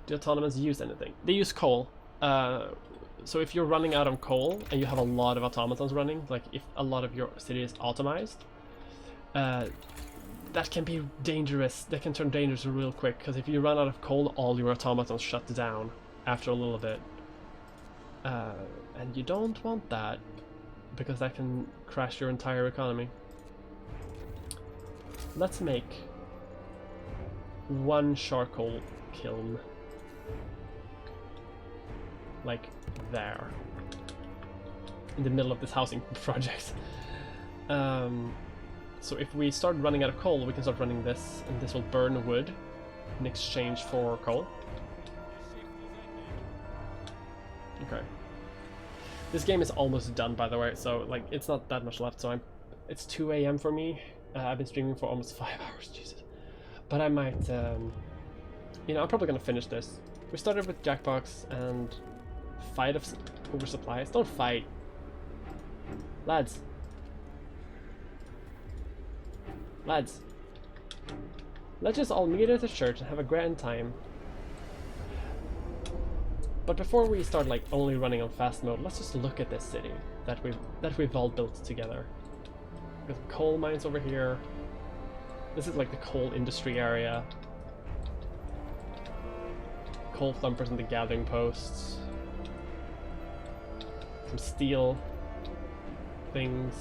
Do autonomous use anything? They use coal. So if you're running out of coal, and you have a lot of automatons running, like if a lot of your city is automized, that can be dangerous. That can turn dangerous real quick, because if you run out of coal, all your automatons shut down after a little bit. And you don't want that, because that can crash your entire economy. Let's make 1 charcoal kiln. Like there. In the middle of this housing project. So if we start running out of coal, we can start running this, and this will burn wood in exchange for coal. Okay. This game is almost done, by the way, so like it's not that much left. So it's 2 AM for me. I've been streaming for almost 5 hours, Jesus. But I might, you know, I'm probably gonna finish this. We started with Jackbox and fight over supplies. Don't fight, lads. Lads, let's just all meet at the church and have a grand time. But before we start like only running on fast mode, let's just look at this city that we've all built together. With coal mines over here. This is like the coal industry area. Coal thumpers and the gathering posts. Some steel things.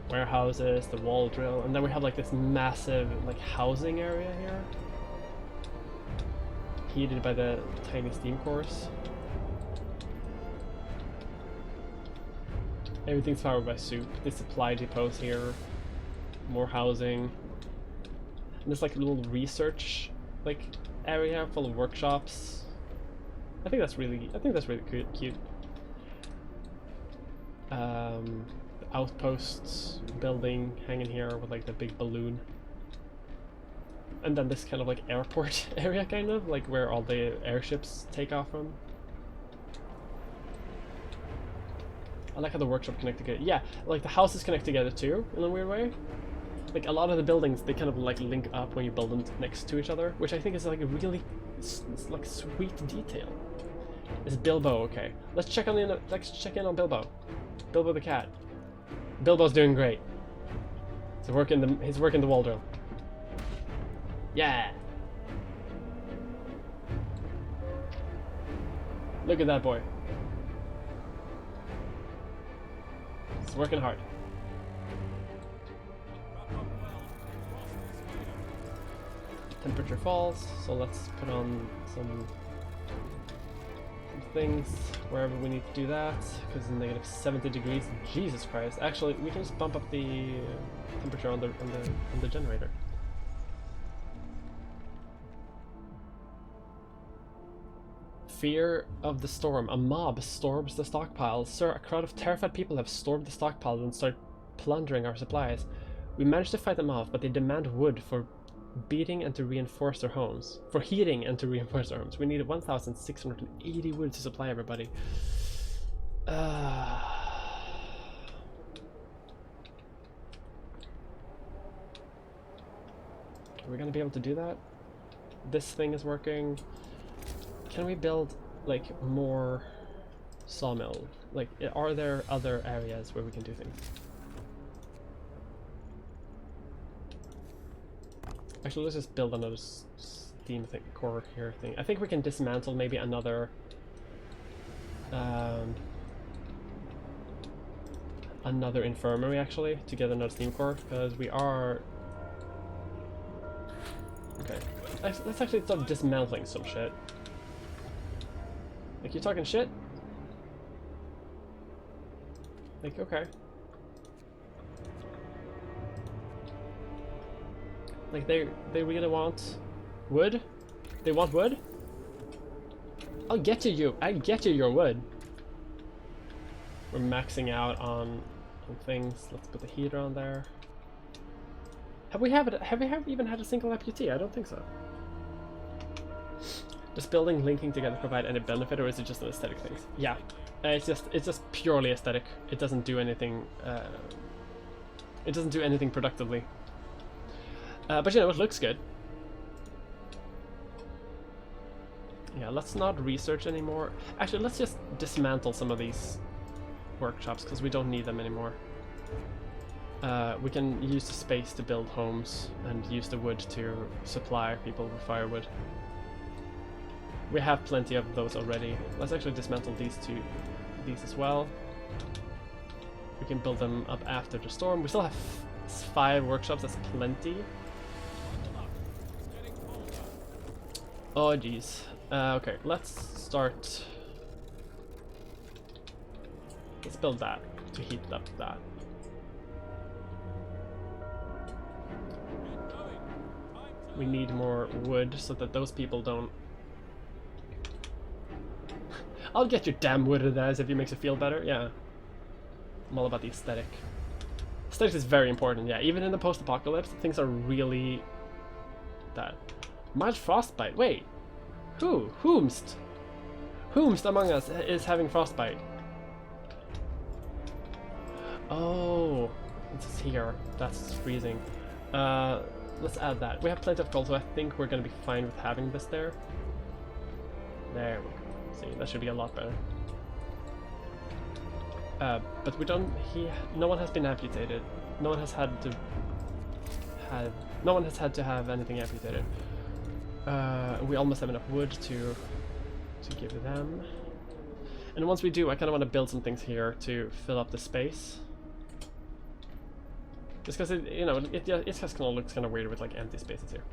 Warehouses, the wall drill, and then we have like this massive like housing area here. Heated by the tiny steam cores. Everything's powered by soup. The supply depots here. More housing. And there's like a little research like area full of workshops. I think that's really cute. Outposts building hanging here with like the big balloon, and then this kind of like airport area, kind of like where all the airships take off from. I like how the workshop connect together. Yeah, like the houses connect together too in a weird way. Like a lot of the buildings, they kind of like link up when you build them next to each other, which I think is like a really like sweet detail. Is Bilbo okay? Let's check in on Bilbo. Bilbo the cat. Bilbo's doing great. He's working the wall drill. Yeah. Look at that boy. He's working hard. Temperature falls, so let's put on some things wherever we need to do that, because it's negative 70 degrees. Jesus Christ. Actually, we can just bump up the temperature on the generator. Fear of the storm. A mob storms the stockpile. Sir, a crowd of terrified people have stormed the stockpile and started plundering our supplies. We managed to fight them off, but they demand wood for beating and to reinforce their homes. For heating and to reinforce their homes. We need 1,680 wood to supply everybody. Are we gonna be able to do that? This thing is working. can we build like more sawmill? Like, are there other areas where we can do things? Actually, let's just build another steam thing, core here thing. I think we can dismantle maybe another another infirmary actually to get another steam core, because we are okay. Let's actually start dismantling some shit. Like, you talking shit? Like, okay. Like, they really want wood? They want wood? I'll get you your wood. We're maxing out on things. Let's put the heater on there. Have we even had a single amputee? I don't think so. Does building linking together provide any benefit, or is it just an aesthetic thing? Yeah, it's just purely aesthetic. It doesn't do anything. It doesn't do anything productively. But you know, it looks good. Yeah, let's not research anymore. Actually, let's just dismantle some of these workshops because we don't need them anymore. We can use the space to build homes and use the wood to supply people with firewood. We have plenty of those already. Let's actually dismantle these as well. We can build them up after the storm. We still have 5 workshops, that's plenty. Oh jeez. Okay, let's start. Let's build that to heat up that. We need more wood so that those people don't. I'll get your damn wood of that if it makes you feel better. Yeah. I'm all about the aesthetic. Aesthetics is very important, yeah. Even in the post-apocalypse, things are really that. Mild frostbite. Wait. Who? Whomst? Whomst among us is having frostbite? Oh, it's here. That's freezing. Let's add that. We have plenty of coal, so I think we're gonna be fine with having this there. There we go. See, that should be a lot better. But we don't. No one has been amputated. No one has had to have. No one has had to have anything amputated. We almost have enough wood to give them. And once we do, I kind of want to build some things here to fill up the space. Just because it, you know, it just kind of looks kind of weird with like empty spaces here.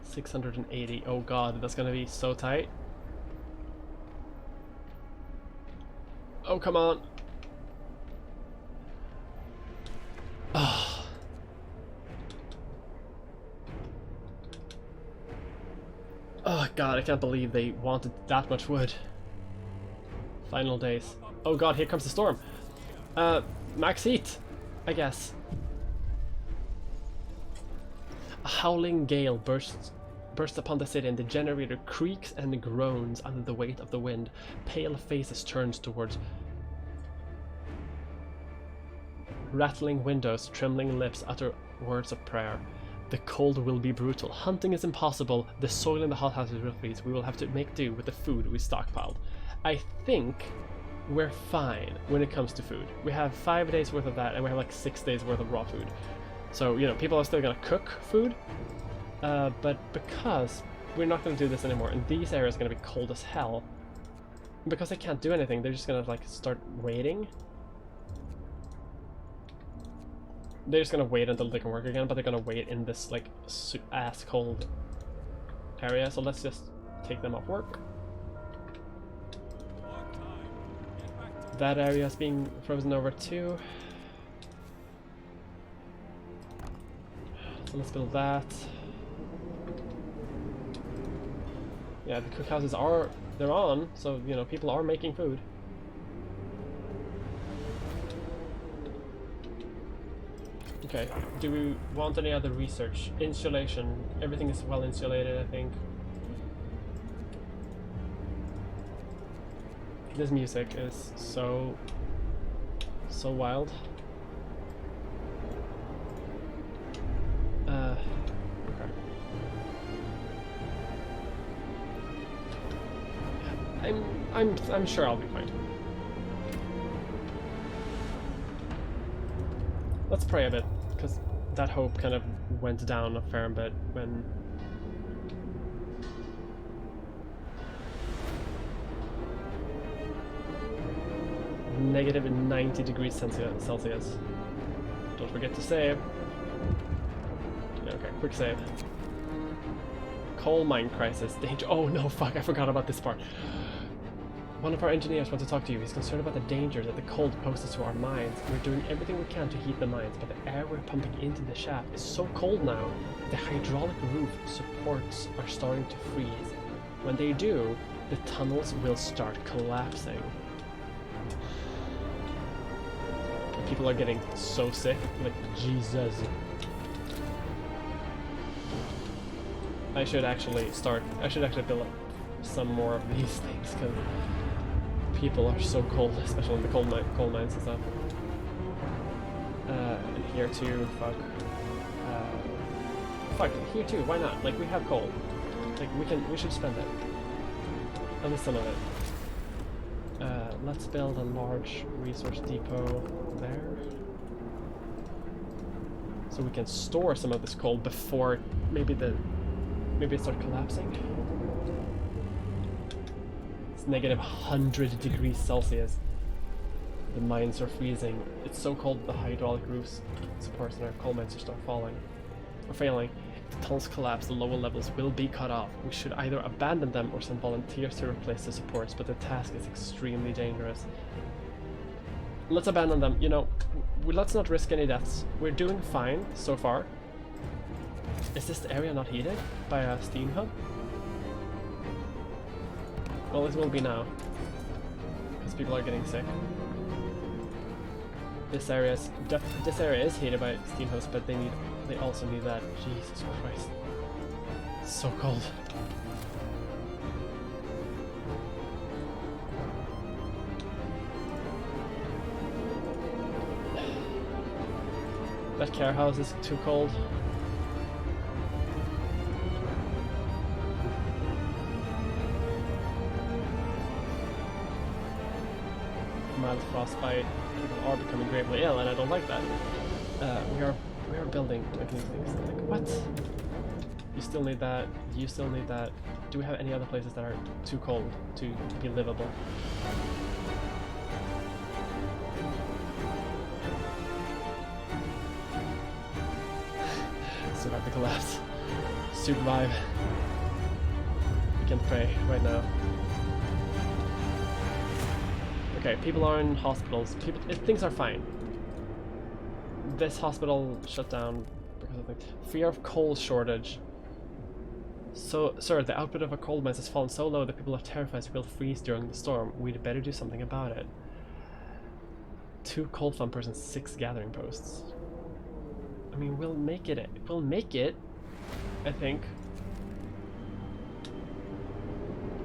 680. Oh god, that's gonna be so tight. Oh, come on. Oh. Oh god, I can't believe they wanted that much wood. Final days. Oh god, here comes the storm. Max heat, I guess. A howling gale bursts upon the city, and the generator creaks and groans under the weight of the wind. Pale faces turned towards rattling windows, trembling lips utter words of prayer. The cold will be brutal. Hunting is impossible. The soil in the hothouses will freeze. We will have to make do with the food we stockpiled. I think we're fine when it comes to food. We have 5 days worth of that, and we have like 6 days worth of raw food. So, you know, people are still gonna cook food, but because we're not gonna do this anymore, and these areas are gonna be cold as hell, because they can't do anything, they're just gonna like start waiting. They're just gonna wait until they can work again, but they're gonna wait in this like ass cold area. So let's just take them off work. That area is being frozen over too. So let's build that. Yeah, the cookhouses they're on, so you know people are making food. Okay, do we want any other research? Insulation. Everything is well insulated, I think. This music is so wild. Okay. I'm sure I'll be fine. Let's pray a bit, because that hope kind of went down a fair bit when negative 90 degrees Celsius. Don't forget to save. Okay, quick save. Coal mine crisis. Danger. Oh no, fuck, I forgot about this part. One of our engineers wants to talk to you. He's concerned about the danger that the cold poses to our mines. We're doing everything we can to heat the mines, but the air we're pumping into the shaft is so cold now that the hydraulic roof supports are starting to freeze. When they do, the tunnels will start collapsing. People are getting so sick, like Jesus. I should actually build up some more of these things, because people are so cold, especially in the coal mines and stuff. And here too, fuck. Fuck, here too, why not? Like, we have coal. Like, we should spend it. At least some of it. Let's build a large resource depot there. So we can store some of this coal before maybe it starts collapsing. It's negative 100 degrees Celsius. The mines are freezing. It's so cold the hydraulic roofs supports in our coal mines start failing. If the tunnels collapse, the lower levels will be cut off. We should either abandon them or send volunteers to replace the supports, but the task is extremely dangerous. Let's abandon them. You know, let's not risk any deaths. We're doing fine so far. Is this area not heated by a steam hub? Well, it will be now, because people are getting sick. This area is heated by steam hubs, but they also need that. Jesus Christ, it's so cold. That care house is too cold. Mild frostbite. People are becoming gravely ill, and I don't like that. We are building these things. Like, what? You still need that. You still need that. Do we have any other places that are too cold to be livable? Survive the collapse. Survive. We can pray right now. Okay, people are in hospitals. Things are fine. This hospital shut down because of the fear of coal shortage. So, sir, the output of our coal mines has fallen so low that people are terrified we'll freeze during the storm. We'd better do something about it. 2 coal thumpers and 6 gathering posts. I mean, we'll make it. We'll make it, I think.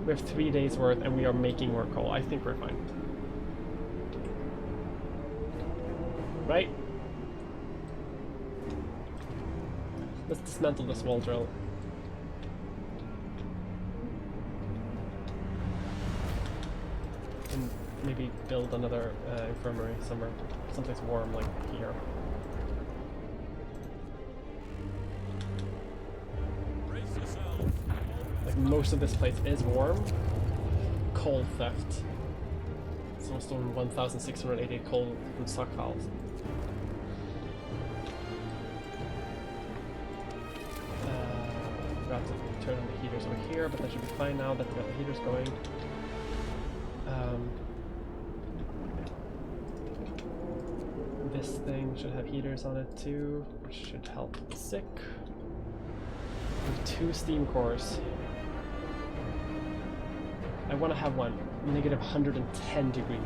We have 3 days worth, and we are making more coal. I think we're fine. Right? Let's dismantle this wall drill. And maybe build another infirmary somewhere, someplace warm like here. Like, most of this place is warm. Coal theft. Someone stolen 1,688 coal from stockpiles. We have to turn on the heaters over here, but that should be fine now that we got the heaters going. This thing should have heaters on it too, which should help the sick. We have 2 steam cores. I want to have one. Negative 110 degrees.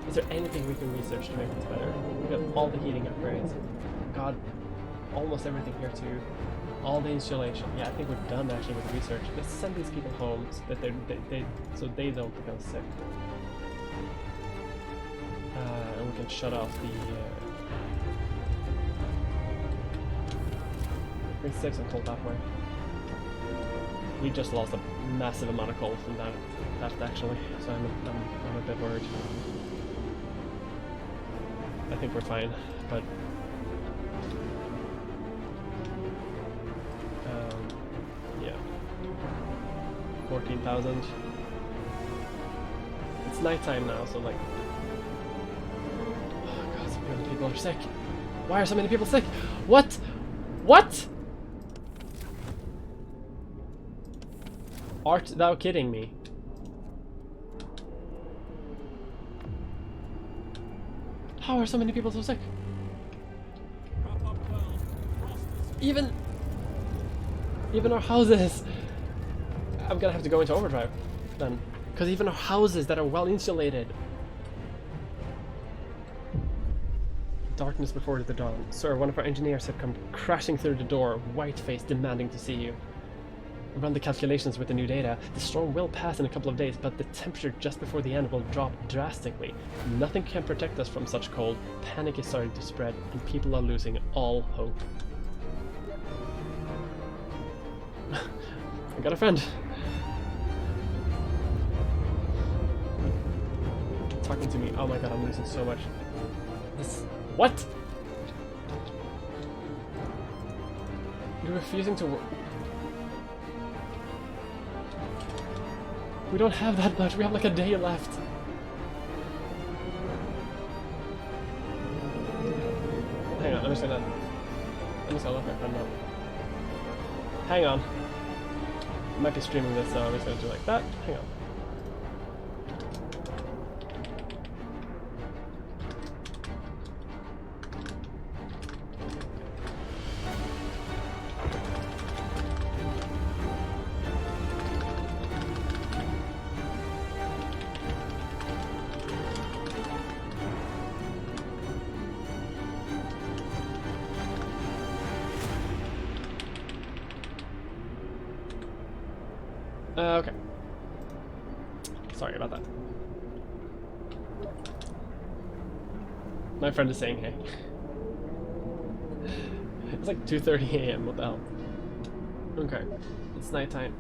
Is there anything we can research to make this better? We got all the heating upgrades. God, almost everything here too. All the insulation. Yeah, I think we're done actually with research. Let's send these people home so that they don't become sick. And we can shut off the. Bring 6 and cold that way. we just lost a massive amount of coal from that actually, so I'm a bit worried. I think we're fine, but yeah, 14,000. It's nighttime now, so like, oh god, so many people are sick. Why are so many people sick? What? What? Art thou kidding me? How are so many people so sick? Even our houses. I'm gonna have to go into overdrive then, because even our houses that are well insulated. Darkness before the dawn. Sir, one of our engineers have come crashing through the door, white-faced, demanding to see you. Run the calculations with the new data. The storm will pass in a couple of days, but the temperature just before the end will drop drastically. Nothing can protect us from such cold. Panic is starting to spread, and people are losing all hope. I got a friend. Talking to me. Oh my god, I'm losing so much. This. What? You're refusing to work. We don't have that much. We have like a day left. Hang on, I'm just gonna let my friend know. Hang on. I might be streaming this, so I'm just gonna do like that. Hang on. Okay. Sorry about that. My friend is saying hey. It's like 2:30 a.m. What the hell? Okay. It's nighttime.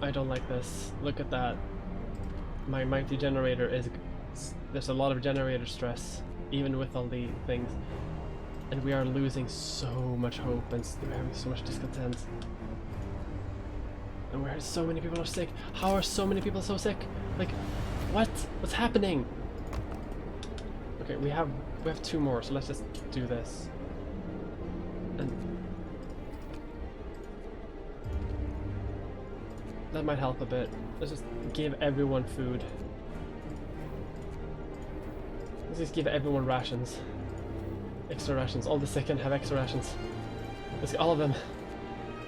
I don't like this. Look at that. My mighty generator is... There's a lot of generator stress, even with all the things. And we are losing so much hope, and we're having so much discontent. And where so many people are sick. How are so many people so sick? Like, what? What's happening? Okay, we have 2 more, so let's just do this. And that might help a bit. Let's just give everyone food. Let's just give everyone rations. Extra rations. All the sick can have extra rations. Let's get all of them.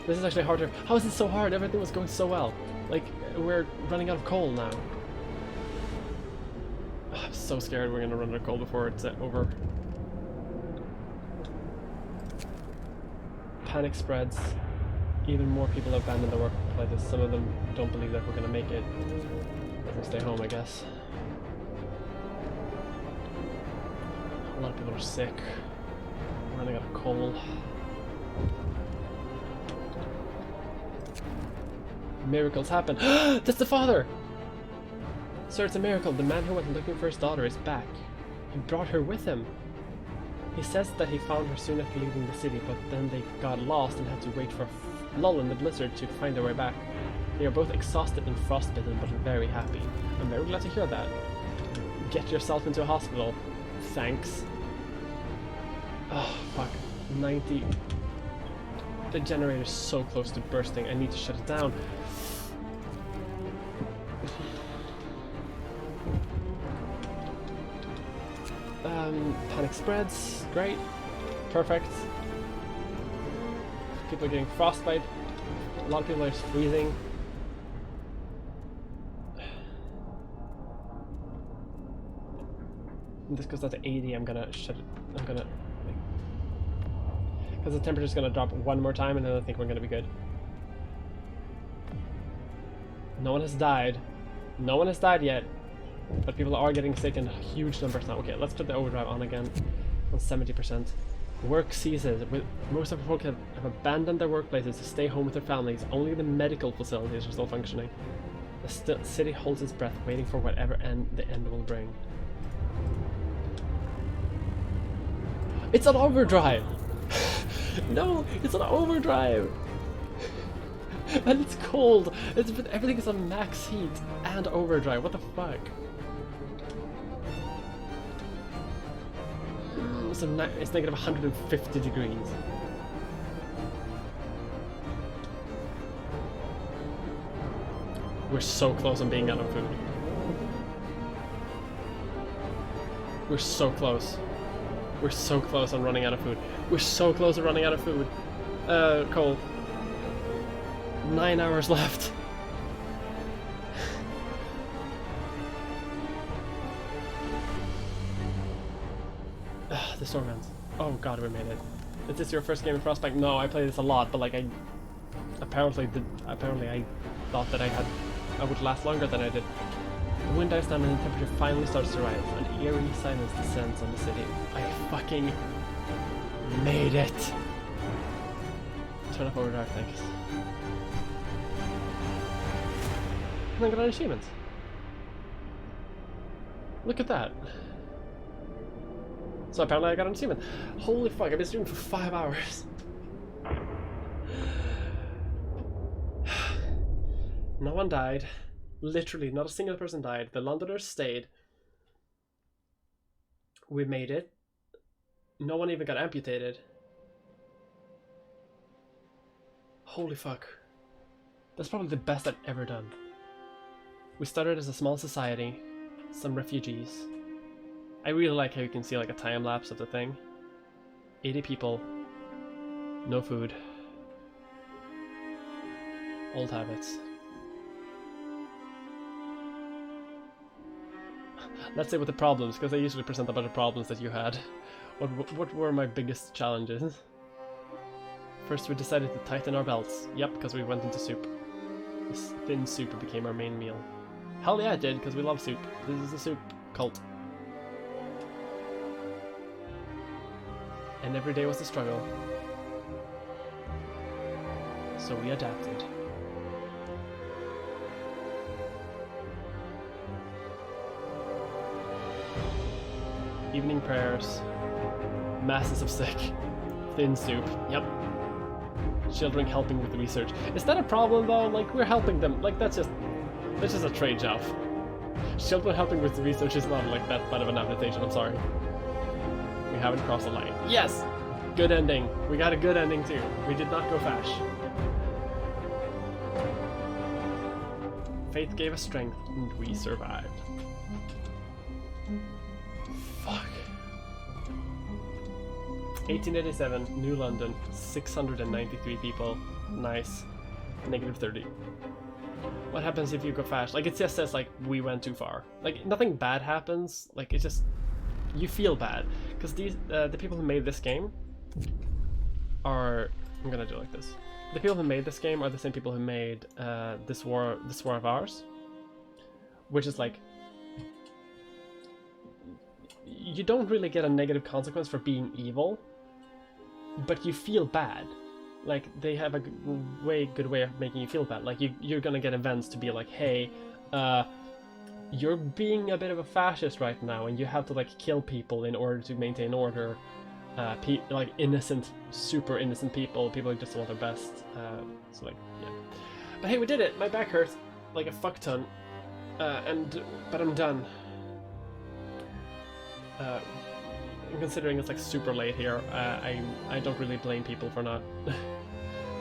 This is actually harder. How is it so hard? Everything was going so well. Like, we're running out of coal now. I'm so scared we're gonna run out of coal before it's over. Panic spreads. Even more people abandon the workplace. Some of them don't believe that we're gonna make it. They're gonna stay home, I guess. A lot of people are sick. Running out of coal. Miracles happen. That's the father! Sir, it's a miracle. The man who went looking for his daughter is back. He brought her with him. He says that he found her soon after leaving the city, but then they got lost and had to wait for a lull in the blizzard to find their way back. They are both exhausted and frostbitten, but very happy. I'm very glad to hear that. Get yourself into a hospital. Thanks. Oh, fuck. 90. The generator's so close to bursting. I need to shut it down. Panic spreads. Great. Perfect. People are getting frostbite. A lot of people are just freezing. When this goes down to 80, I'm gonna shut it. I'm gonna... Because the temperature's gonna drop one more time and then I think we're gonna be good. No one has died. No one has died yet. But people are getting sick in huge numbers now. Okay, let's put the overdrive on again. on 70%. Work ceases. Most of the folk have abandoned their workplaces to stay home with their families. Only the medical facilities are still functioning. The city holds its breath, waiting for whatever the end will bring. It's on overdrive! No, it's on overdrive! And it's cold! Everything is on max heat and overdrive. What the fuck? It's negative 150 degrees. We're so close on being out of food. We're so close. We're so close on running out of food. We're so close to running out of food. Cole. 9 hours left. The storm ends. Oh god, we made it. Is this your first game in Frostpunk? No, I play this a lot, but like apparently I thought that I would last longer than I did. The wind dies down and the temperature finally starts to rise. An eerie silence descends on the city. I fucking made it! Turn up overdrive, thanks. And I got an achievement. Look at that. So apparently I got an achievement. Holy fuck, I've been streaming for 5 hours. No one died. Literally, not a single person died. The Londoners stayed. We made it. No one even got amputated. Holy fuck. That's probably the best I've ever done. We started as a small society. Some refugees. I really like how you can see like a time lapse of the thing. 80 people. No food. Old habits. Let's say with the problems, because I usually present a bunch of problems that you had. What were my biggest challenges? First we decided to tighten our belts. Yep, because we went into soup. This thin soup became our main meal. Hell yeah it did, because we love soup. This is a soup cult. And every day was a struggle. So we adapted. Evening prayers. Masses of sick. Thin soup. Yep. Children helping with the research. Is that a problem though? Like, we're helping them. Like, that's just a trade-off. Children helping with the research is not like that bad of an adaptation, I'm sorry. We haven't crossed the line. Yes! Good ending. We got a good ending too. We did not go fash. Faith gave us strength and we survived. Fuck. 1887, New London, 693 people. Nice. Negative 30. What happens if you go fast? Like, it just says, like, we went too far. Like, nothing bad happens. Like, it's just... You feel bad. Because these, the people who made this game are... I'm gonna do it like this. The people who made this game are the same people who made This War of Ours. Which is like... You don't really get a negative consequence for being evil, but you feel bad. Like, they have a good way of making you feel bad. Like, you're gonna get events to be like, hey, you're being a bit of a fascist right now, and you have to, like, kill people in order to maintain order. Like, innocent, super innocent people who just want their best. So, like, yeah. But hey, we did it! My back hurts like a fuck ton. But I'm done. Considering it's like super late here, I don't really blame people for not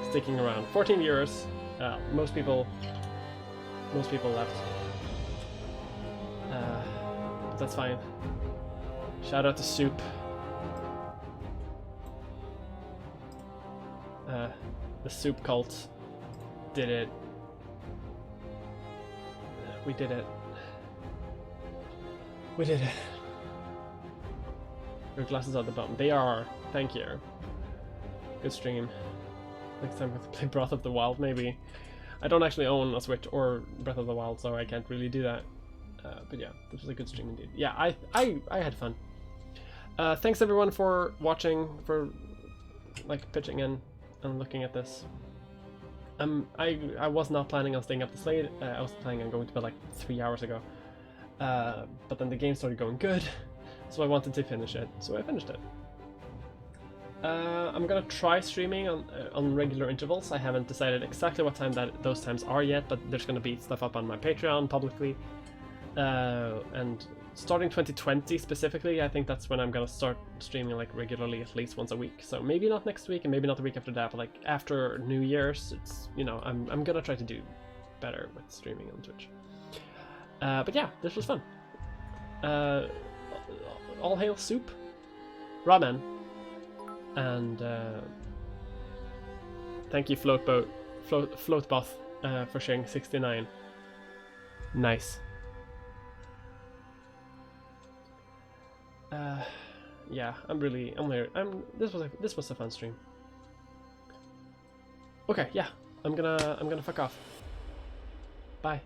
sticking around. 14 viewers. Most people left. But that's fine. Shout out to Soup. The Soup cult did it. We did it. We did it. Your glasses are at the bottom. They are. Thank you. Good stream. Next time we have to play Breath of the Wild, maybe. I don't actually own a Switch or Breath of the Wild, so I can't really do that. But yeah, this was a good stream indeed. Yeah, I had fun. Thanks everyone for watching, for like pitching in and looking at this. I was not planning on staying up this late. I was planning on going to bed like 3 hours ago. But then the game started going good, so I wanted to finish it, so I finished it. I'm gonna try streaming on regular intervals. I haven't decided exactly what time those times are yet, but there's gonna be stuff up on my Patreon publicly. And starting 2020 specifically, I think that's when I'm gonna start streaming like regularly, at least once a week. So maybe not next week, and maybe not the week after that, but like after New Year's, it's, you know, I'm gonna try to do better with streaming on Twitch. But yeah, this was fun. All hail Soup, Ramen, and thank you Floatboth for sharing 69. Nice. Yeah, this was a fun stream. Okay, yeah, I'm gonna fuck off. Bye.